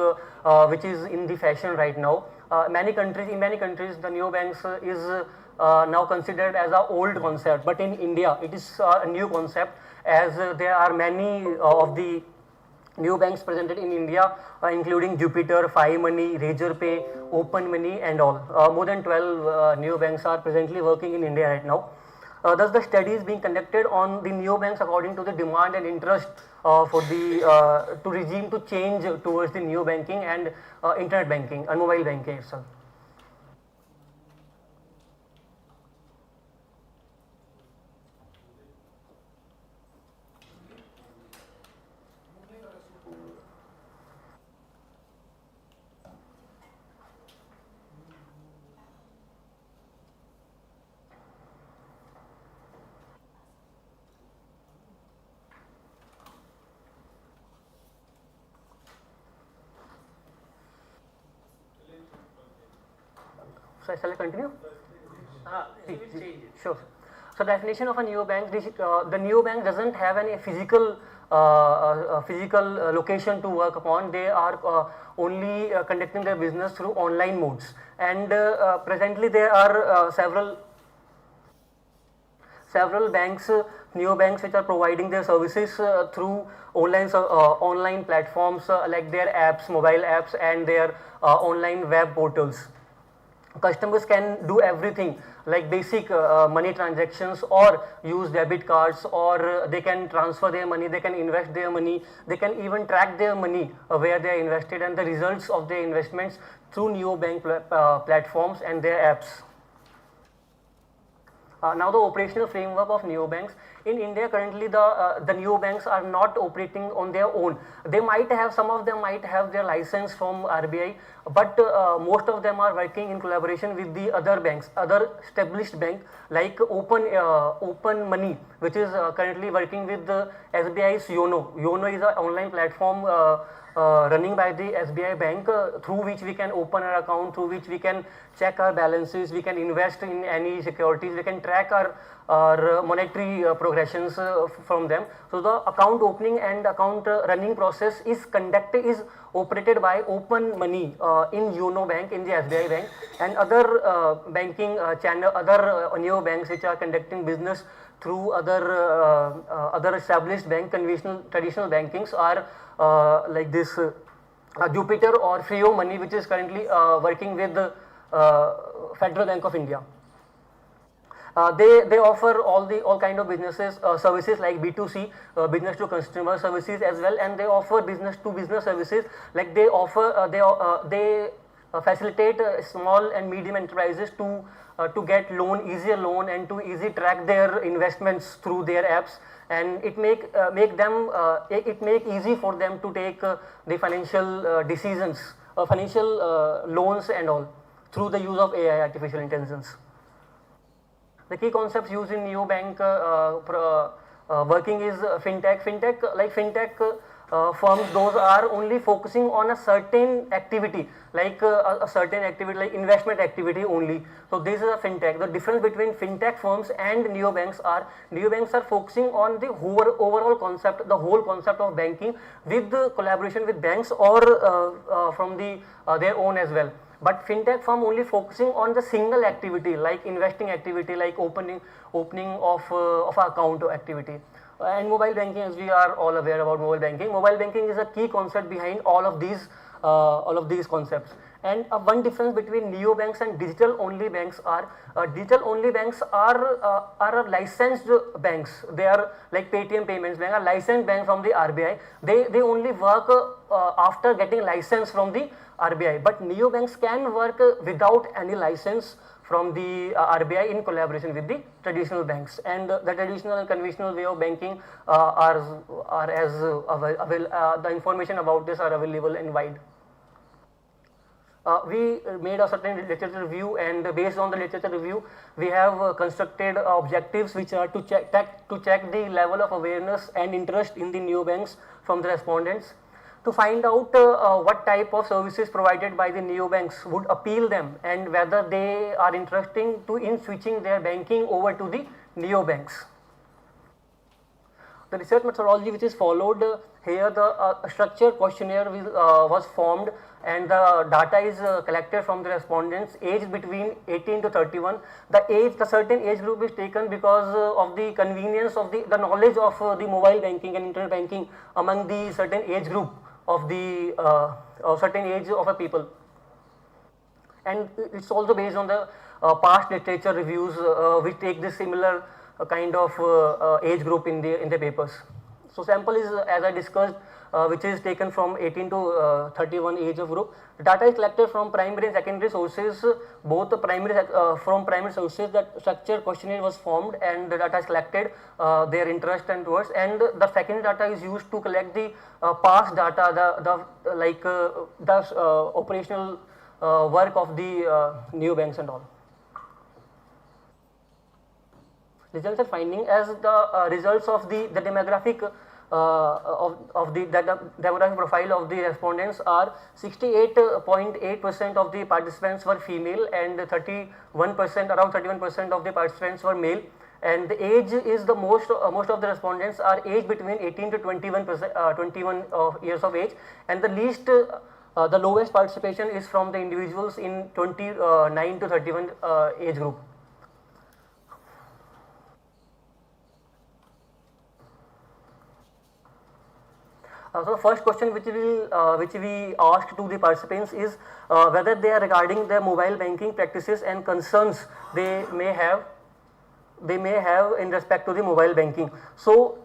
which is in the fashion right now. In many countries, the neobanks is now considered as an old concept, but in India, it is a new concept, as there are many of the new banks presented in India, including Jupiter, Five Money, Razorpay, Open Money, and all. More than 12 new banks are presently working in India right now. Thus, the study is being conducted on the neobanks according to the demand and interest for the to regime to change towards the neo banking and internet banking and mobile banking itself. So shall I continue? Sure. So definition of a neobank: the neobank doesn't have any physical location to work upon. They are only conducting their business through online modes, and presently there are several banks, neobanks, which are providing their services through online platforms like their apps, mobile apps, and their online web portals. Customers can do everything like basic money transactions, or use debit cards, or they can transfer their money, they can invest their money, they can even track their money where they are invested and the results of their investments through neobank platforms and their apps. Now the operational framework of neobanks. In India currently the neobanks are not operating on their own. They might have, some of them might have their license from RBI, but most of them are working in collaboration with the other banks, other established bank like Open Money, which is currently working with the SBI's YONO. YONO is an online platform running by the SBI bank, through which we can open our account, through which we can check our balances, we can invest in any securities, we can track our monetary progressions from them. So the account opening and account running process is operated by Open Money in YONO bank, in the SBI bank, and other banking channel, other neo banks which are conducting business through other established bank, traditional bankings are like this Jupiter or Frio Money, which is currently working with the Federal Bank of India. They offer all kind of businesses services like B2C, business to consumer services as well, and they offer business to business services like they offer they facilitate small and medium enterprises to get easier loan and to easy track their investments through their apps, and it make easy for them to take the financial decisions, financial loans and all through the use of AI, artificial intelligence. The key concepts used in neobank working is fintech. Fintech firms, those are only focusing on a certain activity, like a certain activity like investment activity only. So this is a fintech. The difference between fintech firms and neobanks are focusing on the overall concept, the whole concept of banking, with the collaboration with banks or from their own as well. But fintech firm only focusing on the single activity like investing activity, like opening of account activity. And mobile banking, as we are all aware about mobile banking. Mobile banking is a key concept behind all of these concepts. And one difference between neobanks and digital-only banks are digital-only banks are licensed banks. They are like Paytm Payments Bank, a licensed bank from the RBI. They only work after getting license from the RBI. But neobanks can work without any license from the RBI in collaboration with the traditional banks, and the traditional and conventional way of banking the information about this are available in wide. we made a certain literature review, and based on the literature review, we have constructed objectives which are to check the level of awareness and interest in the neobanks from the respondents, to find out what type of services provided by the neobanks would appeal them and whether they are interesting in switching their banking over to the neobanks. The research methodology which is followed here, the structured questionnaire was formed, and the data is collected from the respondents aged between 18 to 31. The certain age group is taken because of the convenience of the knowledge of the mobile banking and internet banking among the certain age group of the certain age of a people, and it's also based on the past literature reviews which take this similar kind of age group in the papers. So sample is, as I discussed, which is taken from 18 to 31 age of group. Data is collected from primary and secondary sources, both the from primary sources. That structured questionnaire was formed, and the data is collected, their interest and towards, and the secondary data is used to collect the past data, the operational work of the neobanks and all. Results are finding as the results of the demographic of the demographic profile of the respondents are 68.8% of the participants were female, and 31%, around 31% of the participants were male, and the age is the most of the respondents are aged between 18 to 21 years of age, and the least the lowest participation is from the individuals in 29 to 31 age group. So the first question which we asked to the participants is whether they are regarding their mobile banking practices and concerns they may have in respect to the mobile banking. So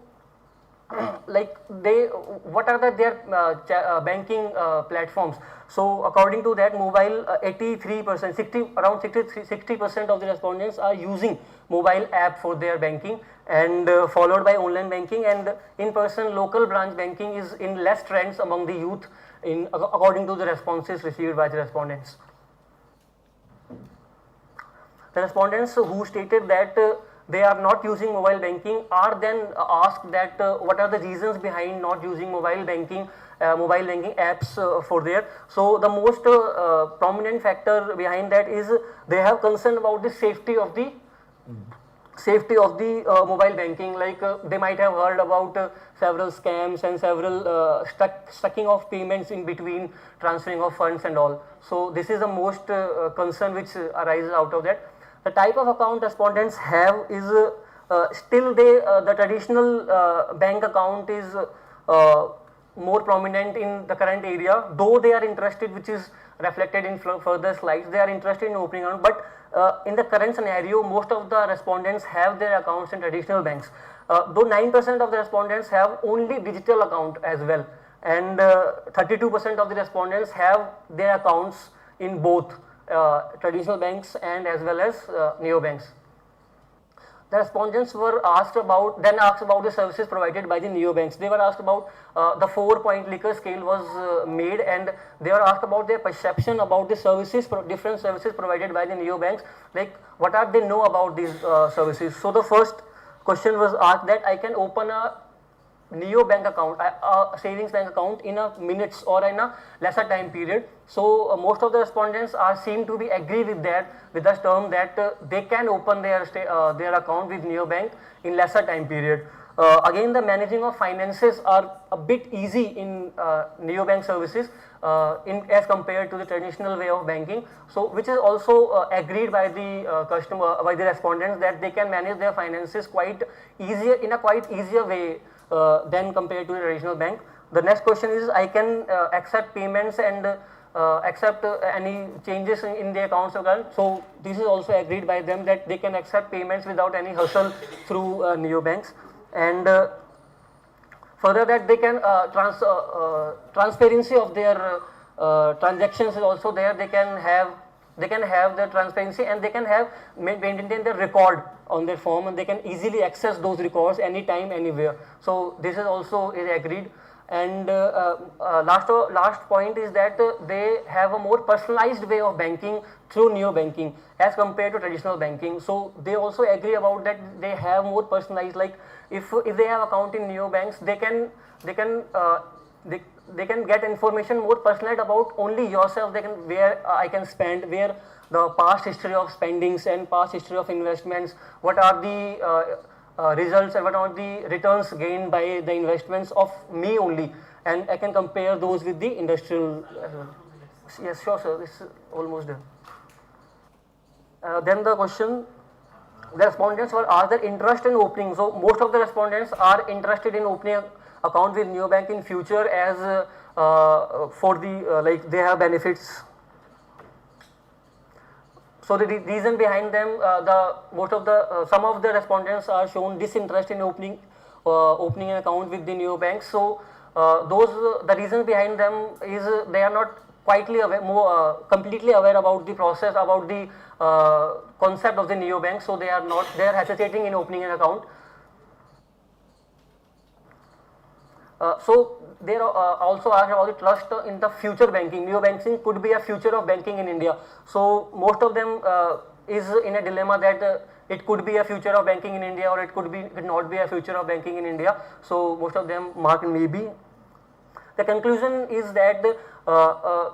like what are their banking platforms. So according to that, mobile 83%, around 60% of the respondents are using mobile app for their banking, and followed by online banking, and in-person local branch banking is in less trends among the youth according to the responses received by the respondents. The respondents who stated that they are not using mobile banking are then asked that what are the reasons behind not using mobile banking apps for there. So the most prominent factor behind that is they have concern about the safety of the mobile banking, like they might have heard about several scams and several stucking of payments in between transferring of funds and all. So this is the most concern which arises out of that. The type of account respondents have is still the traditional bank account is more prominent in the current area, though they are interested, which is reflected in further slides, they are interested in opening account, but in the current scenario, most of the respondents have their accounts in traditional banks, though 9% of the respondents have only digital account as well, and 32% of the respondents have their accounts in both traditional banks and as well as neobanks. The respondents were asked about the services provided by the neobanks. They were asked about the 4-point Likert scale was made, and they were asked about their perception about the services, different services provided by the neobanks, like what are they know about these services. So the first question was asked that I can open a neo bank account, a savings bank account in a minutes or in a lesser time period. So most of the respondents seem to be agree with that, with the term that they can open their account with neobank in lesser time period. Again, the managing of finances are a bit easy in neobank services as compared to the traditional way of banking. So which is also agreed by the by the respondents, that they can manage their finances quite easier in a quite easier way than compared to the traditional bank. The next question is, I can accept payments and accept any changes in the accounts account. So this is also agreed by them, that they can accept payments without any hustle through neobanks, and further that they can transparency of their transactions is also there. They can have the transparency, and they can have maintain the record on their form, and they can easily access those records anytime, anywhere. So this is also agreed. And last point is that they have a more personalized way of banking through neo banking as compared to traditional banking. So they also agree about that they have more personalized, like if they have account in neo banks, they can get information more personalized about only yourself. They can where I can spend, where the past history of spendings and past history of investments, what are the results and what are the returns gained by the investments of me only, and I can compare those with the industrial. Yes, sure, sir. This is almost done. Then the question, the respondents were asked their interest in opening. So most of the respondents are interested in opening an account with neobank in future as for the like they have benefits. So the reason behind them, some of the respondents are shown disinterest in opening an account with the neobanks. So the reason behind them is they are not completely aware about the process, about the concept of the neobank. So they are hesitating in opening an account. So they are also asked about the trust in the future banking. Neo-banking could be a future of banking in India. So most of them is in a dilemma that it could be a future of banking in India, or it could not be a future of banking in India. So most of them mark maybe. The conclusion is that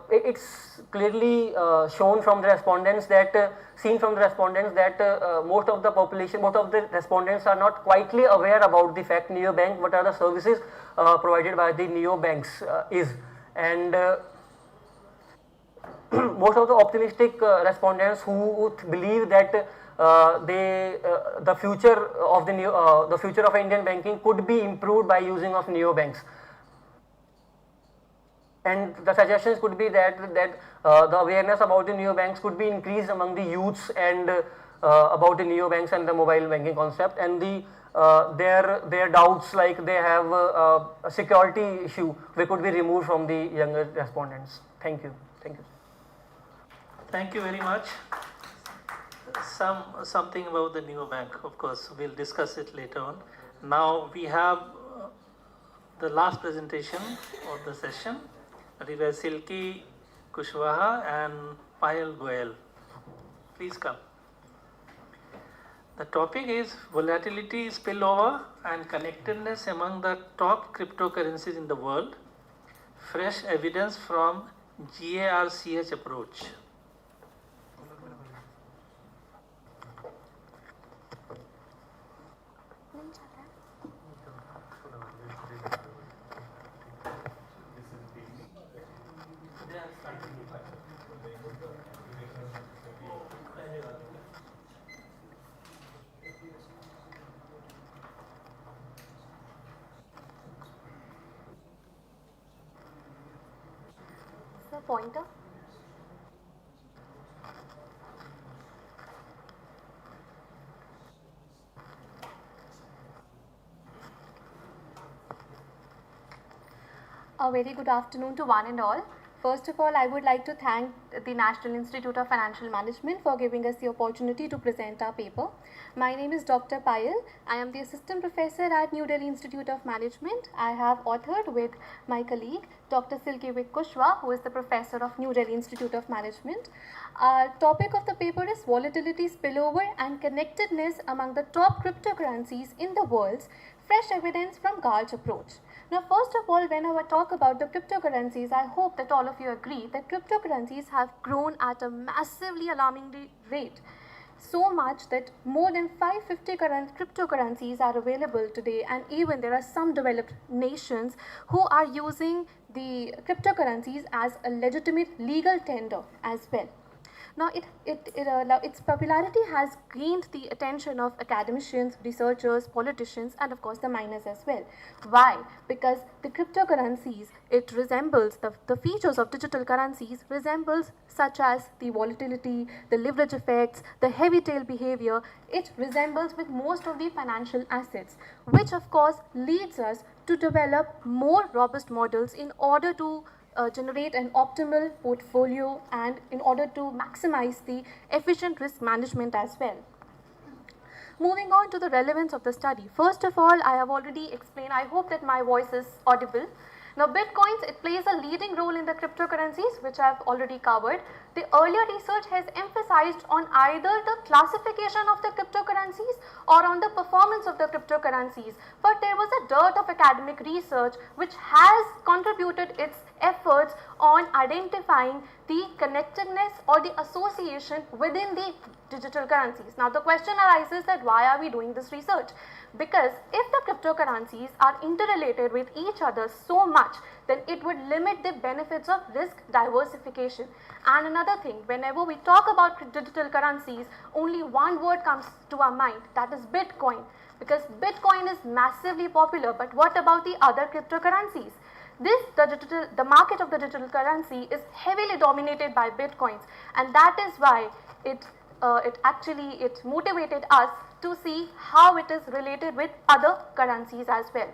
it's clearly shown from the respondents that most of the population, most of the respondents are not quietly aware about the fact neobank, what are the services provided by the neobanks is, and most of the optimistic respondents who believe that the future of Indian banking could be improved by using of neobanks. And the suggestions could be that the awareness about the neobanks could be increased among the youths and about the neobanks and the mobile banking concept, and their doubts, like they have a security issue, they could be removed from the younger respondents. Thank you. Thank you. Thank you very much. Something about the neobank, of course, we'll discuss it later on. Now we have the last presentation of the session. That is Silky Kushwaha and Payal Goel. Please come. The topic is volatility, spillover and connectedness among the top cryptocurrencies in the world. Fresh evidence from GARCH approach. Pointer. A very good afternoon to one and all. First of all, I would like to thank the National Institute of Financial Management for giving us the opportunity to present our paper. My name is Dr. Payal. I am the Assistant Professor at New Delhi Institute of Management. I have authored with my colleague, Dr. Silky Kushwaha, who is the Professor of New Delhi Institute of Management. Our topic of the paper is volatility, spillover and connectedness among the top cryptocurrencies in the world's fresh evidence from GARCH approach. Now, first of all, when I talk about the cryptocurrencies, I hope that all of you agree that cryptocurrencies have grown at a massively alarming rate. So much that more than 550 cryptocurrencies are available today, and even there are some developed nations who are using the cryptocurrencies as a legitimate legal tender as well. Now, its popularity has gained the attention of academicians, researchers, politicians, and of course the miners as well. Why? Because the cryptocurrencies, it resembles, the features of digital currencies resembles such as the volatility, the leverage effects, the heavy tail behavior. It resembles with most of the financial assets, which of course leads us to develop more robust models in order to generate an optimal portfolio and in order to maximize the efficient risk management as well. Moving on to the relevance of the study. First of all, I have already explained, I hope that my voice is audible. Now Bitcoins, it plays a leading role in the cryptocurrencies, which I have already covered. The earlier research has emphasized on either the classification of the cryptocurrencies or on the performance of the cryptocurrencies, but there was a dearth of academic research which has contributed its efforts on identifying the connectedness or the association within the digital currencies. Now the question arises that why are we doing this research? Because if the cryptocurrencies are interrelated with each other so much, then it would limit the benefits of risk diversification. And another thing, whenever we talk about digital currencies, only one word comes to our mind, that is Bitcoin. Because Bitcoin is massively popular, but what about the other cryptocurrencies? The market of the digital currency is heavily dominated by Bitcoins, and that is why it motivated us to see how it is related with other currencies as well.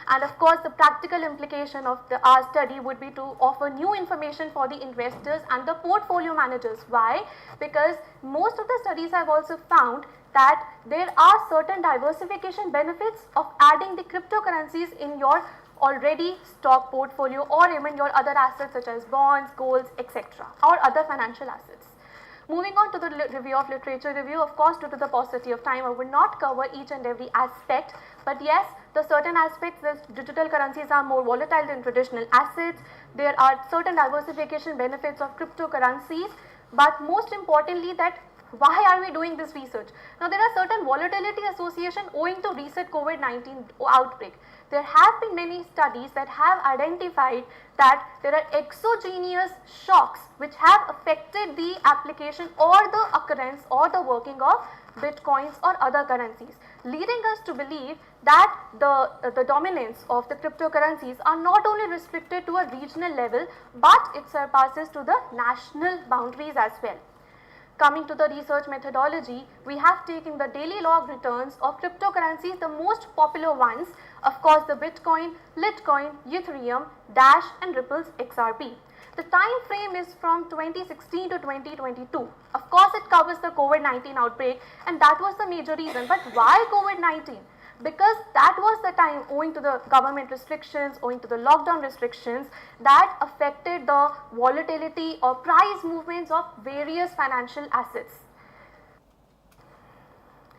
And of course, the practical implication of our study would be to offer new information for the investors and the portfolio managers. Why? Because most of the studies have also found that there are certain diversification benefits of adding the cryptocurrencies in your already stock portfolio or even your other assets such as bonds, golds, etc. or other financial assets. Moving on to the review of literature review, of course due to the paucity of time I would not cover each and every aspect, but yes, the certain aspects, the digital currencies are more volatile than traditional assets. There are certain diversification benefits of cryptocurrencies, but most importantly that why are we doing this research? Now there are certain volatility association owing to recent COVID-19 outbreak. There have been many studies that have identified that there are exogenous shocks which have affected the application or the occurrence or the working of Bitcoins or other currencies, leading us to believe that the dominance of the cryptocurrencies are not only restricted to a regional level, but it surpasses to the national boundaries as well. Coming to the research methodology, we have taken the daily log returns of cryptocurrencies, the most popular ones, of course the Bitcoin, Litecoin, Ethereum, Dash and Ripple's XRP. The time frame is from 2016 to 2022. Of course it covers the COVID-19 outbreak and that was the major reason. But why COVID-19? Because that was the time owing to the government restrictions, owing to the lockdown restrictions that affected the volatility or price movements of various financial assets.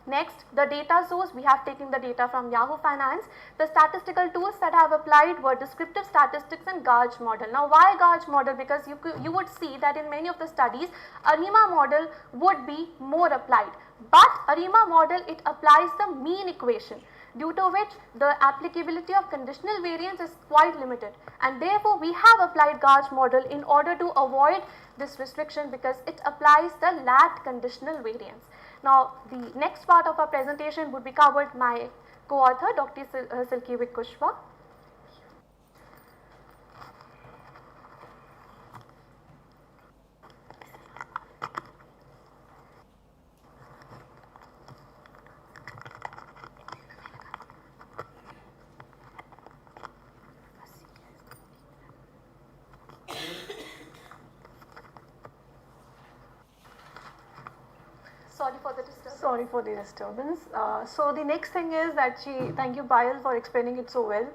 Next, the data source, we have taken the data from Yahoo Finance. The statistical tools that I have applied were descriptive statistics and gauge model. Now why gauge model? Because you would see that in many of the studies, ARIMA model would be more applied. But ARIMA model, it applies the mean equation, due to which the applicability of conditional variance is quite limited, and therefore we have applied gauge model in order to avoid this restriction because it applies the lagged conditional variance. Now the next part of our presentation would be covered by my co-author Dr. Silkivik Kushwa. Sorry for the disturbance. So the next thing is that thank you Payal for explaining it so well.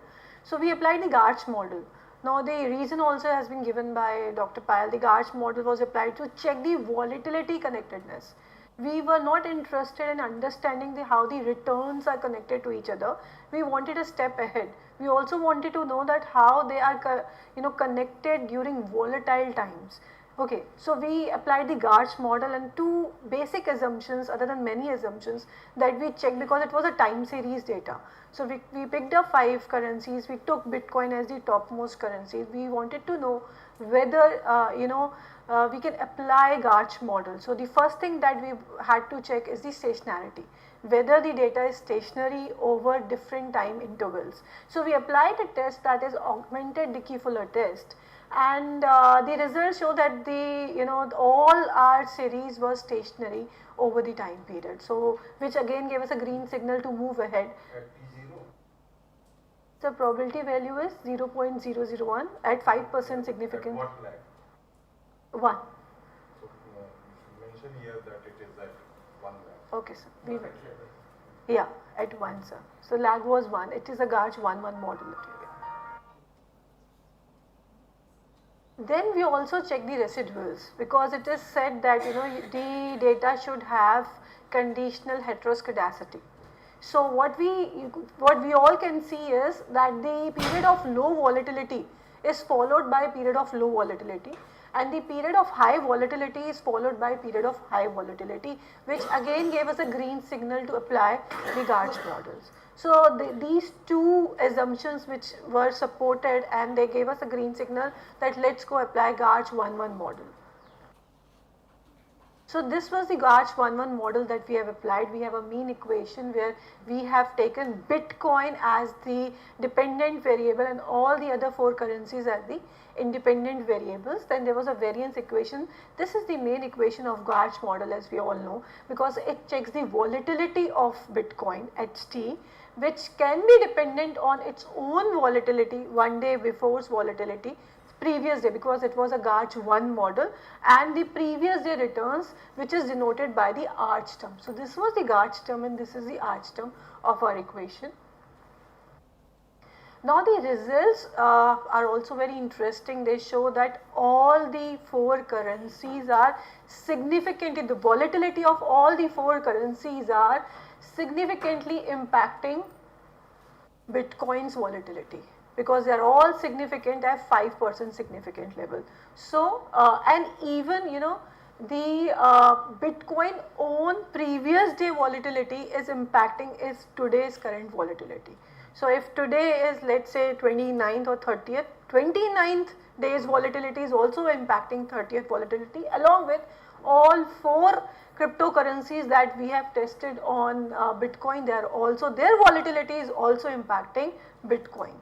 So we applied the gauge model. Now the reason also has been given by Dr. Payal. The gauge model was applied to check the volatility connectedness. We were not interested in understanding how the returns are connected to each other. We wanted a step ahead. We also wanted to know that how they are connected during volatile times. Okay, so we applied the gauge model and two basic assumptions other than many assumptions that we checked because it was a time series data. So we picked up 5 currencies, we took Bitcoin as the topmost currency. We wanted to know whether we can apply gauge model. So the first thing that we had to check is the stationarity, whether the data is stationary over different time intervals. So we applied a test that is augmented Dickey-Fuller test. And the results show that all our series was stationary over the time period. So which again gave us a green signal to move ahead. At T0? The probability value is 0.001 at 5% significance. At what lag? 1. So you mention here that it is at 1 lag. Okay sir. Yeah, at 1 sir. So lag was 1. It is a gauge 1-1 model. Then we also check the residuals, because it is said that the data should have conditional heteroscedasticity. So what we all can see is that the period of low volatility is followed by a period of low volatility, and the period of high volatility is followed by a period of high volatility, which again gave us a green signal to apply the Garch models. So these two assumptions which were supported, and they gave us a green signal that let's go apply Garch 1-1 model. So this was the Garch 1-1 model that we have applied. We have a mean equation where we have taken Bitcoin as the dependent variable and all the other 4 currencies as the independent variables. Then there was a variance equation. This is the main equation of Garch model, as we all know, because it checks the volatility of Bitcoin HT, which can be dependent on its own volatility one day before's volatility, previous day, because it was a Garch 1 model, and the previous day returns, which is denoted by the arch term. So this was the Garch term and this is the arch term of our equation. Now the results are also very interesting. They show that all the 4 currencies are significantly, the volatility of all the 4 currencies are significantly impacting Bitcoin's volatility, because they are all significant at 5% significant level. So and even the Bitcoin own previous day volatility is impacting is today's current volatility. So if today is, let's say, 29th or 30th, 29th day's volatility is also impacting 30th volatility, along with all 4 cryptocurrencies that we have tested on Bitcoin. They are also, their volatility is also impacting Bitcoin.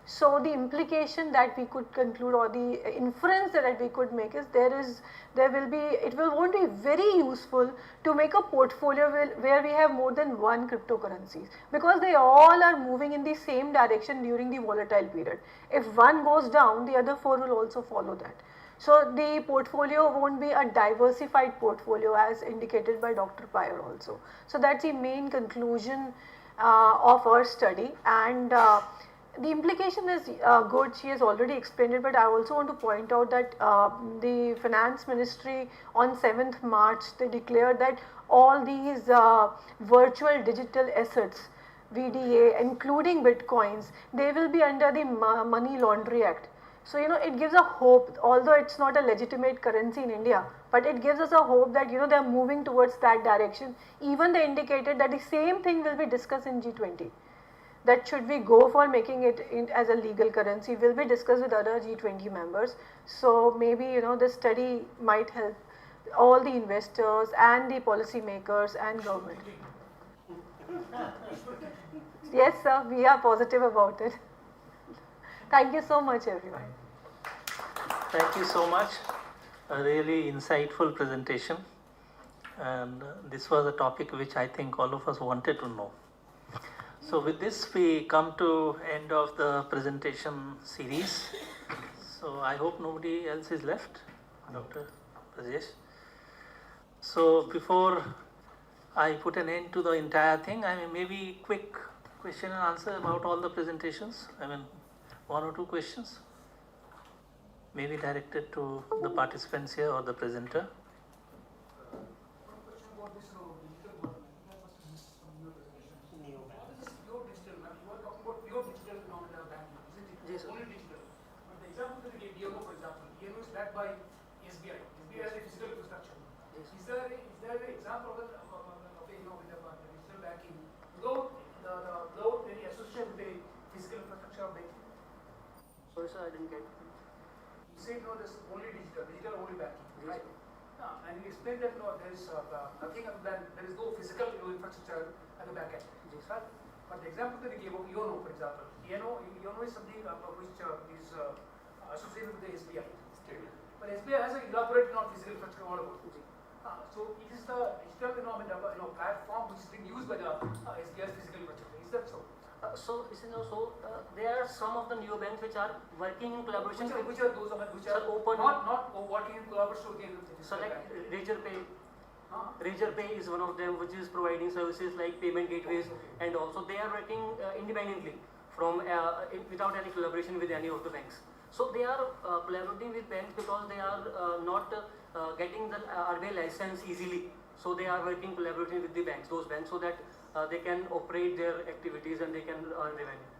So the implication that we could conclude, or the inference that we could make, is it won't be very useful to make a portfolio where we have more than 1 cryptocurrencies, because they all are moving in the same direction during the volatile period. If one goes down, the other 4 will also follow that. So the portfolio won't be a diversified portfolio as indicated by Dr. Payal also. So that's the main conclusion of our study, and the implication is good. She has already explained it, but I also want to point out that the Finance Ministry on 7th March, they declared that all these virtual digital assets, VDA, including Bitcoins, they will be under the Money Laundering Act. So it gives a hope, although it's not a legitimate currency in India, but it gives us a hope that they are moving towards that direction. Even they indicated that the same thing will be discussed in G20. That should we go for making it as a legal currency will be discussed with other G20 members. So maybe this study might help all the investors and the policy makers and government. Yes sir, we are positive about it. Thank you so much everyone. Thank you so much. A really insightful presentation, and this was a topic which I think all of us wanted to know. So with this we come to end of the presentation series. So I hope nobody else is left, Dr. Rajesh. So before I put an end to the entire thing, maybe quick question and answer about all the presentations. 1 or 2 questions, maybe directed to the participants here or the presenter. By SBI. SBI has a physical infrastructure. Is there an example of a digital banking without any association with the physical infrastructure of banking? Sorry sir, I didn't get it. You said there's only digital only banking, right? And you explained that there is nothing other than there is no physical infrastructure at the back end, right? But the example that you gave of YONO, for example, YONO is something which is associated with the SBI. But SBI has an elaborate physical infrastructure all about. So it is the digital platform which is being used by the SBI's physical infrastructure. Is that so? There are some of the new banks which are working in collaboration. Which are those which are open, not working in collaboration with the so like Razor Pay is one of them, which is providing services like payment gateways, and also they are working independently from without any collaboration with any of the banks. So they are collaborating with banks because they are not getting the RBI license easily. So they are working collaborating with the banks, those banks, so that they can operate their activities and they can earn revenue.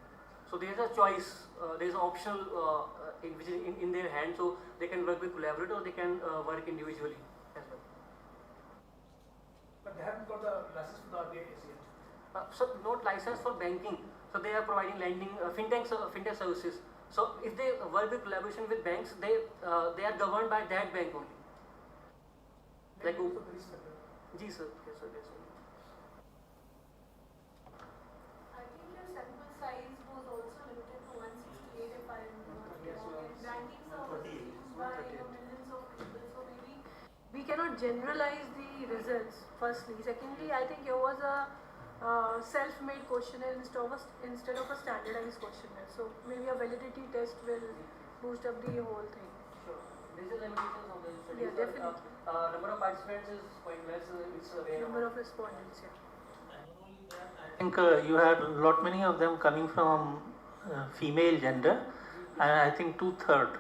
So there is a choice, there is an optional which is in their hand, so they can work with collaborator or they can work individually as well. But they haven't got the license for the RBI as yet. So not license for banking. So they are providing lending, fintech services. So if they work with collaboration with banks, they are governed by that bank only. Like Ji sir, yes sir, yes sir. I think your sample size was also limited to 168 if I remember. Banking services used by millions of people, so maybe we cannot generalize the results. Firstly, secondly, I think here was a self-made questionnaire instead of a standardized questionnaire. So maybe a validity test will boost up the whole thing. Sure. This is limitations of the study. Yeah, definitely. Number of participants is quite less. It's Number of respondents, yeah. I think you had a lot many of them coming from female gender, and I think 2/3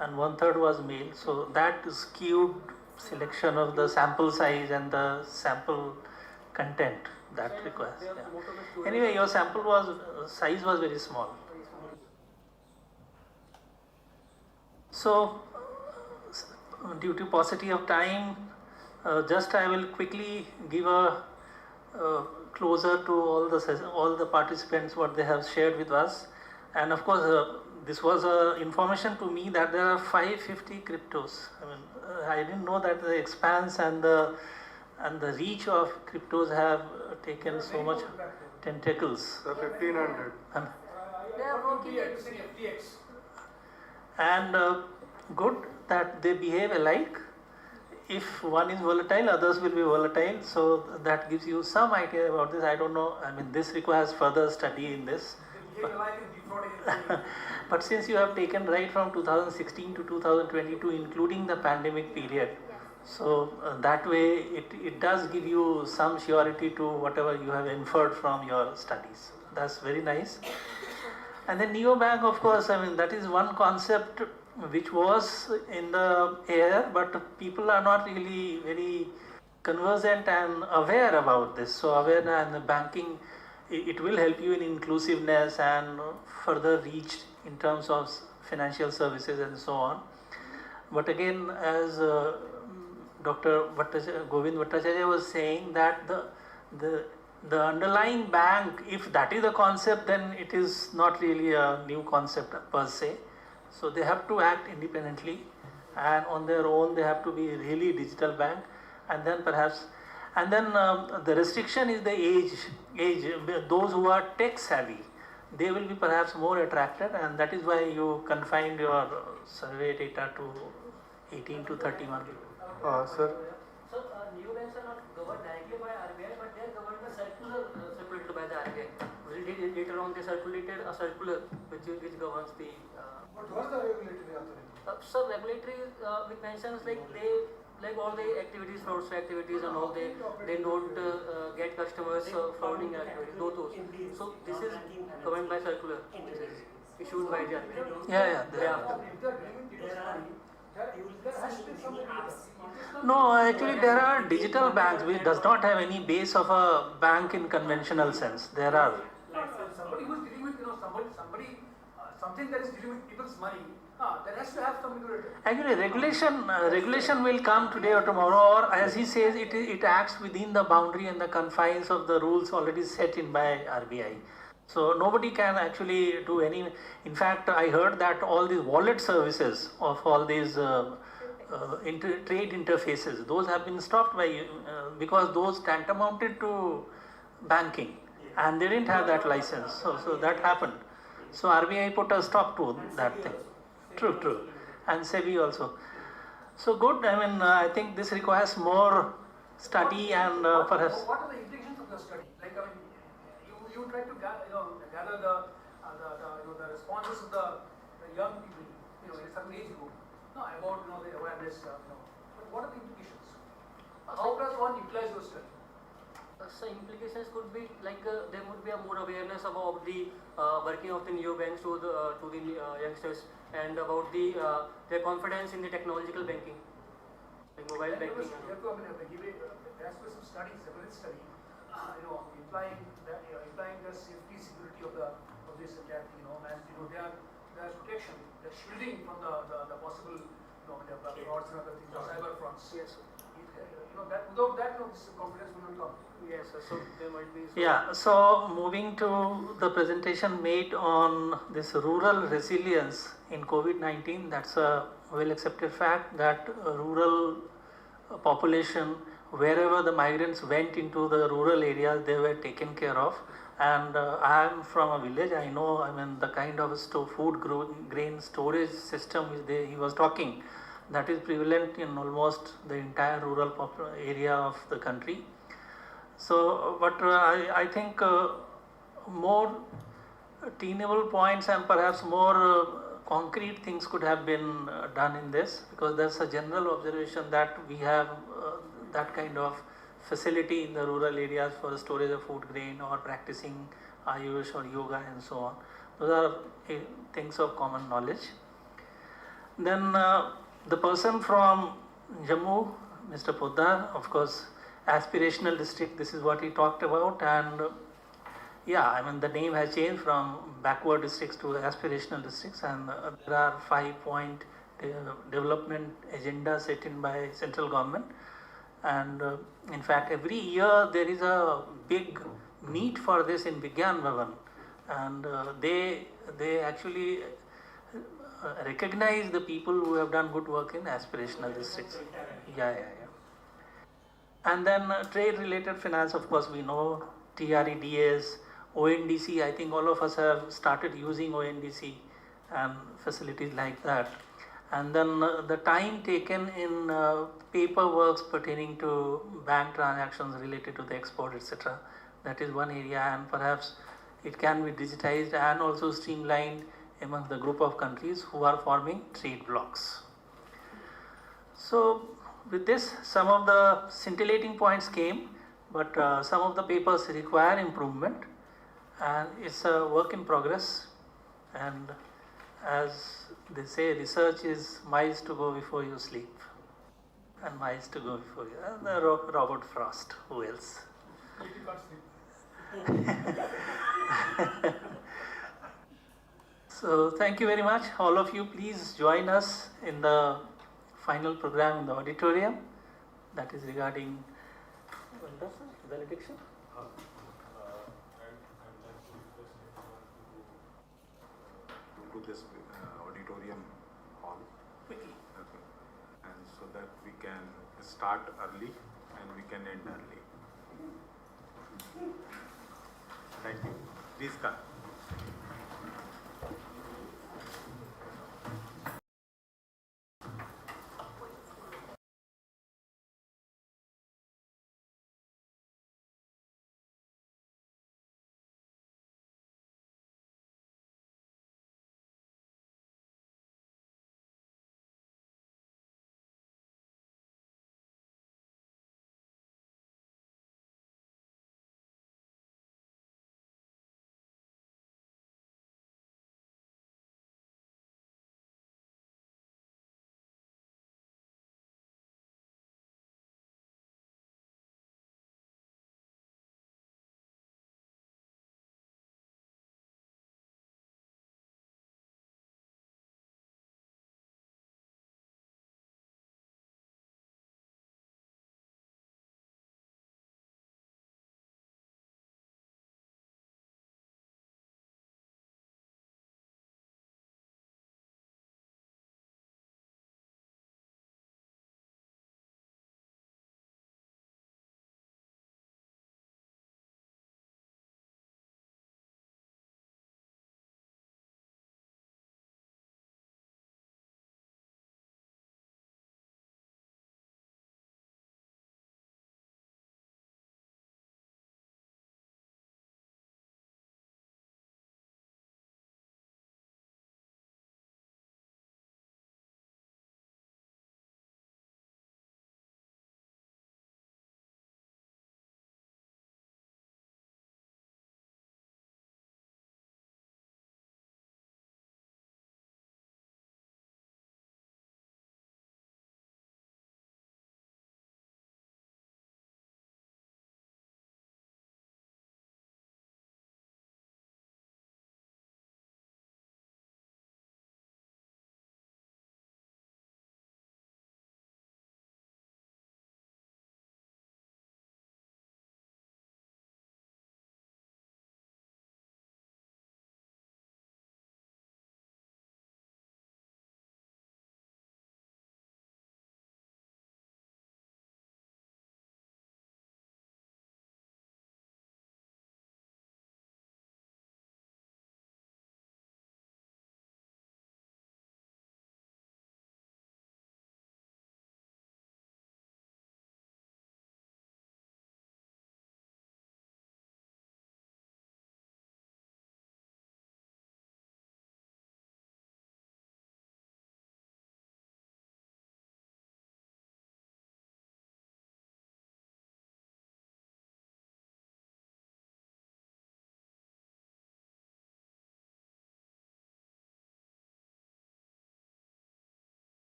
and 1/3 was male. So that skewed selection of the sample size and the sample content that requires. Yeah. Anyway, your sample size was very small. So, due to paucity of time, just I will quickly give a closer to all the participants what they have shared with us, and of course this was information to me that there are 550 cryptos. I mean, I didn't know that the expanse and the reach of cryptos have taken so much tentacles. 1500. They are working using FTX. And good that they behave alike. If one is volatile, others will be volatile. So that gives you some idea about this. I don't know. I mean, this requires further study in this. But since you have taken right from 2016 to 2022, including the pandemic period, so that way it does give you some surety to whatever you have inferred from your studies. That's very nice. And then neobank, of course, I mean, that is one concept which was in the air, but people are not really very conversant and aware about this. So awareness and the banking, it will help you in inclusiveness and further reach in terms of financial services and so on. But again, as Dr. Govind Bhattacharya was saying, that the underlying bank, if that is the concept, then it is not really a new concept per se. So they have to act independently, and on their own they have to be really digital bank, and then perhaps, and then the restriction is the age. Those who are tech savvy, they will be perhaps more attracted, and that is why you confined your survey data to 18 to 31. Sir. So new banks are not governed directly by RBI, but they are governed by circular circulated by the RBI. Later on, they circulated a circular which governs the. What was the regulatory authority? So regulatory with mentions like all the activities, fraudulent activities and all, they don't get customers frauding activities. Those. So this is governed by circular, issued by the RBI. Yeah. If they are dealing with people's money, there has to be some No, actually there are digital banks which does not have any base of a bank in conventional sense. There are. Somebody who is dealing with something that is dealing with people's money, there has to have some regulator. Actually, regulation will come today or tomorrow, or as he says, it acts within the boundary and the confines of the rules already set in by RBI. So nobody can actually do any. In fact, I heard that all these wallet services of all these trade interfaces, those have been stopped by because those tantamounted to banking, and they didn't have that license. So that happened. So RBI put a stop to that thing. True. And SEBI also. So good. I mean, I think this requires more study and perhaps. What are the implications of the study? Like, I mean, you try to gather the responses of the young people, in a certain age group, about the awareness. But what are the implications? How does one utilize those study? So implications could be like there would be a more awareness about the working of the neobanks to the youngsters, and about their confidence in the technological banking, like mobile banking. There has been some studies, a recent study, implying the safety security of this attack, and their protection, the shielding from the possible frauds and other things, cyber fronts. Yes. That without that, this confidence will not come. Yes, so there might be. Yeah, so moving to the presentation made on this rural resilience in COVID-19, that's a well accepted fact that rural population, wherever the migrants went into the rural areas, they were taken care of. And I am from a village, I know, the kind of grain storage system he was talking, that is prevalent in almost the entire rural area of the country. So, but I think more attainable points and perhaps more concrete things could have been done in this, because there's a general observation that we have that kind of facility in the rural areas for the storage of food grain or practicing Ayush or yoga and so on. Those are things of common knowledge. Then the person from Jammu, Mr. Poddar, of course, aspirational district, this is what he talked about, and the name has changed from backward districts to aspirational districts, and there are 5-point development agenda set in by central government, and in fact every year there is a big meet for this in Vigyan Bhavan, and they actually recognize the people who have done good work in aspirational districts. And then trade related finance, of course we know, TREDS, ONDC, I think all of us have started using ONDC and facilities like that. And then the time taken in paperwork pertaining to bank transactions related to the export, etc. That is one area, and perhaps it can be digitized and also streamlined among the group of countries who are forming trade blocs. So with this, some of the scintillating points came, but some of the papers require improvement, and it's a work in progress. And as they say, research is miles to go before you sleep, and miles to go before you. Robert Frost, who else? So thank you very much, all of you. Please join us in the final program in the auditorium, that is regarding valediction. To this auditorium hall quickly, okay, and so that we can start early and we can end early. Thank you. Please come.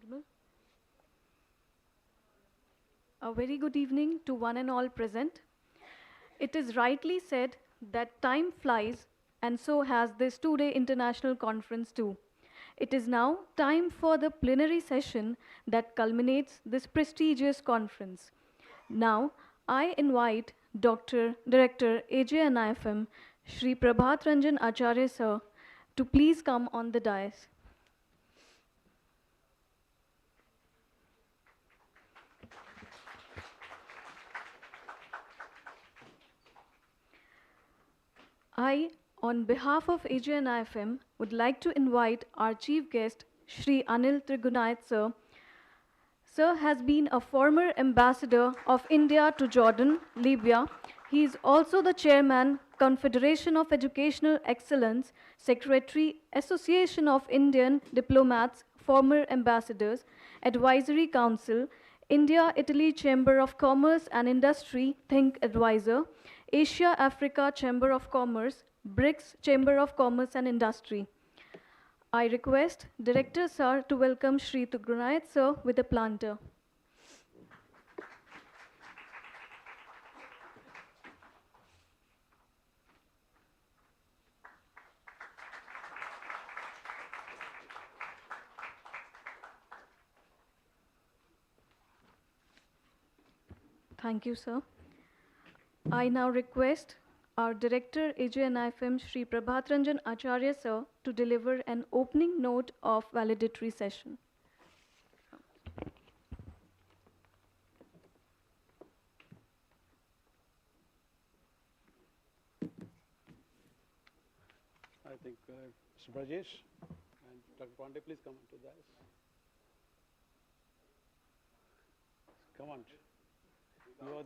audible? A very good evening to one and all present. It is rightly said that time flies, and so has this two-day international conference too. It is now time for the plenary session that culminates this prestigious conference. Now, I invite Director AJNIFM, Shri Prabhat Ranjan Acharya Sir, to please come on the dais. I, on behalf of AJNIFM, would like to invite our chief guest, Shri Anil Trigunait Sir. Sir has been a former ambassador of India to Jordan, Libya. He is also the chairman, Confederation of Educational Excellence, Secretary, Association of Indian Diplomats, Former Ambassadors, Advisory Council, India-Italy Chamber of Commerce and Industry Think Advisor, Asia-Africa Chamber of Commerce, BRICS Chamber of Commerce and Industry. I request Director Sir to welcome Shri Trigunait Sir with a planter. Thank you, sir. I now request our Director AJNIFM Shri Prabhat Ranjan Acharya Sir to deliver an opening note of valedictory session. I think Mr. Brajesh and Dr. Pandey, please come to this. Come on. You are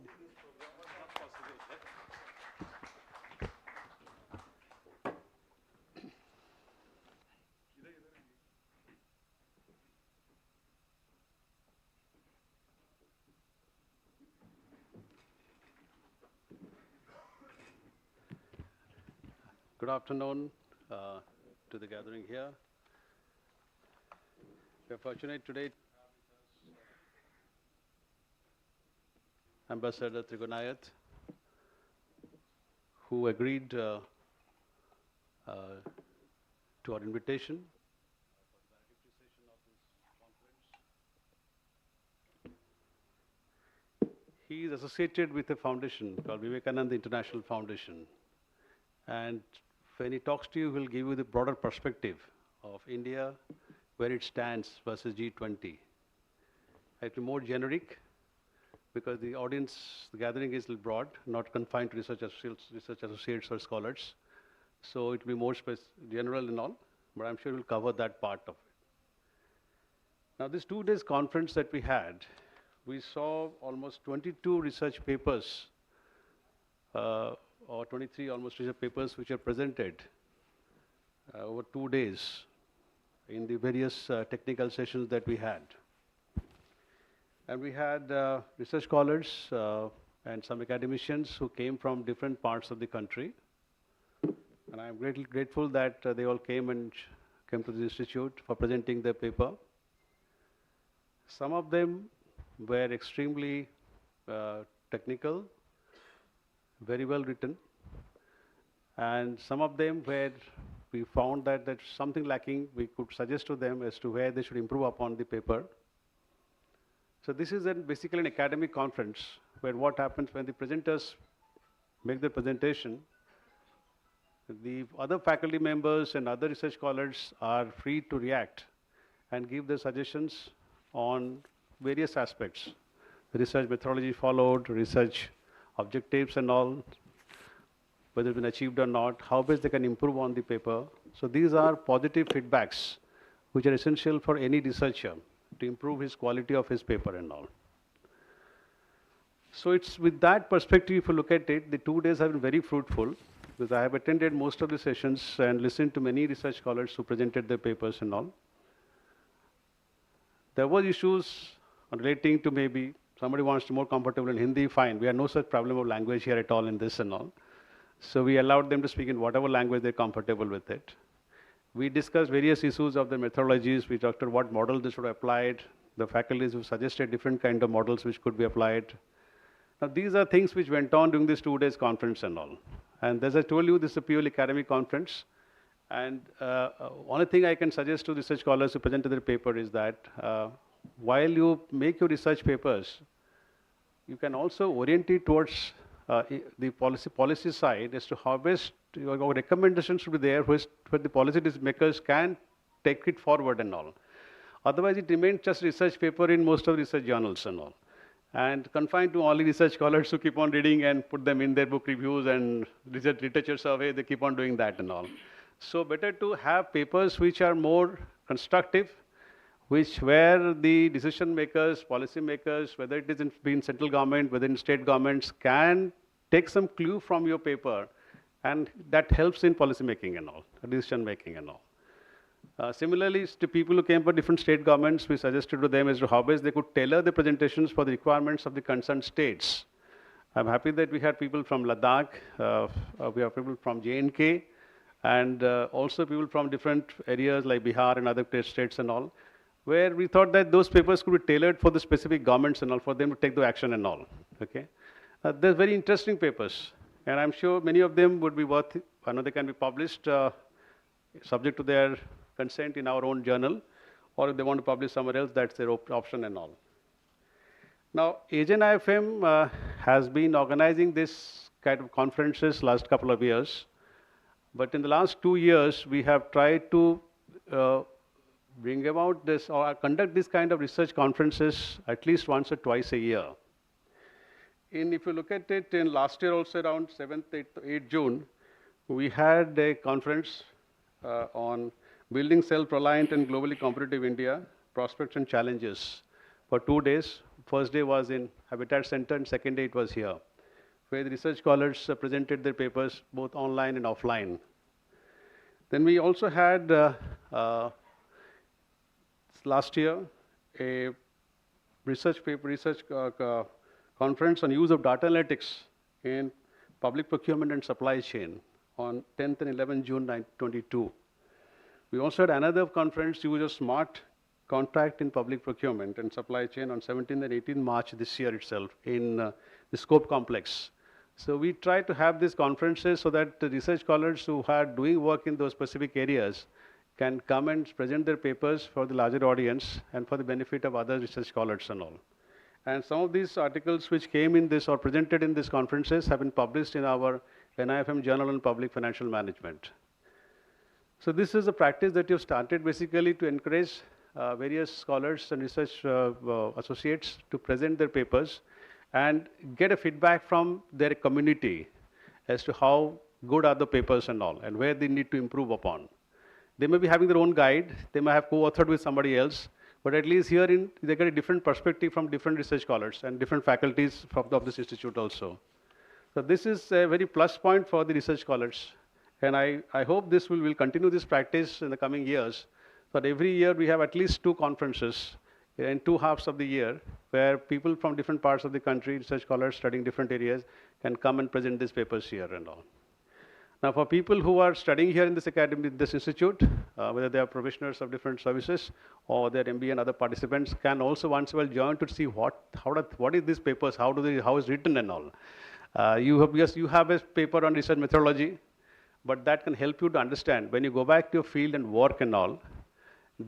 Good afternoon to the gathering here. We are fortunate today Ambassador Trigunait, who agreed to our invitation. He is associated with a foundation called Vivekananda International Foundation. And when he talks to you, he will give you the broader perspective of India, where it stands versus G20. It will be more generic because the audience, the gathering is a little broad, not confined to research associates or scholars. So it will be more general and all, but I'm sure we'll cover that part of it. Now this 2 days conference that we had, we saw almost 22 research papers or 23 almost research papers which are presented over 2 days in the various technical sessions that we had. And we had research scholars and some academicians who came from different parts of the country. And I'm grateful that they all came to the institute for presenting their paper. Some of them were extremely technical, very well written, and some of them where we found that there's something lacking, we could suggest to them as to where they should improve upon the paper. So this is basically an academic conference where what happens when the presenters make their presentation, the other faculty members and other research scholars are free to react and give their suggestions on various aspects. The research methodology followed, research objectives and all, whether it's been achieved or not, how best they can improve on the paper. So these are positive feedbacks which are essential for any researcher to improve his quality of his paper and all. So it's with that perspective, if you look at it, the 2 days have been very fruitful because I have attended most of the sessions and listened to many research scholars who presented their papers and all. There were issues relating to maybe somebody wants to be more comfortable in Hindi, fine. We have no such problem of language here at all in this and all. So we allowed them to speak in whatever language they're comfortable with it. We discussed various issues of the methodologies. We talked about what model they should have applied. The faculties have suggested different kind of models which could be applied. Now, these are things which went on during this 2 days conference and all. And as I told you, this is a purely academic conference. And only thing I can suggest to research scholars who present their paper is that while you make your research papers, you can also orient it towards the policy side as to how best your recommendations should be there where the policy makers can take it forward and all. Otherwise, it remains just research paper in most of the research journals and all, and confined to only research scholars who keep on reading and put them in their book reviews and research literature survey. They keep on doing that and all. So better to have papers which are more constructive, where the decision makers, policy makers, whether it is in central government, whether in state governments, can take some clue from your paper, and that helps in policy making and all, decision making and all. Similarly, to people who came from different state governments, we suggested to them as to how best they could tailor the presentations for the requirements of the concerned states. I'm happy that we had people from Ladakh, we have people from J&K, and also people from different areas like Bihar and other states and all, where we thought that those papers could be tailored for the specific governments and all, for them to take the action and all. Okay, they're very interesting papers, and I'm sure many of them would be worth. I know they can be published, subject to their consent in our own journal, or if they want to publish somewhere else, that's their option and all. Now, Asian IFM has been organizing this kind of conferences last couple of years, but in the last 2 years, we have tried to bring about this or conduct this kind of research conferences at least once or twice a year. If you look at it, in last year also around 7th, 8th June, we had a conference on building self-reliant and globally competitive India, prospects and challenges for 2 days. First day was in Habitat Center and second day it was here, where the research scholars presented their papers both online and offline. Then we also had last year a research conference on use of data analytics in public procurement and supply chain on 10th and 11th June 2022. We also had another conference, use of smart contract in public procurement and supply chain on 17th and 18th March this year itself in the Scope Complex. So we try to have these conferences so that the research scholars who are doing work in those specific areas can come and present their papers for the larger audience and for the benefit of other research scholars and all. And some of these articles which came in this or presented in these conferences have been published in our NIFM Journal on Public Financial Management. So this is a practice that you've started basically to encourage various scholars and research associates to present their papers and get a feedback from their community as to how good are the papers and all, and where they need to improve upon. They may be having their own guide, they may have co-authored with somebody else, but at least here they get a different perspective from different research scholars and different faculties of this institute also. So this is a very plus point for the research scholars. And I hope this will continue this practice in the coming years. But every year we have at least 2 conferences in 2 halves of the year where people from different parts of the country, research scholars studying different areas, can come and present these papers here and all. Now for people who are studying here in this academy, this institute, whether they are professionals of different services or their MBA and other participants, can also once in a while join to see what is these papers, how is written and all. You have a paper on research methodology, but that can help you to understand when you go back to your field and work and all,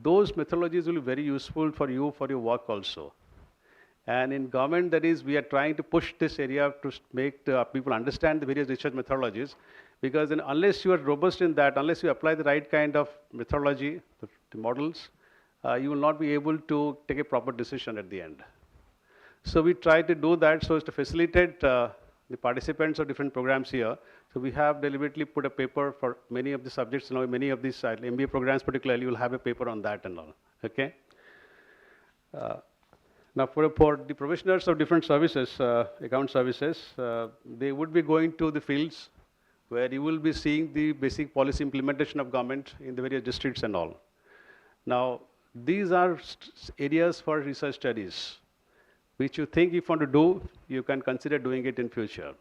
those methodologies will be very useful for you for your work also. And in government, that is, we are trying to push this area to make people understand the various research methodologies, because then unless you are robust in that, unless you apply the right kind of methodology, the models, you will not be able to take a proper decision at the end. So we try to do that so as to facilitate the participants of different programs here. So we have deliberately put a paper for many of the subjects, many of these MBA programs particularly will have a paper on that and all, okay? Now for the professionals of different services, account services, they would be going to the fields where you will be seeing the basic policy implementation of government in the various districts and all. Now, these are areas for research studies, which you think if you want to do, you can consider doing it in future.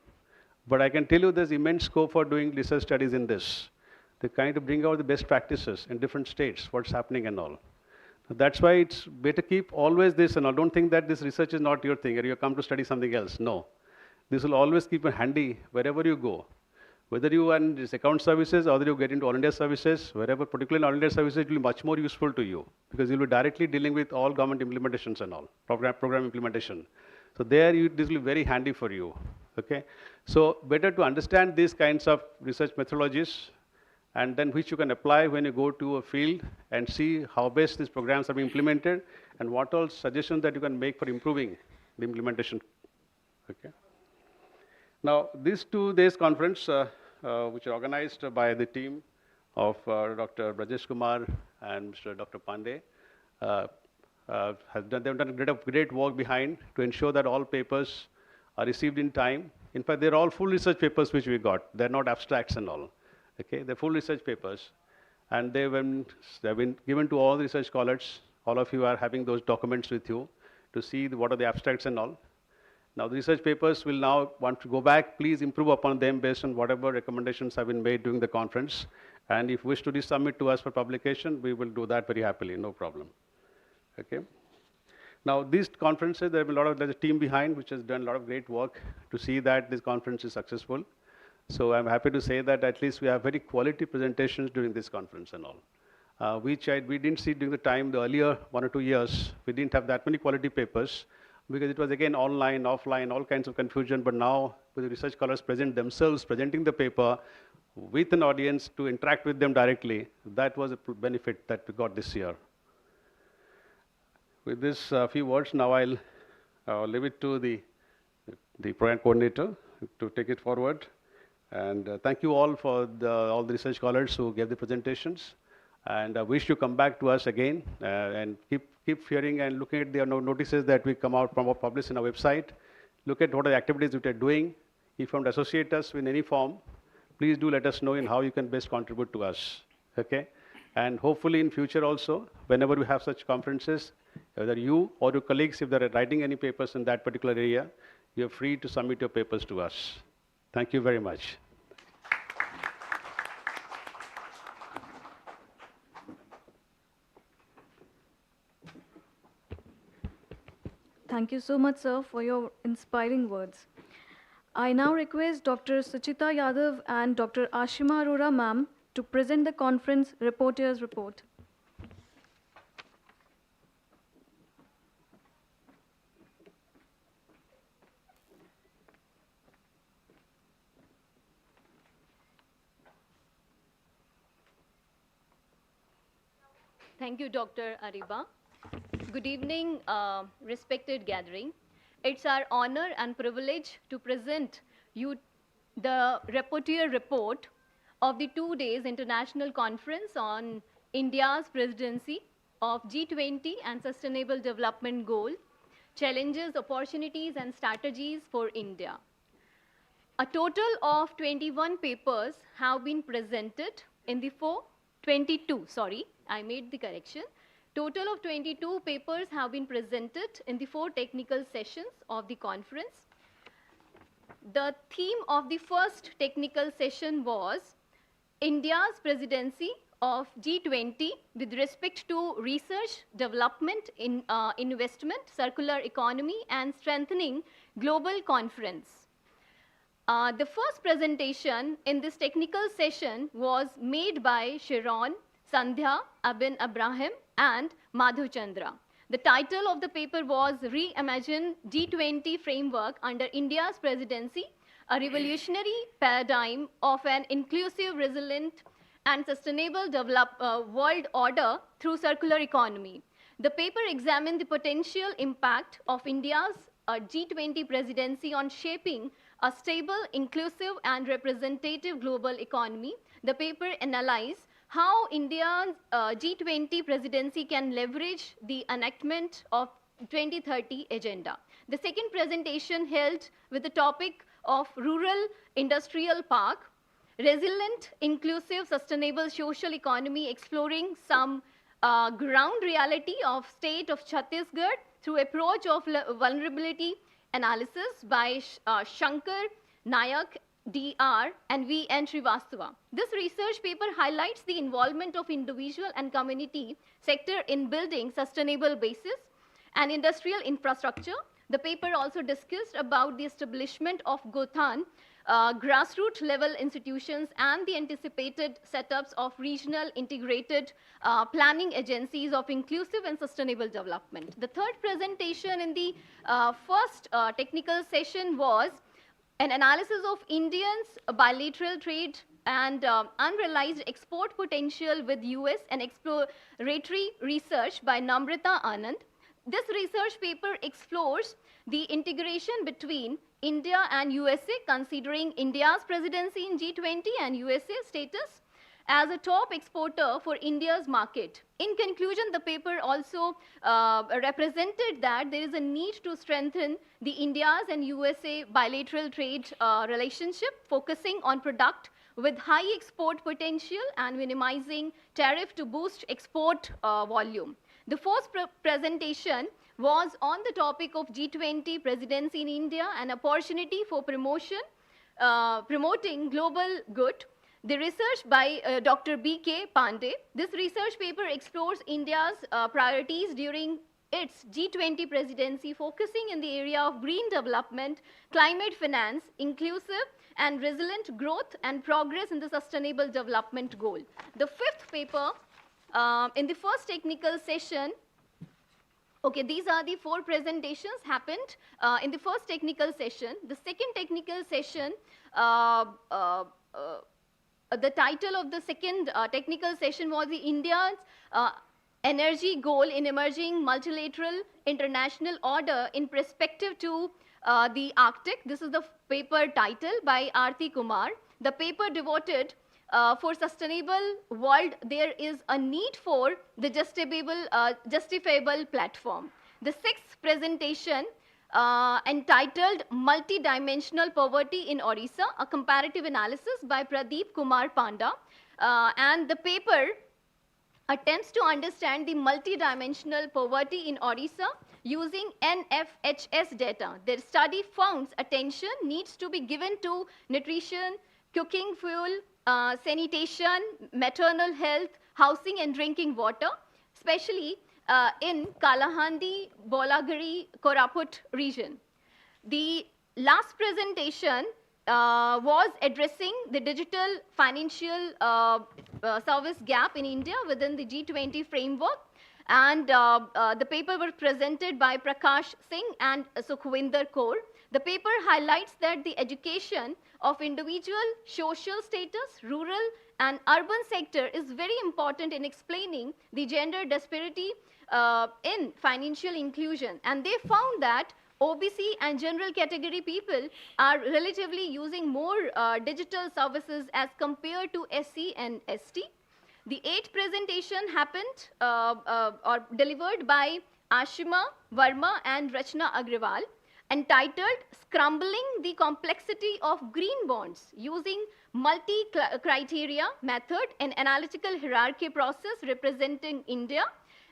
But I can tell you there's immense scope for doing research studies in this. They're trying to bring out the best practices in different states, what's happening and all. That's why it's better keep always this and all. Don't think that this research is not your thing or you come to study something else. No. This will always keep you handy wherever you go. Whether you are in this account services or whether you get into all India services, wherever, particularly in all India services, it will be much more useful to you because you'll be directly dealing with all government implementations and all, program implementation. So there, this will be very handy for you. Okay? So better to understand these kinds of research methodologies and then which you can apply when you go to a field and see how best these programs are being implemented and what all suggestions that you can make for improving the implementation. Okay. Now, this 2 days conference, which is organized by the team of Dr. Brajesh Kumar and Mr. Dr. Pandey, they've done great work behind to ensure that all papers are received in time. In fact, they're all full research papers which we got. They're not abstracts and all. Okay, they're full research papers, and they've been given to all the research scholars. All of you are having those documents with you to see what are the abstracts and all. Now, the research papers will now want to go back. Please improve upon them based on whatever recommendations have been made during the conference. And if you wish to resubmit to us for publication, we will do that very happily, no problem. Okay. Now, these conferences, there's a team behind which has done a lot of great work to see that this conference is successful. So I'm happy to say that at least we have very quality presentations during this conference and all. We didn't see during the time, the earlier 1 or 2 years, we didn't have that many quality papers because it was again online, offline, all kinds of confusion. But now with the research scholars presenting the paper with an audience to interact with them directly, that was a benefit that we got this year. With this few words, now I'll leave it to the program coordinator to take it forward. And thank you all for all the research scholars who gave the presentations. And I wish you come back to us again and keep hearing and looking at the notices that we come out from or publish in our website. Look at what are the activities that we are doing. If you want to associate us in any form, please do let us know in how you can best contribute to us. Okay? And hopefully in future also, whenever we have such conferences, whether you or your colleagues, if they are writing any papers in that particular area, you are free to submit your papers to us. Thank you very much. Thank you so much, sir, for your inspiring words. I now request Dr. Suchita Yadav and Dr. Ashima Arora ma'am to present the conference reporter's report. Thank you, Dr. Ariba. Good evening, respected gathering. It's our honor and privilege to present you the rapporteur report of the 2 days international conference on India's presidency of G20 and Sustainable Development Goal, Challenges, Opportunities and Strategies for India. A total of 21 papers have been presented in the 22, I made the correction. Total of 22 papers have been presented in the 4 technical sessions of the conference. The theme of the first technical session was India's presidency of G20 with respect to research, development, investment, circular economy and strengthening global conference. The first presentation in this technical session was made by Sharon, Sandhya, Abin Abraham and Madhu Chandra. The title of the paper was Reimagine G20 Framework under India's Presidency, a Revolutionary Paradigm of an Inclusive, Resilient and Sustainable World Order through Circular Economy. The paper examined the potential impact of India's G20 presidency on shaping a stable, inclusive and representative global economy. The paper analyzed how India's G20 presidency can leverage the enactment of 2030 agenda. The second presentation held with the topic of Rural Industrial Park, Resilient, Inclusive, Sustainable Social Economy, exploring some ground reality of state of Chhattisgarh through approach of vulnerability analysis by Shankar Nayak DR, and V.N. Srivastava. This research paper highlights the involvement of individual and community sector in building sustainable bases and industrial infrastructure. The paper also discussed about the establishment of Gothan grassroots level institutions and the anticipated setups of regional integrated planning agencies of inclusive and sustainable development. The third presentation in the first technical session was an analysis of Indians' bilateral trade and unrealized export potential with US and exploratory research by Namrata Anand. This research paper explores the integration between India and USA, considering India's presidency in G20 and USA status as a top exporter for India's market. In conclusion, the paper also represented that there is a need to strengthen the India's and USA bilateral trade relationship, focusing on product with high export potential and minimizing tariff to boost export volume. The fourth presentation was on the topic of G20 presidency in India, an opportunity for promoting global good. The research by Dr. B.K. Pandey. This research paper explores India's priorities during its G20 presidency, focusing in the area of green development, climate finance, inclusive and resilient growth, and progress in the sustainable development goal. The fifth paper in the first technical session, okay, these are the four presentations happened in the first technical session. The second technical session, the title of the second technical session was the India's energy goal in emerging multilateral international order in perspective to the Arctic. This is the paper title by Aarti Kumar. The paper devoted for sustainable world, there is a need for the justifiable platform. The sixth presentation entitled Multidimensional Poverty in Orissa, a comparative analysis by Pradeep Kumar Panda. And the paper attempts to understand the multidimensional poverty in Orissa using NFHS data. Their study found attention needs to be given to nutrition, cooking fuel, sanitation, maternal health, housing and drinking water, especially in Kalahandi, Bolagiri, Koraput region. The last presentation was addressing the digital financial service gap in India within the G20 framework. And the paper was presented by Prakash Singh and Sukhwinder Kaur. The paper highlights that the education of individual social status, rural and urban sector is very important in explaining the gender disparity in financial inclusion. And they found that OBC and general category people are relatively using more digital services as compared to SC and ST. The eighth presentation happened or delivered by Ashima Verma and Rachna Agrawal, entitled Scrambling the Complexity of Green Bonds using Multi-Criteria Method and Analytical Hierarchy Process representing India,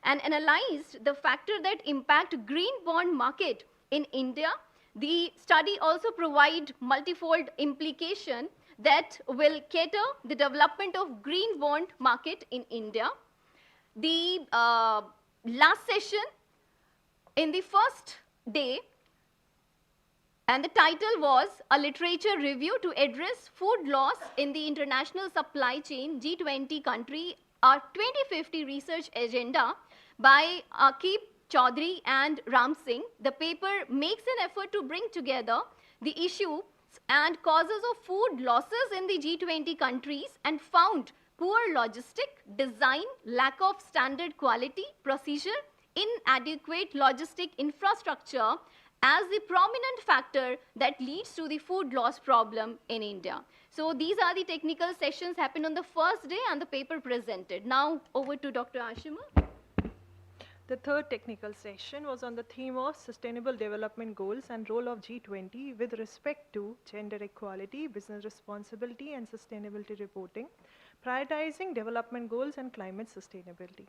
and analyzed the factor that impact green bond market in India. The study also provide multifold implication that will cater the development of green bond market in India. The last session in the first day, and the title was A Literature Review to Address Food Loss in the International Supply Chain G20 Country, a 2050 Research Agenda by Akib Chaudhary and Ram Singh. The paper makes an effort to bring together the issues and causes of food losses in the G20 countries and found poor logistic design, lack of standard quality, procedure, inadequate logistic infrastructure as the prominent factor that leads to the food loss problem in India. So these are the technical sessions happened on the first day and the paper presented. Now over to Dr. Ashima. The third technical session was on the theme of Sustainable Development Goals and role of G20 with respect to gender equality, business responsibility and sustainability reporting, prioritizing development goals and climate sustainability.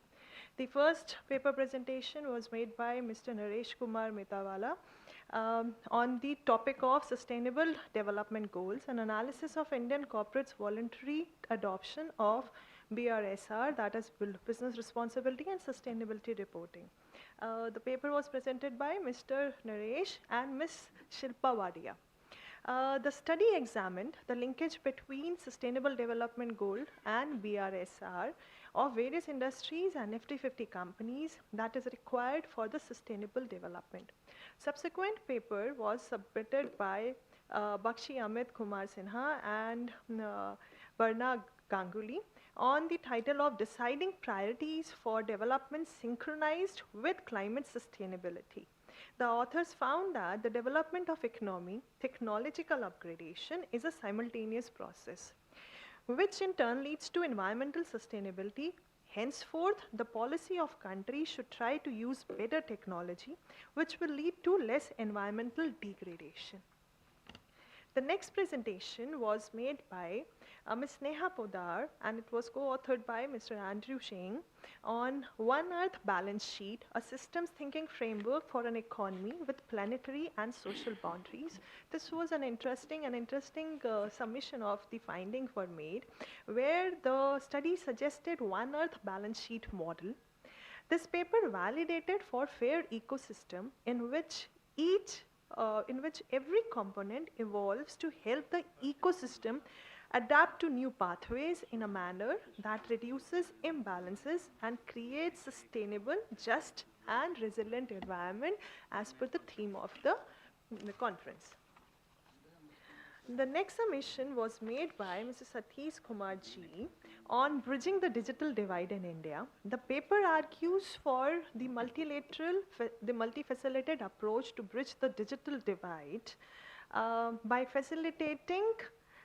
The first paper presentation was made by Mr. Naresh Kumar Metawala, on the topic of Sustainable Development Goals, an analysis of Indian corporates' voluntary adoption of BRSR, that is Business Responsibility and Sustainability Reporting. The paper was presented by Mr. Naresh and Ms. Shilpa Wadia. The study examined the linkage between Sustainable Development Goal and BRSR of various industries and Nifty 50 companies that is required for the sustainable development. Subsequent paper was submitted by Bakshi Amit Kumar Sinha and Barna Ganguly on the title of Deciding Priorities for Development Synchronized with Climate Sustainability. The authors found that the development of economy, technological upgradation is a simultaneous process, which in turn leads to environmental sustainability. Henceforth, the policy of countries should try to use better technology, which will lead to less environmental degradation. The next presentation was made by Ms. Neha Podar, and it was co-authored by Mr. Andrew Shing on One Earth Balance Sheet, a systems thinking framework for an economy with planetary and social boundaries. This was an interesting submission of the findings were made, where the study suggested One Earth Balance Sheet model. This paper validated for fair ecosystem in which every component evolves to help the ecosystem adapt to new pathways in a manner that reduces imbalances and creates sustainable, just and resilient environment as per the theme of the conference. The next submission was made by Mr. Satish Kumar Ji on bridging the digital divide in India. The paper argues for the multifaceted approach to bridge the digital divide by facilitating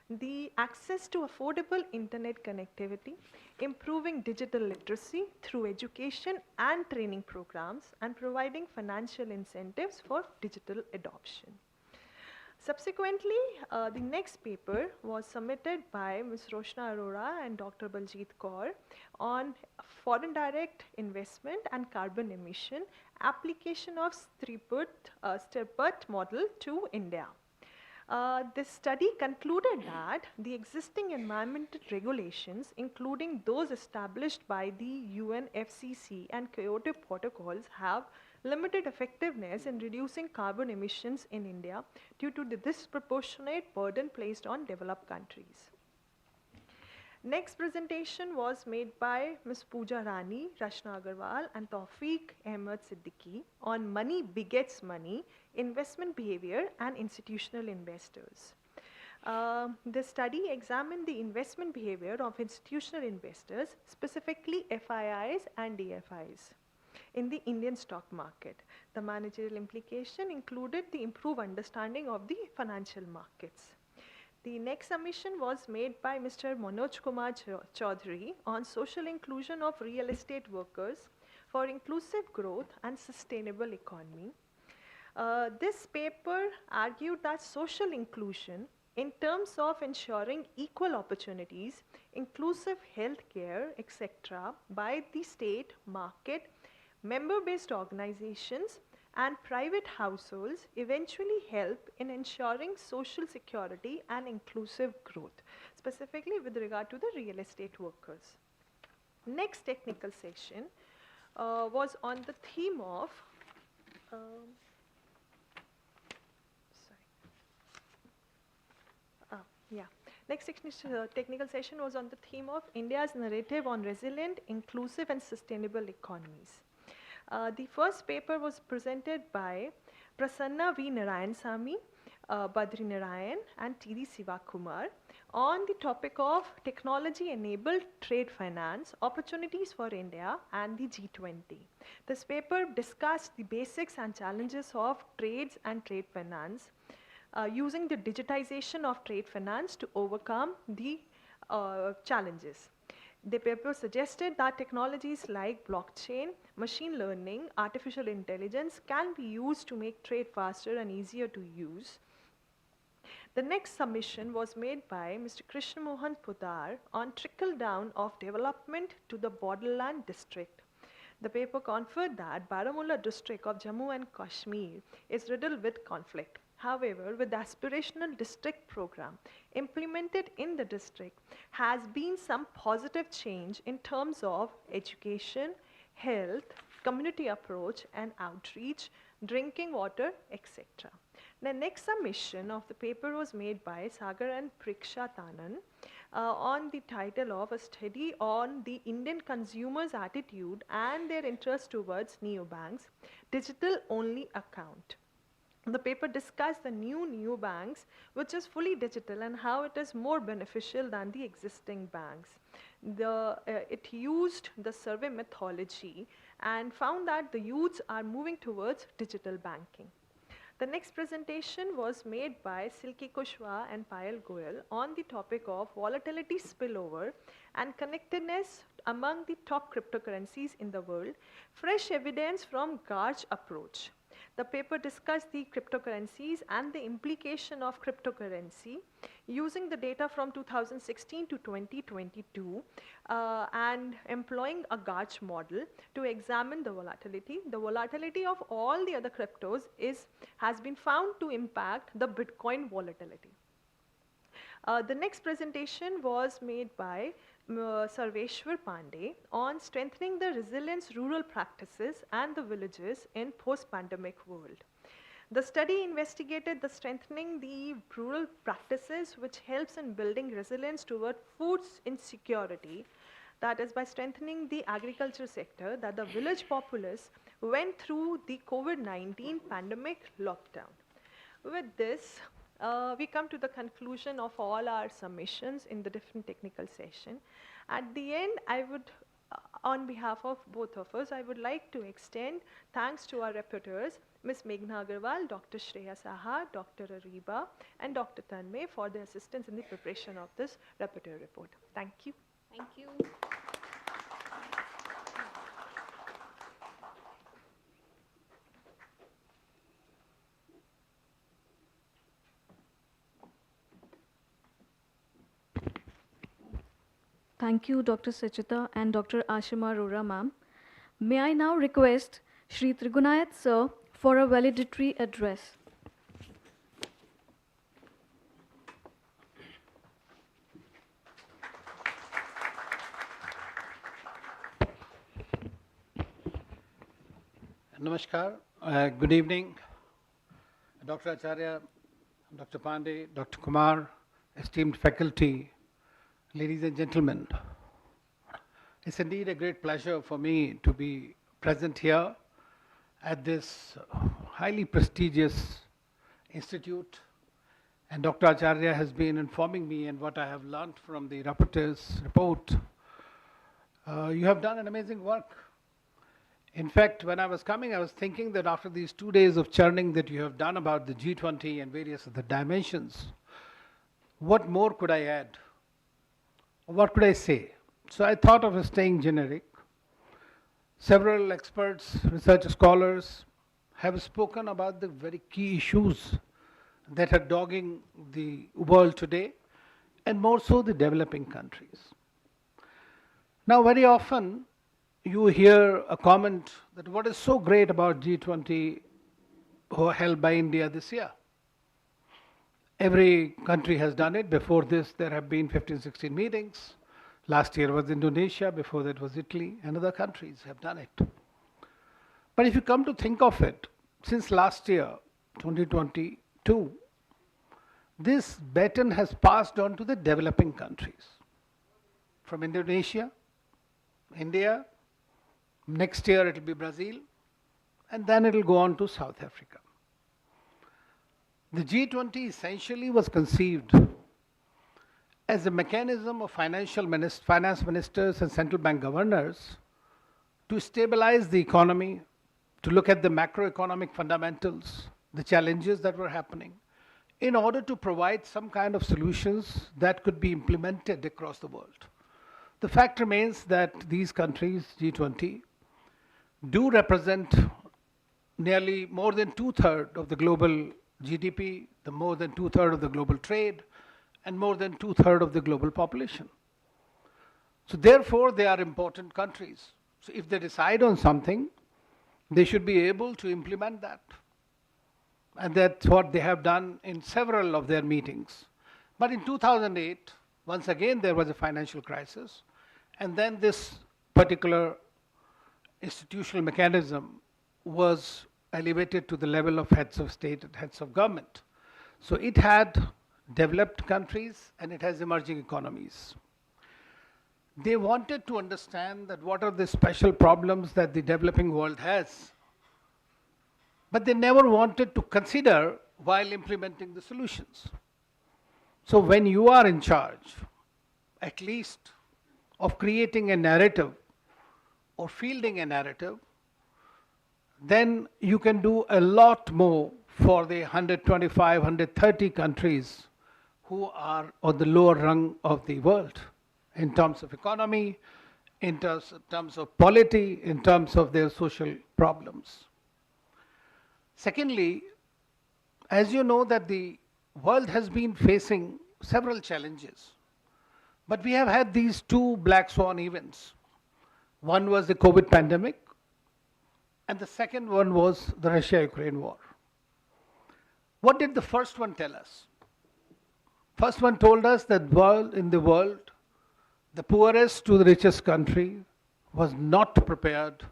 the access to affordable internet connectivity, improving digital literacy through education and training programs, and providing financial incentives for digital adoption. Subsequently, the next paper was submitted by Ms. Roshna Arora and Dr. Baljit Kaur on foreign direct investment and carbon emission application of Stirput model to India. This study concluded that the existing environmental regulations, including those established by the UNFCCC and Kyoto protocols, have limited effectiveness in reducing carbon emissions in India due to the disproportionate burden placed on developed countries. Next presentation was made by Ms. Pooja Rani, Rashna Agarwal and Tawfiq Ahmed Siddiqui on Money Begets Money, Investment Behavior and Institutional Investors. The study examined the investment behavior of institutional investors, specifically FIIs and DFIs, in the Indian stock market. The managerial implication included the improved understanding of the financial markets. The next submission was made by Mr. Manoj Kumar Chaudhary on social inclusion of real estate workers for inclusive growth and sustainable economy. This paper argued that social inclusion in terms of ensuring equal opportunities, inclusive health care, etc. by the state, market, member-based organizations and private households eventually help in ensuring social security and inclusive growth, specifically with regard to the real estate workers. Next technical session was on the theme of Next technical session was on the theme of India's narrative on resilient, inclusive and sustainable economies. The first paper was presented by Prasanna V. Narayan-Samy, Badri Narayan and T.D. Sivakumar on the topic of technology-enabled trade finance, opportunities for India and the G20. This paper discussed the basics and challenges of trades and trade finance, using the digitization of trade finance to overcome the challenges. The paper suggested that technologies like blockchain, machine learning, artificial intelligence can be used to make trade faster and easier to use. The next submission was made by Mr. Krishna Mohan Pudar on trickle down of development to the borderland district. The paper conferred that Baramulla district of Jammu and Kashmir is riddled with conflict. However, with the aspirational district program implemented in the district has been some positive change in terms of education, health, community approach and outreach, drinking water, etc. The next submission of the paper was made by Sagar and Priksha Tanan on the title of a study on the Indian consumers' attitude and their interest towards neobanks, digital only account. The paper discussed the new neobanks, which is fully digital, and how it is more beneficial than the existing banks. It used the survey methodology and found that the youths are moving towards digital banking. The next presentation was made by Silki Kushwaha and Payal Goyal on the topic of volatility spillover and connectedness among the top cryptocurrencies in the world, fresh evidence from Garch approach. The paper discussed the cryptocurrencies and the implication of cryptocurrency using the data from 2016 to 2022 and employing a Garch model to examine the volatility. The volatility of all the other cryptos has been found to impact the Bitcoin volatility. The next presentation was made by Sarveshwar Pandey on strengthening the resilience rural practices and the villages in post-pandemic world. The study investigated the strengthening the rural practices which helps in building resilience toward food insecurity, that is by strengthening the agriculture sector that the village populace went through the COVID-19 pandemic lockdown. With this, we come to the conclusion of all our submissions in the different technical session. At the end, I would, on behalf of both of us, I would like to extend thanks to our rapporteurs, Ms. Meghna Agarwal, Dr. Shreya Saha, Dr. Ariba, and Dr. Tanmay for their assistance in the preparation of this rapporteur report. Thank you. Thank you. Thank you, Dr. Sachita and Dr. Ashima Arora, ma'am. May I now request Shri Trigunayat sir for a valedictory address. Namaskar, good evening, Dr. Acharya, Dr. Pandey, Dr. Kumar, esteemed faculty, ladies and gentlemen. It's indeed a great pleasure for me to be present here at this highly prestigious institute, and Dr. Acharya has been informing me and what I have learned from the rapporteur's report. You have done an amazing work. In fact, when I was coming, I was thinking that after these 2 days of churning that you have done about the G20 and various other dimensions, what more could I add? What could I say? So I thought of staying generic. Several experts, research scholars have spoken about the very key issues that are dogging the world today, and more so the developing countries. Now, very often, you hear a comment that what is so great about G20 held by India this year. Every country has done it. Before this, there have been 15, 16 meetings. Last year was Indonesia, before that was Italy, and other countries have done it. But if you come to think of it, since last year, 2022, this baton has passed on to the developing countries. From Indonesia, India, next year it will be Brazil, and then it will go on to South Africa. The G20 essentially was conceived as a mechanism of finance ministers and central bank governors to stabilize the economy, to look at the macroeconomic fundamentals, the challenges that were happening, in order to provide some kind of solutions that could be implemented across the world. The fact remains that these countries, G20, do represent nearly more than 2/3 of the global GDP, more than 2/3 of the global trade, and more than 2/3 of the global population. So therefore, they are important countries. So if they decide on something, they should be able to implement that. And that's what they have done in several of their meetings. But in 2008, once again, there was a financial crisis. And then this particular institutional mechanism was elevated to the level of heads of state and heads of government. So it had developed countries and it has emerging economies. They wanted to understand that what are the special problems that the developing world has, but they never wanted to consider while implementing the solutions. So when you are in charge, at least of creating a narrative or fielding a narrative, then you can do a lot more for the 125, 130 countries who are on the lower rung of the world in terms of economy, in terms of polity, in terms of their social problems. Secondly, as you know that the world has been facing several challenges, but we have had these two black swan events. One was the COVID pandemic, and the second one was the Russia-Ukraine war. What did the first one tell us? First one told us that in the world, the poorest to the richest country was not prepared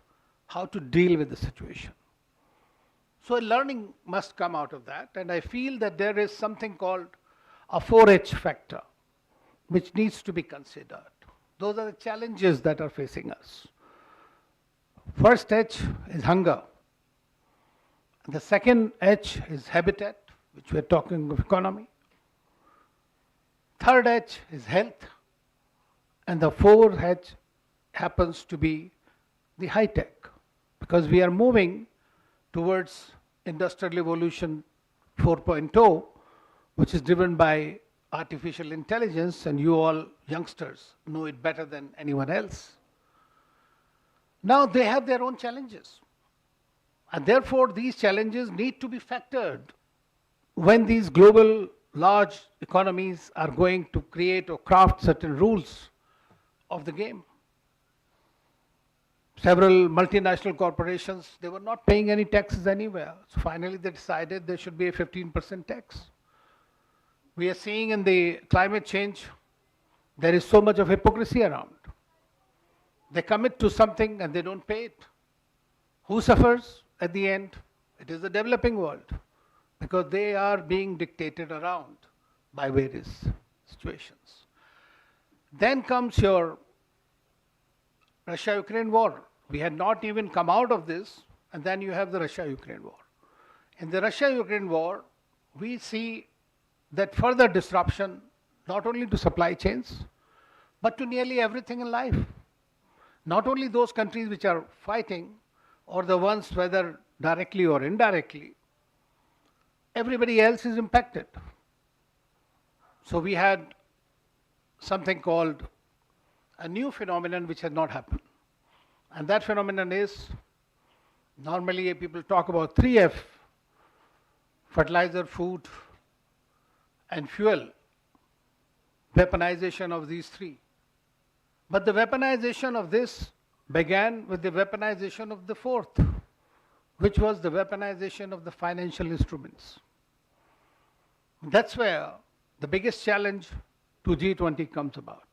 how to deal with the situation. So a learning must come out of that, and I feel that there is something called a 4H factor, which needs to be considered. Those are the challenges that are facing us. First H is hunger. The second H is habitat, which we're talking of economy. Third H is health. And the fourth H happens to be the high tech, because we are moving towards Industrial Revolution 4.0, which is driven by artificial intelligence, and you all youngsters know it better than anyone else. Now they have their own challenges, and therefore these challenges need to be factored when these global large economies are going to create or craft certain rules of the game. Several multinational corporations, they were not paying any taxes anywhere. So finally they decided there should be a 15% tax. We are seeing in the climate change, there is so much of hypocrisy around. They commit to something and they don't pay it. Who suffers at the end? It is the developing world, because they are being dictated around by various situations. Then comes your Russia-Ukraine war. We had not even come out of this, and then you have the Russia-Ukraine war. In the Russia-Ukraine war, we see that further disruption, not only to supply chains, but to nearly everything in life. Not only those countries which are fighting, or the ones whether directly or indirectly, everybody else is impacted. So we had something called a new phenomenon which had not happened. And that phenomenon is, normally people talk about 3F, fertilizer, food, and fuel, weaponization of these three. But the weaponization of this began with the weaponization of the fourth, which was the weaponization of the financial instruments. That's where the biggest challenge to G20 comes about.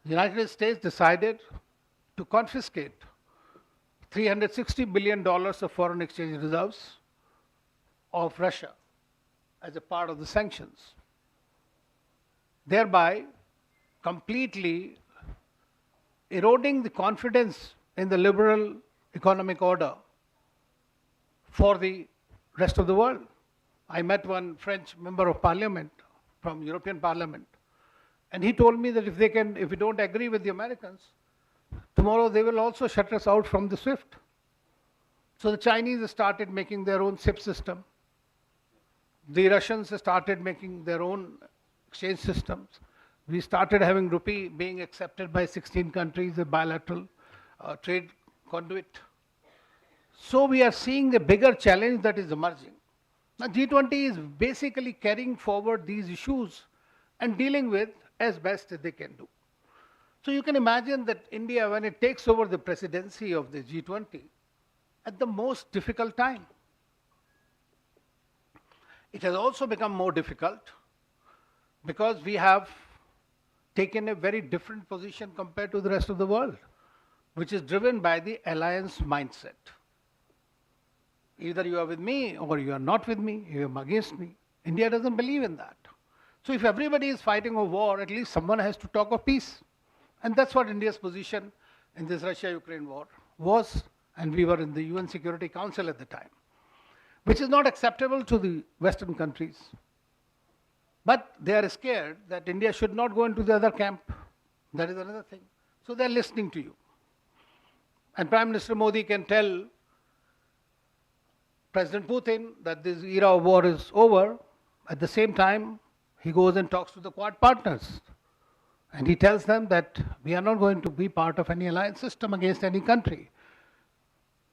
The United States decided to confiscate $360 billion of foreign exchange reserves of Russia as a part of the sanctions, thereby completely eroding the confidence in the liberal economic order for the rest of the world. I met one French member of parliament from European Parliament, and he told me that if we don't agree with the Americans, tomorrow they will also shut us out from the SWIFT. So the Chinese started making their own SIP system. The Russians started making their own exchange systems. We started having rupee being accepted by 16 countries, a bilateral trade conduit. So we are seeing a bigger challenge that is emerging. Now G20 is basically carrying forward these issues and dealing with as best as they can do. So you can imagine that India, when it takes over the presidency of the G20, at the most difficult time. It has also become more difficult because we have taken a very different position compared to the rest of the world, which is driven by the alliance mindset. Either you are with me or you are not with me, you are against me. India doesn't believe in that. So if everybody is fighting a war, at least someone has to talk of peace. And that's what India's position in this Russia-Ukraine war was, and we were in the UN Security Council at the time, which is not acceptable to the Western countries. But they are scared that India should not go into the other camp. That is another thing. So they are listening to you. And Prime Minister Modi can tell President Putin that this era of war is over. At the same time, he goes and talks to the Quad partners. And he tells them that we are not going to be part of any alliance system against any country.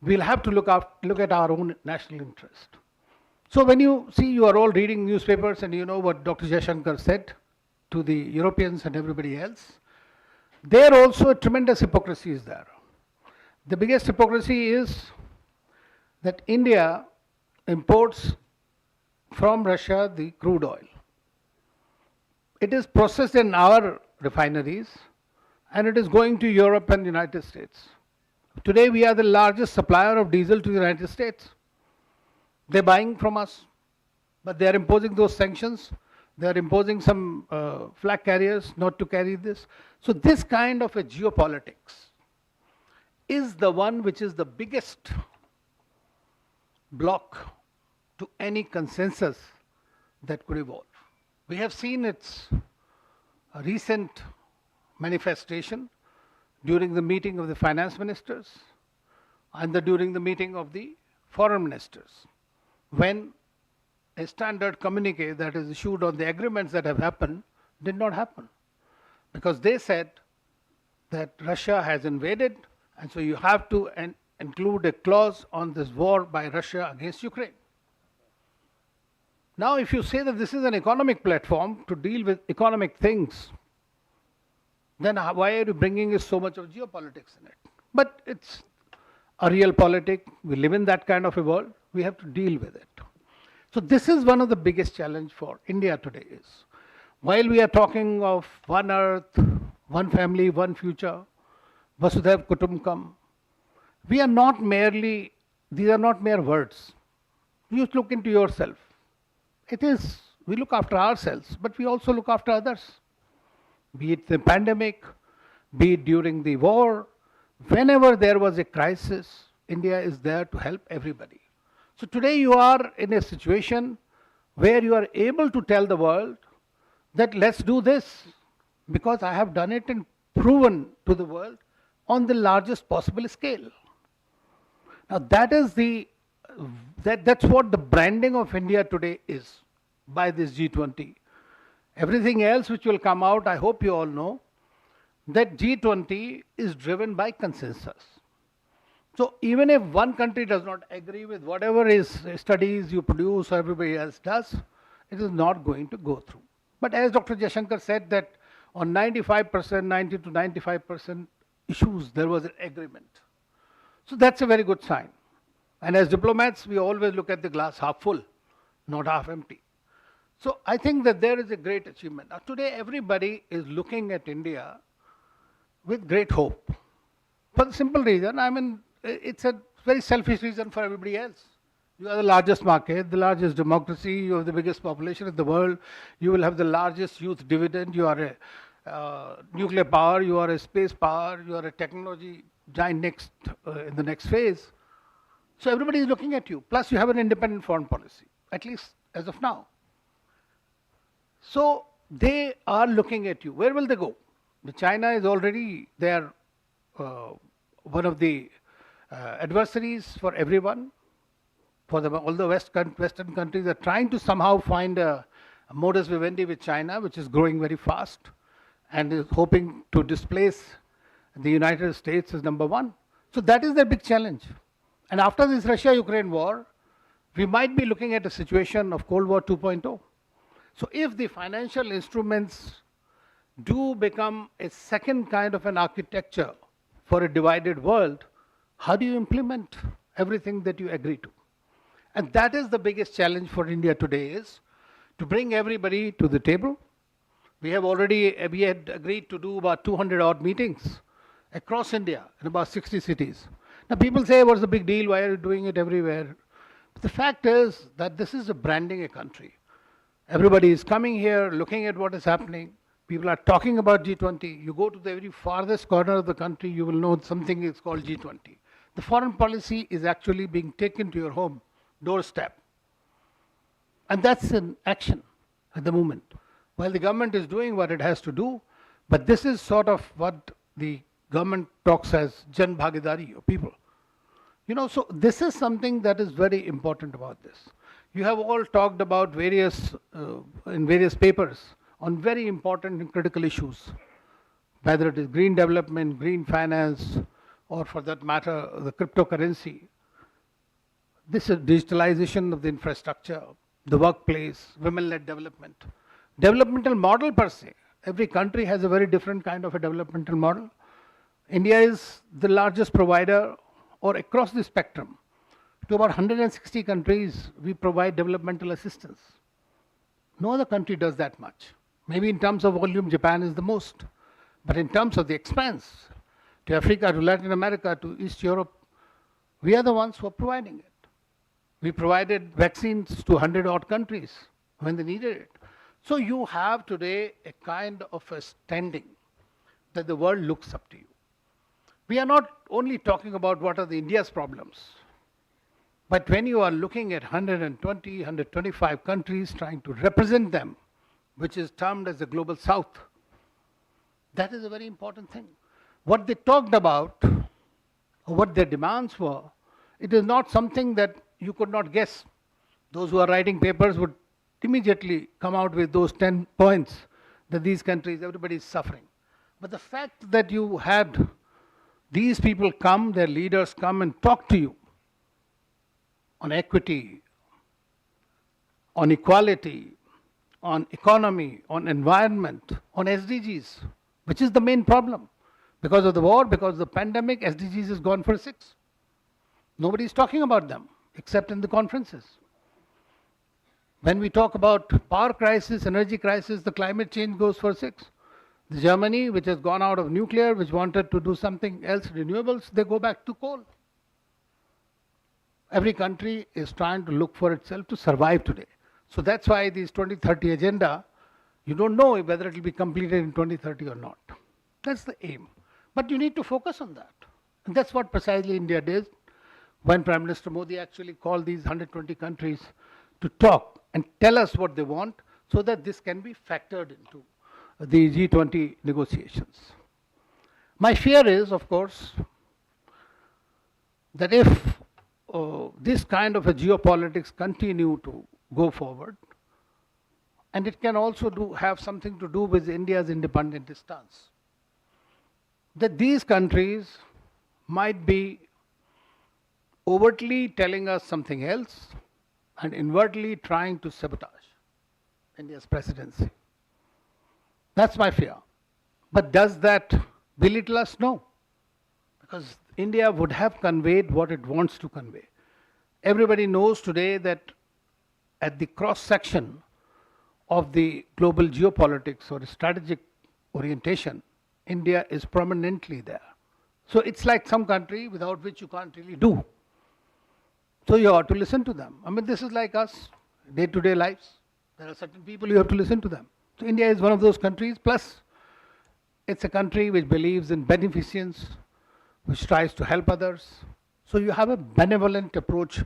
We'll have to look at our own national interest. So when you see, you are all reading newspapers and you know what Dr. Jaishankar said to the Europeans and everybody else, there also a tremendous hypocrisy is there. The biggest hypocrisy is that India imports from Russia the crude oil. It is processed in our refineries and it is going to Europe and the United States. Today we are the largest supplier of diesel to the United States. They're buying from us, but they are imposing those sanctions. They are imposing some flag carriers not to carry this. So this kind of a geopolitics is the one which is the biggest block to any consensus that could evolve. We have seen its recent manifestation during the meeting of the finance ministers and during the meeting of the foreign ministers, when a standard communique that is issued on the agreements that have happened did not happen. Because they said that Russia has invaded, and so you have to include a clause on this war by Russia against Ukraine. Now, if you say that this is an economic platform to deal with economic things, then why are you bringing so much of geopolitics in it? But it's a real politic. We live in that kind of a world. We have to deal with it. So this is one of the biggest challenge for India today is, while we are talking of one earth, one family, one future, Vasudhaiv Kutumbakam, we are not merely, these are not mere words. You look into yourself. It is, we look after ourselves, but we also look after others. Be it the pandemic, be it during the war, whenever there was a crisis, India is there to help everybody. So today you are in a situation where you are able to tell the world that let's do this because I have done it and proven to the world on the largest possible scale. Now that is that's what the branding of India today is by this G20. Everything else which will come out, I hope you all know, that G20 is driven by consensus. So even if one country does not agree with whatever is studies you produce or everybody else does, it is not going to go through. But as Dr. Jaishankar said that on 95%, 90 to 95% issues, there was an agreement. So that's a very good sign. And as diplomats, we always look at the glass half full, not half empty. So I think that there is a great achievement. Now today everybody is looking at India with great hope. For the simple reason, I mean, it's a very selfish reason for everybody else. You are the largest market, the largest democracy, you have the biggest population in the world, you will have the largest youth dividend, you are a nuclear power, you are a space power, you are a technology giant in the next phase. So everybody is looking at you. Plus you have an independent foreign policy, at least as of now. So they are looking at you. Where will they go? China is already there, one of the adversaries for everyone. For all the Western countries are trying to somehow find a modus vivendi with China, which is growing very fast and is hoping to displace the United States as number one. So that is their big challenge. And after this Russia-Ukraine war, we might be looking at a situation of Cold War 2.0. So if the financial instruments do become a second kind of an architecture for a divided world, how do you implement everything that you agree to? And that is the biggest challenge for India today, is to bring everybody to the table. We had agreed to do about 200 odd meetings across India in about 60 cities. Now people say, what's the big deal? Why are you doing it everywhere? But the fact is that this is a branding a country. Everybody is coming here, looking at what is happening. People are talking about G20. You go to the very farthest corner of the country, you will know something is called G20. The foreign policy is actually being taken to your home doorstep. And that's an action at the moment. While the government is doing what it has to do, but this is sort of what the government talks as Jan Bhagidari, or people. So this is something that is very important about this. You have all talked about in various papers on very important and critical issues, whether it is green development, green finance, or for that matter, the cryptocurrency. This is digitalization of the infrastructure, the workplace, women-led development. Developmental model per se. Every country has a very different kind of a developmental model. India is the largest provider, or across the spectrum, to about 160 countries, we provide developmental assistance. No other country does that much. Maybe in terms of volume, Japan is the most. But in terms of the expense, to Africa, to Latin America, to East Europe, we are the ones who are providing it. We provided vaccines to 100 odd countries when they needed it. So you have today a kind of a standing that the world looks up to you. We are not only talking about what are the India's problems, but when you are looking at 120, 125 countries trying to represent them, which is termed as the Global South, that is a very important thing. What they talked about, or what their demands were, it is not something that you could not guess. Those who are writing papers would immediately come out with those 10 points that these countries, everybody is suffering. But the fact that you had these people come, their leaders come and talk to you on equity, on equality, on economy, on environment, on SDGs, which is the main problem. Because of the war, because of the pandemic, SDGs has gone for 6. Nobody is talking about them, except in the conferences. When we talk about power crisis, energy crisis, the climate change goes for 6. The Germany, which has gone out of nuclear, which wanted to do something else, renewables, they go back to coal. Every country is trying to look for itself to survive today. So that's why this 2030 agenda, you don't know whether it will be completed in 2030 or not. That's the aim. But you need to focus on that. And that's what precisely India did when Prime Minister Modi actually called these 120 countries to talk and tell us what they want so that this can be factored into the G20 negotiations. My fear is, of course, that if this kind of a geopolitics continue to go forward, and it can also have something to do with India's independent stance, that these countries might be overtly telling us something else and inwardly trying to sabotage India's presidency. That's my fear. But does that belittle us? No. Because India would have conveyed what it wants to convey. Everybody knows today that at the cross-section of the global geopolitics or strategic orientation, India is prominently there. So it's like some country without which you can't really do. So you ought to listen to them. I mean, this is like us, day-to-day lives. There are certain people you have to listen to them. So India is one of those countries, plus it's a country which believes in beneficence, which tries to help others. So you have a benevolent approach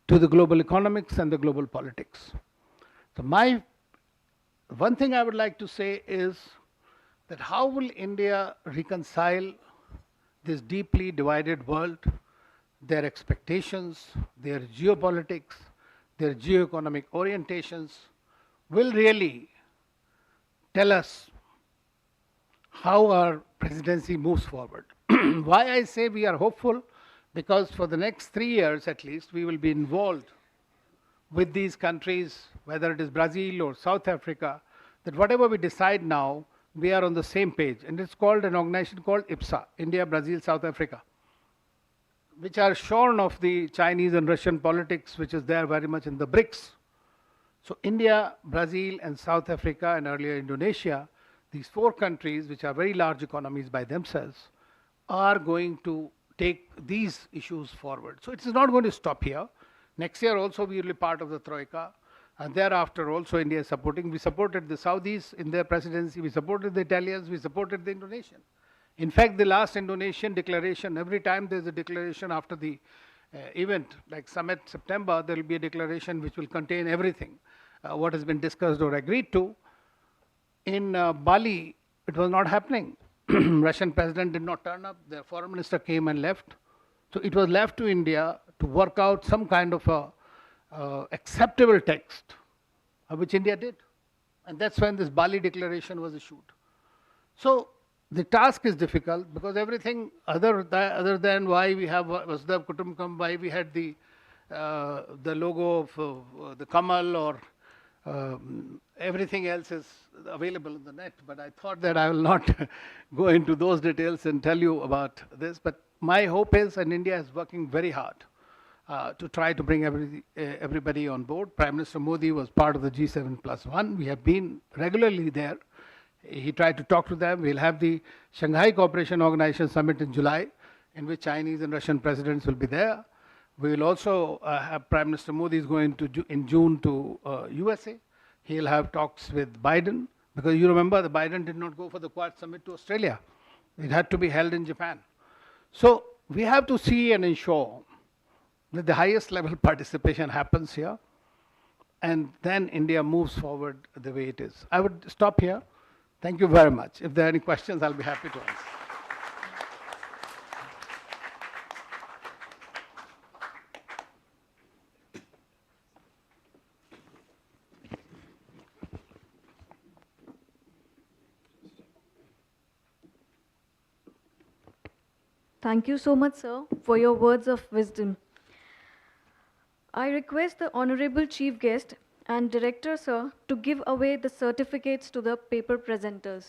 to the global economics and the global politics. So one thing I would like to say is that how will India reconcile this deeply divided world, their expectations, their geopolitics, their geoeconomic orientations will really tell us how our presidency moves forward. Why I say we are hopeful? Because for the next 3 years at least, we will be involved with these countries, whether it is Brazil or South Africa, that whatever we decide now, we are on the same page. And it's called an organization called IPSA, India, Brazil, South Africa, which are shorn of the Chinese and Russian politics, which is there very much in the BRICS. So India, Brazil, and South Africa, and earlier Indonesia, these 4 countries, which are very large economies by themselves, are going to take these issues forward. So it is not going to stop here. Next year also we will be part of the Troika, and thereafter also India is supporting. We supported the Saudis in their presidency, we supported the Italians, we supported the Indonesians. In fact, the last Indonesian declaration, every time there is a declaration after the event, like Summit September, there will be a declaration which will contain everything, what has been discussed or agreed to. In Bali, it was not happening. Russian president did not turn up, the foreign minister came and left. So it was left to India to work out some kind of a acceptable text, which India did. And that's when this Bali declaration was issued. So the task is difficult because everything other than why we have Vasudhaiva Kutumbakam, why we had the logo of the Kamal or everything else is available on the net, but I thought that I will not go into those details and tell you about this. But my hope is, and India is working very hard to try to bring everybody on board. Prime Minister Modi was part of the G7+1. We have been regularly there. He tried to talk to them. We'll have the Shanghai Cooperation Organization Summit in July, in which Chinese and Russian presidents will be there. We will also have Prime Minister Modi is going to in June to USA. He'll have talks with Biden, because you remember the Biden did not go for the Quad Summit to Australia. It had to be held in Japan. So we have to see and ensure that the highest level participation happens here, and then India moves forward the way it is. I would stop here. Thank you very much. If there are any questions, I'll be happy to answer. Thank you so much, sir, for your words of wisdom. I request the Honorable Chief Guest and Director, sir, to give away the certificates to the paper presenters.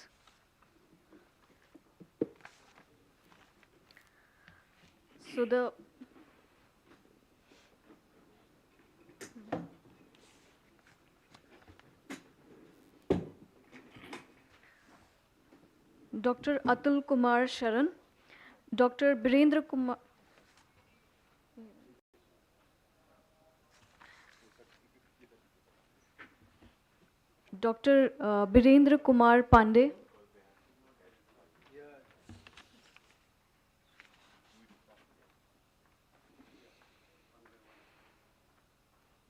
So Dr. Atul Kumar Sharan, Dr. Birendra Kumar, Dr. Birendra Kumar Pandey,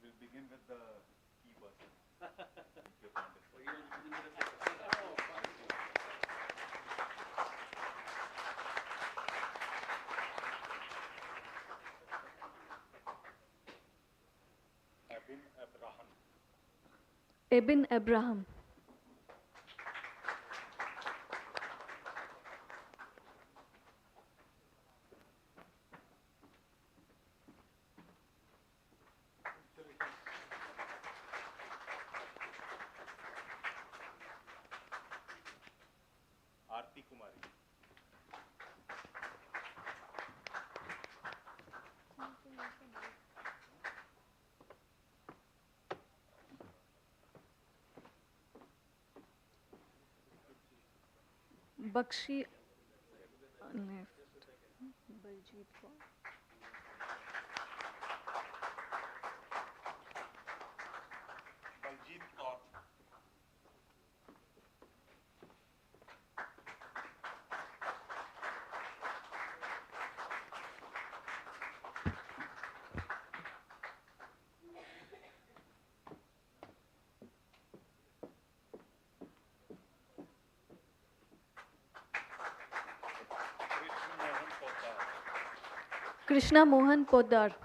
We'll begin with the key person. Ibn Abraham. Aarti Kumari. Bakshi left. Baljit Kaur. Baljit Kaur. Krishna Mohan Poddar.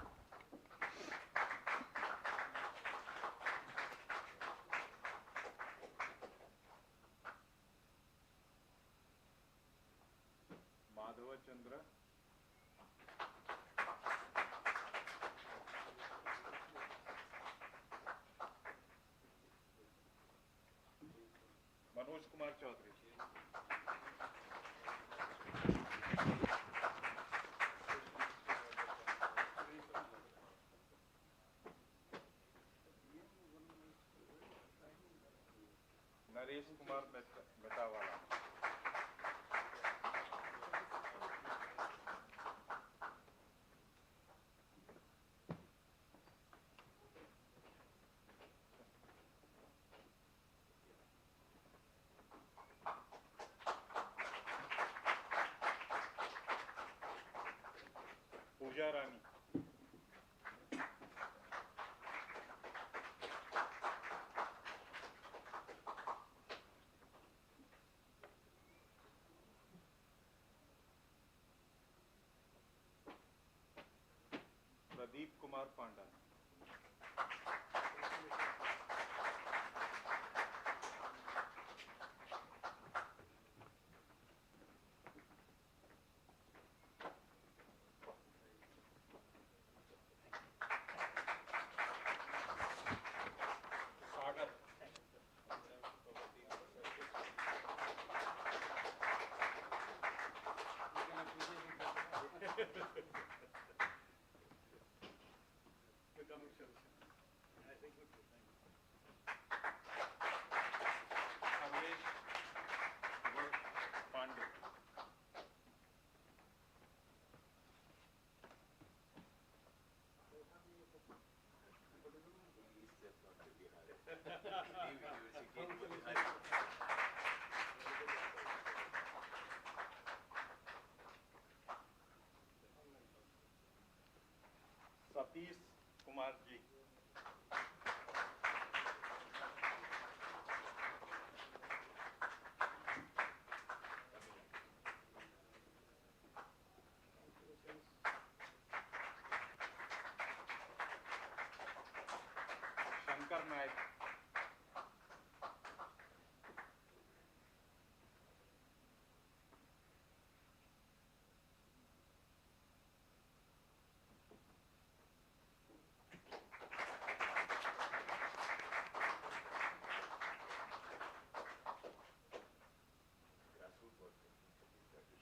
Madhava Chandra. Manoj Kumar Chaudhary. Naresh Kumar मेटावाला. Puja Rani. Pradeep Kumar Panda. Sagar. Amresh Pandey. Satish Kumar ji. Shankar Nayak.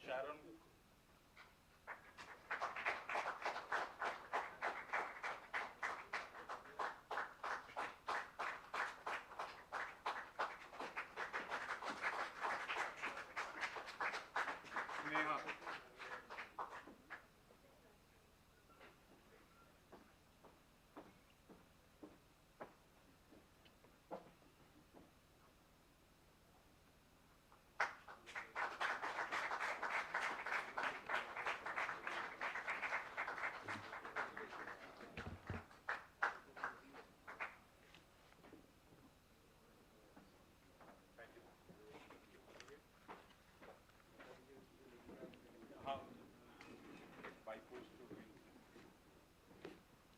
Sharan. Neha.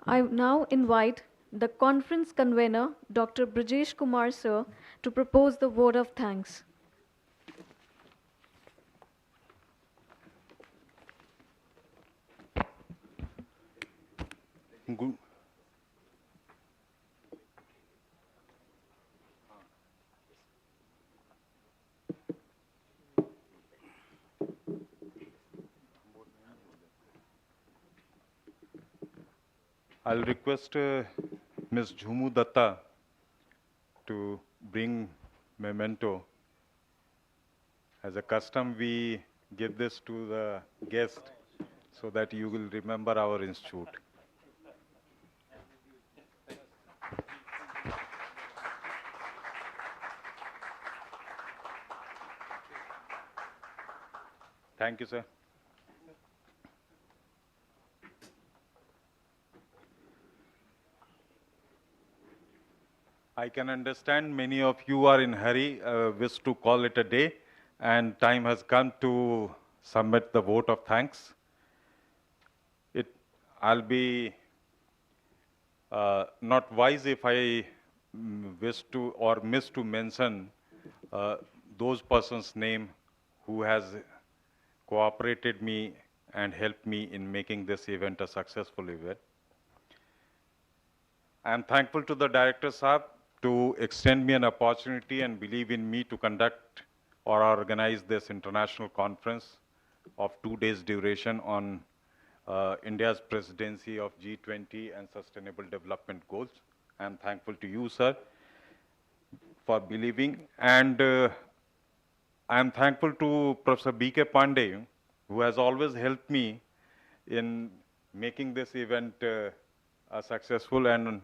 I now invite the conference convener, Dr. Brajesh Kumar Sir, to propose the vote of thanks. Good. I'll request Ms. Jhumu Datta to bring memento. As a custom, we give this to the guest so that you will remember our institute. Thank you, sir. I can understand many of you are in hurry, wish to call it a day, and time has come to submit the vote of thanks. I'll be not wise if I wish to or miss to mention those persons' name who has cooperated me and helped me in making this event a successful event. I am thankful to the Director Saab to extend me an opportunity and believe in me to conduct or organize this international conference of 2 days duration on India's presidency of G20 and Sustainable Development Goals. I am thankful to you, sir, for believing. And I am thankful to Professor B.K. Pandey, who has always helped me in making this event successful and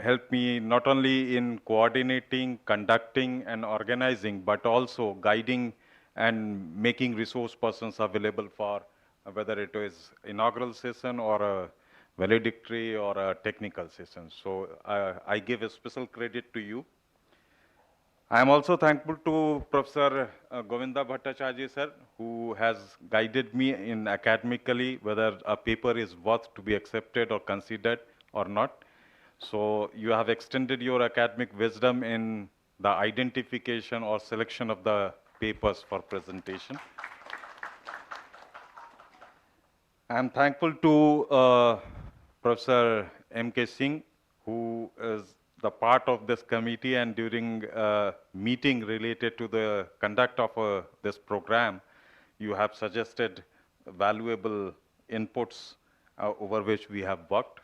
helped me not only in coordinating, conducting, and organizing, but also guiding and making resource persons available for whether it is inaugural session or a valedictory or a technical session. So I give a special credit to you. I am also thankful to Professor Govinda Bhattacharya sir, who has guided me in academically whether a paper is worth to be accepted or considered or not. So you have extended your academic wisdom in the identification or selection of the papers for presentation. I am thankful to Professor M.K. Singh, who is the part of this committee, and during a meeting related to the conduct of this program, you have suggested valuable inputs over which we have worked.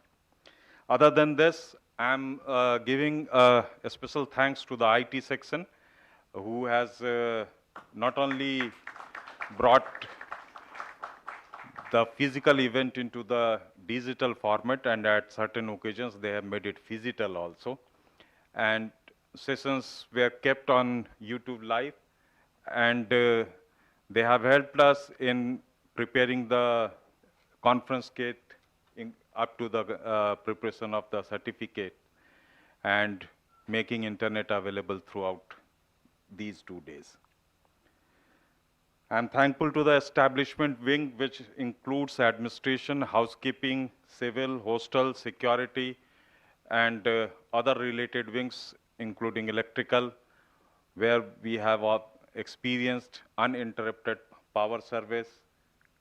Other than this, I'm giving a special thanks to the IT section, who has not only brought the physical event into the digital format, and at certain occasions they have made it physical also. And sessions were kept on YouTube Live, and they have helped us in preparing the conference kit up to the preparation of the certificate and making internet available throughout these 2 days. I am thankful to the establishment wing, which includes administration, housekeeping, civil, hostel, security, and other related wings, including electrical, where we have experienced uninterrupted power service,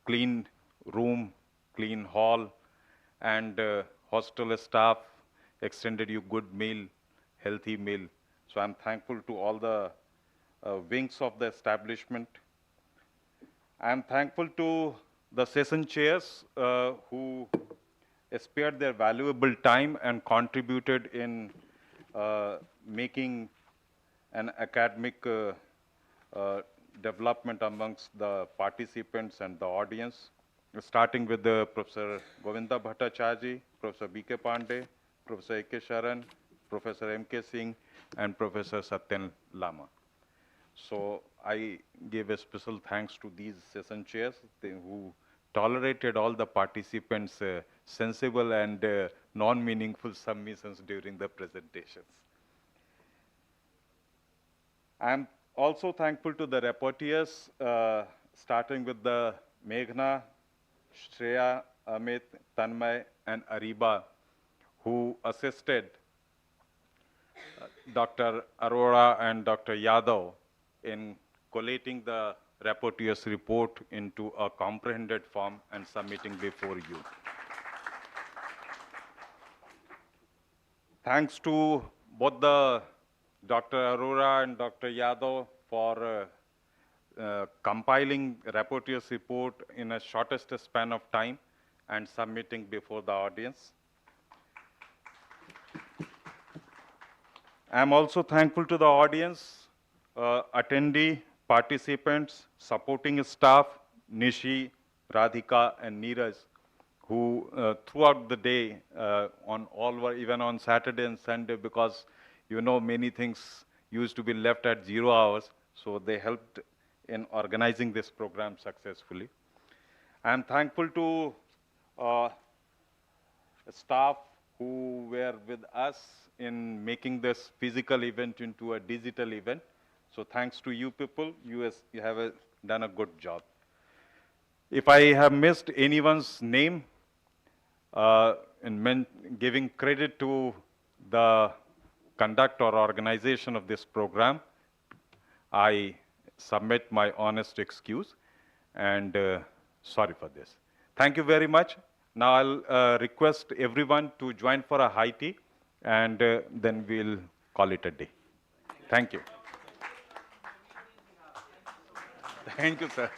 clean room, clean hall, and hostel staff extended you good meal, healthy meal. So I'm thankful to all the wings of the establishment. I'm thankful to the session chairs who spared their valuable time and contributed in making an academic development amongst the participants and the audience, starting with Professor Govinda Bhattacharya, Professor B.K. Pandey, Professor A.K. Sharan, Professor M.K. Singh, and Professor Satyan Lama. So I give a special thanks to these session chairs who tolerated all the participants' sensible and non-meaningful submissions during the presentations. I am also thankful to the rapporteurs, starting with the Meghna, Shreya, Amit, Tanmay, and Ariba, who assisted Dr. Arora and Dr. Yadav in collating the rapporteur's report into a comprehended form and submitting before you. Thanks to both the Dr. Arora and Dr. Yadav for compiling rapporteur's report in a shortest span of time and submitting before the audience. I am also thankful to the audience, attendee, participants, supporting staff, Nishi, Radhika, and Neeraj, who throughout the day, even on Saturday and Sunday, because you know many things used to be left at 0 hours, so they helped in organizing this program successfully. I am thankful to staff who were with us in making this physical event into a digital event. So thanks to you people, you have done a good job. If I have missed anyone's name, in giving credit to the conduct or organization of this program, I submit my honest excuse and sorry for this. Thank you very much. Now I'll request everyone to join for a high tea, and then we'll call it a day. Thank you. Thank you, sir.